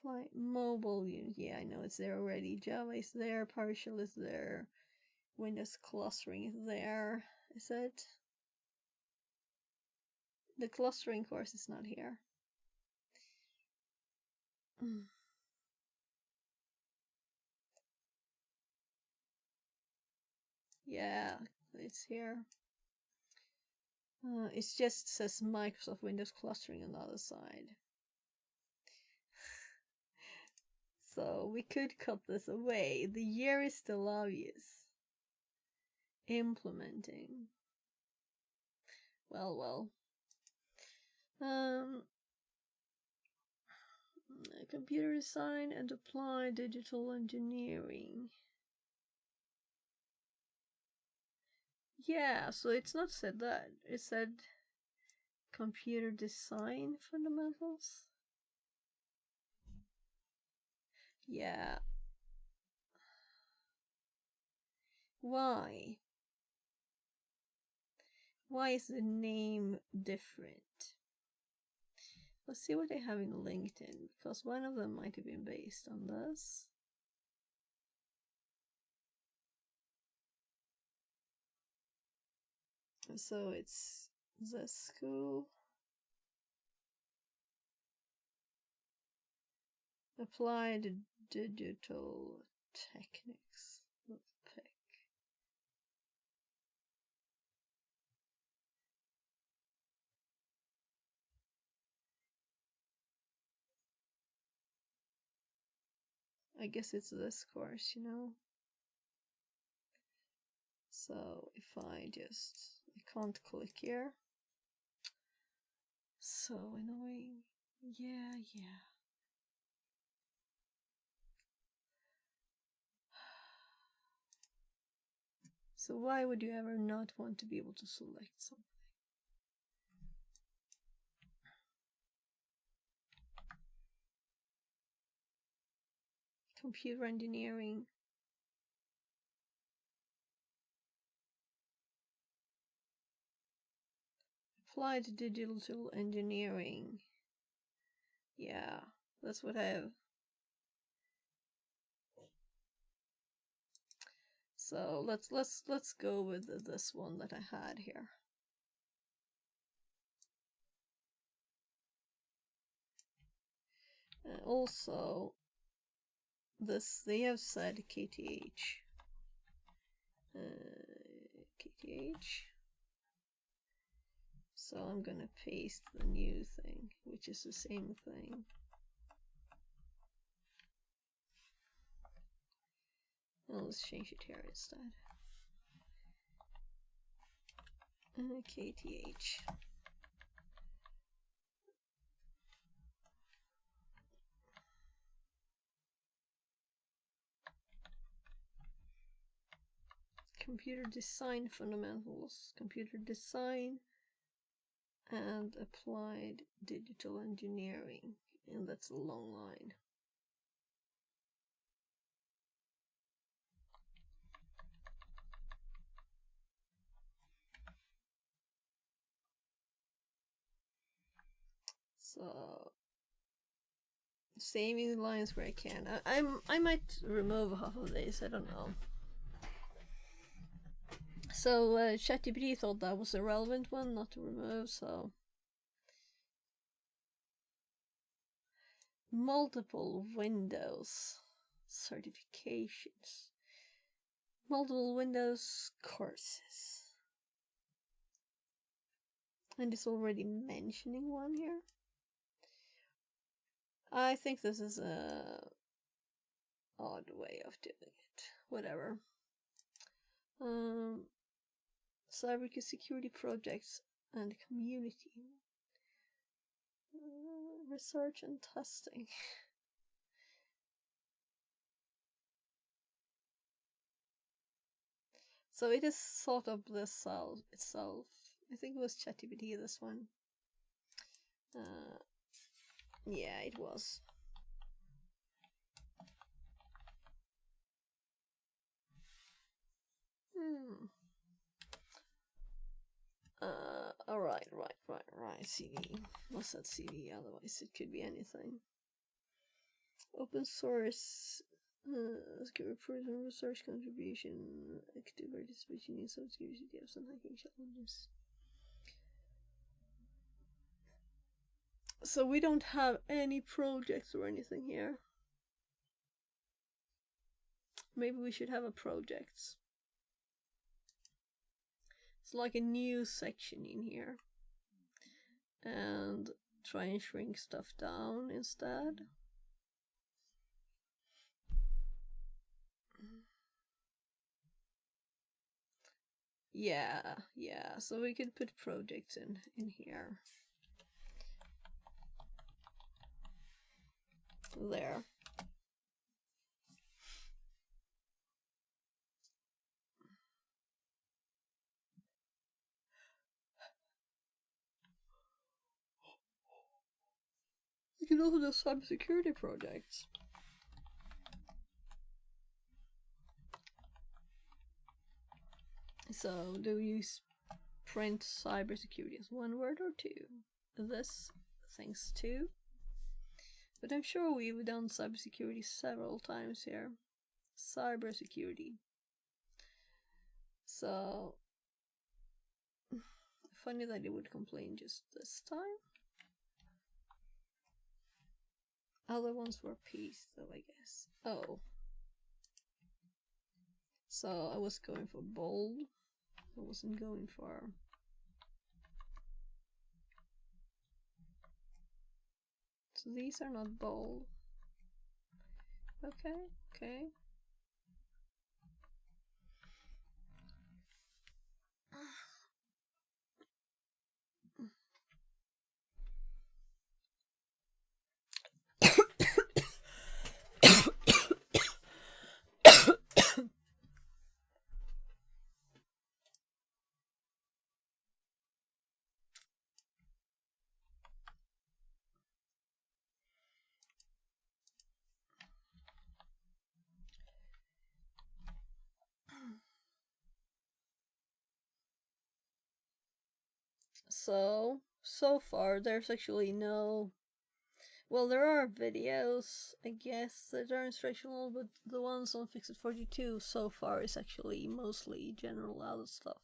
Client mobile unit, yeah, I know it's there already. Java is there, PowerShell is there, Windows clustering is there. Is it? The clustering course is not here. Yeah, it's here. It just says Microsoft Windows clustering on the other side. So we could cut this away. The year is still obvious. Implementing. Well. Computer design and applied digital engineering. Yeah, so it's not said that. It said computer design fundamentals. Yeah. Why? Why is the name different? Let's see what they have in LinkedIn, because one of them might have been based on this. So it's the school. Applied Digital Techniques. PEC. I guess it's this course, you know. So if I can't click here. So annoying. Yeah. So why would you ever not want to be able to select something? Computer engineering. Applied digital engineering. Yeah, that's what I have. So let's go with this one that I had here. Also, this they have said KTH. KTH. So I'm gonna paste the new thing, which is the same thing. Oh, let's change it here instead. KTH. Computer design fundamentals, computer design, and applied digital engineering, and that's a long line. So saving the lines where I can. I might remove half of these, I don't know. So ChatGPT thought that was a relevant one not to remove, so multiple Windows certifications, multiple Windows courses, and it's already mentioning one here. I think this is a odd way of doing it. Whatever. Cybersecurity projects and community. Research and testing. So it is sort of the cell itself. I think it was ChatGPT, this one. Yeah, it was. Alright, right. CV. What's that CV? Otherwise, it could be anything. Open source. Person research contribution. Active participation in cybersecurity development and hacking challenges. So we don't have any projects or anything here. Maybe we should have a projects. It's like a new section in here. And try and shrink stuff down instead. Yeah, so we could put projects in here. There. You can also do cybersecurity projects. So, do you print cybersecurity as one word or two? This thinks two. But I'm sure we've done cybersecurity several times here. Cybersecurity. So, funny that it would complain just this time. Other ones were peace, though, I guess. Oh. So, I was going for bold. I wasn't going for... So these are not bold. Okay, okay. So far there's actually no... Well, there are videos, I guess, that are instructional, but the ones on Fixit42 so far is actually mostly general adult stuff.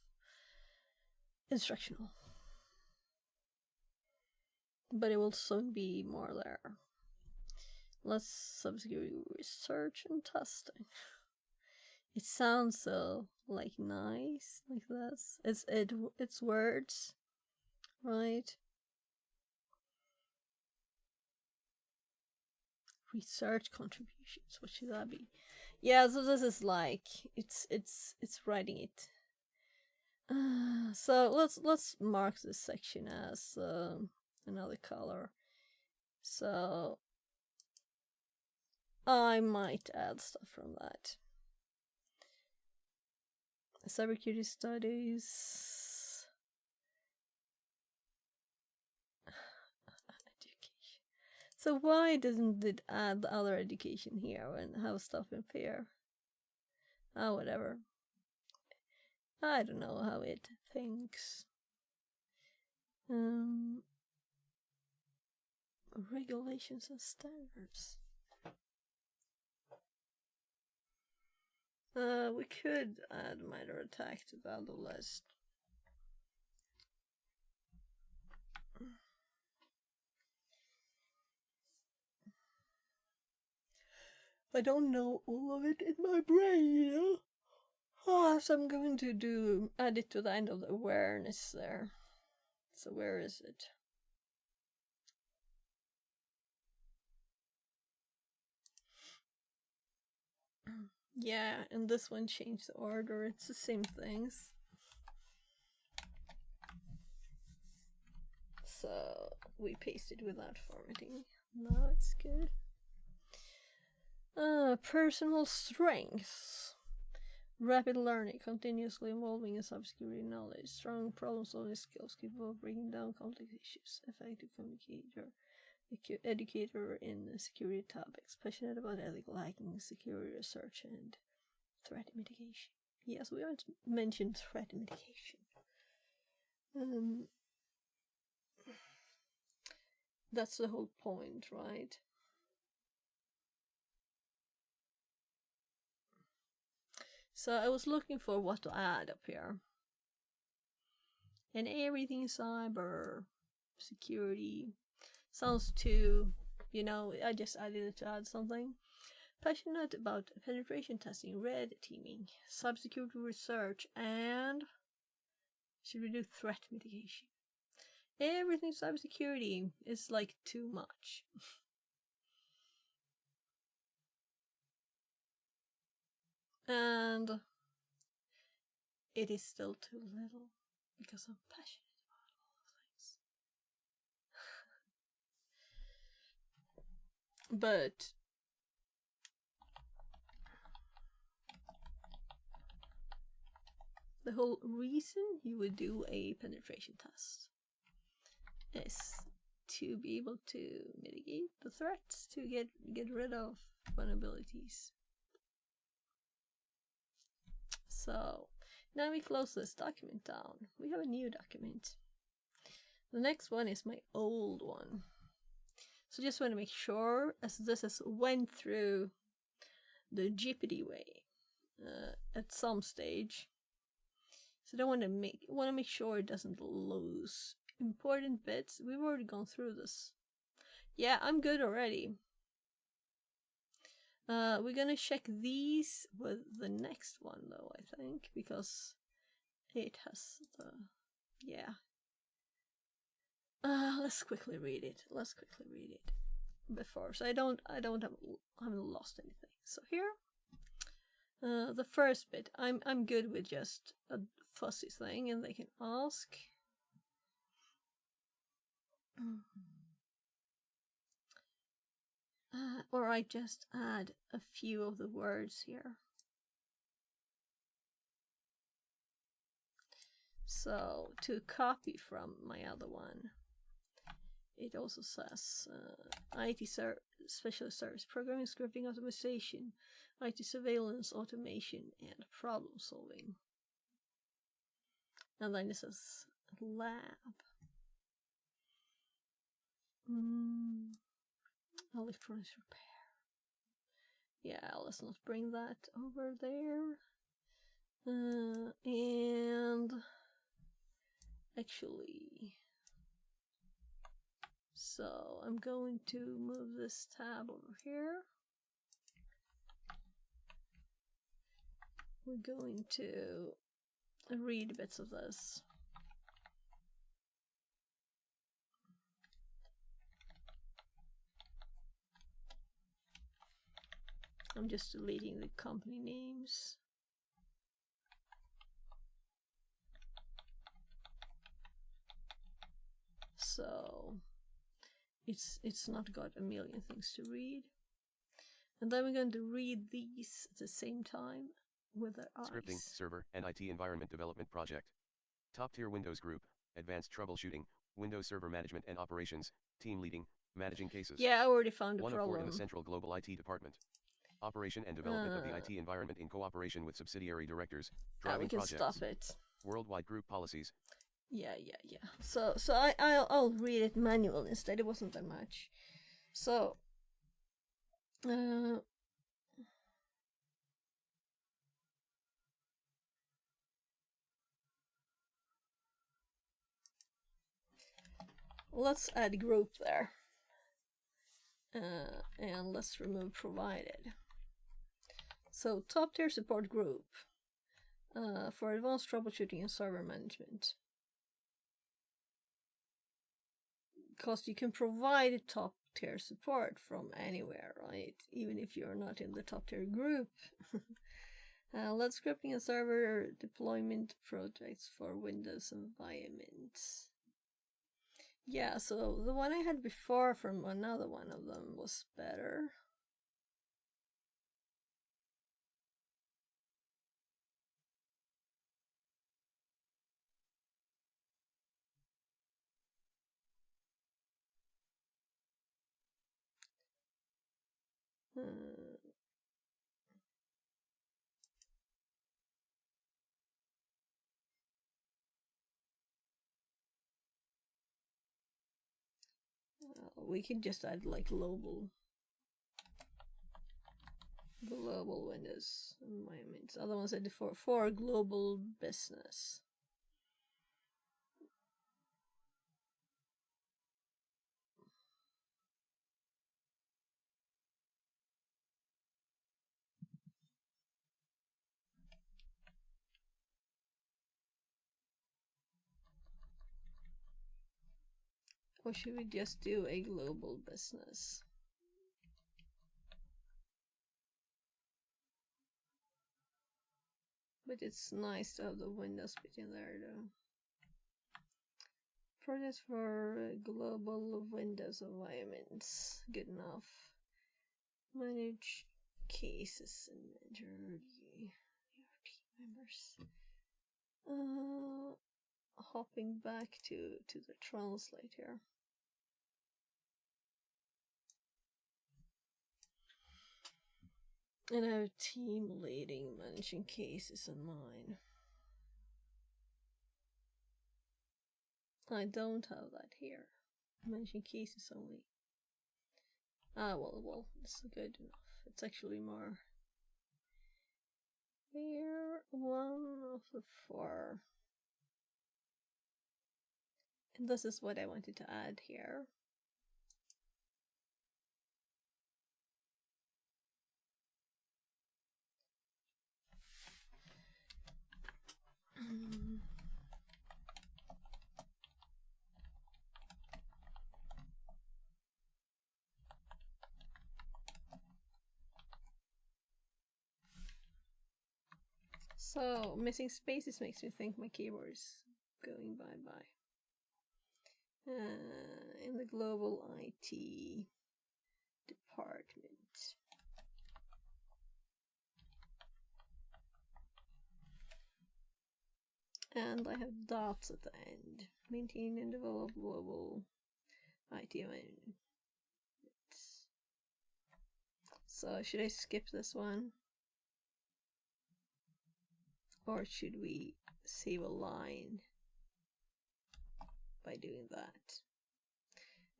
Instructional. But it will soon be more there. Less cybersecurity research and testing. It sounds so, like, nice, like this. It's words, right? Research contributions, what should that be? Yeah, so this is like, it's writing it. So let's mark this section as another color. So I might add stuff from that. Cybersecurity studies. Education. So why doesn't it add the other education here and have stuff in pair? Oh, whatever. I don't know how it thinks. Regulations and standards. We could add minor attack to the other list. I don't know all of it in my brain. So I'm going to add it to the end of the awareness there. So where is it? Yeah, and this one changed the order. It's the same things. So we pasted without formatting. No, it's good. Personal strengths. Rapid learning, continuously evolving in cybersecurity knowledge, strong problem-solving skills, capable of breaking down complex issues, effective communicator, educator in security topics, passionate about ethical hacking, security research, and threat mitigation. Yes, we haven't mentioned threat mitigation. That's the whole point, right? So I was looking for what to add up here. And everything cyber security sounds too, I just added it to add something. Passionate about penetration testing, red teaming, cybersecurity research, and should we do threat mitigation? Everything cybersecurity is like too much. And it is still too little because I'm passionate about all the things. But the whole reason you would do a penetration test is to be able to mitigate the threats, to get rid of vulnerabilities. So Now we close this document down. We have a new document. The next one is my old one. So just want to make sure, as this has went through the Jeopardy way at some stage. So I want to make sure it doesn't lose important bits. We've already gone through this. Yeah, I'm good already. We're gonna check these with the next one though, I think, because it has the let's quickly read it. Before, so I haven't lost anything. So here, the first bit, I'm good with just a fuzzy thing, and they can ask. Or I just add a few of the words here. So to copy from my other one, it also says IT specialist service, programming, scripting, automation, IT surveillance, automation, and problem solving. And then it says lab. Electronics repair. Yeah, let's not bring that over there. And actually, so I'm going to move this tab over here. We're going to read bits of this. I'm just deleting the company names. So it's not got a million things to read. And then we're going to read these at the same time with our eyes. Scripting, server, and IT environment development project. Top-tier Windows group, advanced troubleshooting, Windows server management and operations, team leading, managing cases. Yeah, I already found a One problem. of 4 in the central global IT department. Operation and development of the IT environment in cooperation with subsidiary directors, driving projects. We can stop it. Worldwide group policies. Yeah. So I'll read it manual instead. It wasn't that much. So let's add group there. And let's remove provided. So top tier support group for advanced troubleshooting and server management. Because you can provide top tier support from anywhere, right? Even if you're not in the top tier group. Let's scripting and server deployment projects for Windows environments. Yeah, so the one I had before from another one of them was better. We can just add like global Windows environments. Other ones I did for global business. Or should we just do a global business? But it's nice to have the Windows bit in there though. Projects for global Windows environments. Good enough. Manage cases and your team members. Hopping back to the translate here. And I have team leading, managing cases in mine. I don't have that here. Mention cases only. Ah, well, it's good enough. It's actually more. Here, 1 of the 4. And this is what I wanted to add here. So, missing spaces makes me think my keyboard is going bye-bye. In the global IT department. And I have dots at the end. Maintain and develop global IT environment. So should I skip this one? Or should we save a line by doing that?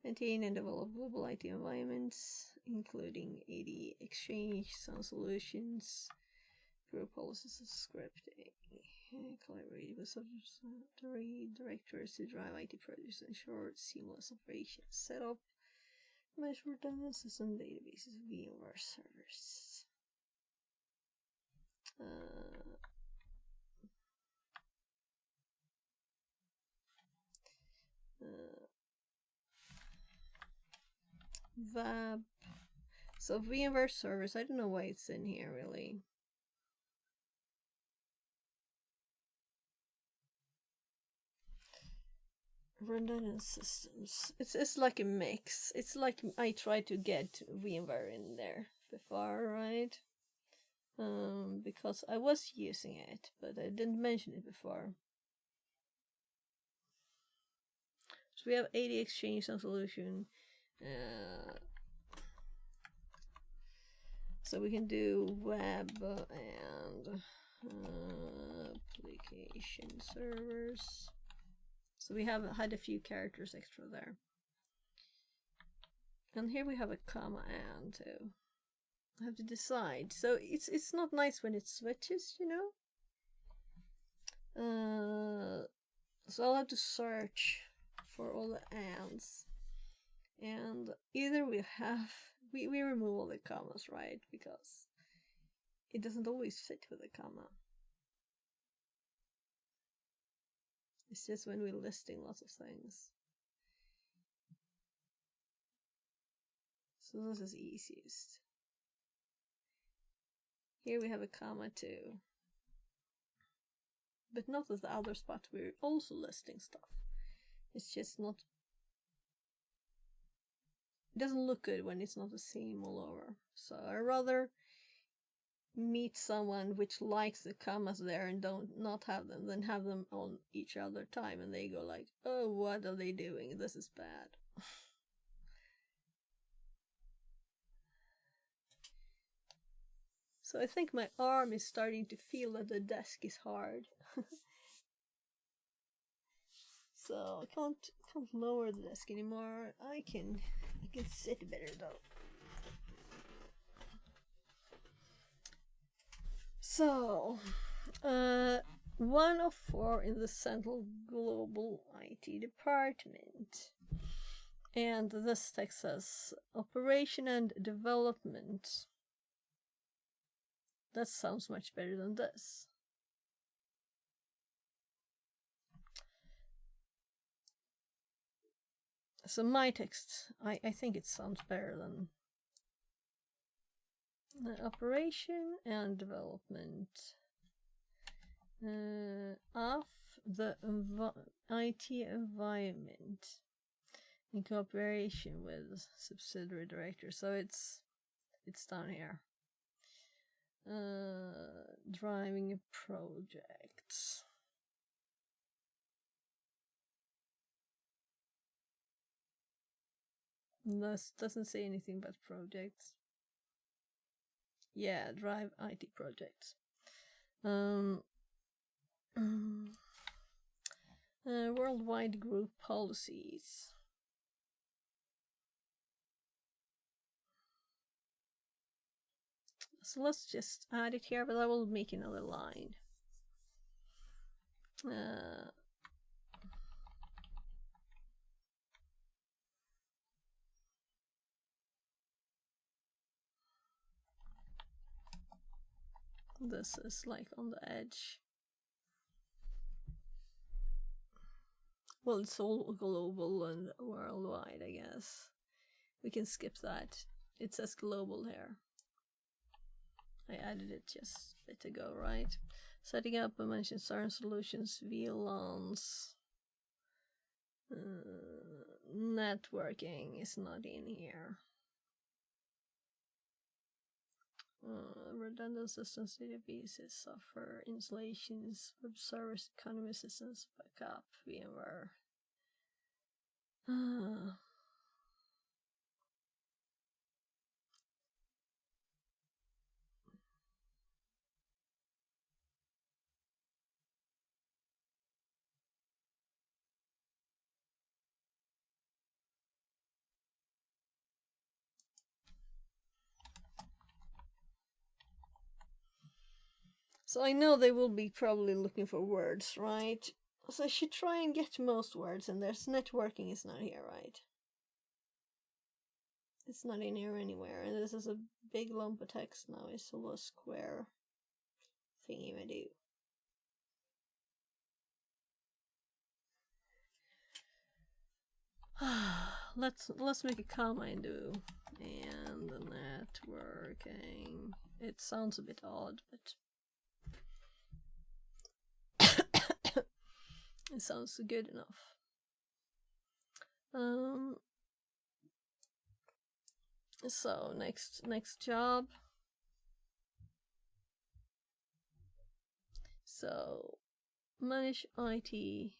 Maintain and develop global IT environments, including AD Exchange, Sun Solutions, group policies and scripting, collaborate with subsidiary directors to drive IT projects and ensure seamless operations. Set up, manage redundant system databases, VMware servers. VAB. So VMware servers, I don't know why it's in here really. Redundant systems. It's like a mix. It's like I tried to get VMware in there before, right? Because I was using it, but I didn't mention it before. So we have AD Exchange and Solution. So we can do web and application servers. So we have had a few characters extra there. And here we have a comma and too. I have to decide. So it's not nice when it switches, you know. So I'll have to search for all the ands. And either we remove all the commas, right? Because it doesn't always fit with a comma. It's just when we're listing lots of things. So this is easiest. Here we have a comma too. But not at the other spot, we're also listing stuff. It's just not... It doesn't look good when it's not the same all over. So I'd rather meet someone which likes the commas there and not have them than have them on each other time and they go like, oh, what are they doing? This is bad. So I think my arm is starting to feel that the desk is hard. So I can't lower the desk anymore. I can sit better though. So 1 of 4 in the Central Global IT Department. And this text says Operation and Development. That sounds much better than this. So my text, I think it sounds better than Operation and Development of the IT environment in cooperation with subsidiary directors. So it's down here. Driving a project. This doesn't say anything about projects. Yeah, drive IT projects. Worldwide group policies. So let's just add it here, but I will make another line. This is like on the edge. Well, it's all global and worldwide, I guess. We can skip that. It says global here. I added it just a bit ago, right? Setting up and managing certain solutions, VLANs. Networking is not in here. Redundant systems, databases, software installations, web servers, economy systems, backup, VMware. So I know they will be probably looking for words, right? So I should try and get most words, and there's networking is not here, right? It's not in here anywhere, and this is a big lump of text now. It's a little square thingy I do. Let's make a comma and do and networking. It sounds a bit odd, but it sounds good enough. So next job. So manage IT. He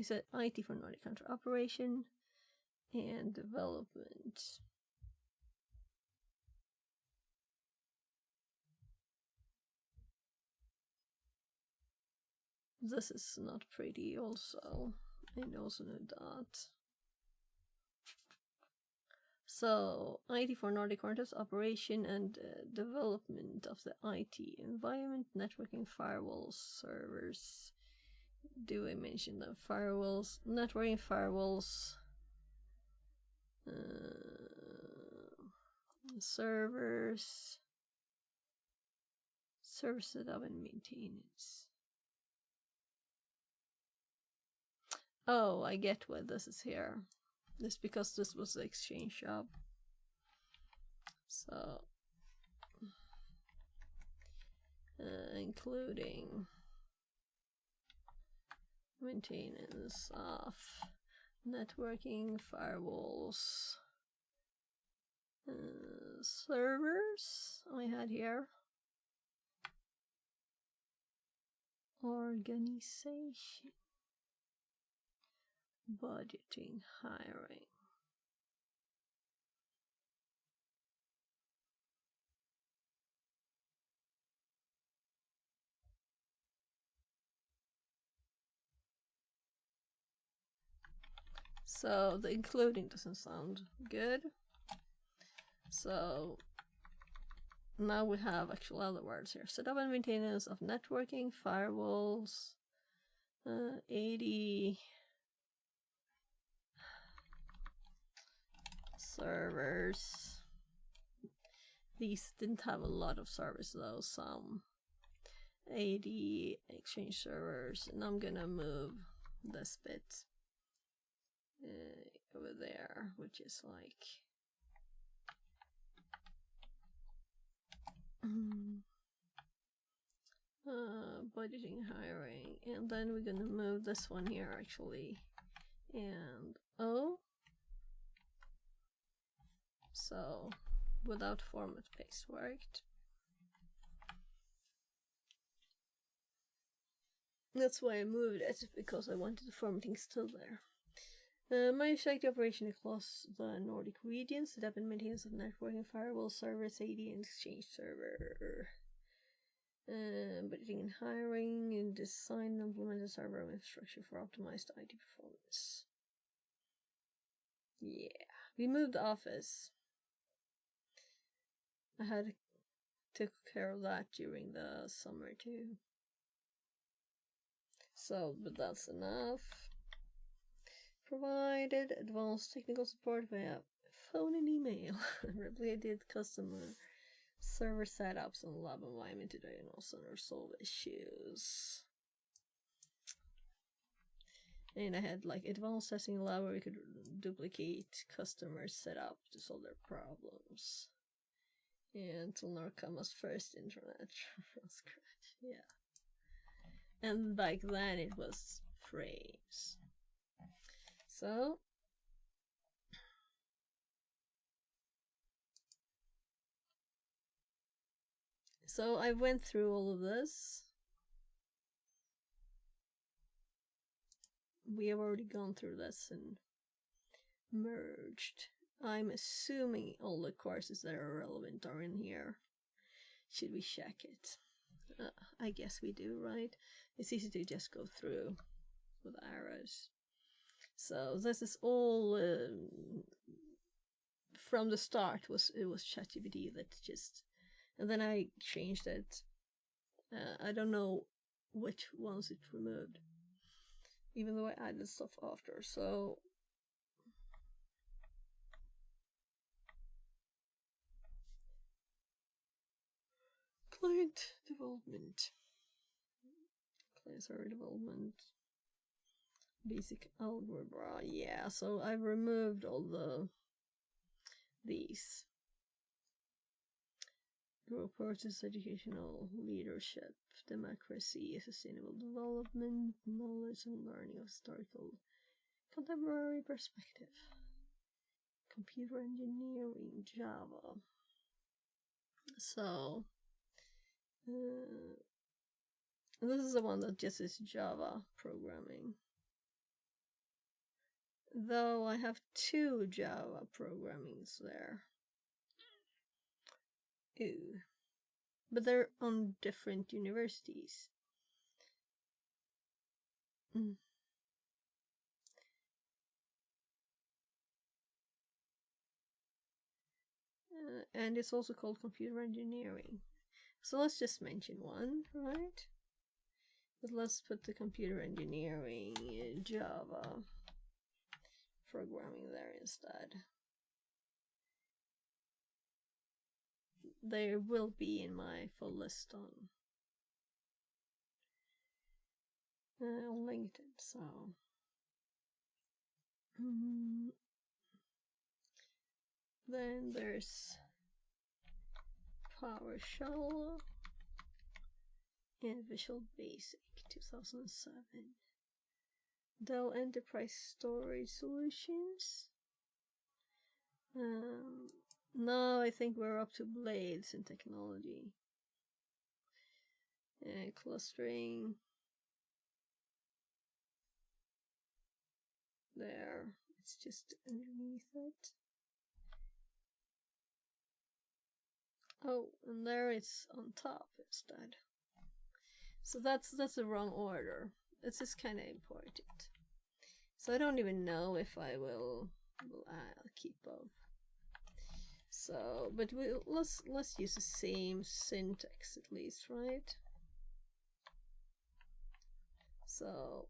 said IT for Nordic country operation and development. This is not pretty also. And also know that. So IT for Nordic countries operation and development of the IT environment, networking, firewalls, servers. Do I mention them? Firewalls, networking, firewalls, servers, server setup and maintenance. Oh, I get why this is here. This because this was the exchange shop. So, including maintenance of networking, firewalls, servers I had here, organization, budgeting, hiring. So the including doesn't sound good. So now we have actual other words here. Setup and maintenance of networking, firewalls, 80 servers. These didn't have a lot of servers though, some 80 exchange servers, and I'm gonna move this bit over there, which is like budgeting, hiring, and then we're gonna move this one here actually, and so without format paste worked. That's why I moved it, because I wanted the formatting still there. Manage the operation across the Nordic region, set up and maintenance of networking, firewall servers, AD and exchange server. Budgeting and hiring, and design and implement a server infrastructure for optimized IT performance. Yeah, we moved office. I had took care of that during the summer too. So, but that's enough. Provided advanced technical support via phone and email. Ripley did customer server setups and lab environment to diagnose and resolve issues. And I had like advanced testing lab where we could duplicate customer setup to solve their problems. Yeah, until Narcama's first internet from scratch. Yeah. And back then it was frames. So I went through all of this. We have already gone through this and merged. I'm assuming all the courses that are relevant are in here. Should we check it? I guess we do, right? It's easy to just go through with arrows. So this is all from the start. It was ChatGPT that just, and then I changed it. I don't know which ones it removed, even though I added stuff after. So client development, client server development, basic algebra. Yeah, so I've removed all these. Group purpose, educational leadership, democracy, sustainable development, knowledge and learning of historical contemporary perspective, computer engineering, Java. So this is the one that just is Java programming. Though I have 2 Java programmings there. Ew. But they're on different universities. And it's also called computer engineering. So let's just mention one, right? But let's put the computer engineering Java programming there instead. They will be in my full list on LinkedIn. So then there's PowerShell and Visual Basic 2007. Dell Enterprise Storage Solutions. No, I think we're up to Blades and technology. And clustering. There. It's just underneath it. Oh, and there it's on top instead. So that's the wrong order. It's just kind of important. So I don't even know if I will keep both. So, but let's use the same syntax at least, right? So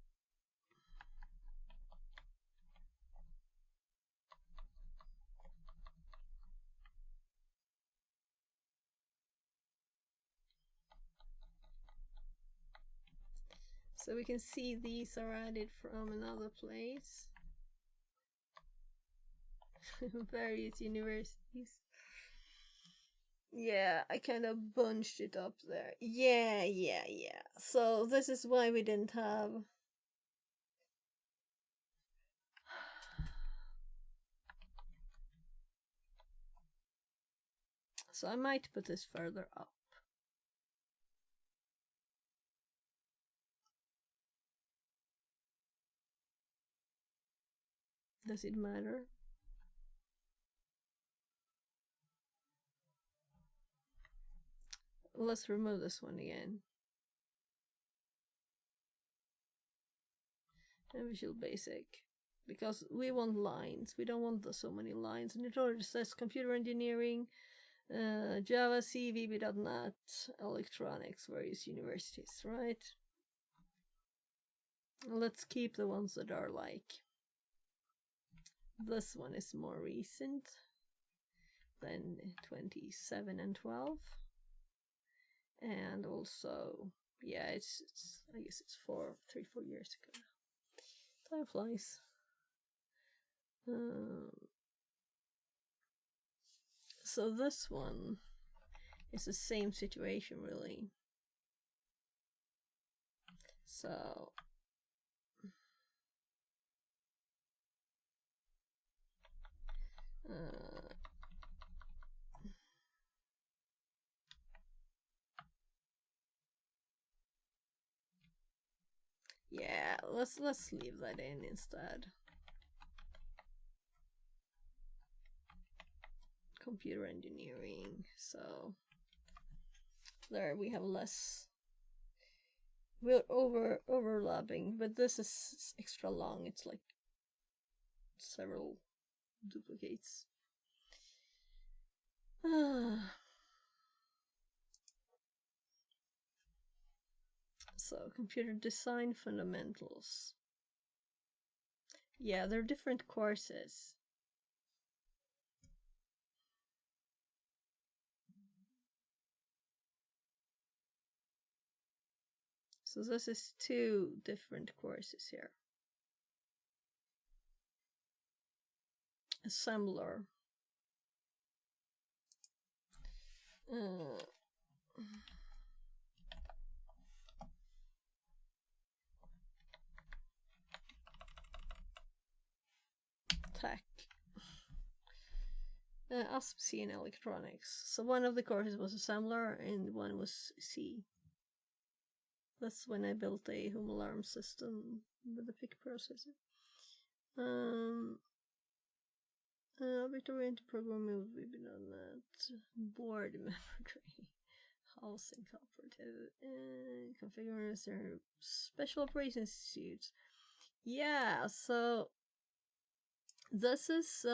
we can see these are added from another place. Various universities. Yeah, I kind of bunched it up there. Yeah. So this is why we didn't have... So I might put this further up. Does it matter? let's remove this one again. And Visual Basic. Because we want lines. We don't want so many lines. And it already says computer engineering, Java, C, VB.NET, electronics, various universities, right? Let's keep the ones that are like. This one is more recent than 27 and 12. And also, yeah, it's I guess it's 4 years ago. Time flies. So this one is the same situation, really. So yeah, let's leave that in instead. Computer engineering. So there we have less. We're overlapping, but this is extra long. It's like several duplicates. So computer design fundamentals. Yeah, they're different courses. So this is 2 different courses here. Assembler. Tech. ASP, C, and electronics. So one of the courses was assembler and one was C. That's when I built a home alarm system with the PIC processor. Object-oriented programming with VB.NET, board memory, housing cooperative, configuring their special operations suits. Yeah, so this is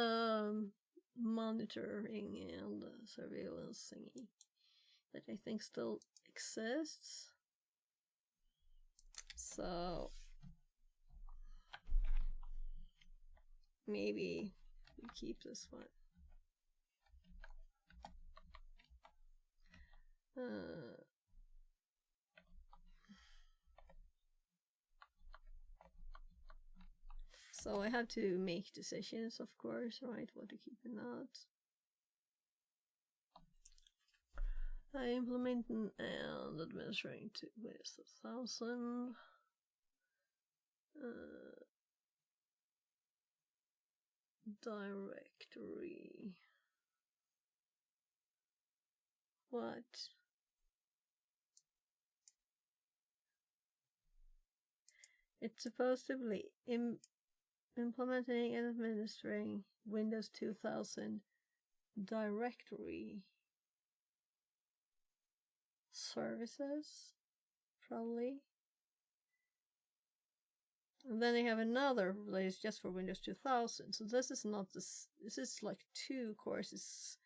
monitoring and surveillance thingy that I think still exists. So maybe we keep this one. So I have to make decisions, of course, right? What to keep and not. Implementing and administering to Windows 2000. Directory. What? It's supposed to be implementing and administering Windows 2000 directory services, probably. And then they have another that is just for Windows 2000. So this is not this. This is like 2 courses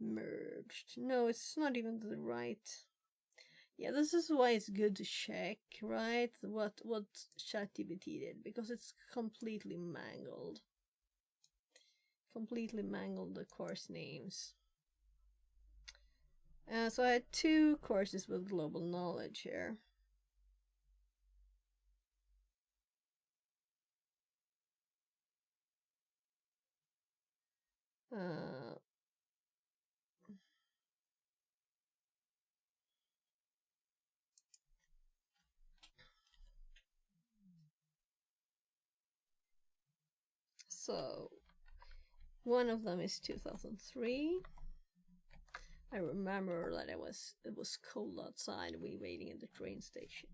merged. No, it's not even the right. Yeah, this is why it's good to check, right? What ChatGPT did, because it's completely mangled. Completely mangled the course names. So I had 2 courses with global knowledge here. So one of them is 2003. I remember that it was cold outside. We waiting at the train station.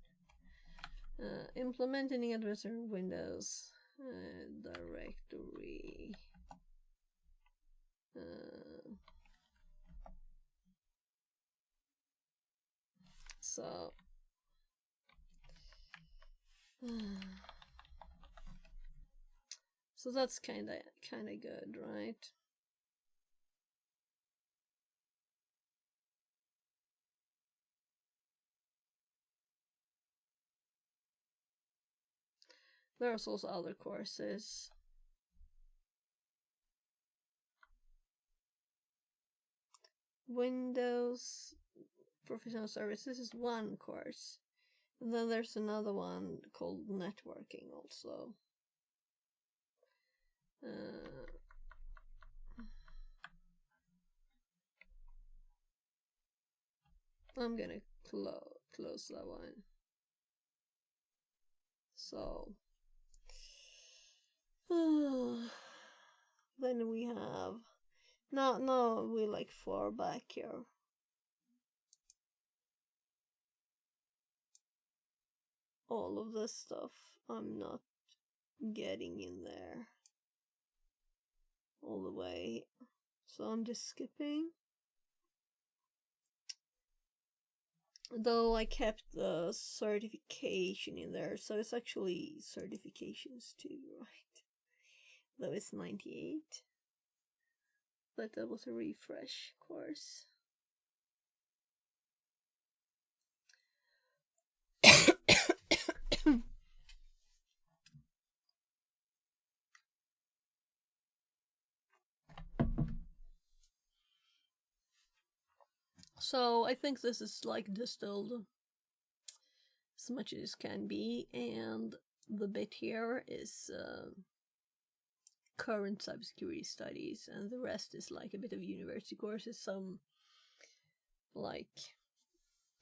Implementing and administering Windows directory. So so that's kind of good, right? There's also other courses. Windows Professional Services is one course. And then there's another one called networking also. I'm gonna close that one. So then we have no we like far back here. All of this stuff I'm not getting in there all the way, so I'm just skipping. Though I kept the certification in there, so it's actually certifications too, right? Though it's 98. But that was a refresh course. So I think this is like distilled as much as can be, and the bit here is current cybersecurity studies, and the rest is like a bit of university courses, some like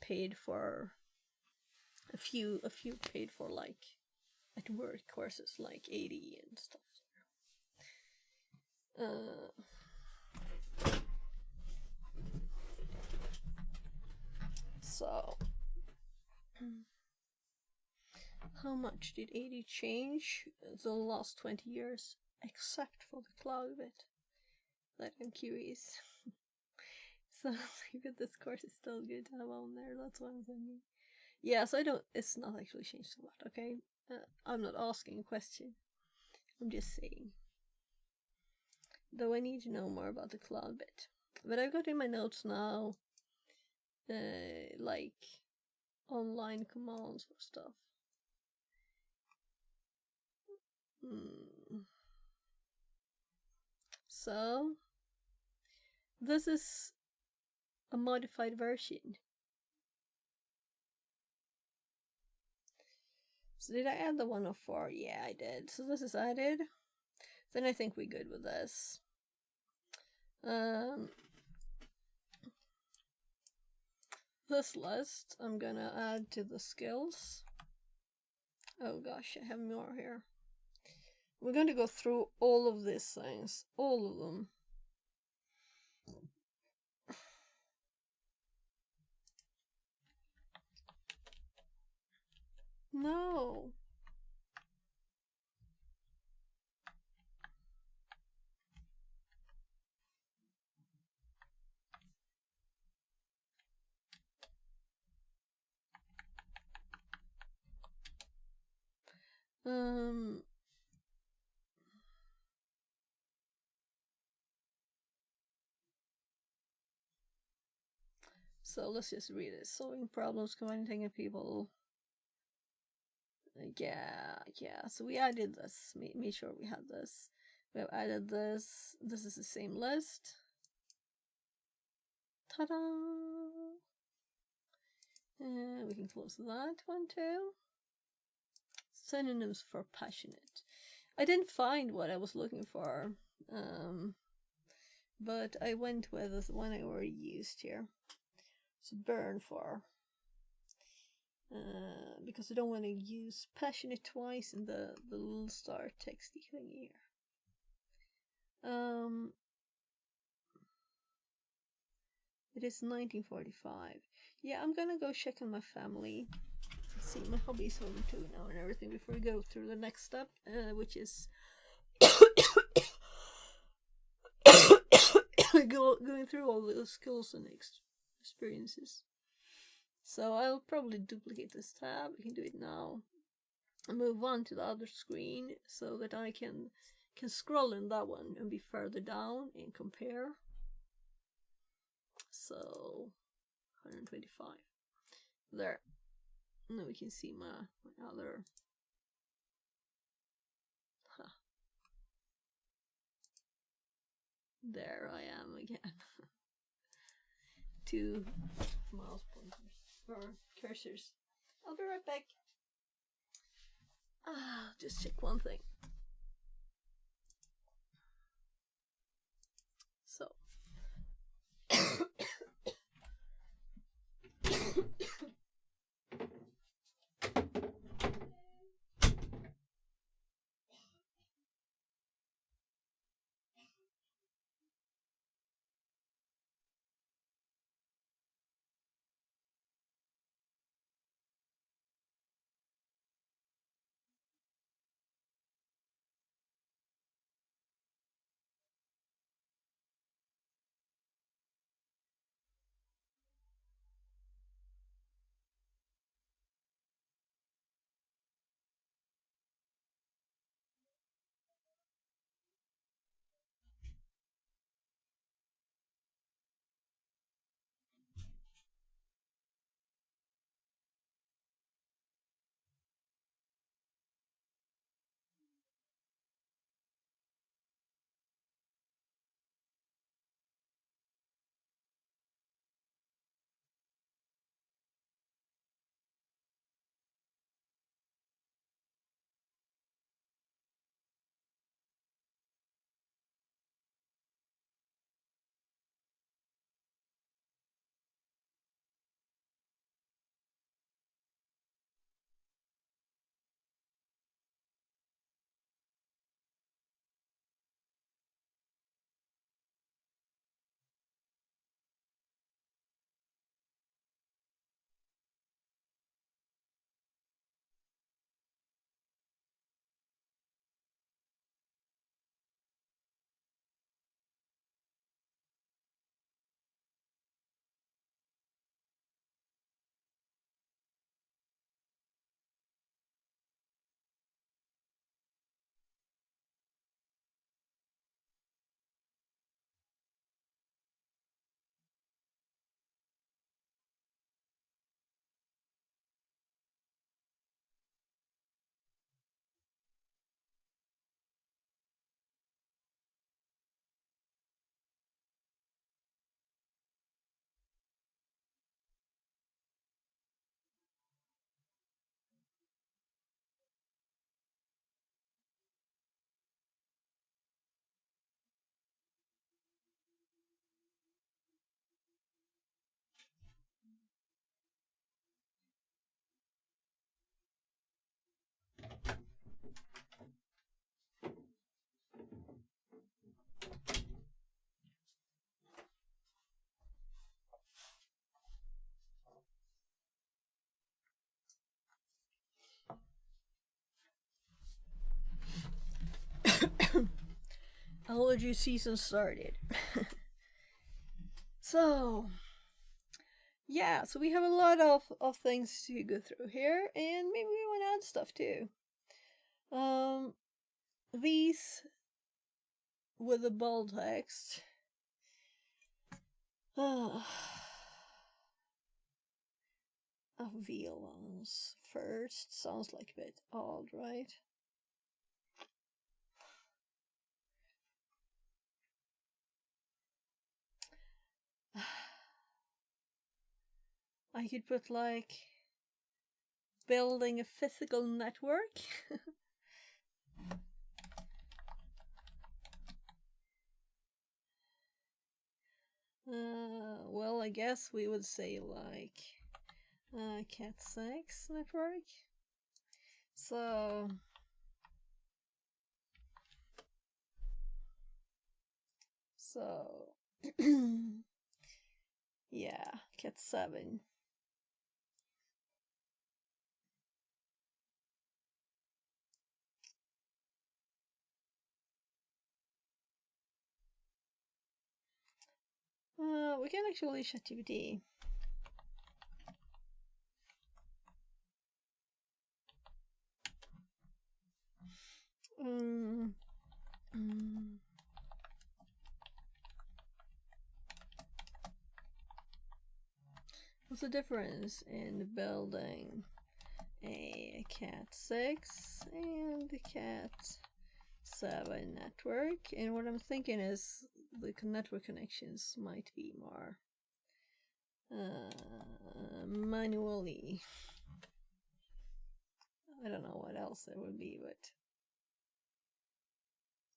paid for, a few paid for like at work courses like 80 and stuff. So how much did 80 change the last 20 years, except for the cloud bit? That I'm curious. So if this course is still good to have on there, that's what I'm thinking. Yeah, so it's not actually changed a lot, okay? I'm not asking a question. I'm just saying. Though I need to know more about the cloud bit. But I've got in my notes now, like, online commands for stuff. So, this is a modified version. So did I add the 104? Yeah, I did. So this is added. Then I think we're good with this. This list I'm gonna add to the skills. Oh gosh, I have more here. We're going to go through all of these things, all of them. No. So let's just read it. Solving problems, communicating with people. Yeah. So we added this. Made sure we had this. We have added this. This is the same list. Ta-da! We can close that one too. Synonyms for passionate. I didn't find what I was looking for, but I went with the one I already used here. So burn for, because I don't want to use passionate twice in the little star texty thing here. It is 1945. Yeah, I'm gonna go check on my family. Let's see, my hobby's home too now and everything before we go through the next step, which is going through all those skills and experiences. So I'll probably duplicate this tab. We can do it now. And move on to the other screen so that I can scroll in that one and be further down and compare. So 125 there. Now we can see my other. There I am again. 2 mouse pointers or cursors. I'll be right back. Just check one thing. So. Allergy season started. So yeah, so we have a lot of things to go through here, and maybe we want to add stuff too. These with the bold text. Veal ones first sounds like a bit odd, right? I could put like building a physical network. Well, I guess we would say like Cat6 network. So yeah, Cat7. We can actually ChatGPT. What's the difference in building a Cat 6 and a Cat 7 network? And what I'm thinking is the network connections might be more manually. I don't know what else there would be, but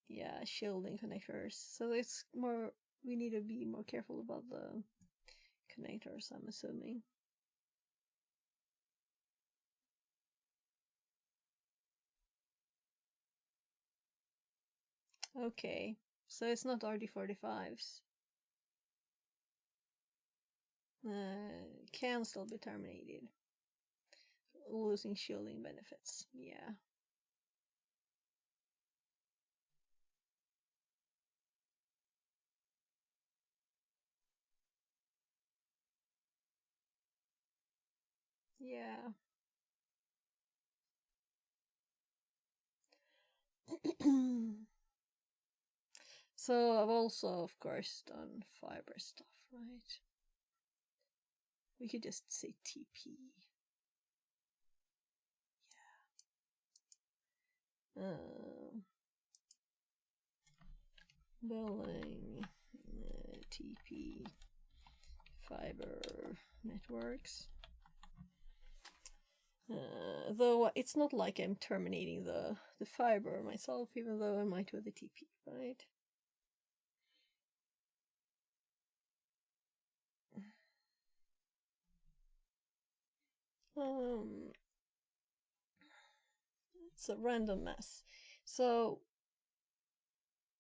yeah, shielding connectors. So it's more, we need to be more careful about the connectors, I'm assuming. Okay, so it's not RD45s. Can still be terminated. Losing shielding benefits, yeah. Yeah. So I've also, of course, done fiber stuff, right? We could just say TP. Yeah. Building TP fiber networks. Though it's not like I'm terminating the fiber myself, even though I might with the TP, right? It's a random mess. So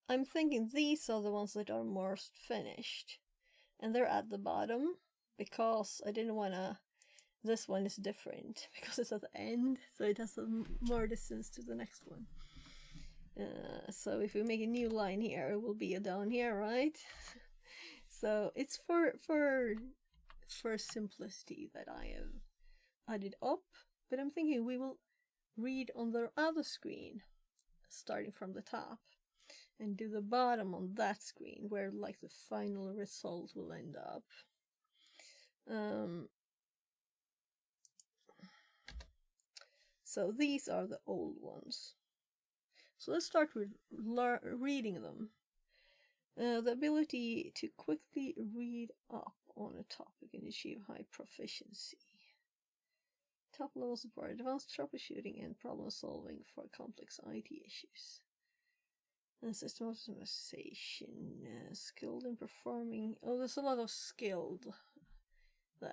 I'm thinking these are the ones that are most finished, and they're at the bottom because I didn't want to. This one is different because it's at the end, so it has more distance to the next one. So if we make a new line here, it will be down here, right? So it's for simplicity that I have added up, but I'm thinking we will read on the other screen, starting from the top, and do the bottom on that screen, where like the final result will end up. So these are the old ones. So let's start with reading them. The ability to quickly read up on a topic and achieve high proficiency. Top level support, advanced troubleshooting and problem solving for complex IT issues. And system optimization, skilled in performing. Oh, there's a lot of skilled.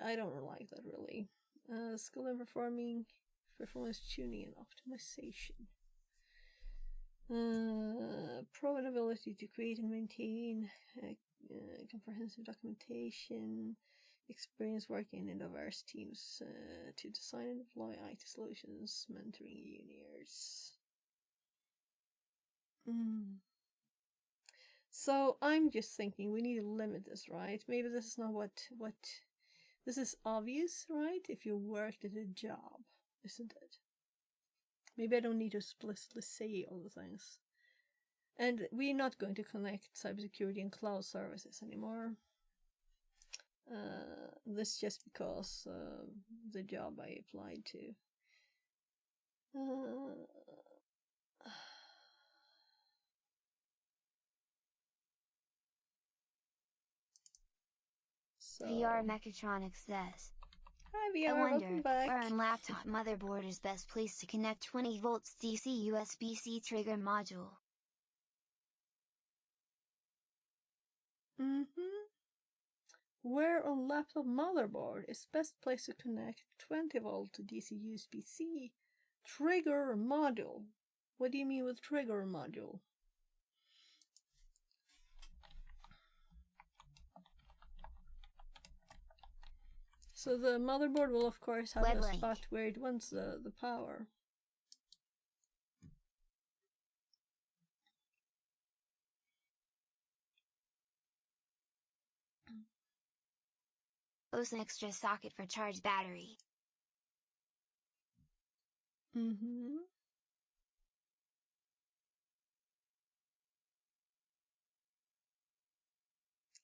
I don't like that really. Skilled in performing performance tuning and optimization. Proven ability to create and maintain comprehensive documentation, experience working in diverse teams to design and deploy IT solutions, mentoring juniors. So I'm just thinking we need to limit this, right? Maybe this is not what this is obvious, right? If you worked at a job, isn't it? Maybe I don't need to explicitly say all the things. And we're not going to connect cybersecurity and cloud services anymore. This just because the job I applied to. VR Mechatronics says, hi VR, I wonder welcome back. where on laptop motherboard is best place to connect 20 volts DC USB-C trigger module. Where on laptop motherboard is best place to connect 20 volt DC USB-C trigger module? What do you mean with trigger module? So the motherboard will of course have a spot where it wants the power. An extra socket for charge battery.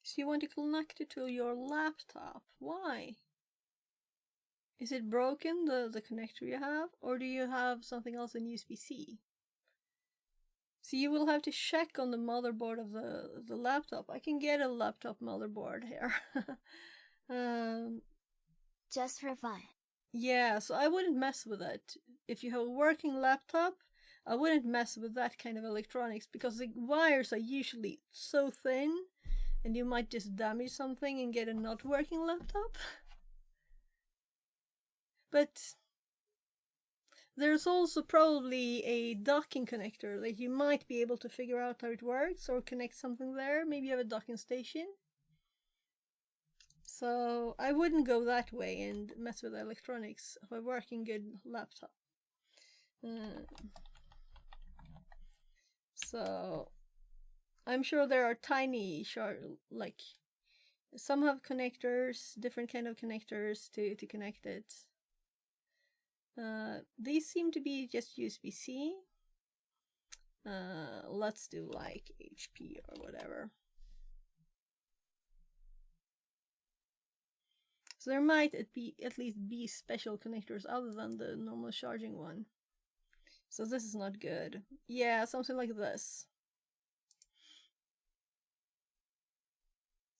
So you want to connect it to your laptop. Why? Is it broken, the connector you have? Or do you have something else in USB-C? So you will have to check on the motherboard of the laptop. I can get a laptop motherboard here. Just for fun. Yeah, so I wouldn't mess with it. If you have a working laptop, I wouldn't mess with that kind of electronics because the wires are usually so thin and you might just damage something and get a not working laptop. But there's also probably a docking connector that you might be able to figure out how it works or connect something there. Maybe you have a docking station. So I wouldn't go that way and mess with electronics of a working good laptop. So I'm sure there are tiny like some have connectors, different kind of connectors to connect it. These seem to be just USB-C. Let's do like HP or whatever. So there might at least be special connectors other than the normal charging one. So this is not good. Yeah, something like this.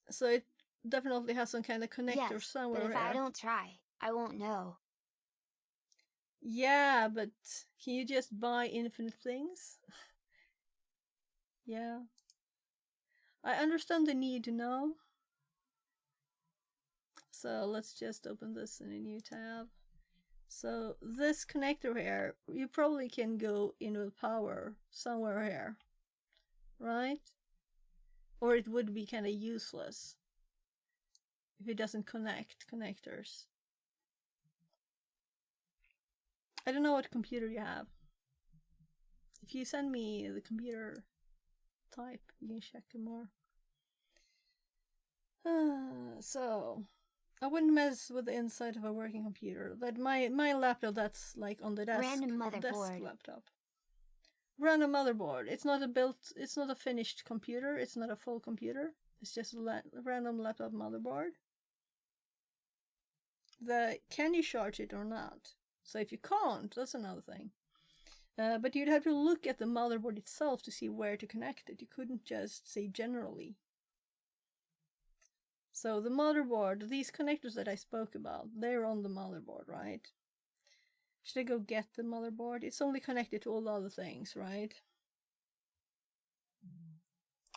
So it definitely has some kind of connector yes, somewhere. But if here. I don't try, I won't know. Yeah, but can you just buy infinite things? Yeah. I understand the need to know. So let's just open this in a new tab. So this connector here, you probably can go in with power somewhere here, right? Or it would be kind of useless if it doesn't connect connectors. I don't know what computer you have. If you send me the computer type, you can check more. So I wouldn't mess with the inside of a working computer. That my laptop, that's like on the desk. Random motherboard. Desk laptop. Random motherboard. It's not a finished computer. It's not a full computer. It's just a random laptop motherboard. Can you charge it or not? So if you can't, that's another thing. But you'd have to look at the motherboard itself to see where to connect it. You couldn't just say generally. So the motherboard, these connectors that I spoke about, they're on the motherboard, right? Should I go get the motherboard? It's only connected to all the other things, right?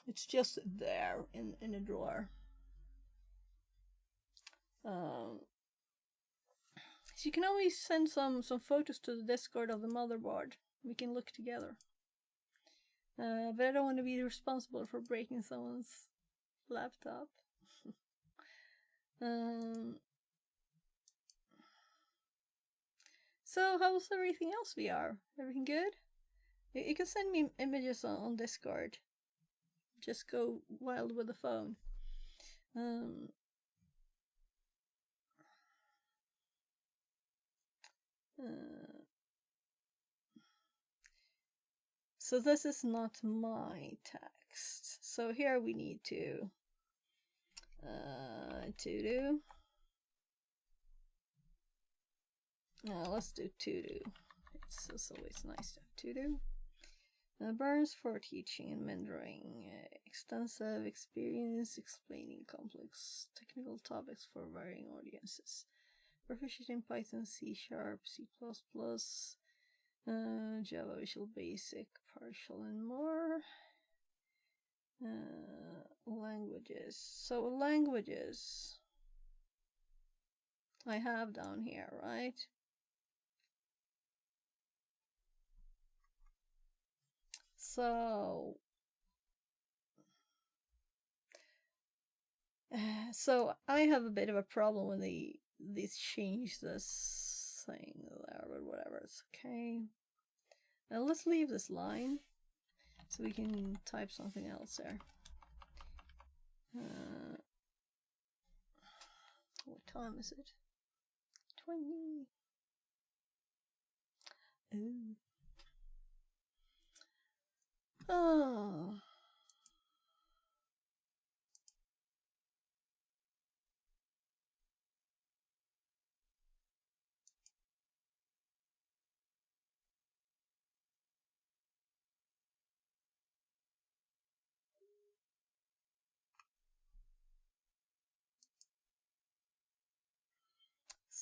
It's just there in a drawer. So you can always send some photos to the Discord of the motherboard. We can look together. But I don't want to be responsible for breaking someone's laptop. So how's everything else VR? Everything good? You can send me images on Discord. Just go wild with the phone. So this is not my text. So here we need to do. Let's do to do. It's always nice to have to do. Burns for teaching and mentoring. Extensive experience explaining complex technical topics for varying audiences. Proficient in Python, C#, C++, Java, Visual Basic, Partial, and more. Languages. So languages I have down here, right? So I have a bit of a problem when these change this thing there, but whatever, it's okay. Now let's leave this line so we can type something else there. What time is it? 20. Ooh. Oh.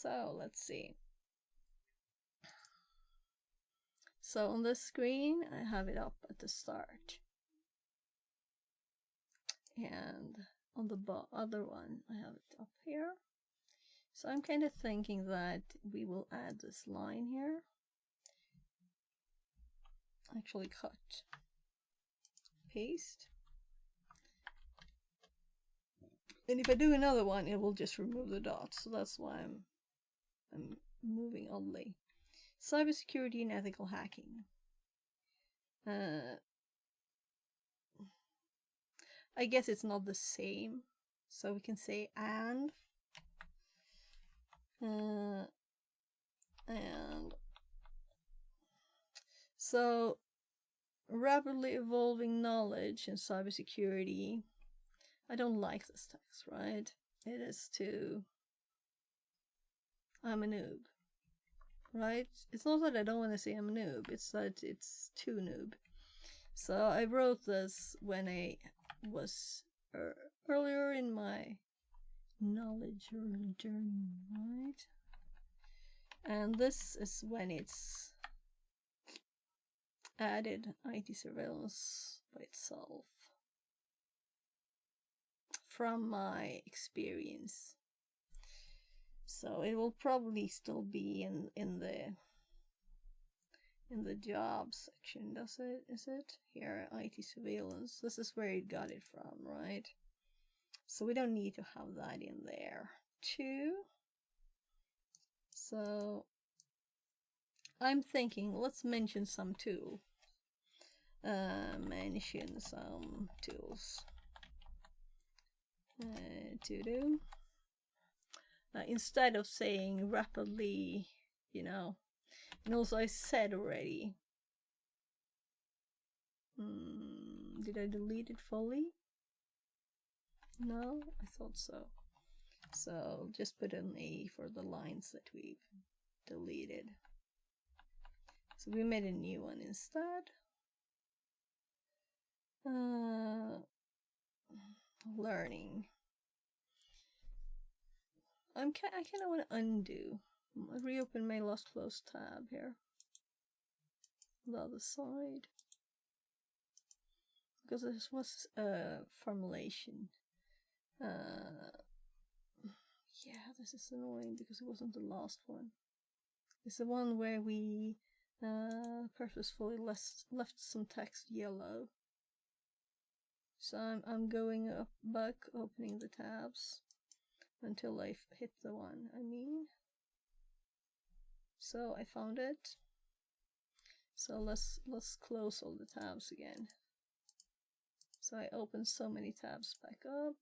So let's see. So on this screen, I have it up at the start. And on the other one, I have it up here. So I'm kind of thinking that we will add this line here. Actually cut. Paste. And if I do another one, it will just remove the dots. So that's why I'm moving oddly. Cybersecurity and ethical hacking. I guess it's not the same. So we can say and so rapidly evolving knowledge in cybersecurity. I don't like this text, right? It is too... I'm a noob, right? It's not that I don't want to say I'm a noob, it's that it's too noob. So I wrote this when I was earlier in my knowledge journey, right? And this is when it's added IT surveillance by itself from my experience. So it will probably still be in the job section, does it? Is it? Here, IT surveillance. This is where it got it from, right? So we don't need to have that in there too. So I'm thinking, let's mention some tool. Mention some tools to do. Instead of saying rapidly, you know, and also I said already. Did I delete it fully? No, I thought so. So just put an A for the lines that we've deleted. So we made a new one instead. Learning. I kind of want to undo. I'll reopen my last closed tab here. The other side. Because this was a formulation. Yeah, this is annoying because it wasn't the last one. It's the one where we purposefully left some text yellow. So I'm going back, opening the tabs until I hit the one I mean. So I found it. So let's close all the tabs again. So I opened so many tabs back up.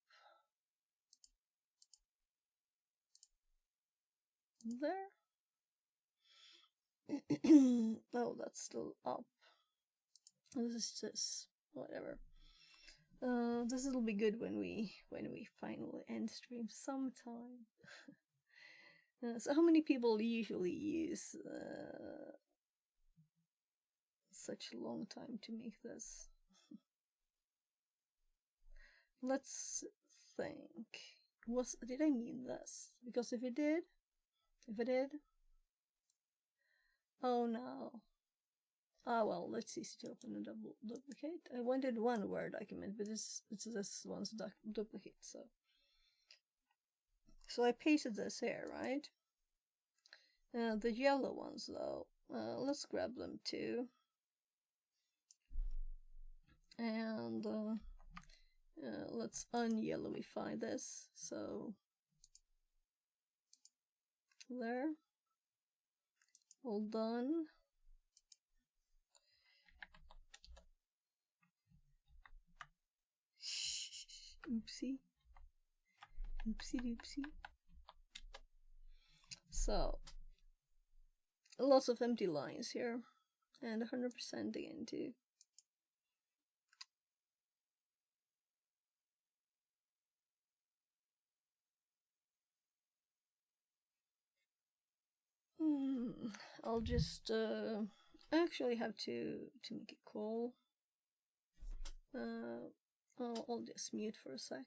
There. Oh, that's still up. This is just whatever. This will be good when we finally end stream sometime. So how many people usually use such a long time to make this? Let's think. Did I mean this? Because if I did, oh no. Ah well, let's see to open a duplicate. I wanted one Word document, but it's this one's duplicate, so I pasted this here, right? The yellow ones though, let's grab them too. And let's unyellowify this. So there, all done. Oopsie doopsie. So lots of empty lines here, and 100% again too. I'll just actually have to make a call. I'll just mute for a sec.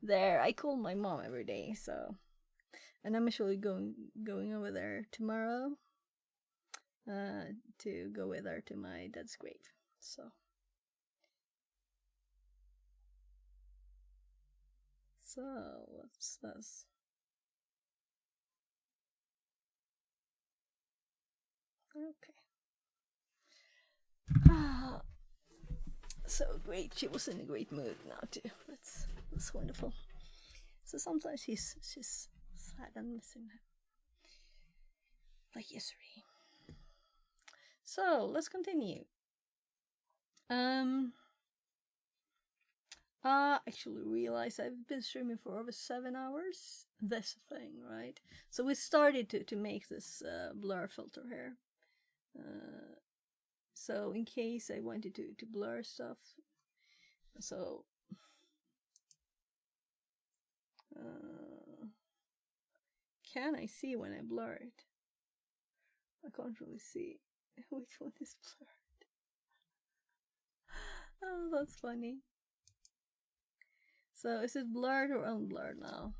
there. I call my mom every day, so, and I'm actually going over there tomorrow to go with her to my dad's grave. So what's this? Okay. So great. She was in a great mood now too. That's wonderful. So sometimes she's sad and missing him, like yesterday. So let's continue. I actually realized I've been streaming for over 7 hours. This thing, right? So we started to make this blur filter here. So in case I wanted to blur stuff, so can I see when I blur it? I can't really see which one is blurred. Oh, that's funny. So is it blurred or unblurred now?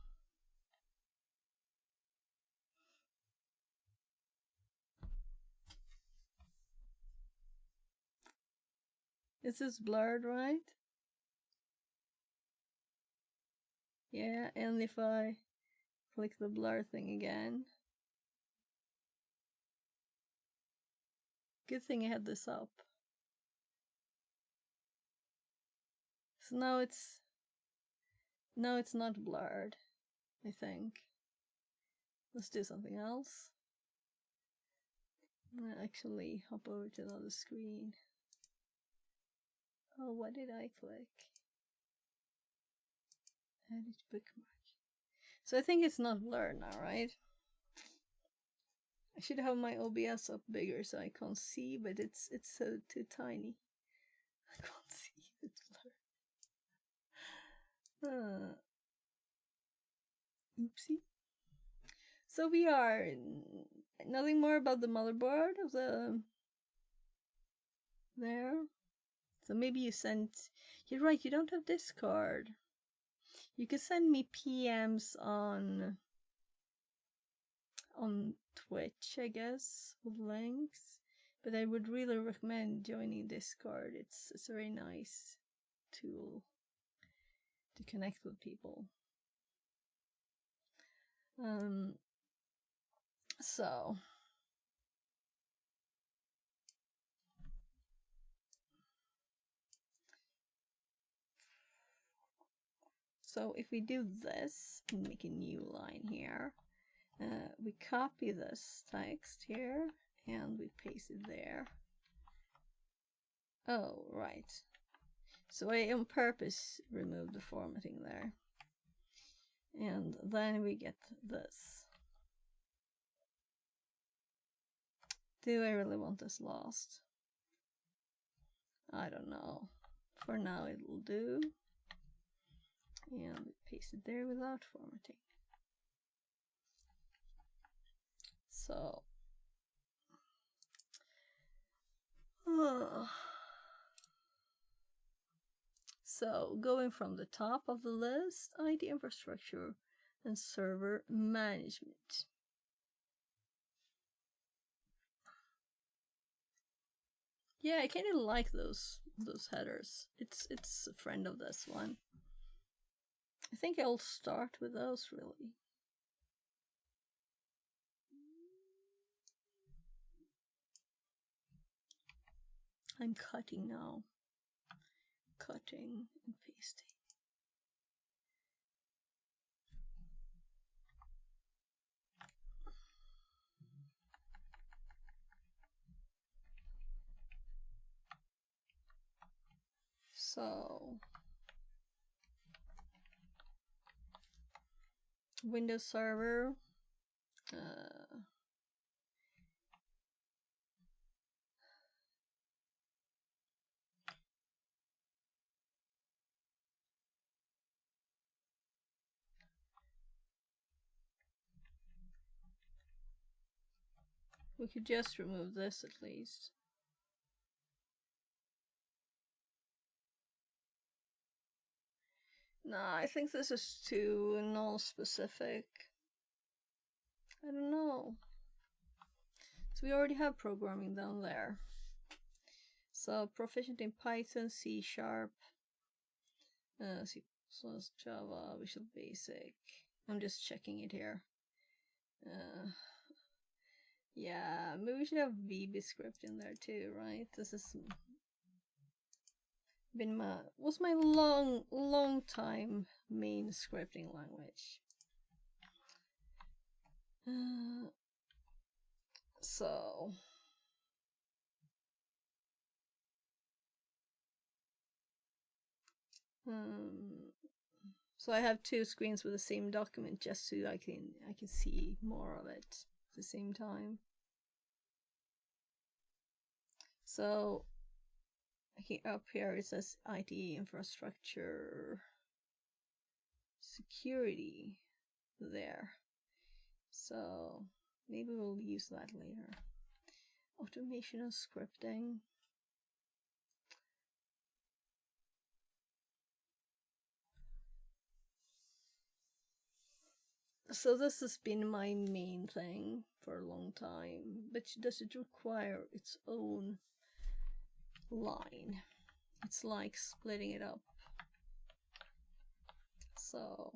Is this blurred, right? Yeah, and if I click the blur thing again. Good thing I had this up. So now it's not blurred, I think. Let's do something else. I'll actually hop over to another screen. Oh, what did I click? Edit bookmark. So I think it's not blurred now, right? I should have my OBS up bigger so I can't see, but it's so too tiny. I can't see. It's blurred. Oopsie. So we are nothing more about the motherboard of the there. So maybe you sent. You're right. You don't have Discord. You can send me PMs on Twitch, I guess, with links. But I would really recommend joining Discord. It's a very nice tool to connect with people. So if we do this and make a new line here, we copy this text here and we paste it there. Oh, right. So I on purpose removed the formatting there. And then we get this. Do I really want this lost? I don't know. For now it will do. And paste it there without formatting. So going from the top of the list, IT infrastructure and server management. Yeah, I kind of like those headers. It's a friend of this one. I think I'll start with those really. I'm cutting now. Cutting and pasting. So Windows Server, we could just remove this at least. Nah, I think this is too non-specific. I don't know. So we already have programming down there. So proficient in Python, C#, C++, Java, Visual Basic. I'm just checking it here. Yeah, maybe we should have VBScript in there too, right? This is was my long time main scripting language. So so I have two screens with the same document just so I can see more of it at the same time. So up here it says IT infrastructure security there. So maybe we'll use that later. Automation and scripting. So this has been my main thing for a long time, but does it require its own line? It's like splitting it up. So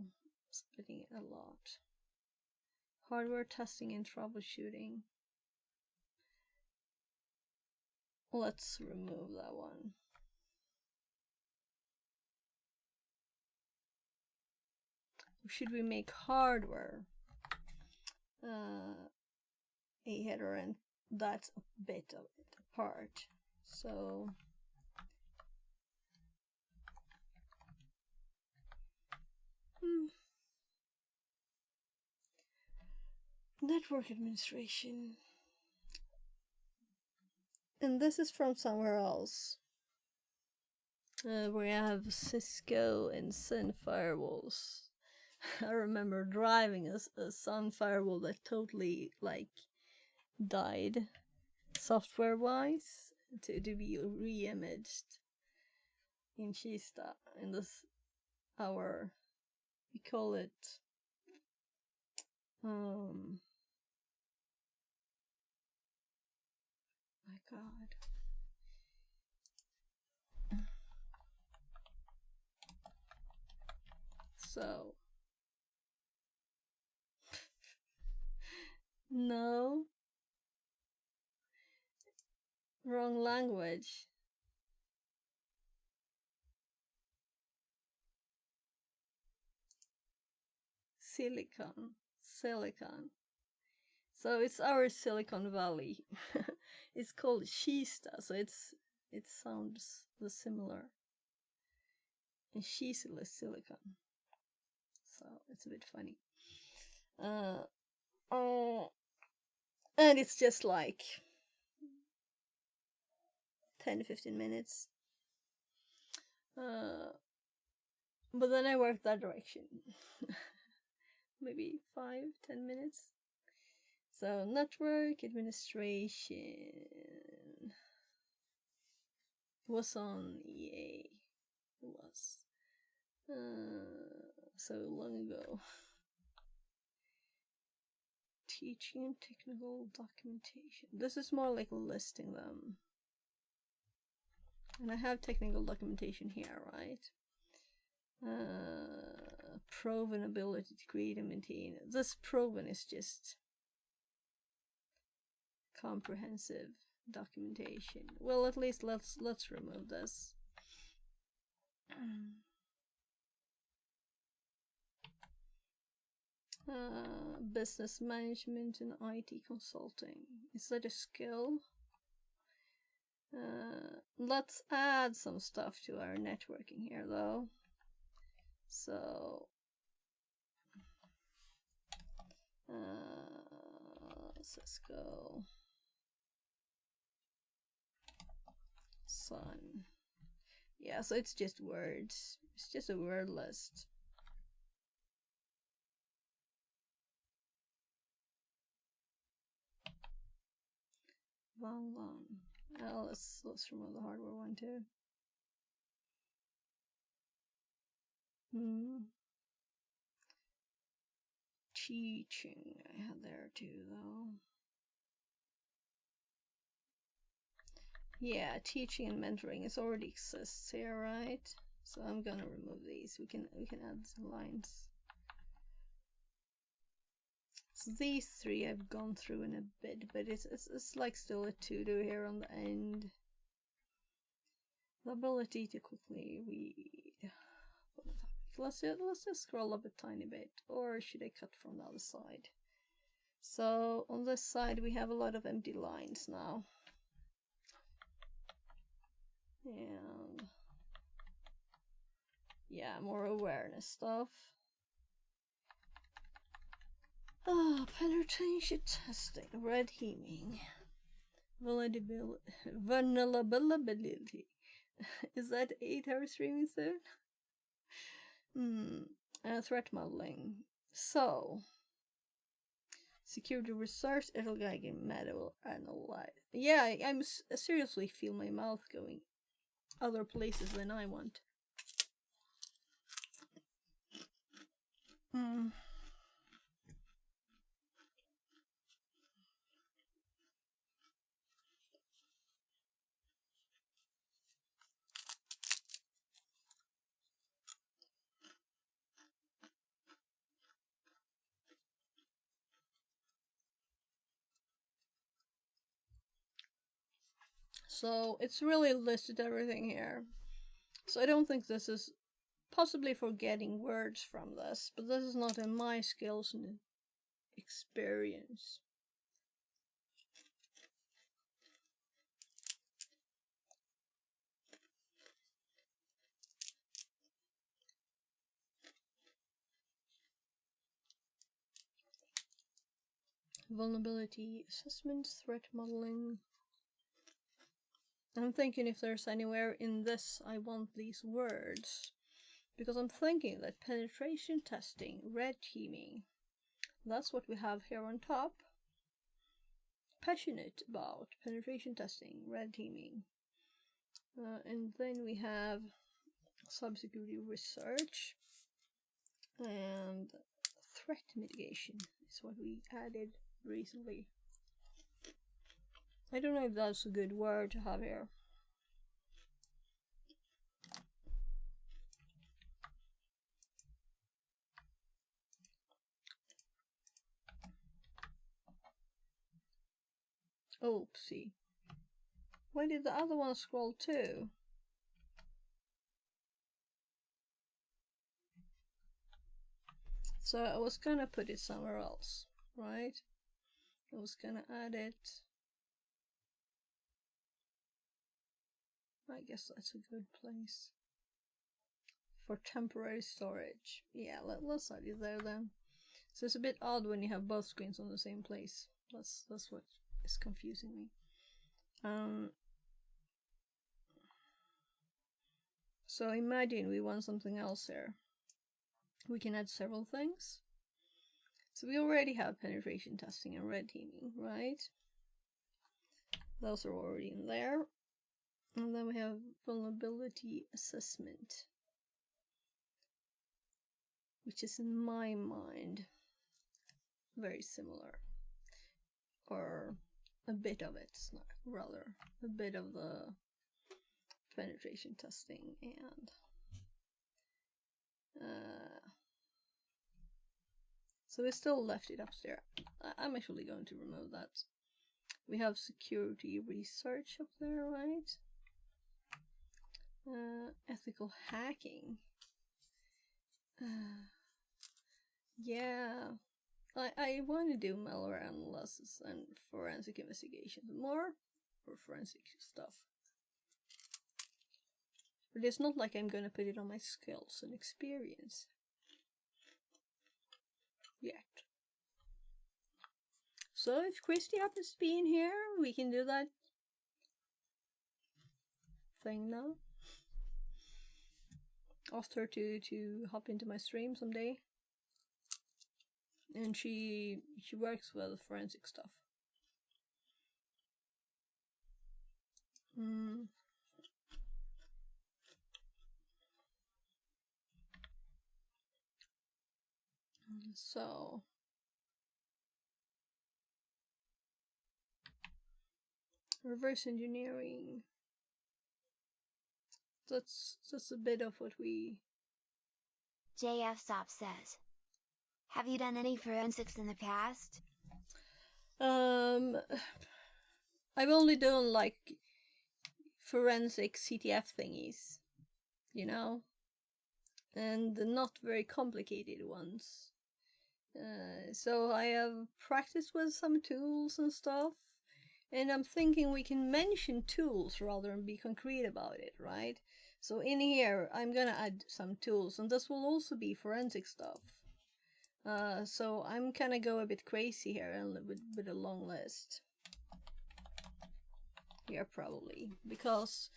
splitting it a lot. Hardware testing and troubleshooting. Let's remove that one. Should we make hardware a header, and that's a bit of it apart. So network administration, and this is from somewhere else. We have Cisco and Sun firewalls. I remember driving a Sun firewall that totally like died software wise to be re-imaged in Kista in this our we call it my god. So no, wrong language. Silicon. So it's our Silicon Valley. It's called Kista, so it sounds similar. And Kista is silicon. So it's a bit funny. And it's just like 10-15 minutes. But then I work that direction. Maybe 5-10 minutes. So network administration was on EA. It was so long ago. Teaching and technical documentation. This is more like listing them. And I have technical documentation here, right? Proven ability to create and maintain. This proven is just comprehensive documentation. Well, at least let's remove this. Business management and IT consulting. Is that a skill? Let's add some stuff to our networking here though. So Cisco Sun. Yeah, so it's just words. It's just a word list. Long. Well, let's remove the hardware one too. Teaching I had there too, though. Yeah, teaching and mentoring is already exists here, right? So I'm gonna remove these. We can add some lines. So these three I've gone through in a bit, but it's like still a to-do here on the end. The ability to quickly read. Let's just scroll up a tiny bit, or should I cut from the other side? So on this side we have a lot of empty lines now. And yeah, more awareness stuff. Penetration testing, red teaming, vulnerability. Is that 8 hours streaming soon? Threat modeling. So, security research, it'll get medical analyze. Yeah, I'm seriously feel my mouth going other places than I want. So it's really listed everything here. So I don't think this is possibly forgetting words from this, but this is not in my skills and experience. Vulnerability assessment, threat modeling. I'm thinking if there's anywhere in this I want these words, because I'm thinking that penetration testing, red teaming, that's what we have here on top. Passionate about penetration testing, red teaming. And then we have cybersecurity research and threat mitigation is what we added recently. I don't know if that's a good word to have here. Oopsie. Why did the other one scroll too? So I was gonna put it somewhere else, right? I was gonna add it. I guess that's a good place for temporary storage. Yeah, let's add it there then. So it's a bit odd when you have both screens on the same place. That's what is confusing me. So imagine we want something else here. We can add several things. So we already have penetration testing and red teaming, right? Those are already in there. And then we have vulnerability assessment, which is in my mind very similar, or a bit of it, rather a bit of the penetration testing, and so we still left it upstairs. I'm actually going to remove that. We have security research up there, right? Ethical hacking. Yeah, I want to do malware analysis and forensic investigation more, or forensic stuff. But it's not like I'm gonna put it on my skills and experience yet. So if Christy happens to be in here, we can do that thing now. Asked her to hop into my stream someday. And she works with forensic stuff. So reverse engineering. That's a bit of what we. JF Stop says, have you done any forensics in the past? I've only done like forensic CTF thingies, you know, and not very complicated ones. So I have practiced with some tools and stuff, and I'm thinking we can mention tools rather than be concrete about it, right? So in here, I'm gonna add some tools, and this will also be forensic stuff. So I'm gonna go a bit crazy here and with a long list. Here probably, because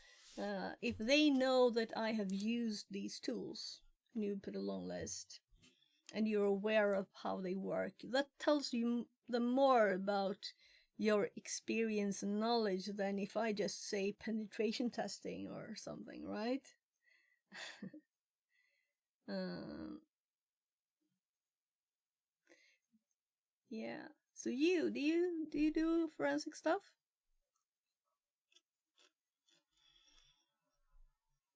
if they know that I have used these tools, and you put a long list, and you're aware of how they work, that tells you the more about your experience and knowledge than if I just say penetration testing or something, right? Yeah. So do you do forensic stuff?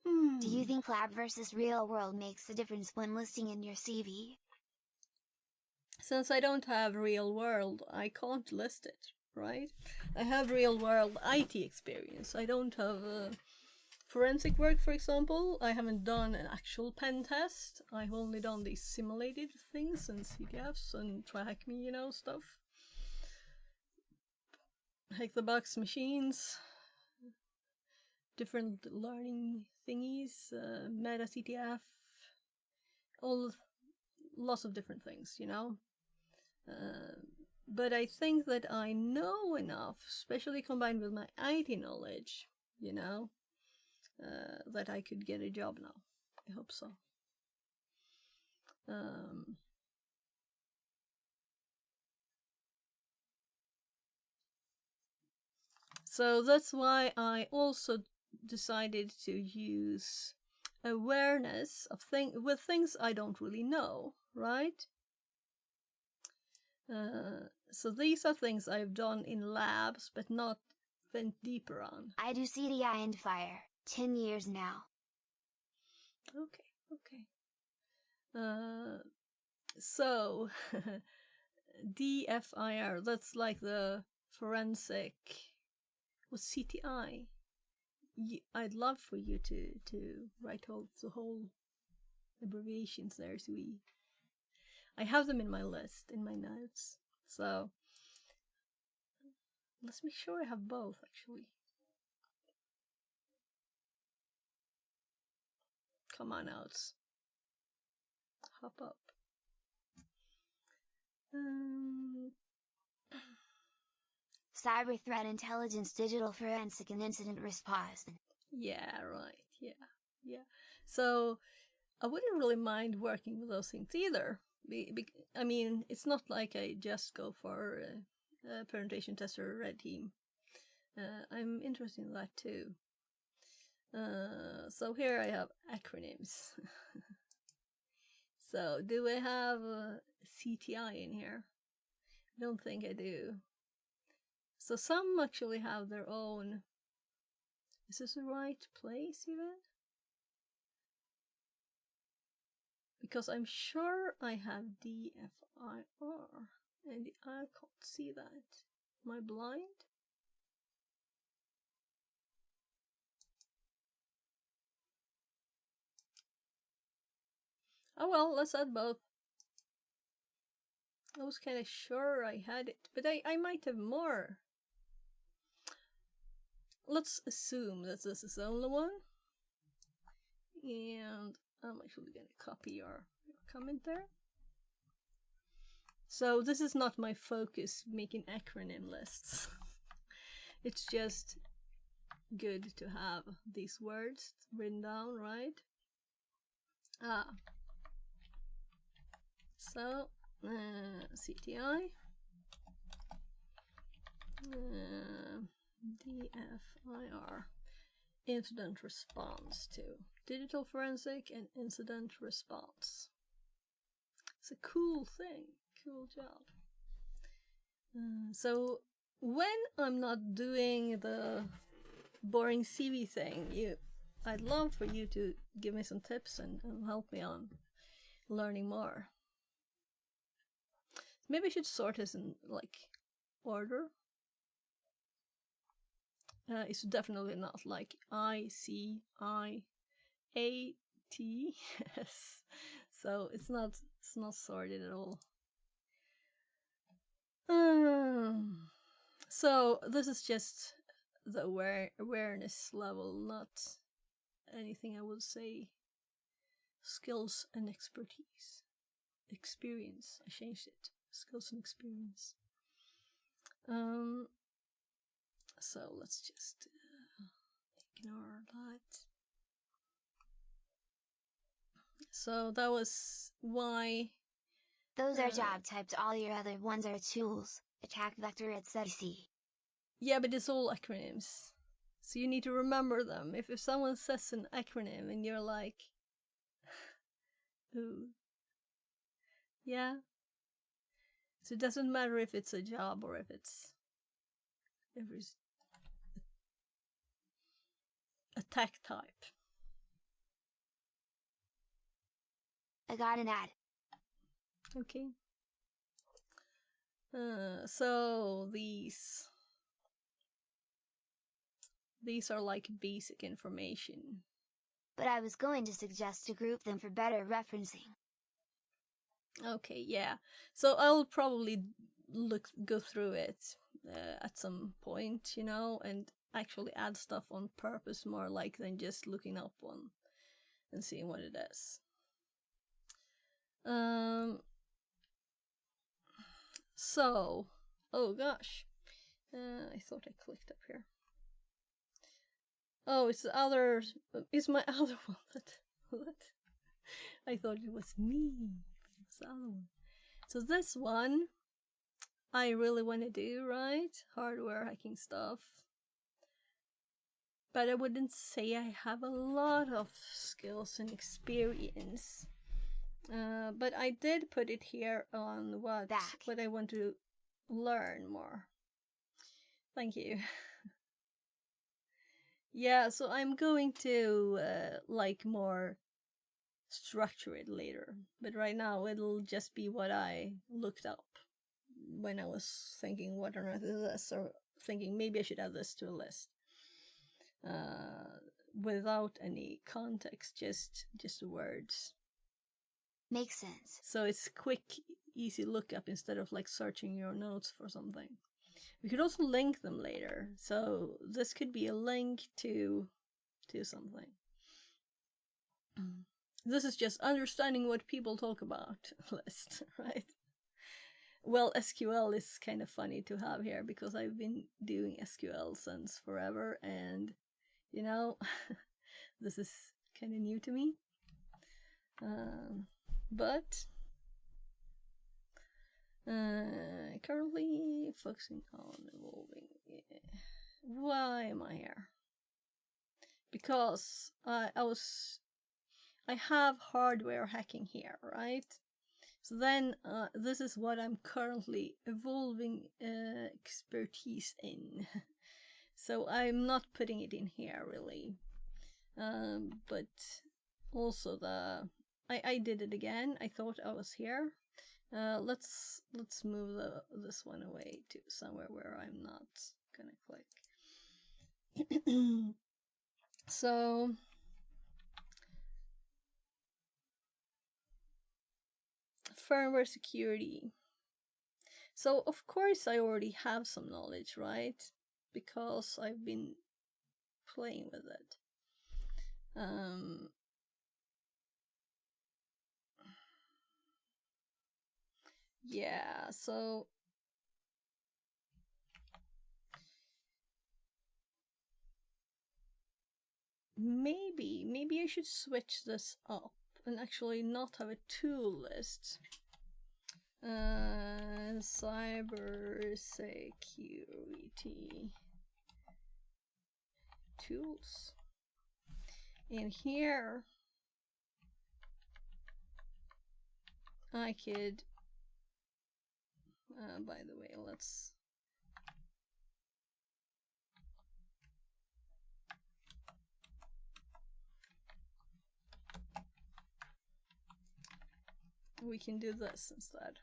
Do you think lab versus real world makes a difference when listing in your CV? Since I don't have real world, I can't list it, right? I have real world IT experience. I don't have forensic work, for example. I haven't done an actual pen test. I've only done these simulated things and CTFs and track me, you know, stuff. Hack the box machines, different learning thingies, meta CTF, lots of different things, you know. But I think that I know enough, especially combined with my IT knowledge, you know, that I could get a job now. I hope so. So that's why I also decided to use awareness of with things I don't really know, right? So these are things I've done in labs, but not went deeper on. I do CDI and fire, 10 years now. Okay. So DFIR, that's like the forensic. What's CTI? I'd love for you to write the whole abbreviations there, so I have them in my list, in my notes. So let's make sure I have both, actually. Come on, notes. Hop up. Cyber threat intelligence, digital forensic, and incident response. Yeah, right. Yeah. So I wouldn't really mind working with those things either. I mean, it's not like I just go for a penetration tester or red team. I'm interested in that too. So here I have acronyms. So do I have CTI in here? I don't think I do. So some actually have their own. Is this the right place even? Because I'm sure I have DFIR and I can't see that. Am I blind? Oh well, let's add both. I was kind of sure I had it, but I might have more. Let's assume that this is the only one. And I'm actually going to copy your comment there. So this is not my focus, making acronym lists. It's just good to have these words written down, right? So CTI, DFIR, incident response to digital forensic and incident response. It's a cool thing, cool job. So when I'm not doing the boring CV thing, I'd love for you to give me some tips and help me on learning more. Maybe I should sort this in like order. It's definitely not like ICIAT. Yes. So it's not sorted at all. So this is just the awareness level, not anything I would say. Skills and expertise. Experience. I changed it. Skills and experience. So let's just ignore that. So that was why. Those are job types, all your other ones are tools, attack vector, etc. Yeah, but it's all acronyms. So you need to remember them. If someone says an acronym and you're like, ooh. Yeah. So it doesn't matter if it's a job or if it's attack type. I got an ad. Okay. So these are like basic information. But I was going to suggest to group them for better referencing. Okay, yeah. So I'll probably go through it at some point, and actually add stuff on purpose more like than just looking up one and seeing what it is. So, oh gosh, I thought I clicked up here. Oh, it's my other one. What? I thought it was me. It's the other one. So this one, I really want to do, right? Hardware hacking stuff. But I wouldn't say I have a lot of skills and experience. But I did put it here on what I want to learn more. Thank you. Yeah, so I'm going to like more structure it later. But right now it'll just be what I looked up when I was thinking what on earth is this, or thinking maybe I should add this to a list. Without any context, just the words. Makes sense. So it's quick, easy lookup instead of like searching your notes for something. We could also link them later. So this could be a link to something. This is just understanding what people talk about list, right? Well, SQL is kind of funny to have here because I've been doing SQL since forever, and this is kind of new to me. But currently focusing on evolving. Yeah. Why am I here? Because I have hardware hacking here, right? So then this is what I'm currently evolving expertise in. So I'm not putting it in here really. But also I did it again. I thought I was here. Let's move this one away to somewhere where I'm not gonna click. So firmware security. So of course I already have some knowledge, right? Because I've been playing with it. Yeah, so maybe I should switch this up and actually not have a tool list. Cyber security tools. In here I could, by the way, let's we can do this instead.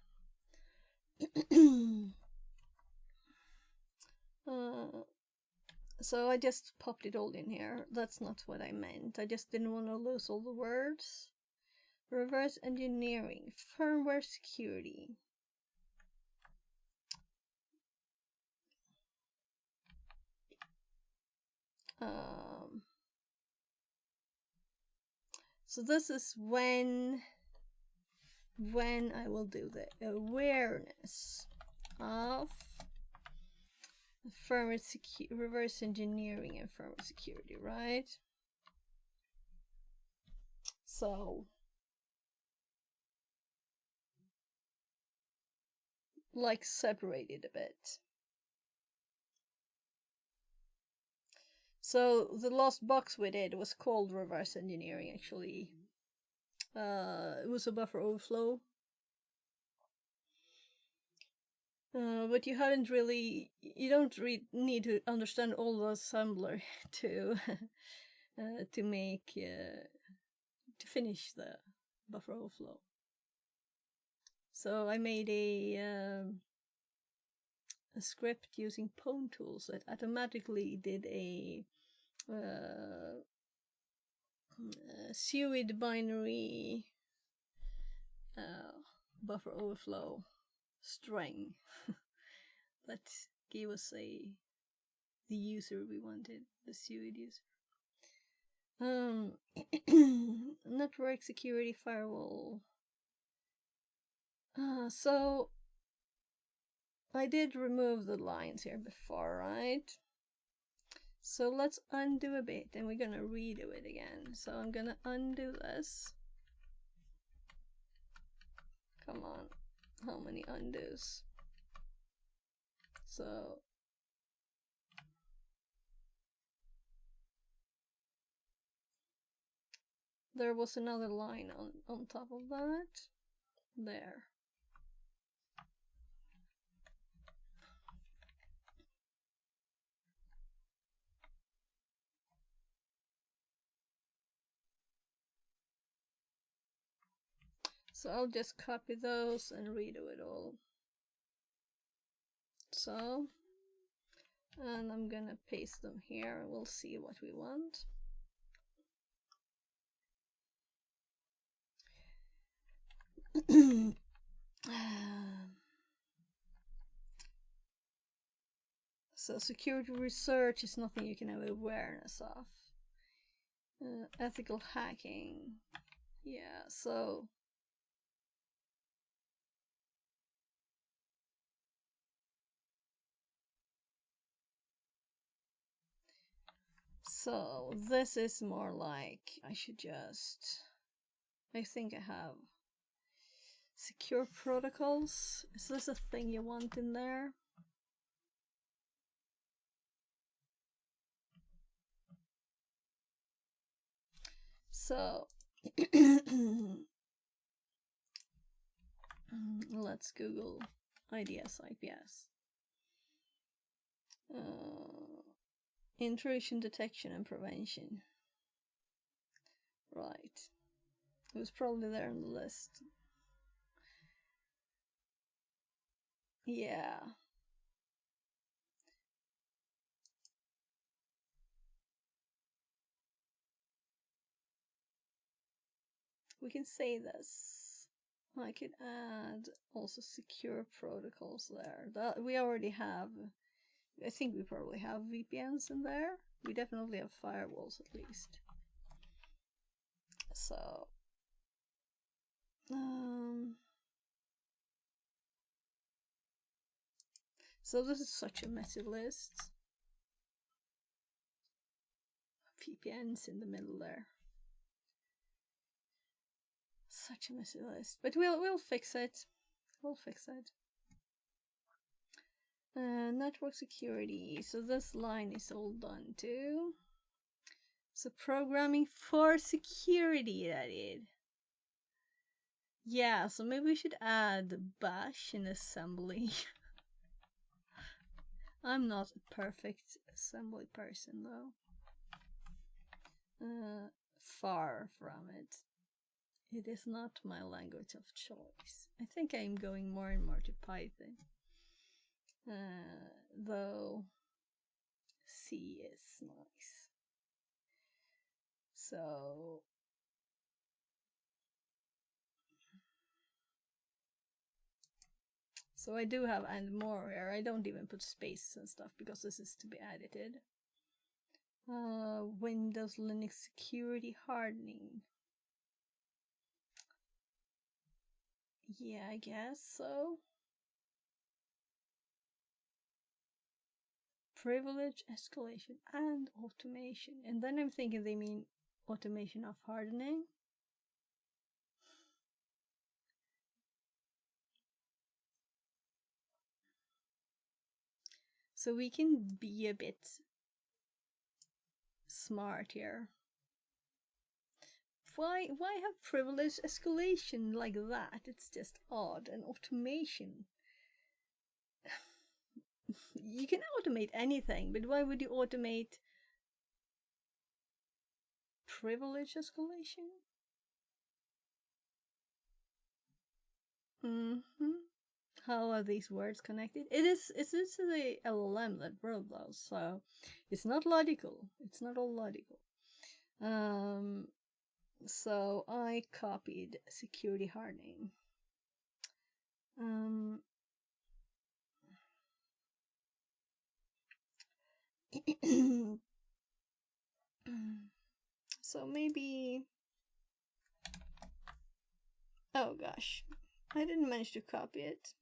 So I just popped it all in here. That's not what I meant. I just didn't want to lose all the words. Reverse engineering, firmware security. So this is when I will do the awareness of firmware reverse engineering and firmware security, right? So like separated a bit. So the last box we did was called reverse engineering, actually. It was a buffer overflow. But you don't need to understand all the assembler to to finish the buffer overflow. So I made a script using Pwn tools that automatically did a SUID binary buffer overflow string that gave us the user we wanted, the SUID user. Network security firewall. So I did remove the lines here before, right? So let's undo a bit and we're gonna redo it again. So I'm gonna undo this. Come on, how many undos? So there was another line on top of that. There. So I'll just copy those and redo it all. So, and I'm gonna paste them here and we'll see what we want. So security research is nothing you can have awareness of. Ethical hacking. Yeah, so this is more like I think I have secure protocols. Is this a thing you want in there? So let's Google IDS IPS. Intrusion detection and prevention. Right. It was probably there on the list. Yeah. We can say this. I could add also secure protocols there. That we already have. I think we probably have VPNs in there. We definitely have firewalls at least. So so this is such a messy list. VPNs in the middle there. Such a messy list, but we'll fix it. We'll fix it. Network security. So this line is all done too. So programming for security, that is. Yeah, so maybe we should add bash in assembly. I'm not a perfect assembly person though. Far from it. It is not my language of choice. I think I'm going more and more to Python. Though C is nice. So I do have and more here. I don't even put spaces and stuff because this is to be edited. Windows Linux security hardening. Yeah, I guess so. Privilege escalation and automation. And then I'm thinking they mean automation of hardening. So we can be a bit smart here. Why have privilege escalation like that? It's just odd. And automation. You can automate anything, but why would you automate privilege escalation? How are these words connected? It's the LLM that wrote those, so it's not logical. It's not all logical. So I copied security hardening. So maybe. Oh gosh, I didn't manage to copy it.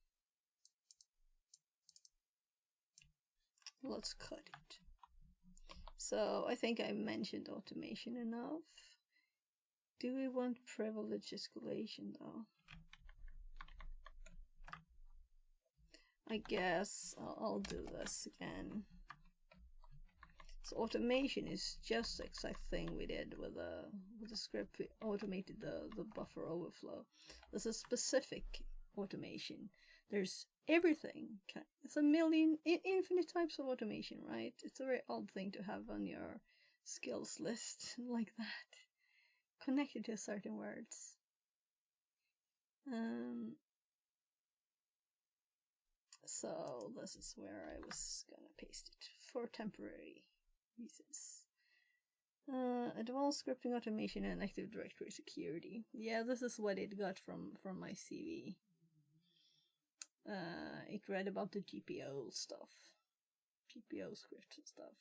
Let's cut it. So I think I mentioned automation enough. Do we want privilege escalation though? I guess I'll do this again. So automation is just the exact thing we did with the script. We automated the buffer overflow. There's a specific automation. There's everything. It's a million, infinite types of automation, right? It's a very odd thing to have on your skills list like that, connected to certain words. So this is where I was gonna paste it for temporary reasons. Advanced scripting automation and Active Directory security. Yeah, this is what it got from my CV. It read about the GPO stuff, GPO scripts and stuff.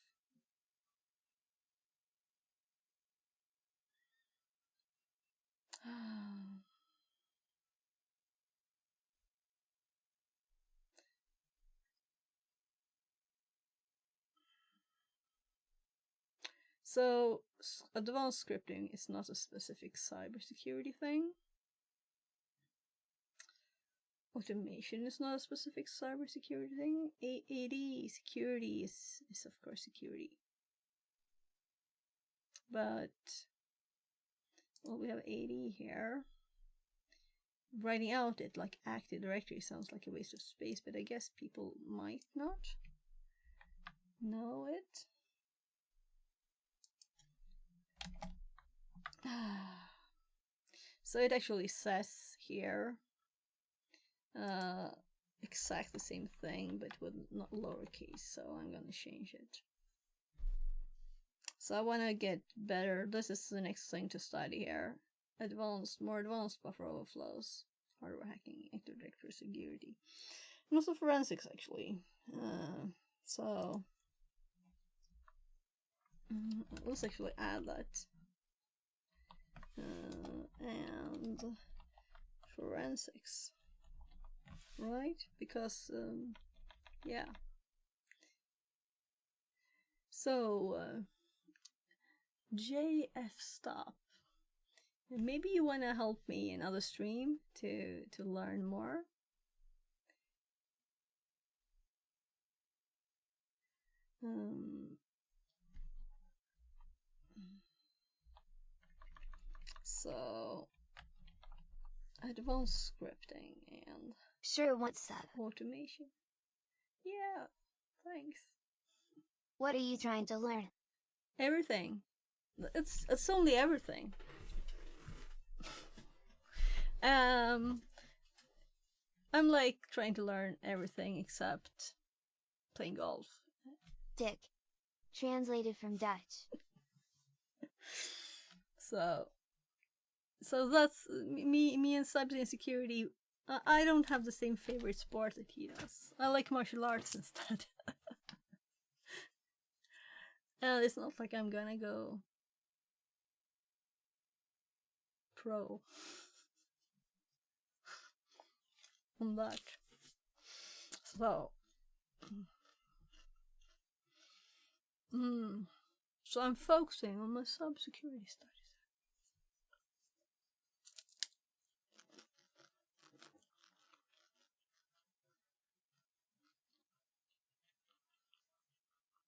So advanced scripting is not a specific cybersecurity thing. Automation is not a specific cybersecurity thing. AD security is of course security. But, well, we have AD here. Writing out it like Active Directory sounds like a waste of space, but I guess people might not know it. So it actually says here exact the same thing, but with not lowercase, so I'm gonna change it. So I want to get better. This is the next thing to study here. More advanced buffer overflows, hardware hacking, Active Directory security, and also forensics actually. So let's actually add that. And forensics, right? Because yeah. So JF Stop. Maybe you want to help me in other stream to learn more. So I advanced scripting and Sure, what's up? automation. Yeah, thanks. What are you trying to learn? Everything. It's only everything. I'm like trying to learn everything except playing golf. Dick. Translated from Dutch. So that's me and cybersecurity. I don't have the same favorite sport that he does. I like martial arts instead. And it's not like I'm gonna go pro on that. So, so I'm focusing on my cybersecurity studies.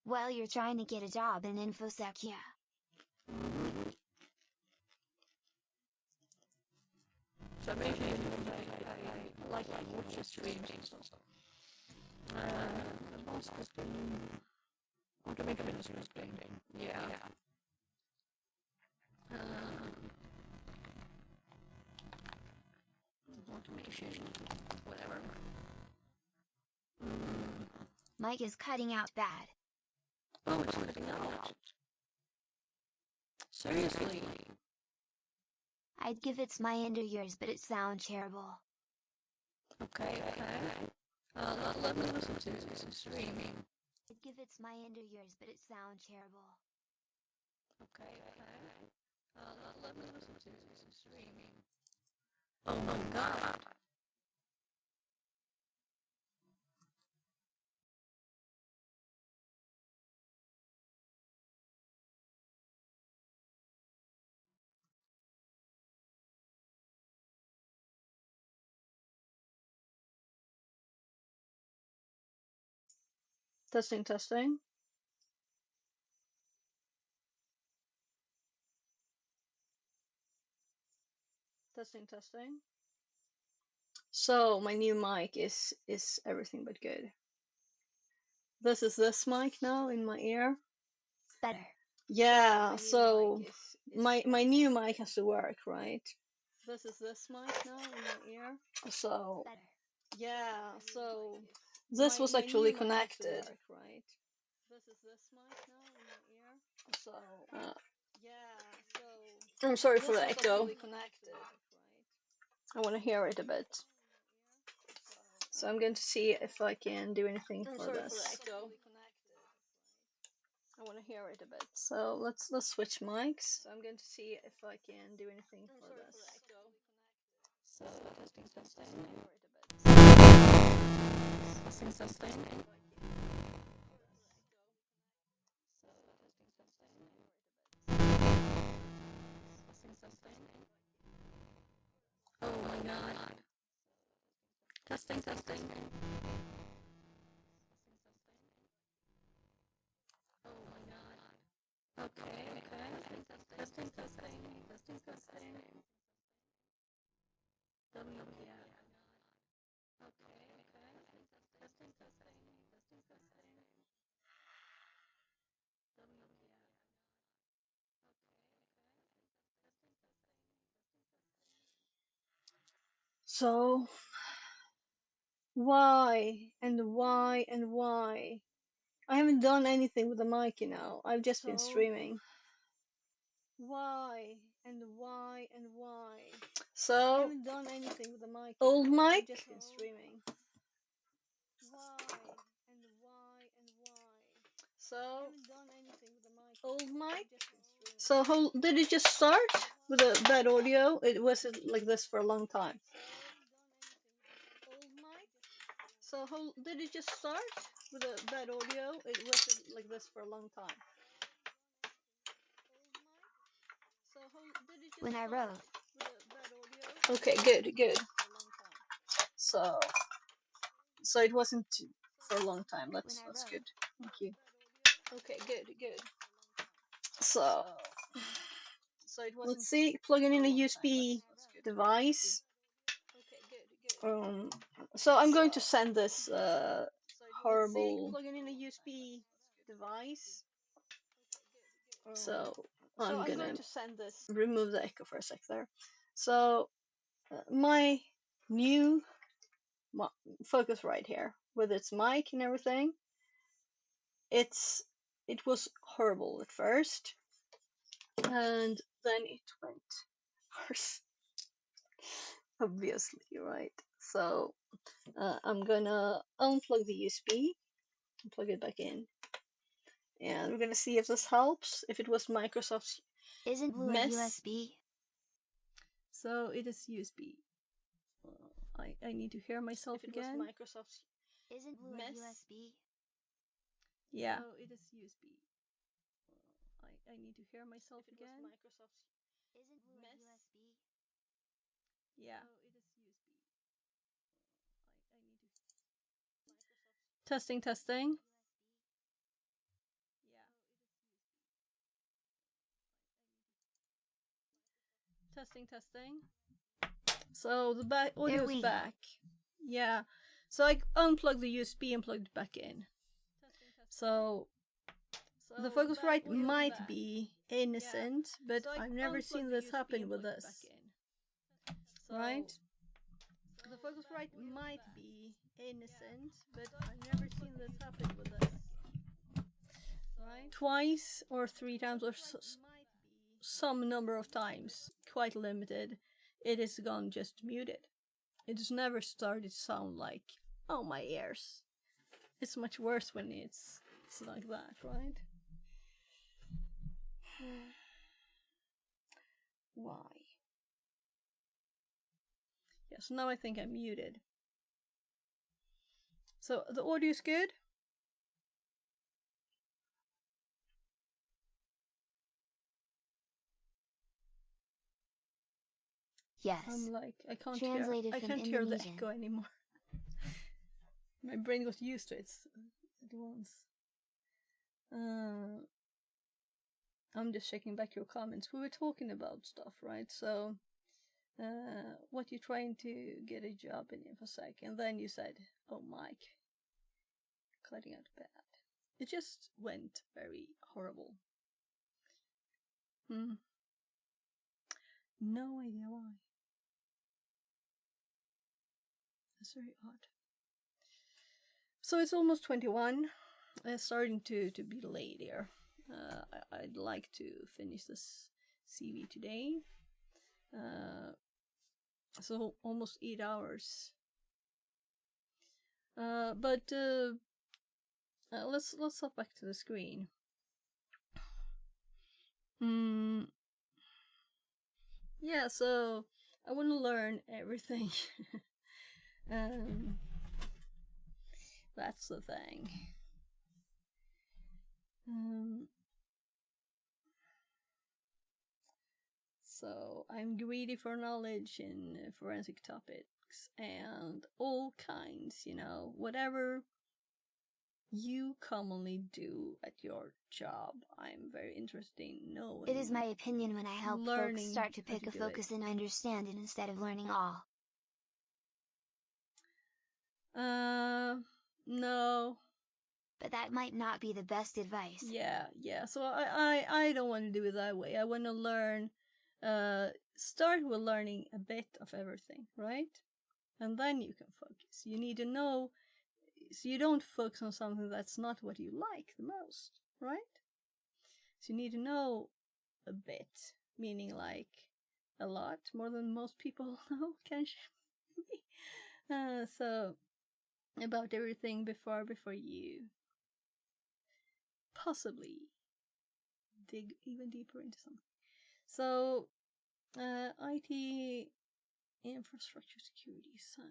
Well, you're trying to get a job in InfoSec, yeah. So basically, I like to watch your streams and stuff. The most has been automation scripting. Yeah. Automation, whatever. Mike is cutting out bad. Oh, it's cutting out. Seriously. I'd give It's My End or Yours, but it sounds terrible. Okay. Let me listen to this streaming. I'd give It's My End or Yours, but it sounds terrible. Okay. Let me listen to this streaming. Oh my god. Testing. Testing. So my new mic is everything but good. This is this mic now in my ear. Better. Yeah, so my new mic has to work, right? This is this mic now in my ear. So Better. yeah, so this was actually connected. Right? This is this mic now in my ear. So yeah, so I'm sorry for the echo. I want to hear it a bit. So I'm going to see if I can do anything for this. I want to hear it a bit. So let's switch mics. So I'm going to see if I can do anything for this. So testing. Oh my god. Testing. Oh my god. Okay. Testing. WPF. Okay. Testing. So why and why and why? I haven't done anything with the mic, you know. I've just been streaming. Why and why and why? So I haven't done anything with the mic. Old mic. I've just been streaming. Why and why and why? So I haven't done anything with the mic. Old mic. So how did it just start with a bad audio? It was like this for a long time. Old mic. So how did it just start with a bad audio? It was like this for a long time. So how did it just When I start wrote. with a bad audio? Okay, good. So it wasn't for a long time. That's good. Thank you. Okay, good. So it wasn't. Let's see, plugging in a USB device. So I'm going to send this horrible plug in a USB device. So I'm going to send this. Remove the echo for a sec there. So my new Focusrite here with its mic and everything. It was horrible at first, and then it went worse. Obviously, right? So I'm gonna unplug the USB and plug it back in, and we're gonna see if this helps. If it was Microsoft's Isn't Blue a USB? So it is USB. I need to hear myself if it again. was Microsoft's Isn't Blue a USB? Yeah. So it is USB. I need to hear myself if it again. Was Microsoft's Isn't Blue a USB? Yeah. So it is USB. I need to. Testing, testing. Yeah. Testing, testing. So the audio is back. Yeah. So I unplugged the USB and plugged it back in. So the Focusrite might be innocent, but I've never seen this happen with us. Right? The Focusrite might be innocent, but I've never seen this happen with us. Right? Twice or 3 times or some number of times, quite limited, it is gone just muted. It has never started to sound like, oh my ears. It's much worse when it's like that, right? Why? Yeah, so now I think I'm muted. So the audio is good? Yes. I'm like, I can't Translated hear, I from can't hear the Indonesian. echo anymore. My brain got used to it at once. I'm just checking back your comments. We were talking about stuff, right? So, what you're trying to get a job in InfoSec, and then you said, "Oh, Mike, cutting out bad." It just went very horrible. No idea why. That's very odd. So it's almost 21. It's starting to be late here. I'd like to finish this CV today. So almost 8 hours. But let's hop back to the screen. Yeah, so I want to learn everything. That's the thing. So I'm greedy for knowledge in forensic topics and all kinds, whatever you commonly do at your job. I'm very interested in knowing. It is my opinion when I help folks start to pick a focus and understand it instead of learning all. No. But that might not be the best advice. Yeah. So I don't want to do it that way. I want to learn, start with learning a bit of everything, right? And then you can focus. You need to know, so you don't focus on something that's not what you like the most, right? So you need to know a bit, meaning like a lot, more than most people know, so about everything before you possibly dig even deeper into something. So IT infrastructure security, Sun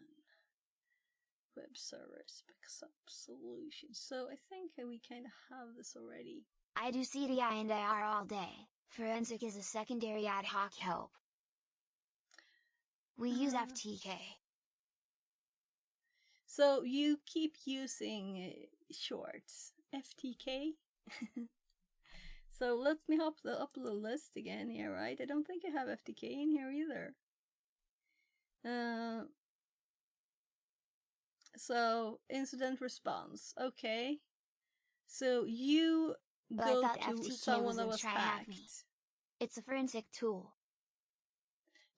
web servers, backup solutions. So I think we kind of have this already. I do CDI and IR all day. Forensic is a secondary ad hoc help. We use FTK. So you keep using shorts. FTK? So let me hop up the list again here, right? I don't think I have FTK in here either. So, incident response. Okay. So, you But go I thought to FTK someone that was was in hacked. TryHackMe. It's a forensic tool.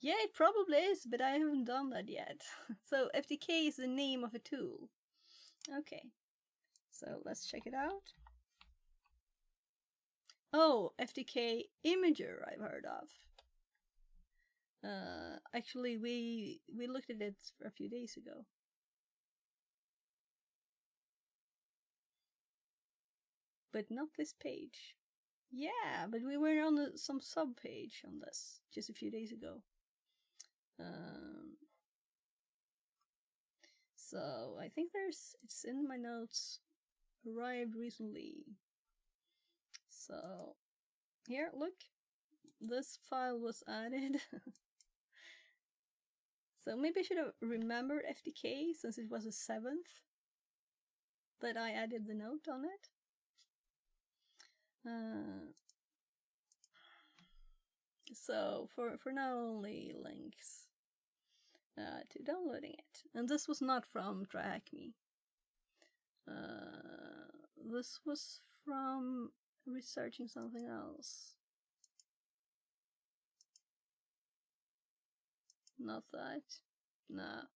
Yeah, it probably is, but I haven't done that yet. So, FTK is the name of a tool. Okay. So, let's check it out. Oh, FTK Imager I've heard of. Actually, we looked at it a few days ago. But not this page. Yeah, but we were on some sub page on this just a few days ago. So I think it's in my notes. Arrived recently. So here, look, this file was added. So maybe I should have remembered FTK since it was the 7th that I added the note on it. So for now only links to downloading it. And this was not from TryHackMe. This was from researching something else. Not that. Nah.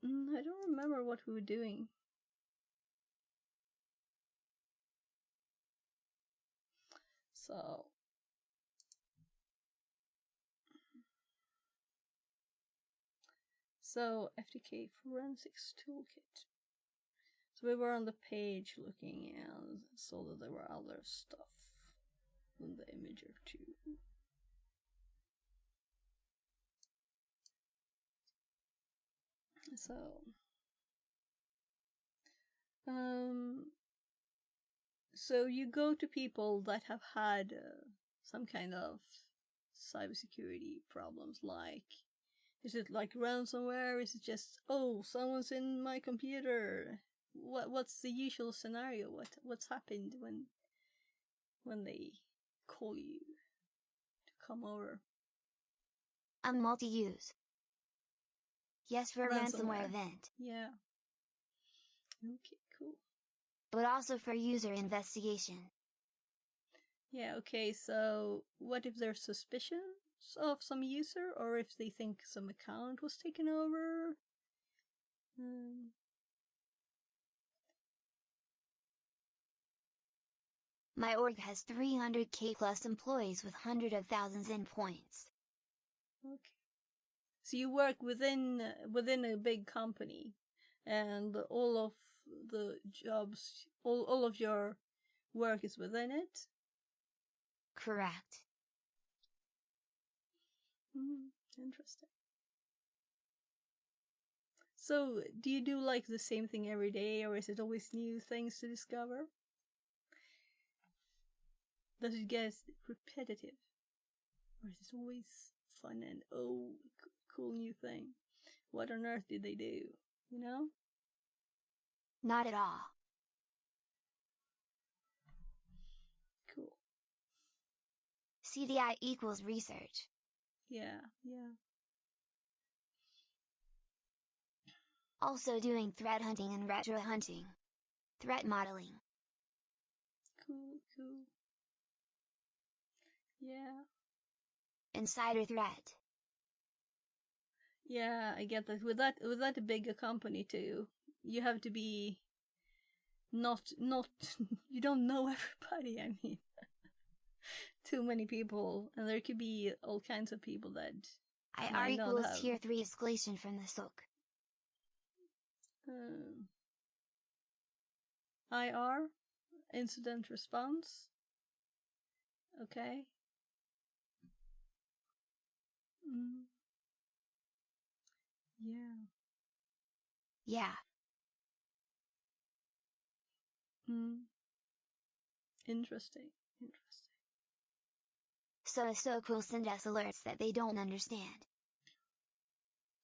I don't remember what we were doing. So FTK Forensics Toolkit. So we were on the page looking and saw that there were other stuff in the Imager too. So you go to people that have had some kind of cybersecurity problems, like, is it like ransomware? Is it just, oh, someone's in my computer? What's the usual scenario? What's happened when they call you to come over? A multi-use. Yes, for a ransomware event. Yeah. Okay, cool. But also for user investigation. Yeah, okay, so what if there's suspicions of some user, or if they think some account was taken over? My org has 300k plus employees with hundreds of thousands endpoints. Okay. So you work within a big company, and all of the jobs, all of your work is within it? Correct. Interesting. So, do you do like the same thing every day, or is it always new things to discover? Does it get repetitive? Or is it always fun and, oh, cool new thing? What on earth did they do? You know? Not at all. Cool. CDI equals research. Yeah. Also doing threat hunting and retro hunting. Threat modeling. Cool. Yeah. Insider threat. Yeah, I get that. With that a bigger company too, you have to be not you don't know everybody, I mean. Too many people, and there could be all kinds of people that IR equals tier 3 escalation from the SOC. IR, incident response. Okay. Yeah. Interesting. So a SOC will send us alerts that they don't understand.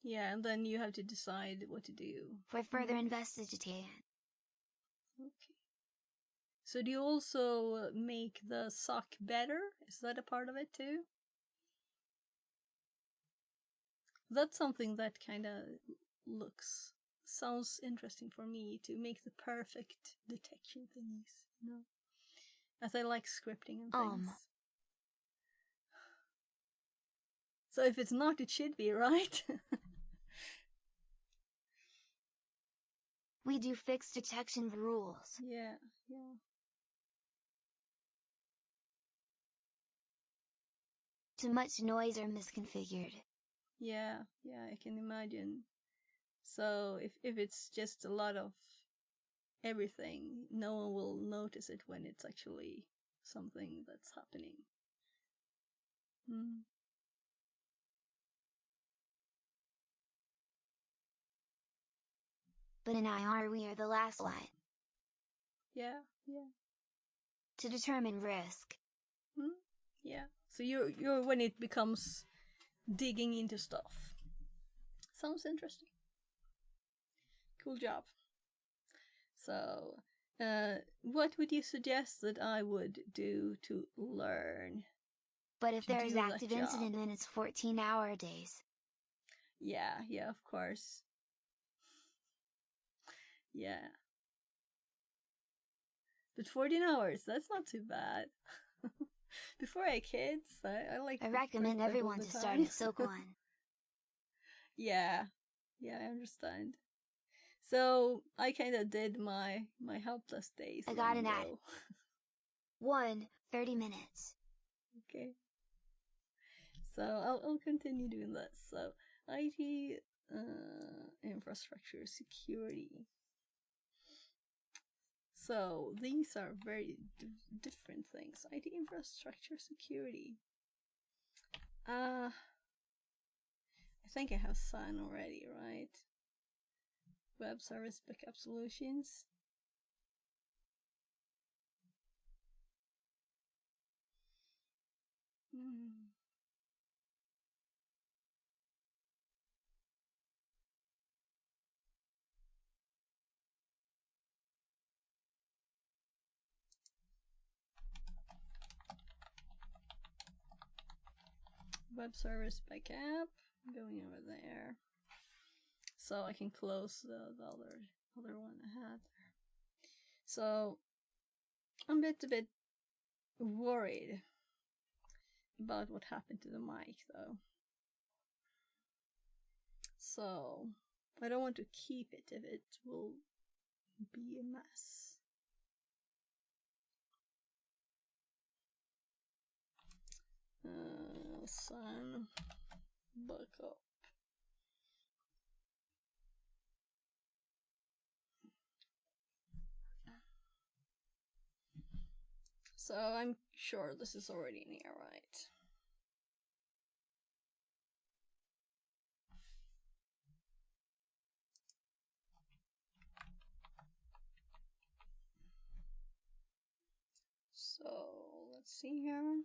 Yeah, and then you have to decide what to do. For further investigation. Okay. So do you also make the SOC better? Is that a part of it too? That's something that kind of sounds interesting for me to make the perfect detection thingies, you know? As I like scripting and things. So if it's not, it should be, right? We do fixed detection rules. Yeah. Too much noise or misconfigured. Yeah, I can imagine. So if it's just a lot of everything, no one will notice it when it's actually something that's happening. But in IR we are the last line. Yeah. To determine risk. Yeah. So you're when it becomes digging into stuff. Sounds interesting. Cool job. So, what would you suggest that I would do to learn? But if there's active incident, then it's 14-hour days. Yeah, of course. Yeah. But 14 hours, that's not too bad. Before I had kids, I recommend everyone to start at Silk One. Yeah, I understand. So I kind of did my helpless days. I got an ad. 30 minutes. Okay. So I'll continue doing this. So IT infrastructure security. So these are very different things. IT infrastructure security. I think I have Sun already, right? Web service backup solutions. Web service backup. Going over there. So I can close the other one I had there. So I'm a bit worried about what happened to the mic though. So I don't want to keep it if it will be a mess. Sun backup. So I'm sure this is already in here, right? So let's see here.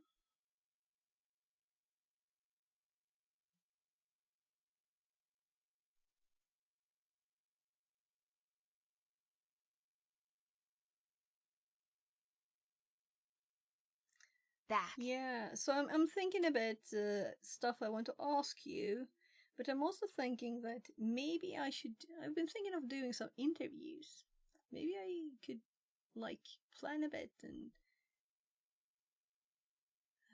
Back. Yeah, so I'm thinking about stuff I want to ask you, but I'm also thinking that maybe I've been thinking of doing some interviews. Maybe I could, plan a bit and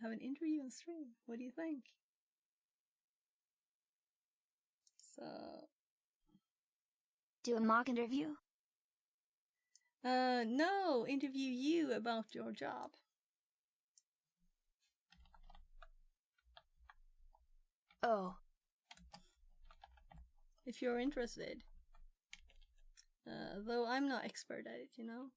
have an interview on stream. What do you think? So... Do a mock interview? No, interview you about your job. Oh. If you're interested. Though I'm not expert at it, you know?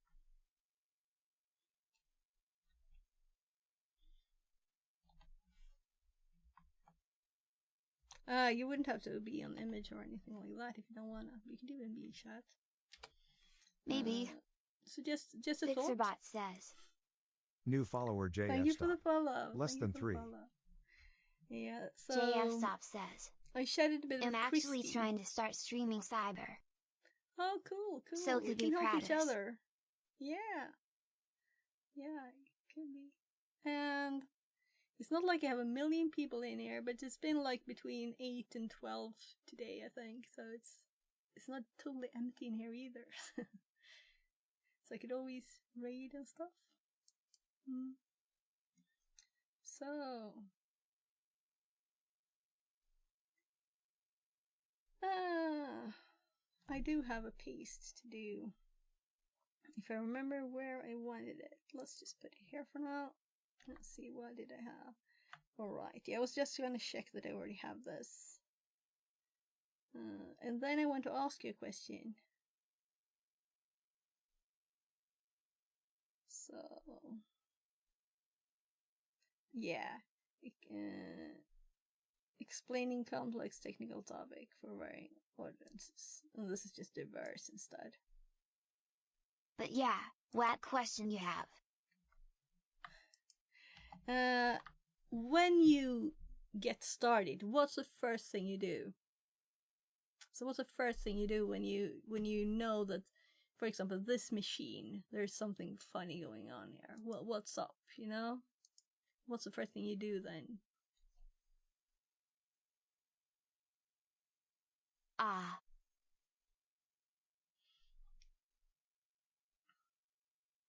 You wouldn't have to be on image or anything like that if you don't wanna. You can even be in chat. Maybe. So just a thought. Fixerbot says. New follower JF. Thank you for the follow. Less than 3. Yeah, so... JF Stop says. I shedded a bit of I'm actually Christy. trying to start streaming cyber. Oh, cool. So we could can be help each practice. other. Yeah, it could be. And it's not like I have a million people in here, but it's been between 8 and 12 today, I think. So it's it's not totally empty in here either. So I could always raid and stuff. So I do have a paste to do. If I remember where I wanted it, let's just put it here for now. Let's see, what did I have? Alright, yeah, I was just gonna check that I already have this. And then I want to ask you a question. So, yeah, explaining complex technical topic for varying audiences. And this is just the verse instead. But yeah, what question you have? When you get started, what's the first thing you do? So what's the first thing you do when you know that, for example, this machine, there's something funny going on here? What's up, you know? What's the first thing you do then?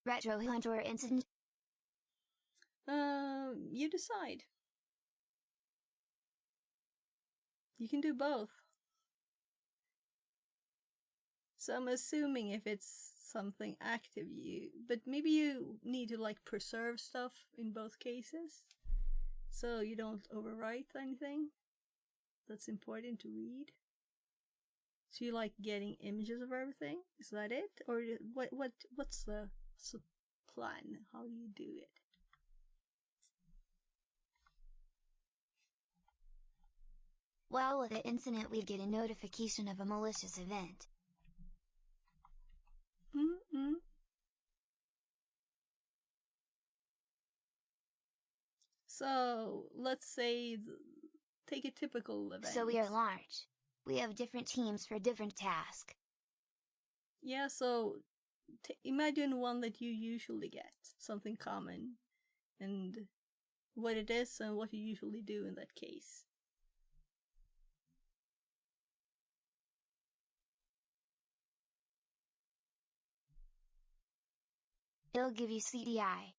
Retro hunt or incident? You decide. You can do both. So I'm assuming if it's something active, but maybe you need to like preserve stuff in both cases, so you don't overwrite anything that's important to read. So you like getting images of everything? Is that it, or what's the plan? How do you do it? Well, with the incident, we'd get a notification of a malicious event. So let's say, take a typical event. So we are large. We have different teams for different tasks. Yeah, so imagine one that you usually get, something common, and what it is and what you usually do in that case. It'll give you CTI.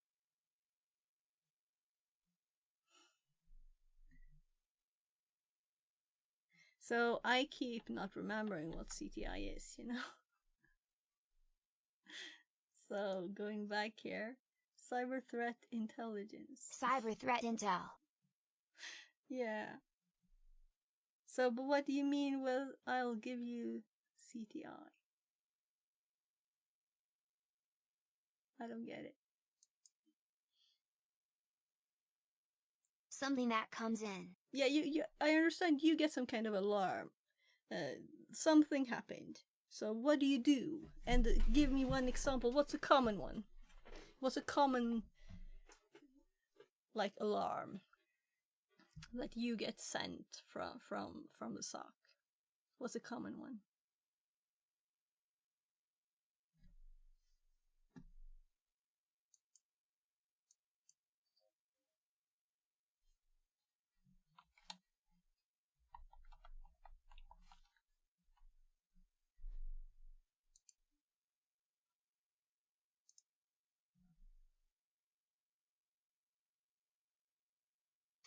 So I keep not remembering what CTI is, you know? So going back here, cyber threat intelligence. Cyber threat intel. Yeah. So, but what do you mean with I'll give you CTI? I don't get it. Something that comes in. Yeah, I understand you get some kind of alarm. Something happened. So what do you do? And give me one example. What's a common one? What's a common, like, alarm that you get sent from the SOC? What's a common one?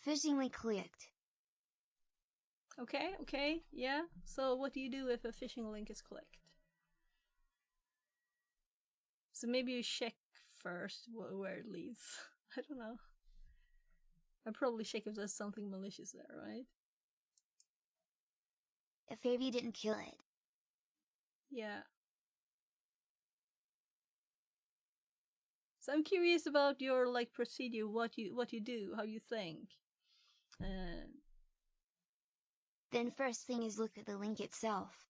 Phishing link clicked. Okay, yeah. So what do you do if a phishing link is clicked? So maybe you check first where it leads. I don't know. I'd probably check if there's something malicious there, right? If AV didn't kill it. Yeah. So I'm curious about your like procedure, what you do, how you think. Then first thing is look at the link itself.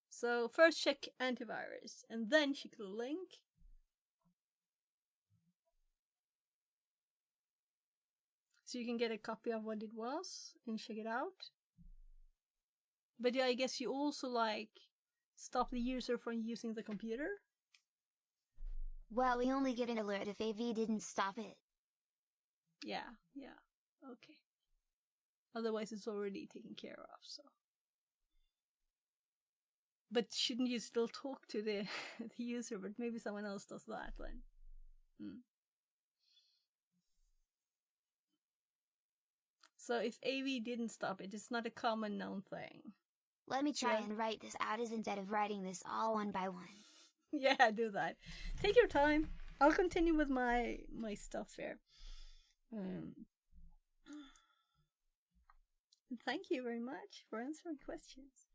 So first check antivirus, and then check the link. So you can get a copy of what it was and check it out. But yeah, I guess you also like stop the user from using the computer. Well, we only get an alert if AV didn't stop it. Yeah, okay. Otherwise it's already taken care of, so But shouldn't you still talk to the, the user? But maybe someone else does that then. So if AV didn't stop it, it's not a common known thing. Let me try and write this out instead of writing this all one by one. Yeah, do that. Take your time. I'll continue with my stuff here. Thank you very much for answering questions.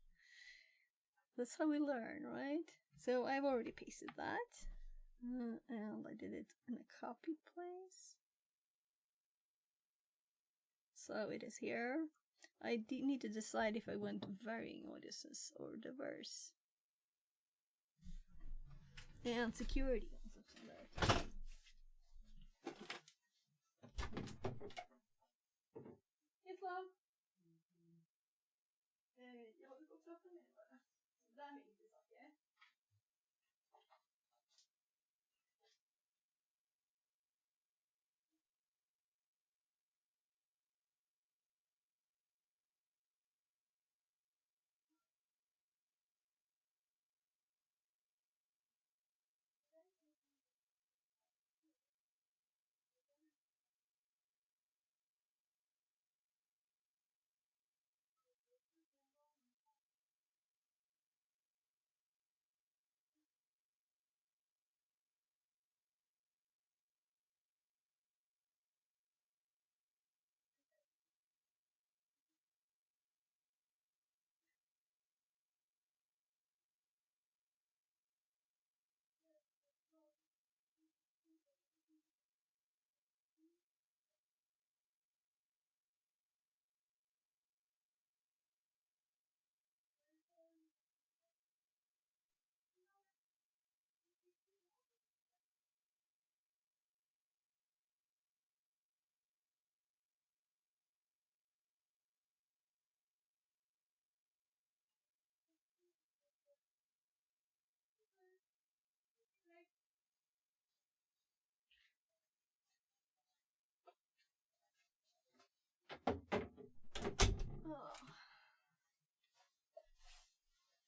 That's how we learn, right? So I've already pasted that. And I did it in a copy place. So it is here. I need to decide if I want varying audiences or diverse. And security. Yes, love. Jag håller på att prata med dig bara. Så där mycket saker.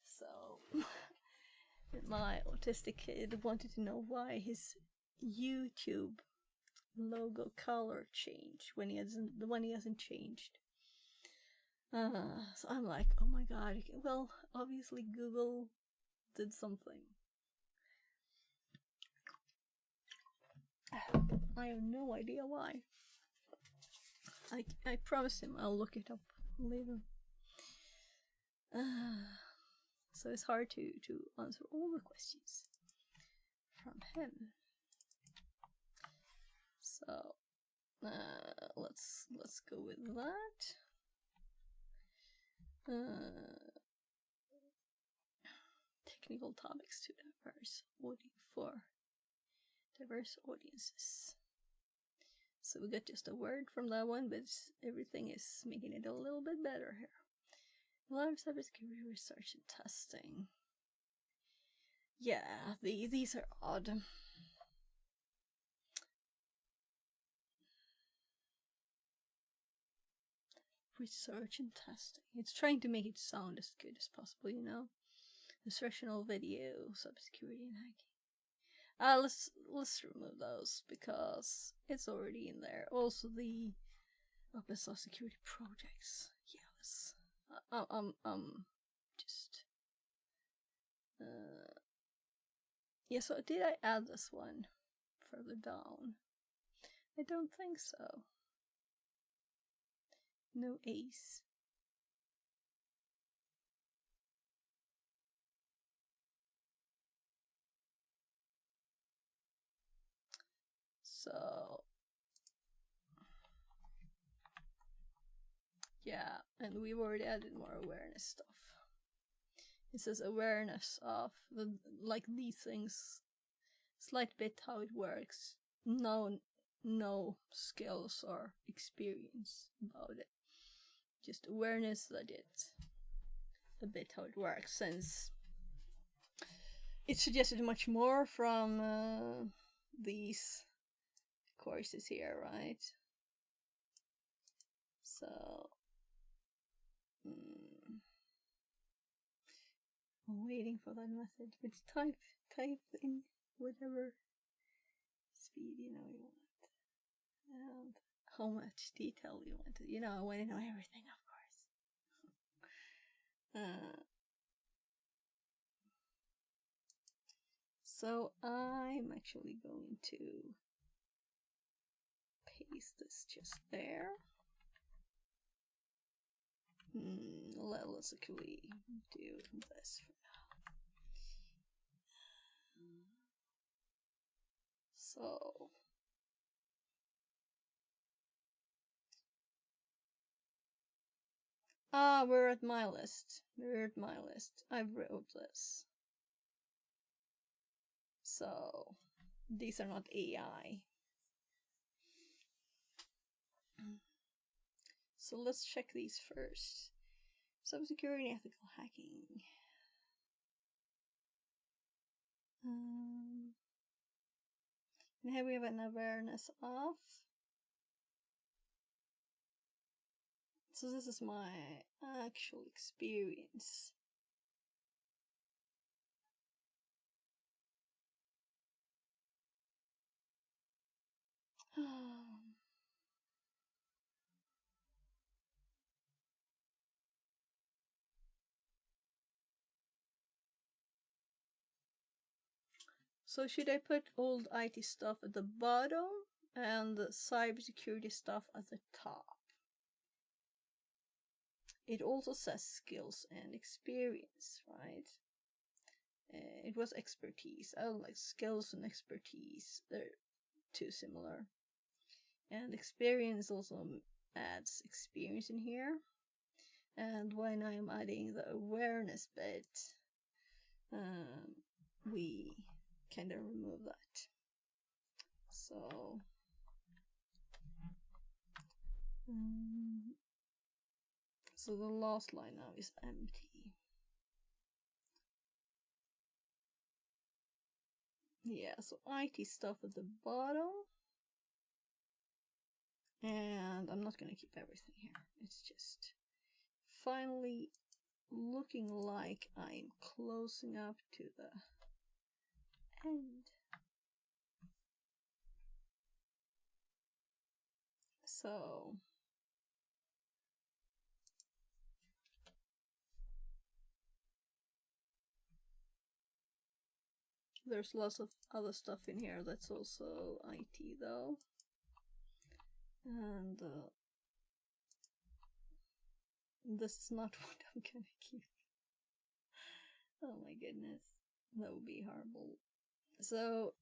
So, my autistic kid wanted to know why his YouTube logo color changed when he hasn't changed. So I'm like, oh my god, well, obviously Google did something. I have no idea why. I promised him I'll look it up later. So it's hard to answer all the questions from him. So let's go with that. Technical topics to diverse audiences. So we got just a word from that one, but everything is making it a little bit better here. Live cybersecurity research and testing. Yeah, these are odd. Research and testing. It's trying to make it sound as good as possible, you know. Instructional video, cybersecurity and hacking. Let's remove those because it's already in there. Also the open source security projects. Yeah, let's just yeah, so did I add this one further down? I don't think so. No ace. So yeah, and we've already added more awareness stuff. It says awareness of these things, slight bit how it works. No skills or experience about it. Just awareness that it's a bit how it works, since it suggested much more from these courses here, right? So I'm waiting for that message. But type in whatever speed you know you want. And how much detail you want. You know, I want to know everything, of course. So I'm actually going to paste this just there. Let's actually do this for now. So we're at my list. I've wrote this. So these are not AI. So let's check these first. Cybersecurity, ethical hacking. And here we have an awareness of. So this is my actual experience. So should I put old IT stuff at the bottom and the cybersecurity stuff at the top? It also says skills and experience, right? It was expertise. I don't like skills and expertise. They're too similar. And experience also adds experience in here. And when I'm adding the awareness bit, we kind of remove that. So the last line now is empty. Yeah, so IT stuff at the bottom. And I'm not gonna keep everything here. It's just finally looking like I'm closing up to the end. So there's lots of other stuff in here that's also IT though. And this is not what I'm gonna keep. Oh my goodness, that would be horrible. So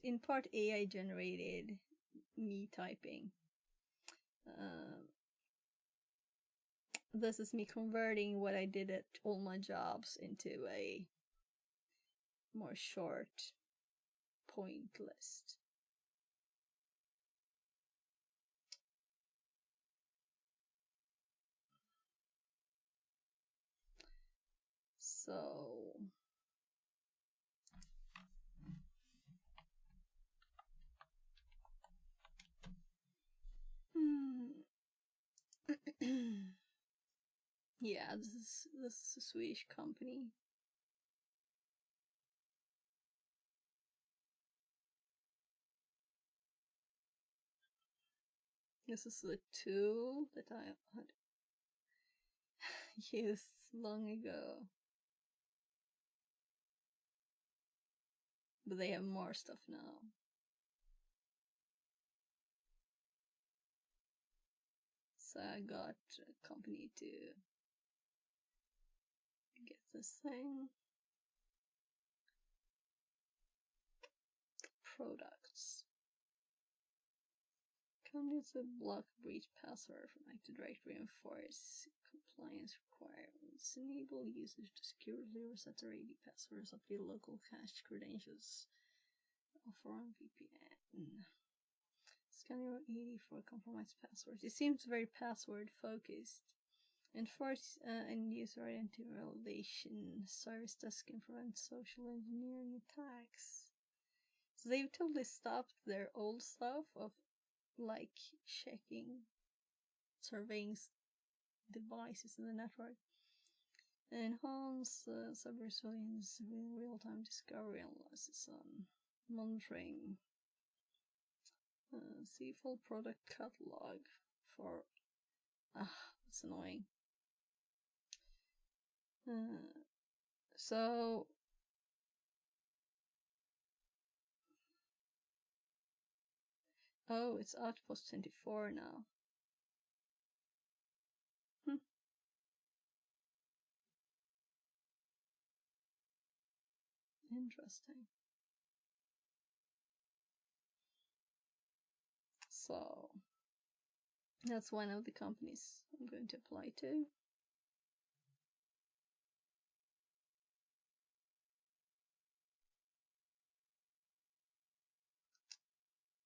in part A I generated me typing. This is me converting what I did at all my jobs into a more short point list. So yeah, this is a Swedish company. This is a tool that I had used long ago. But they have more stuff now. So I got a company to get this thing. Products. Company to block breach password from Active Directory and enforce compliance requirements. Enable users to securely reset their AD passwords, update local cached credentials. Offer on VPN. Scan your AD for compromised passwords. It seems very password focused. Enforce end user identity validation. Service desk can prevent social engineering attacks. So they've totally stopped their old stuff of like checking, surveying devices in the network. Enhance cyber resilience with real-time discovery analysis on monitoring. See full product catalog for. That's annoying. So. Oh, it's Outpost 24 now. Interesting. So, that's one of the companies I'm going to apply to.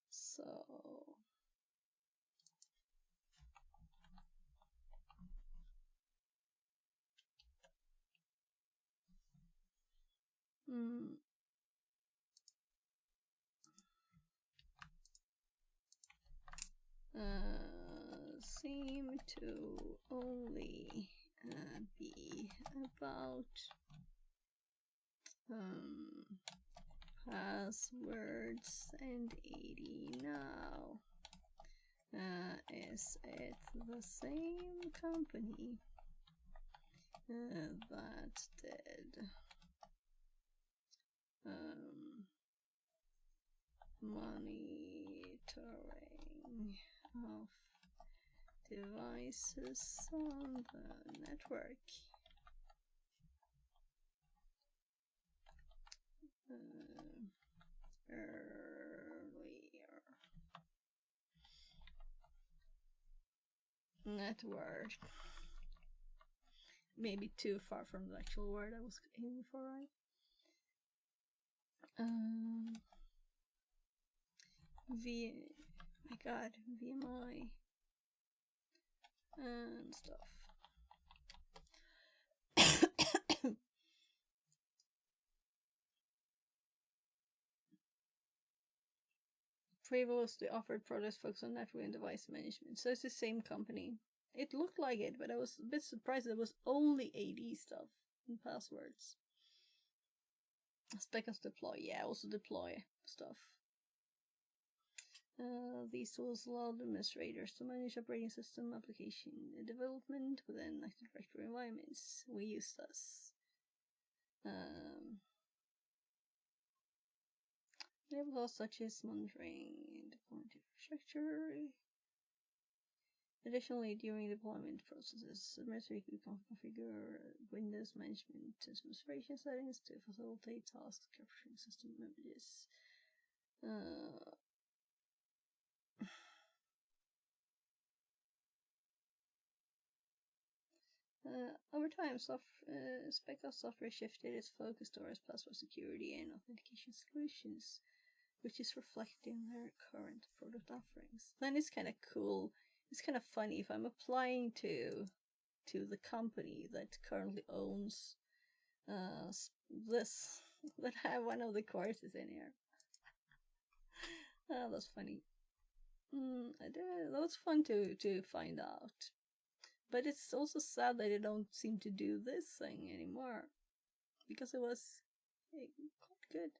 So, seem to only be about passwords and 80 now. Is it the same company that did monitoring of devices on the network? Earlier. Network. Maybe too far from the actual word I was aiming for, right? My god, VMI and stuff. Previously offered products focused on network and device management. So it's the same company. It looked like it, but I was a bit surprised it was only AD stuff and passwords. Spec as deploy, yeah, also deploy stuff. These tools allow administrators to manage operating system application development within Active Directory environments. We use this. Labels such as monitoring and deployment infrastructure. Additionally, during deployment processes, administrators can configure Windows management administration settings to facilitate task capturing system images. Over time, Spectre Software shifted its focus towards password security and authentication solutions, which is reflected in their current product offerings. Then it's kind of cool. It's kind of funny if I'm applying to the company that currently owns this, that have one of the courses in here. Oh, that's funny. That was fun to find out. But it's also sad that they don't seem to do this thing anymore, because it was quite good.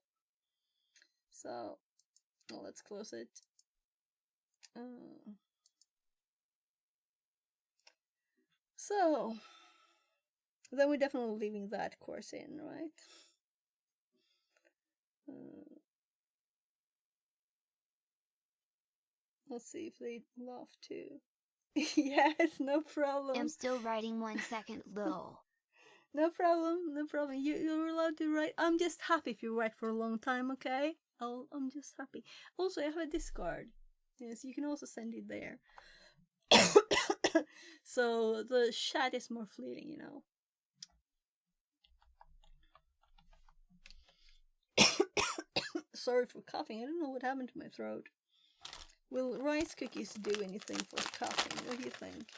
So, well, let's close it. So, then we're definitely leaving that course in, right? Let's see if they love to. Yes, no problem. I'm still writing 1 second, lol. No problem, no problem. You're allowed to write. I'm just happy if you write for a long time, okay? I'm just happy. Also, I have a Discord. Yes, you can also send it there. So the chat is more fleeting, you know. Sorry for coughing. I don't know what happened to my throat. Will rice cookies do anything for coughing? What do you think?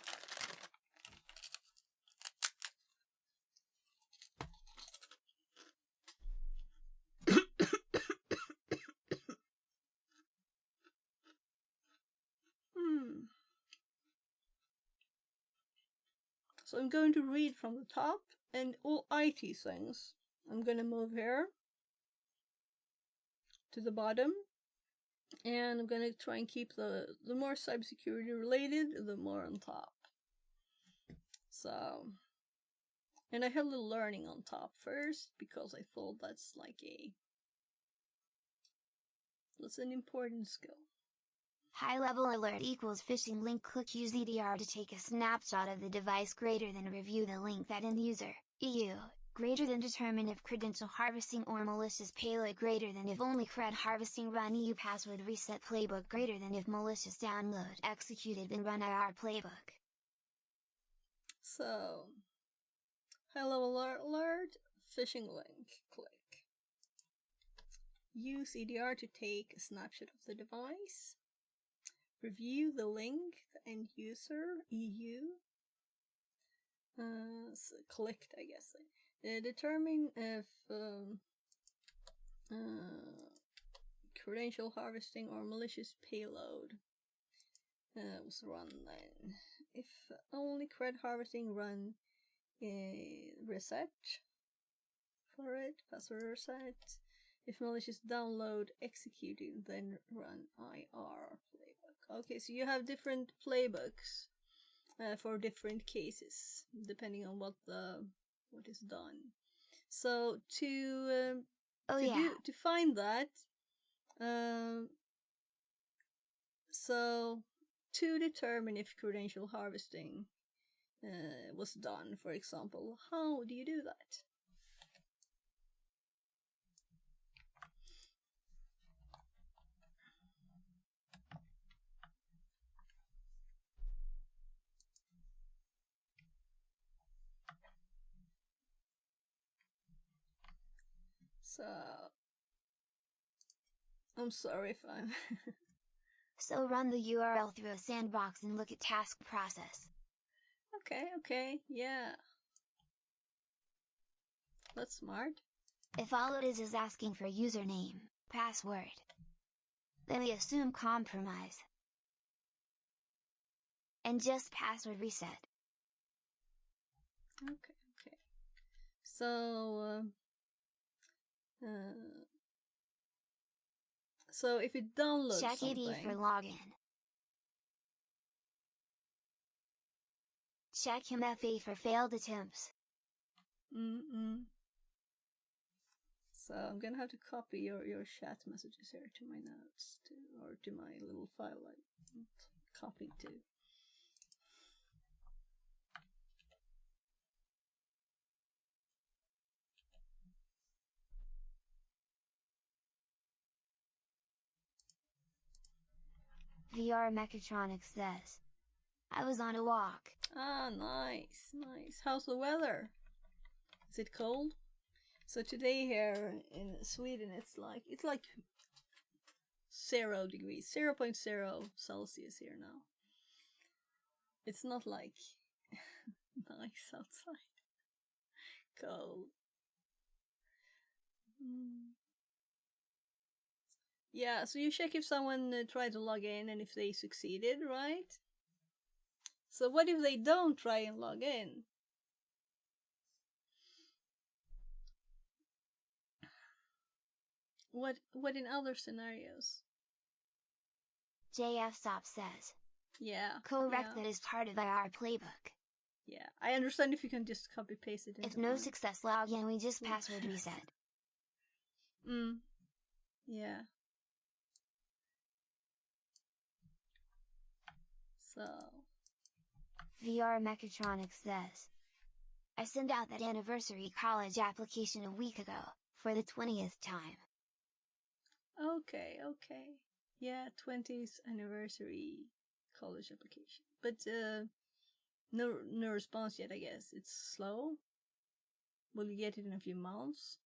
So I'm going to read from the top, and all IT things. I'm gonna move here to the bottom, and I'm gonna try and keep the more cybersecurity related, the more on top. So, and I have the learning on top first because I thought that's an important skill. High level alert equals phishing link. Click use EDR to take a snapshot of the device. Greater than review the link that end user, EU. Greater than determine if credential harvesting or malicious payload. Greater than if only cred harvesting. Run EU password reset playbook. Greater than if malicious download executed. Then run IR playbook. So, high level alert, phishing link. Click. Use EDR to take a snapshot of the device. Review the link, the end user, EU. So clicked, I guess. Determine if credential harvesting or malicious payload was run then. If only cred harvesting, run reset for it, password reset. If malicious download executed, then run IR playbook. Okay, so you have different playbooks for different cases, depending on what is done. So to find that, so to determine if credential harvesting was done, for example, how do you do that? So, I'm sorry if I'm... So run the URL through a sandbox and look at task process. Okay, yeah. That's smart. If all it is asking for username, password, then we assume compromise. And just password reset. Okay. So, so if it downloads check something... ED for login. Check MFA for failed attempts. So I'm gonna have to copy your chat messages here to my notes, or to my little file I'm copying to. VR Mechatronics says, I was on a walk. Ah, nice. How's the weather? Is it cold? So today here in Sweden, it's like 0 degrees, 0.0 Celsius here now. It's not like nice outside. Cold. Yeah, so you check if someone tried to log in and if they succeeded, right? So what if they don't try and log in? What in other scenarios? JFSOP says. Yeah. Correct, that is part of IR playbook. Yeah, I understand if you can just copy paste it. If no success login, we just password reset. Yeah. So. VR Mechatronics says, I sent out that anniversary college application a week ago, for the 20th time. Okay. Yeah, 20th anniversary college application. But no response yet, I guess. It's slow. Will you get it in a few months?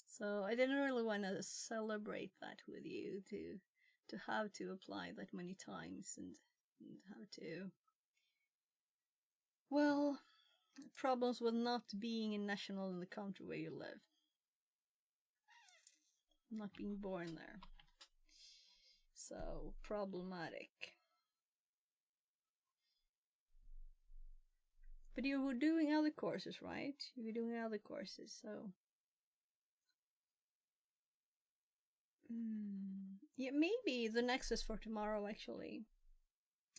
So I didn't really want to celebrate that with you, to have to apply that many times and have to... Well, problems with not being a national in the country where you live. Not being born there. So, problematic. But you were doing other courses, right? You were doing other courses, so... Yeah, maybe the next is for tomorrow, actually.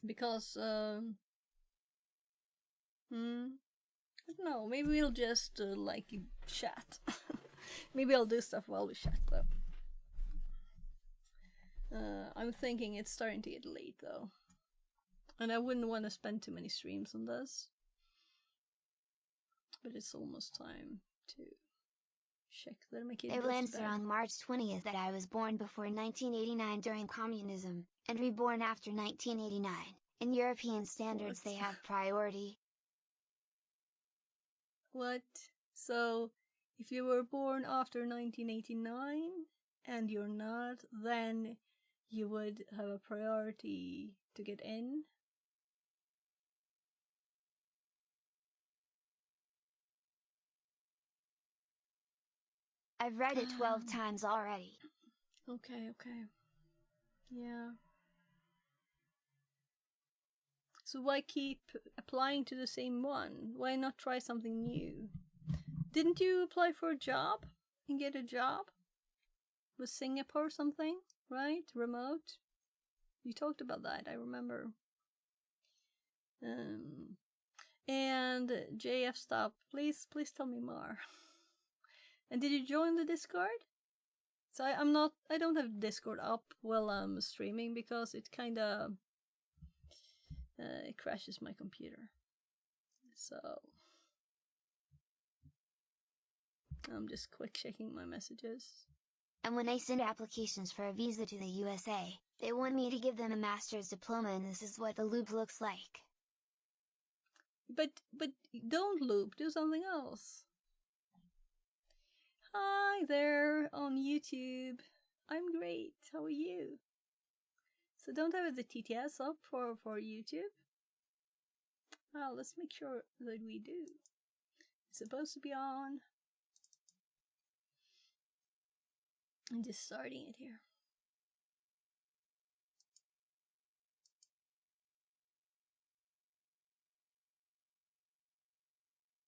Because, I don't know, maybe we'll just, like, chat. Maybe I'll do stuff while we chat, though. I'm thinking it's starting to get late, though. And I wouldn't want to spend too many streams on this. But it's almost time to check that my kid It goes to answer bed. on March 20th that I was born before 1989 during communism, and reborn after 1989. In European standards they have priority. What? So, if you were born after 1989, and you're not, then you would have a priority to get in? I've read it 12 times already. Okay. Yeah. So why keep applying to the same one? Why not try something new? Didn't you apply for a job and get a job? With Singapore or something, right? Remote? You talked about that, I remember. And JF Stop, please tell me more. And did you join the Discord? So I don't have Discord up while I'm streaming because it kinda it crashes my computer. So I'm just quick checking my messages. And when I send applications for a visa to the USA, they want me to give them a master's diploma, and this is what the loop looks like. But don't loop, do something else. Hi there on YouTube. I'm great. How are you? So don't have the TTS up for YouTube. Well, let's make sure that we do. It's supposed to be on. I'm just starting it here.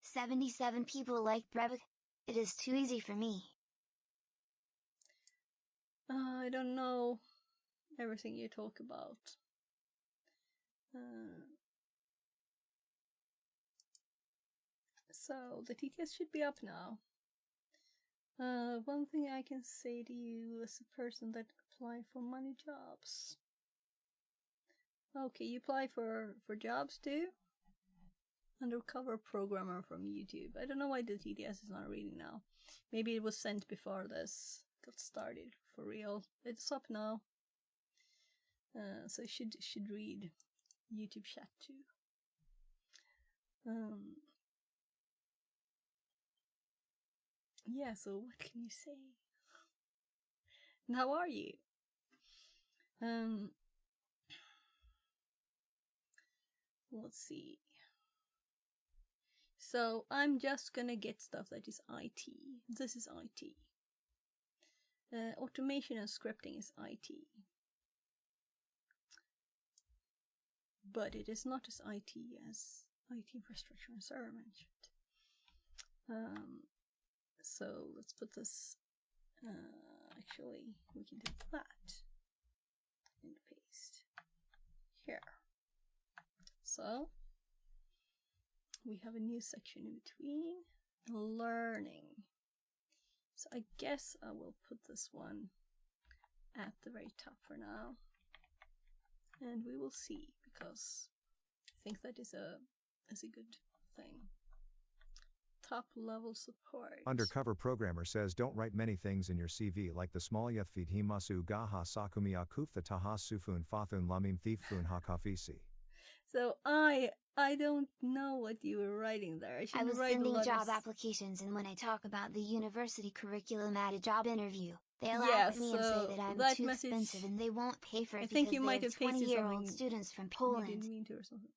"77 people like Brevik. It is too easy for me." I don't know everything you talk about. So the TTS should be up now. One thing I can say to you as a person that apply for money jobs. Okay, you apply for jobs too? Undercover programmer from YouTube. I don't know why the TTS is not reading now. Maybe it was sent before this got started for real. It's up now. So it should read YouTube chat too. Yeah, so what can you say? And how are you? Let's see. So I'm just gonna get stuff that is IT. This is IT. Automation and scripting is IT. But it is not as IT as IT infrastructure and server management. So let's put this, actually we can do that and paste here. So we have a new section in between, learning. So I guess I will put this one at the very top for now. And we will see, because I think that is a good thing. Top level support. Undercover programmer says don't write many things in your CV like the small yathfid himasu gaha sakumia kufta taha sufun fathun lamim thifun hakafisi. So I don't know what you were writing there. I was sending job applications, and when I talk about the university curriculum at a job interview, they laugh at me and say that I'm too expensive and they won't pay for it. I think you might have pasted 20-year-old students from Poland. You didn't mean to or something.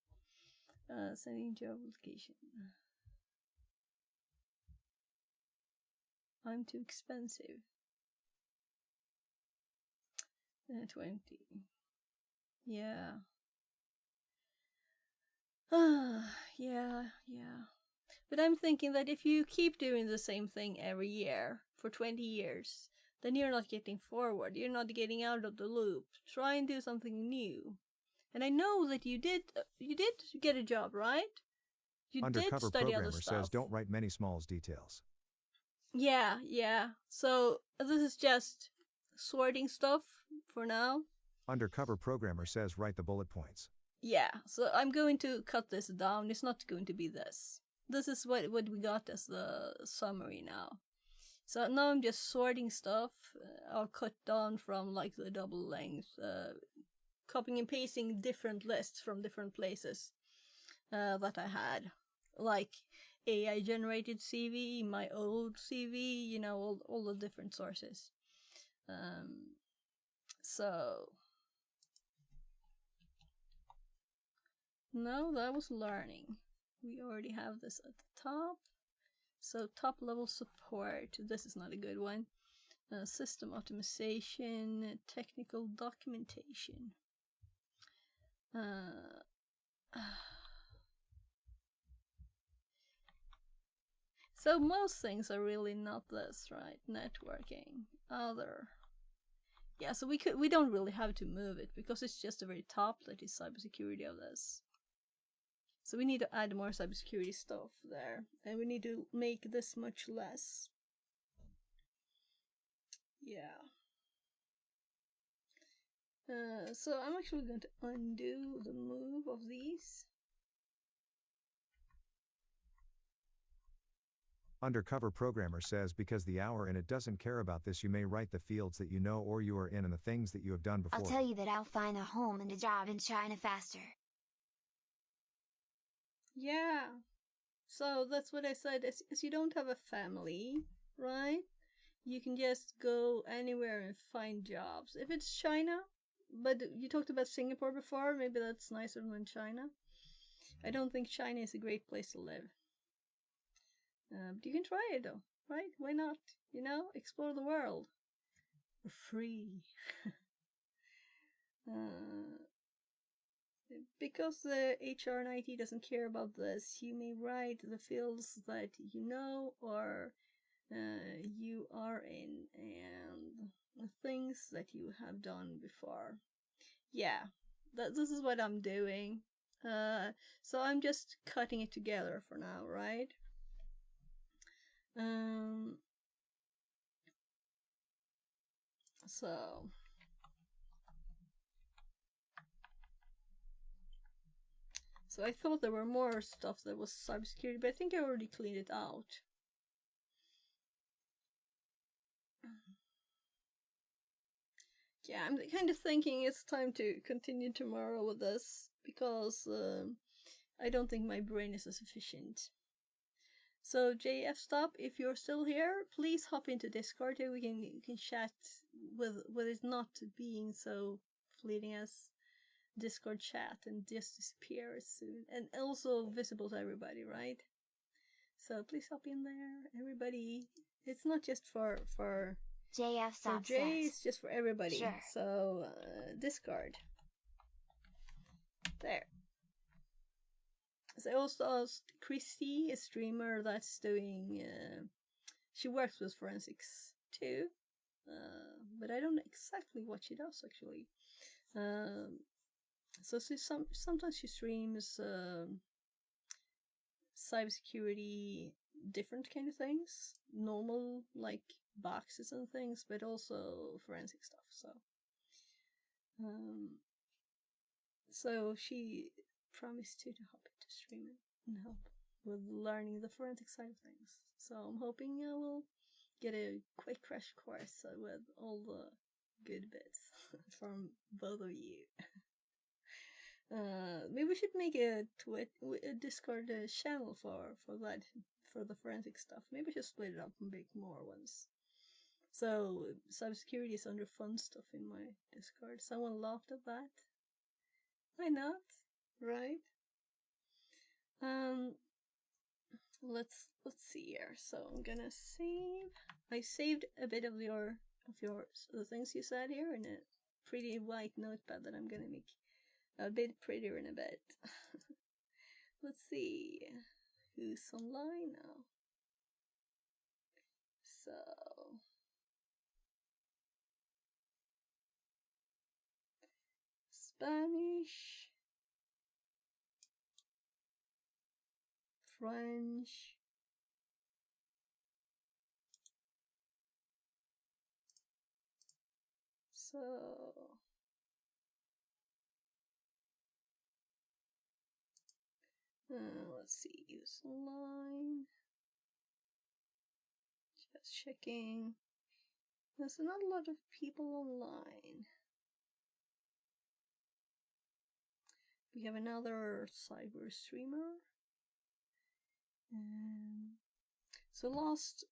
Sending job application. I'm too expensive. 20. Yeah. Yeah. But I'm thinking that if you keep doing the same thing every year for 20 years, then you're not getting forward. You're not getting out of the loop. Try and do something new. And I know that you did get a job, right? You Undercover did study other programmer stuff. says don't write many smalls details. Yeah. So this is just sorting stuff for now. Undercover programmer says write the bullet points. Yeah, so I'm going to cut this down. It's not going to be this. This is what we got as the summary now. So now I'm just sorting stuff. I'll cut down from like the double length, copying and pasting different lists from different places that I had. Like AI generated CV, my old CV, you know, all the different sources. So no, that was learning. We already have this at the top. So top level support, this is not a good one. System optimization, technical documentation. So most things are really not this, right? Networking, other. Yeah, so we don't really have to move it because it's just the very top that is cybersecurity of this. So we need to add more cybersecurity stuff there, and we need to make this much less. Yeah. So I'm actually going to undo the move of these. Undercover programmer says because the hour in it doesn't care about this, you may write the fields that you know or you are in and the things that you have done before. I'll tell you that I'll find a home and a job in China faster. Yeah. So that's what I said, as you don't have a family, right? You can just go anywhere and find jobs. If it's China, but you talked about Singapore before, maybe that's nicer than China. I don't think China is a great place to live. But you can try it though, right? Why not? You know, explore the world. For free. Because the HR and IT doesn't care about this, you may write the fields that you know or you are in and the things that you have done before. Yeah, this is what I'm doing. So I'm just cutting it together for now, right? So I thought there were more stuff that was cybersecurity, but I think I already cleaned it out. Yeah, I'm kind of thinking it's time to continue tomorrow with this, because I don't think my brain is as efficient. So JF Stop, if you're still here, please hop into Discord here. We can chat with it not being so fleeting as Discord chat and just disappear soon, and also visible to everybody, right? So please hop in there, everybody. It's not just for JF Stop Jay, it's just for everybody. Sure. So Discord. There. So I also asked Christy, a streamer that's doing, she works with forensics too, but I don't know exactly what she does actually. So sometimes she streams cybersecurity, different kind of things, normal like boxes and things, but also forensic stuff. So she promised to hop into streaming and help with learning the forensic side of things. So I'm hoping I will get a quick crash course with all the good bits from both of you. Maybe we should make a Discord channel for that, for the forensic stuff. Maybe we should split it up and make more ones. So cybersecurity is under fun stuff in my Discord. Someone laughed at that. Why not? Right? Let's see here. So I'm gonna save. I saved a bit of the things you said here in a pretty white notepad that I'm gonna make a bit prettier in a bit. Let's see who's online now. So Spanish, French, so let's see who's online. Just checking. There's not a lot of people online. We have another cyber streamer. So last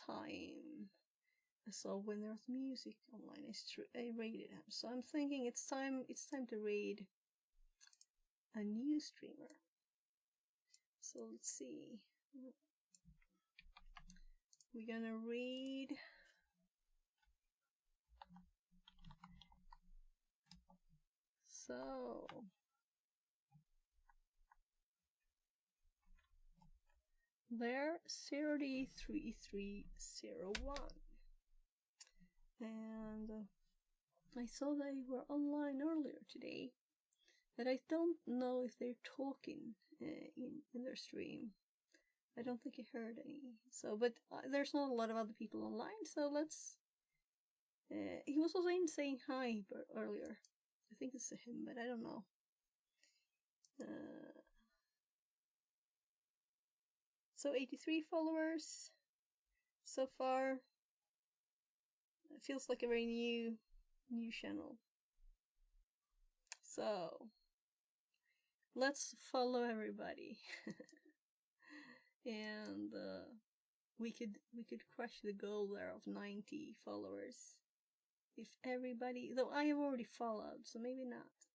time I saw when there was music online, I raided him. So I'm thinking it's time to raid a new streamer. So let's see. We're gonna raid so there 0D3301, and I saw they were online earlier today, but I don't know if they're talking in their stream. I don't think I heard any. So, but there's not a lot of other people online, so let's. He was also in saying hi earlier. I think it's him, but I don't know. So 83 followers so far. It feels like a very new channel. So let's follow everybody. And we could crush the goal there of 90 followers if everybody, though I have already followed, so maybe not.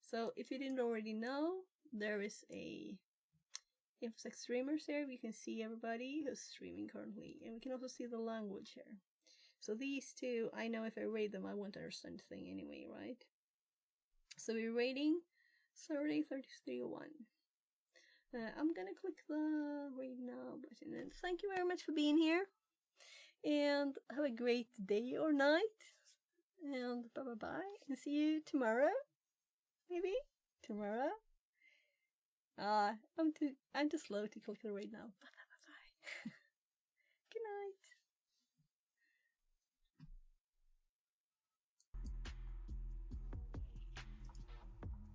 So if you didn't already know, there is a InfoSec streamers here. We can see everybody who's streaming currently, and we can also see the language here. So these two, I know if I raid them, I won't understand the thing anyway, right? So we're raiding 0D3301. I'm gonna click the raid now button, and thank you very much for being here, and have a great day or night, and bye, and see you tomorrow, maybe tomorrow. I'm too slow to click the raid now. Bye.